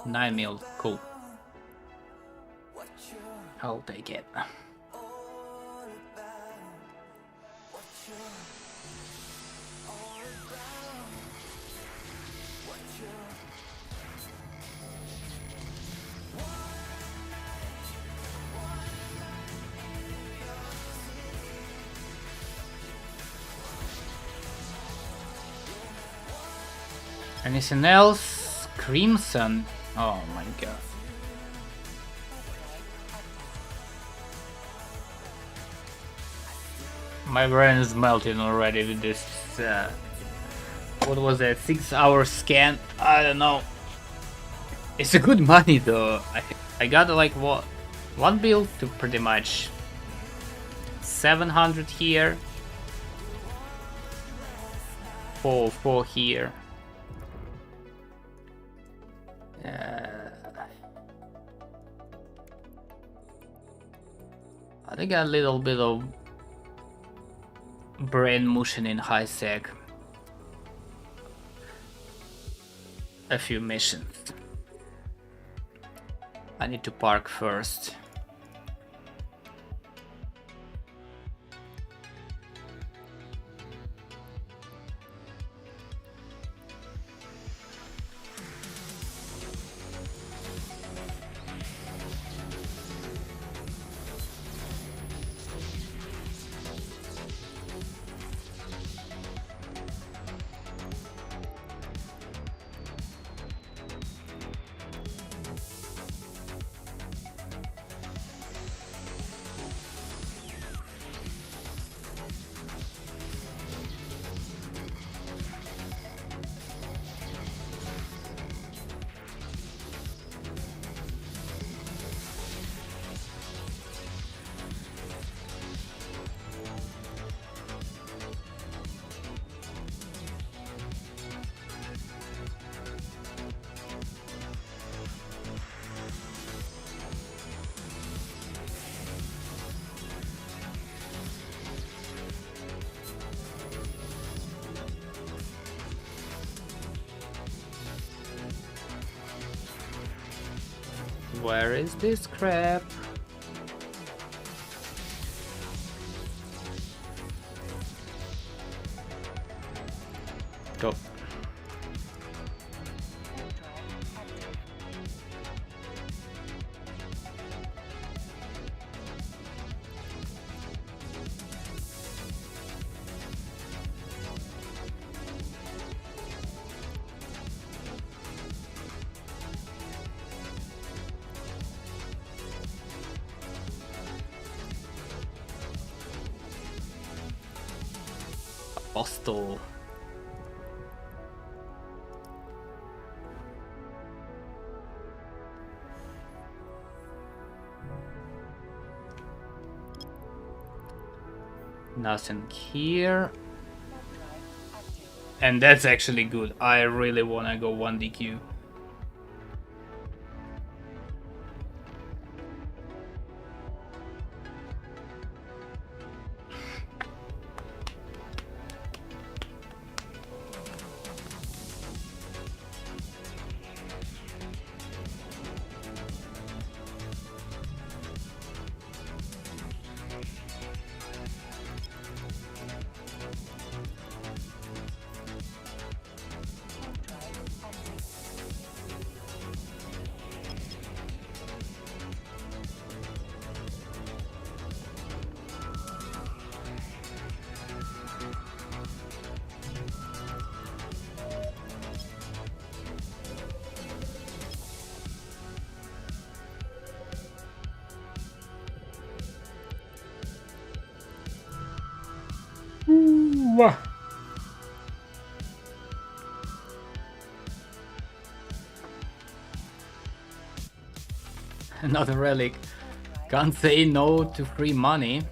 $9 mil, cool. I'll take it. Anything else? Crimson. Oh my god. My brain is melting already with this. What was that? 6-hour scan? I don't know. It's a good money though. I got like what? One build to pretty much 700 here. 4 here. I think a little bit of brain motion in high sec. A few missions. I need to park first. Where is this crap? Go. Hostile. Nothing here. And that's actually good. I really wanna go 1DQ. Another relic. Can't say no to free money.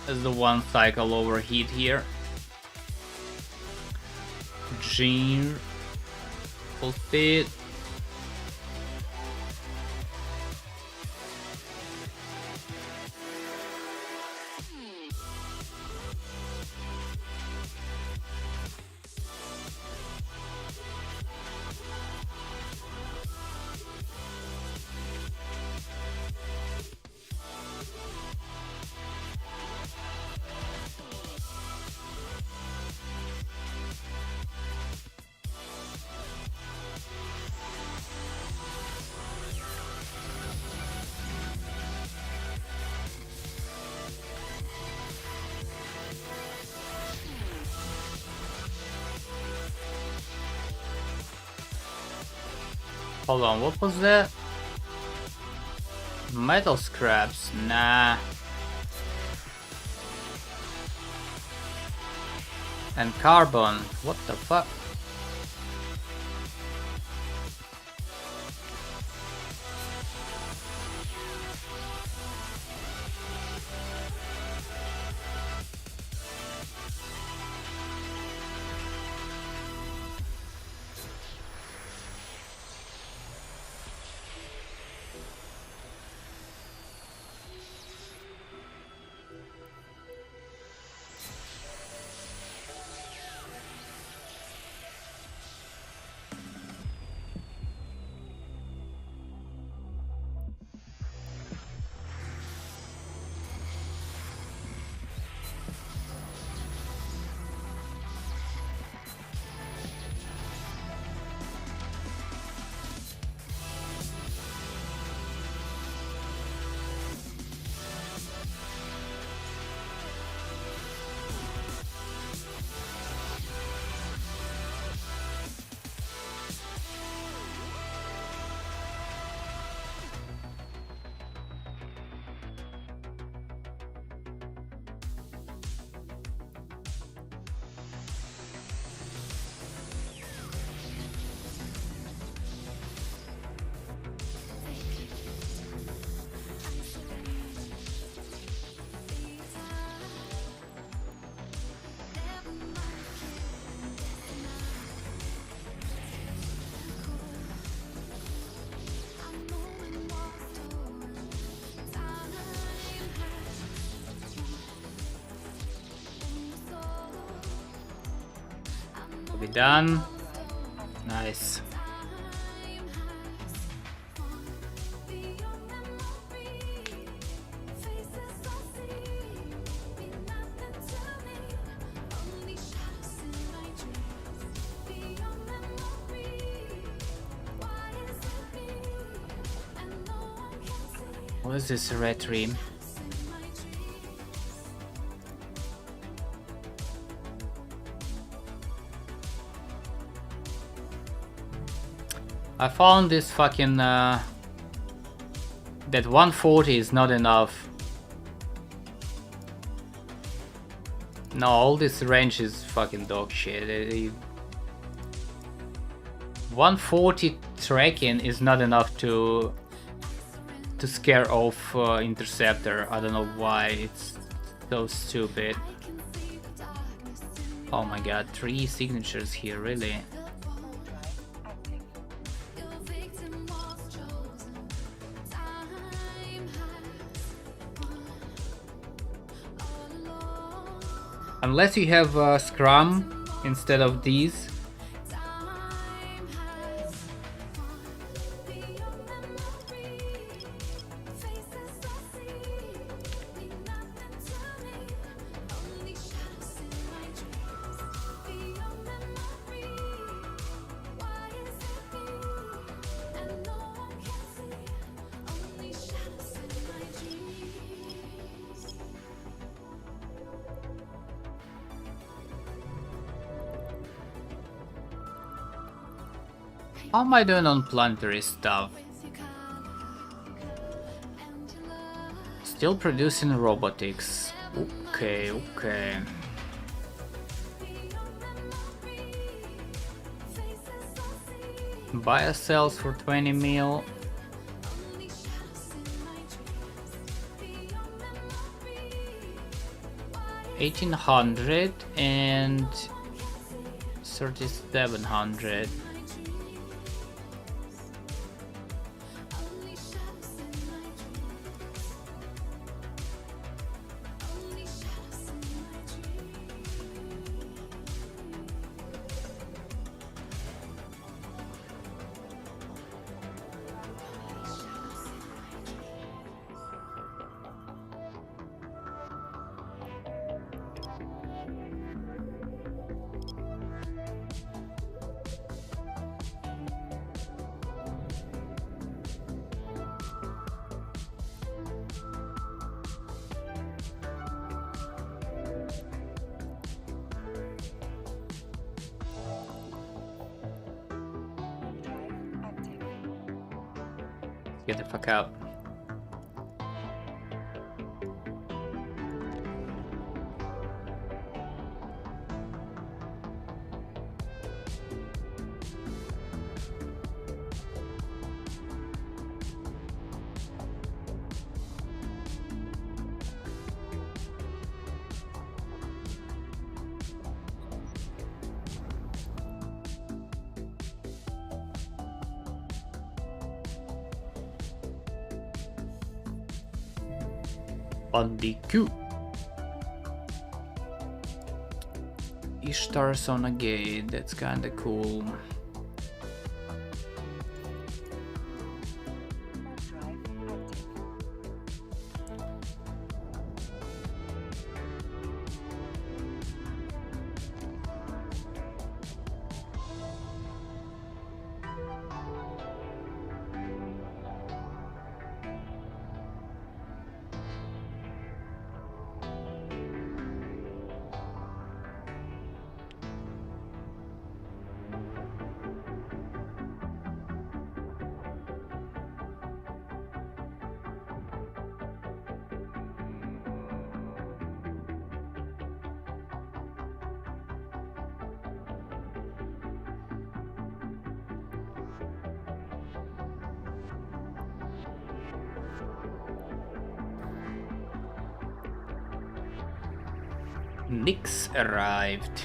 There's the one cycle overheat here. Gene full speed. Hold on, what was that? Metal scraps? Nah. And carbon? What the fuck? We done. Nice. What is this red dream? I found this fucking that 140 is not enough. No, all this range is fucking dog shit. 140 tracking is not enough to scare off interceptor. I don't know why it's so stupid. Oh my god, 3 signatures here, really? Unless you have Scrum instead of these. How am I doing on planetary stuff? Still producing robotics. Okay, okay. Biocells for 20 mil. 1800 and 3700. Drive active. Get the fuck out. Bandicoot. Ishtar's on a gate, that's kinda cool. Drive active. Nix arrived.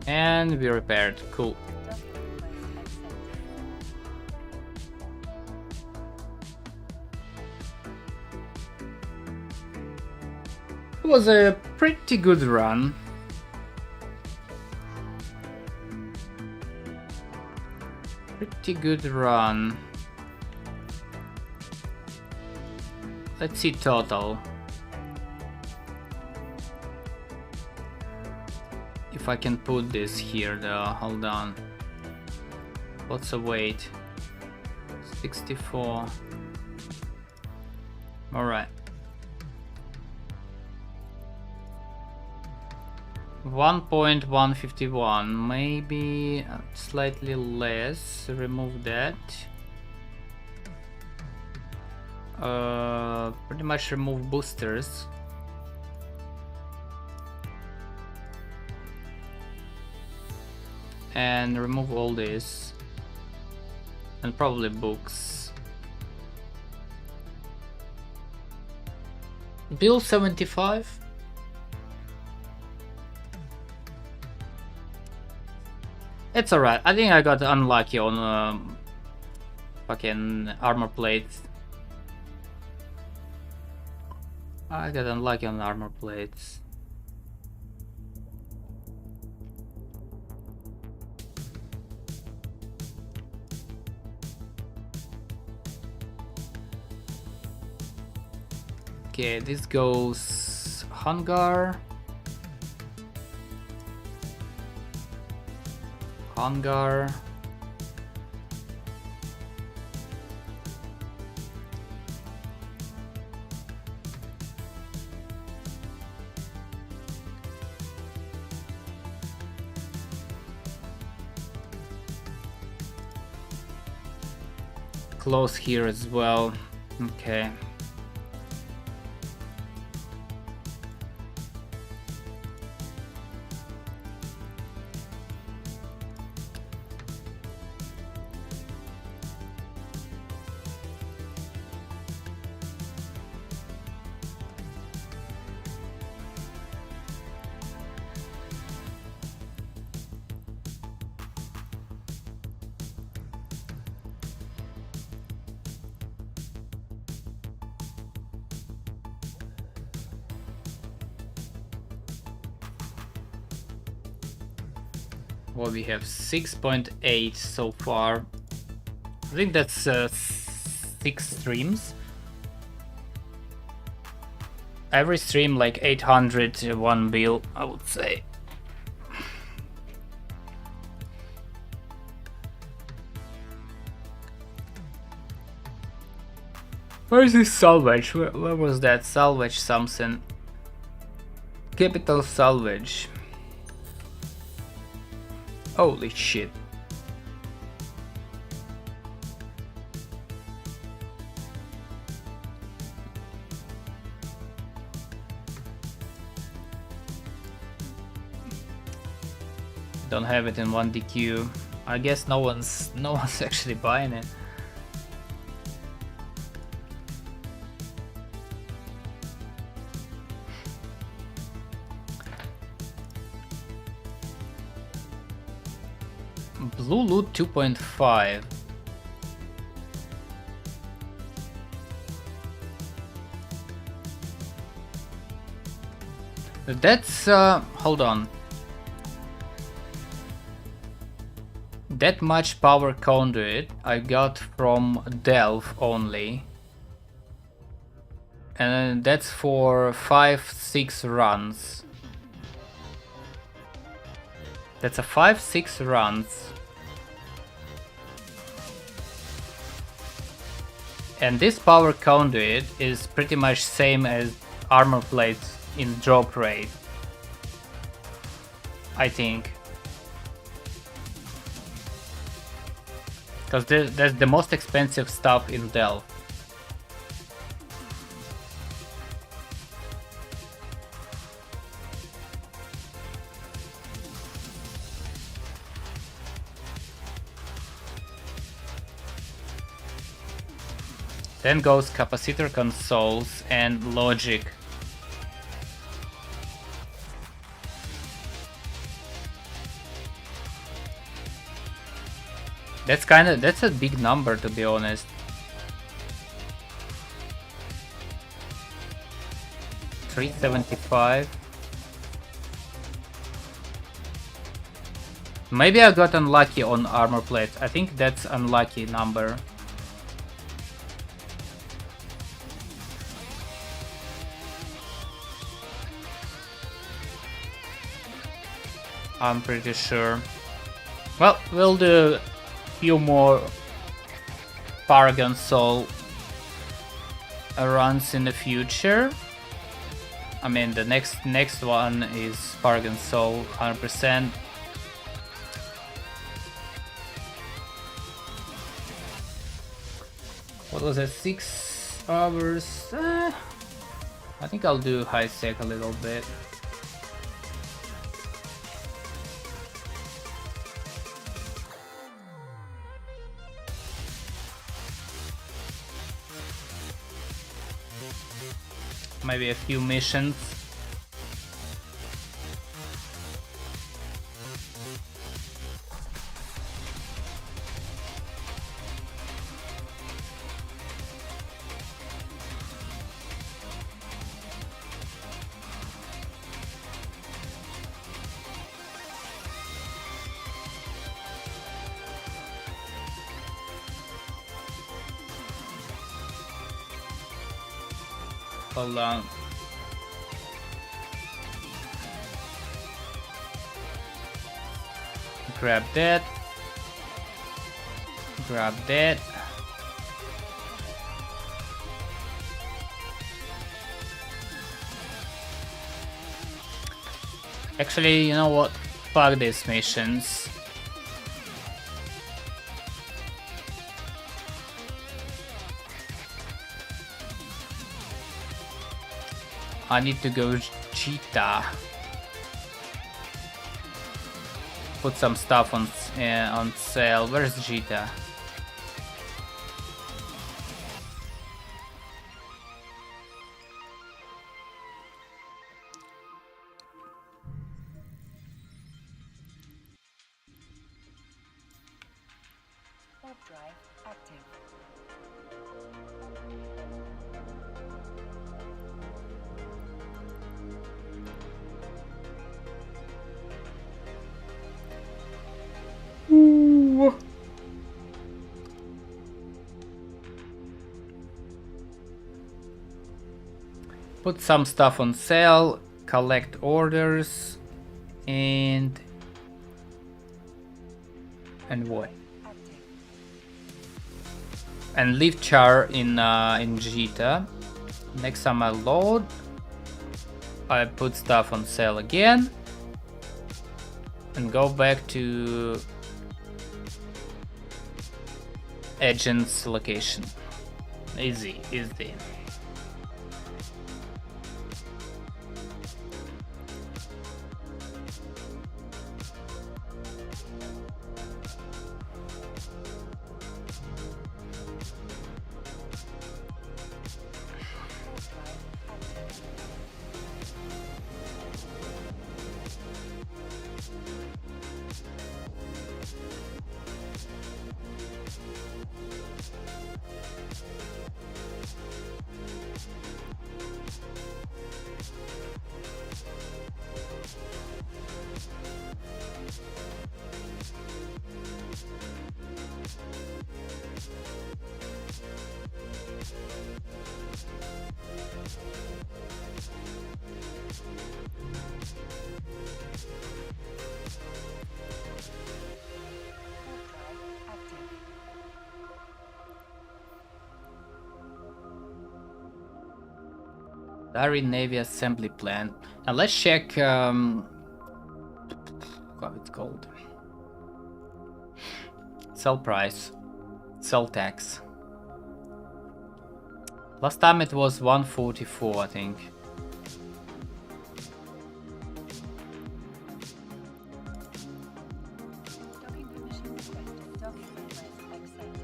And we repaired. Cool. It was a pretty good run. Pretty good run. Let's see total. If I can put this here though, hold on. What's the weight? 64. Alright. 1.151, maybe slightly less. Remove that. Pretty much remove boosters. And remove all this. And probably books. Bill 75. It's alright. I think I got unlucky on fucking armor plates. I got unlucky on armor plates. Okay, this goes Hangar. Hangar. Close here as well. Okay. Well, we have 6.8 so far. I think that's 6 streams. Every stream like 800 to 1 bill, I would say. Where is this salvage? Where was that? Salvage something. Capital salvage. Holy shit. Don't have it in 1DQ. I guess no one's actually buying it. Blue loot 2.5. That's hold on. That much power conduit I got from Delve only. And that's for 5-6 runs. That's a 5-6 runs. And this power conduit is pretty much same as armor plates in drop rate, I think. Because that's the most expensive stuff in Delve. Then goes capacitor consoles and logic. That's a big number, to be honest. $375. Maybe I got unlucky on armor plates. I think that's unlucky number. I'm pretty sure. Well, we'll do a few more Paragon Soul runs in the future. I mean, the next one is Paragon Soul 100%. What was it? 6 hours? I think I'll do high sec a little bit. Maybe a few missions. Hold on. Grab that. Grab that. Actually, you know what? Fuck these missions. I need to go cheetah. Put some stuff on sale. Where's Cheetah? Warp drive active. Put some stuff on sale, collect orders, and what? Active. And leave char in Jita. Next time I load, I put stuff on sale again, and go back to agent's location. Easy, easy. CALDARI Navy Assembly Plant. Now let's check what it's called. Sell price, sell tax. Last time it was 144, I think. Docking permission requested. Docking request accepted.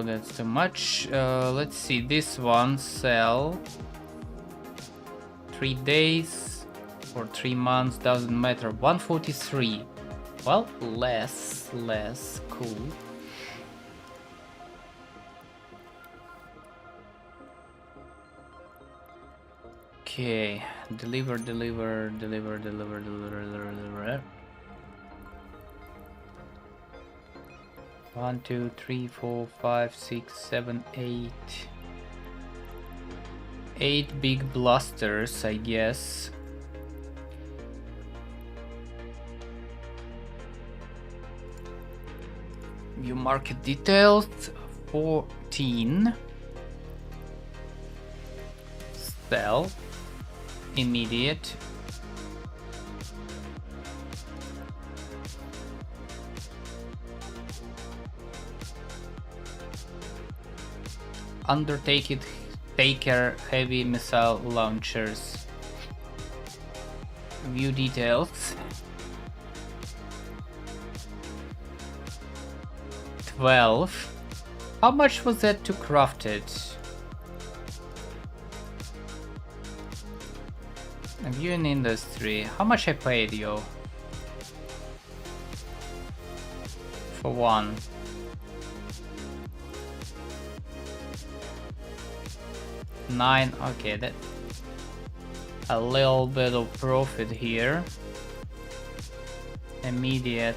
That's too much. Let's see, this one sell 3 days or 3 months, doesn't matter. 143. Well, less, cool. Okay, deliver. 1, 2, 3, 4, 5, 6, 7, 8. 8 big blasters, I guess. View market details. 14. Sell. Immediate. Taker heavy missile launchers. View details. 12. How much was that to craft it? View in industry. How much I paid you? For one. $9. Okay, that a little bit of profit here. Immediate,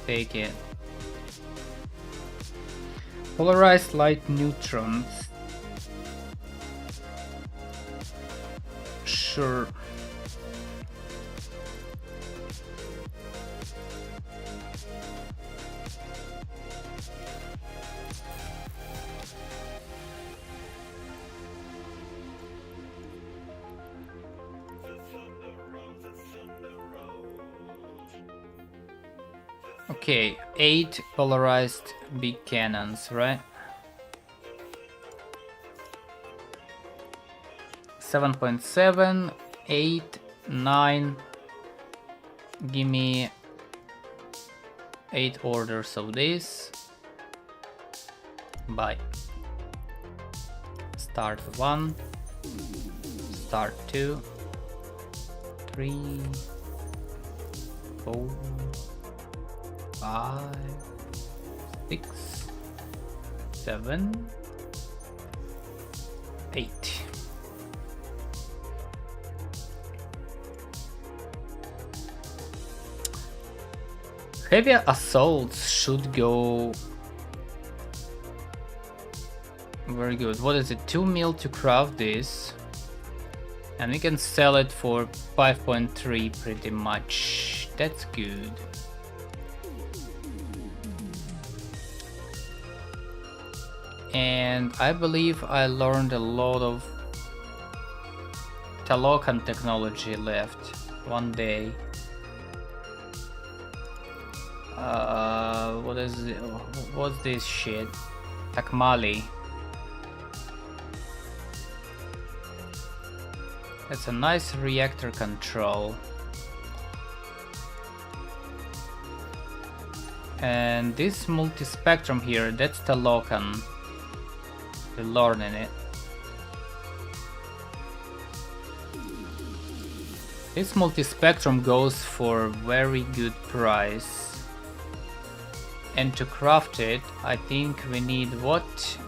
take it. Polarized light neutrons. Sure. Okay, 8 polarized big cannons, right? 7.7, 8, 9. Give me 8 orders of this. Buy. Start 1, start 2, 3, 4, 5, 6, 7, 8. Heavy assaults should go very good. What is it? 2 mil to craft this, and we can sell it for 5.3 pretty much. That's good. And I believe I learned a lot of Talokan technology left one day. What is it? What's this shit? Takmali. That's a nice reactor control. And this multi-spectrum here, that's Talokan. We're learning it. This multi-spectrum goes for very good price. And to craft it, I think we need what?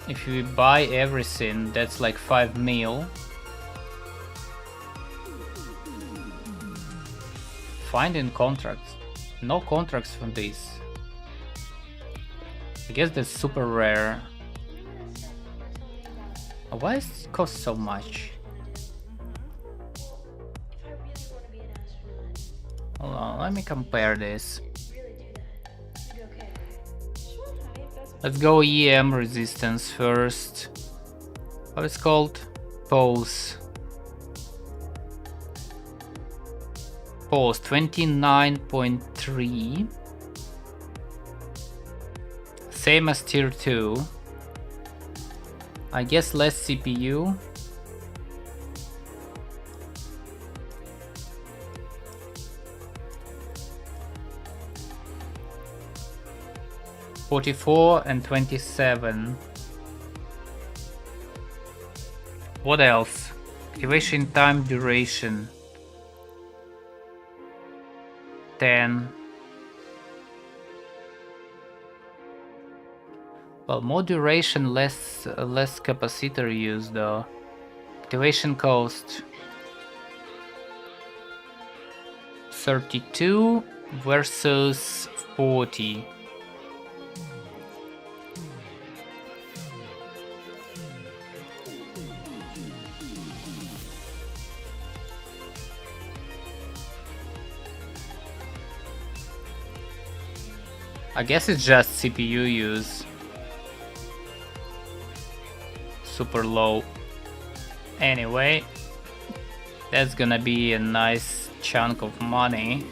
If we buy everything, that's like 5 mil. Finding contracts. No contracts from this. I guess that's super rare. Why does it cost so much? Hold on, let me compare this. Let's go EM resistance first. What is called? Pose. Pose 29.3. Same as tier 2. I guess less CPU. $44 and $27. What else? Activation time duration 10. Well, more duration, less capacitor use though. Activation cost 32 versus 40. I guess it's just CPU use. Super low. Anyway, that's gonna be a nice chunk of money.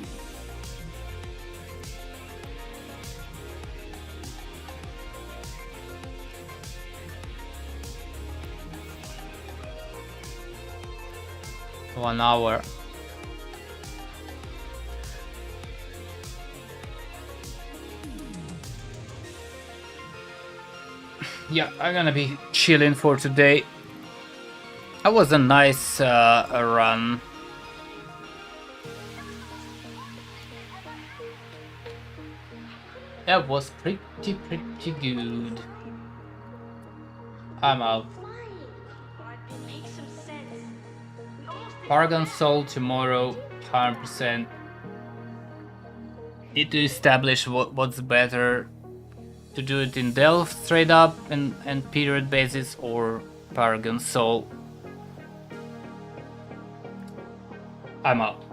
One hour. Yeah, I'm gonna be chilling for today. That was a nice run. That was pretty good. I'm out. Paragon Soul tomorrow, 100%. Need to establish what's better, to do it in Delve straight up and period basis, or Paragon Soul. I'm out.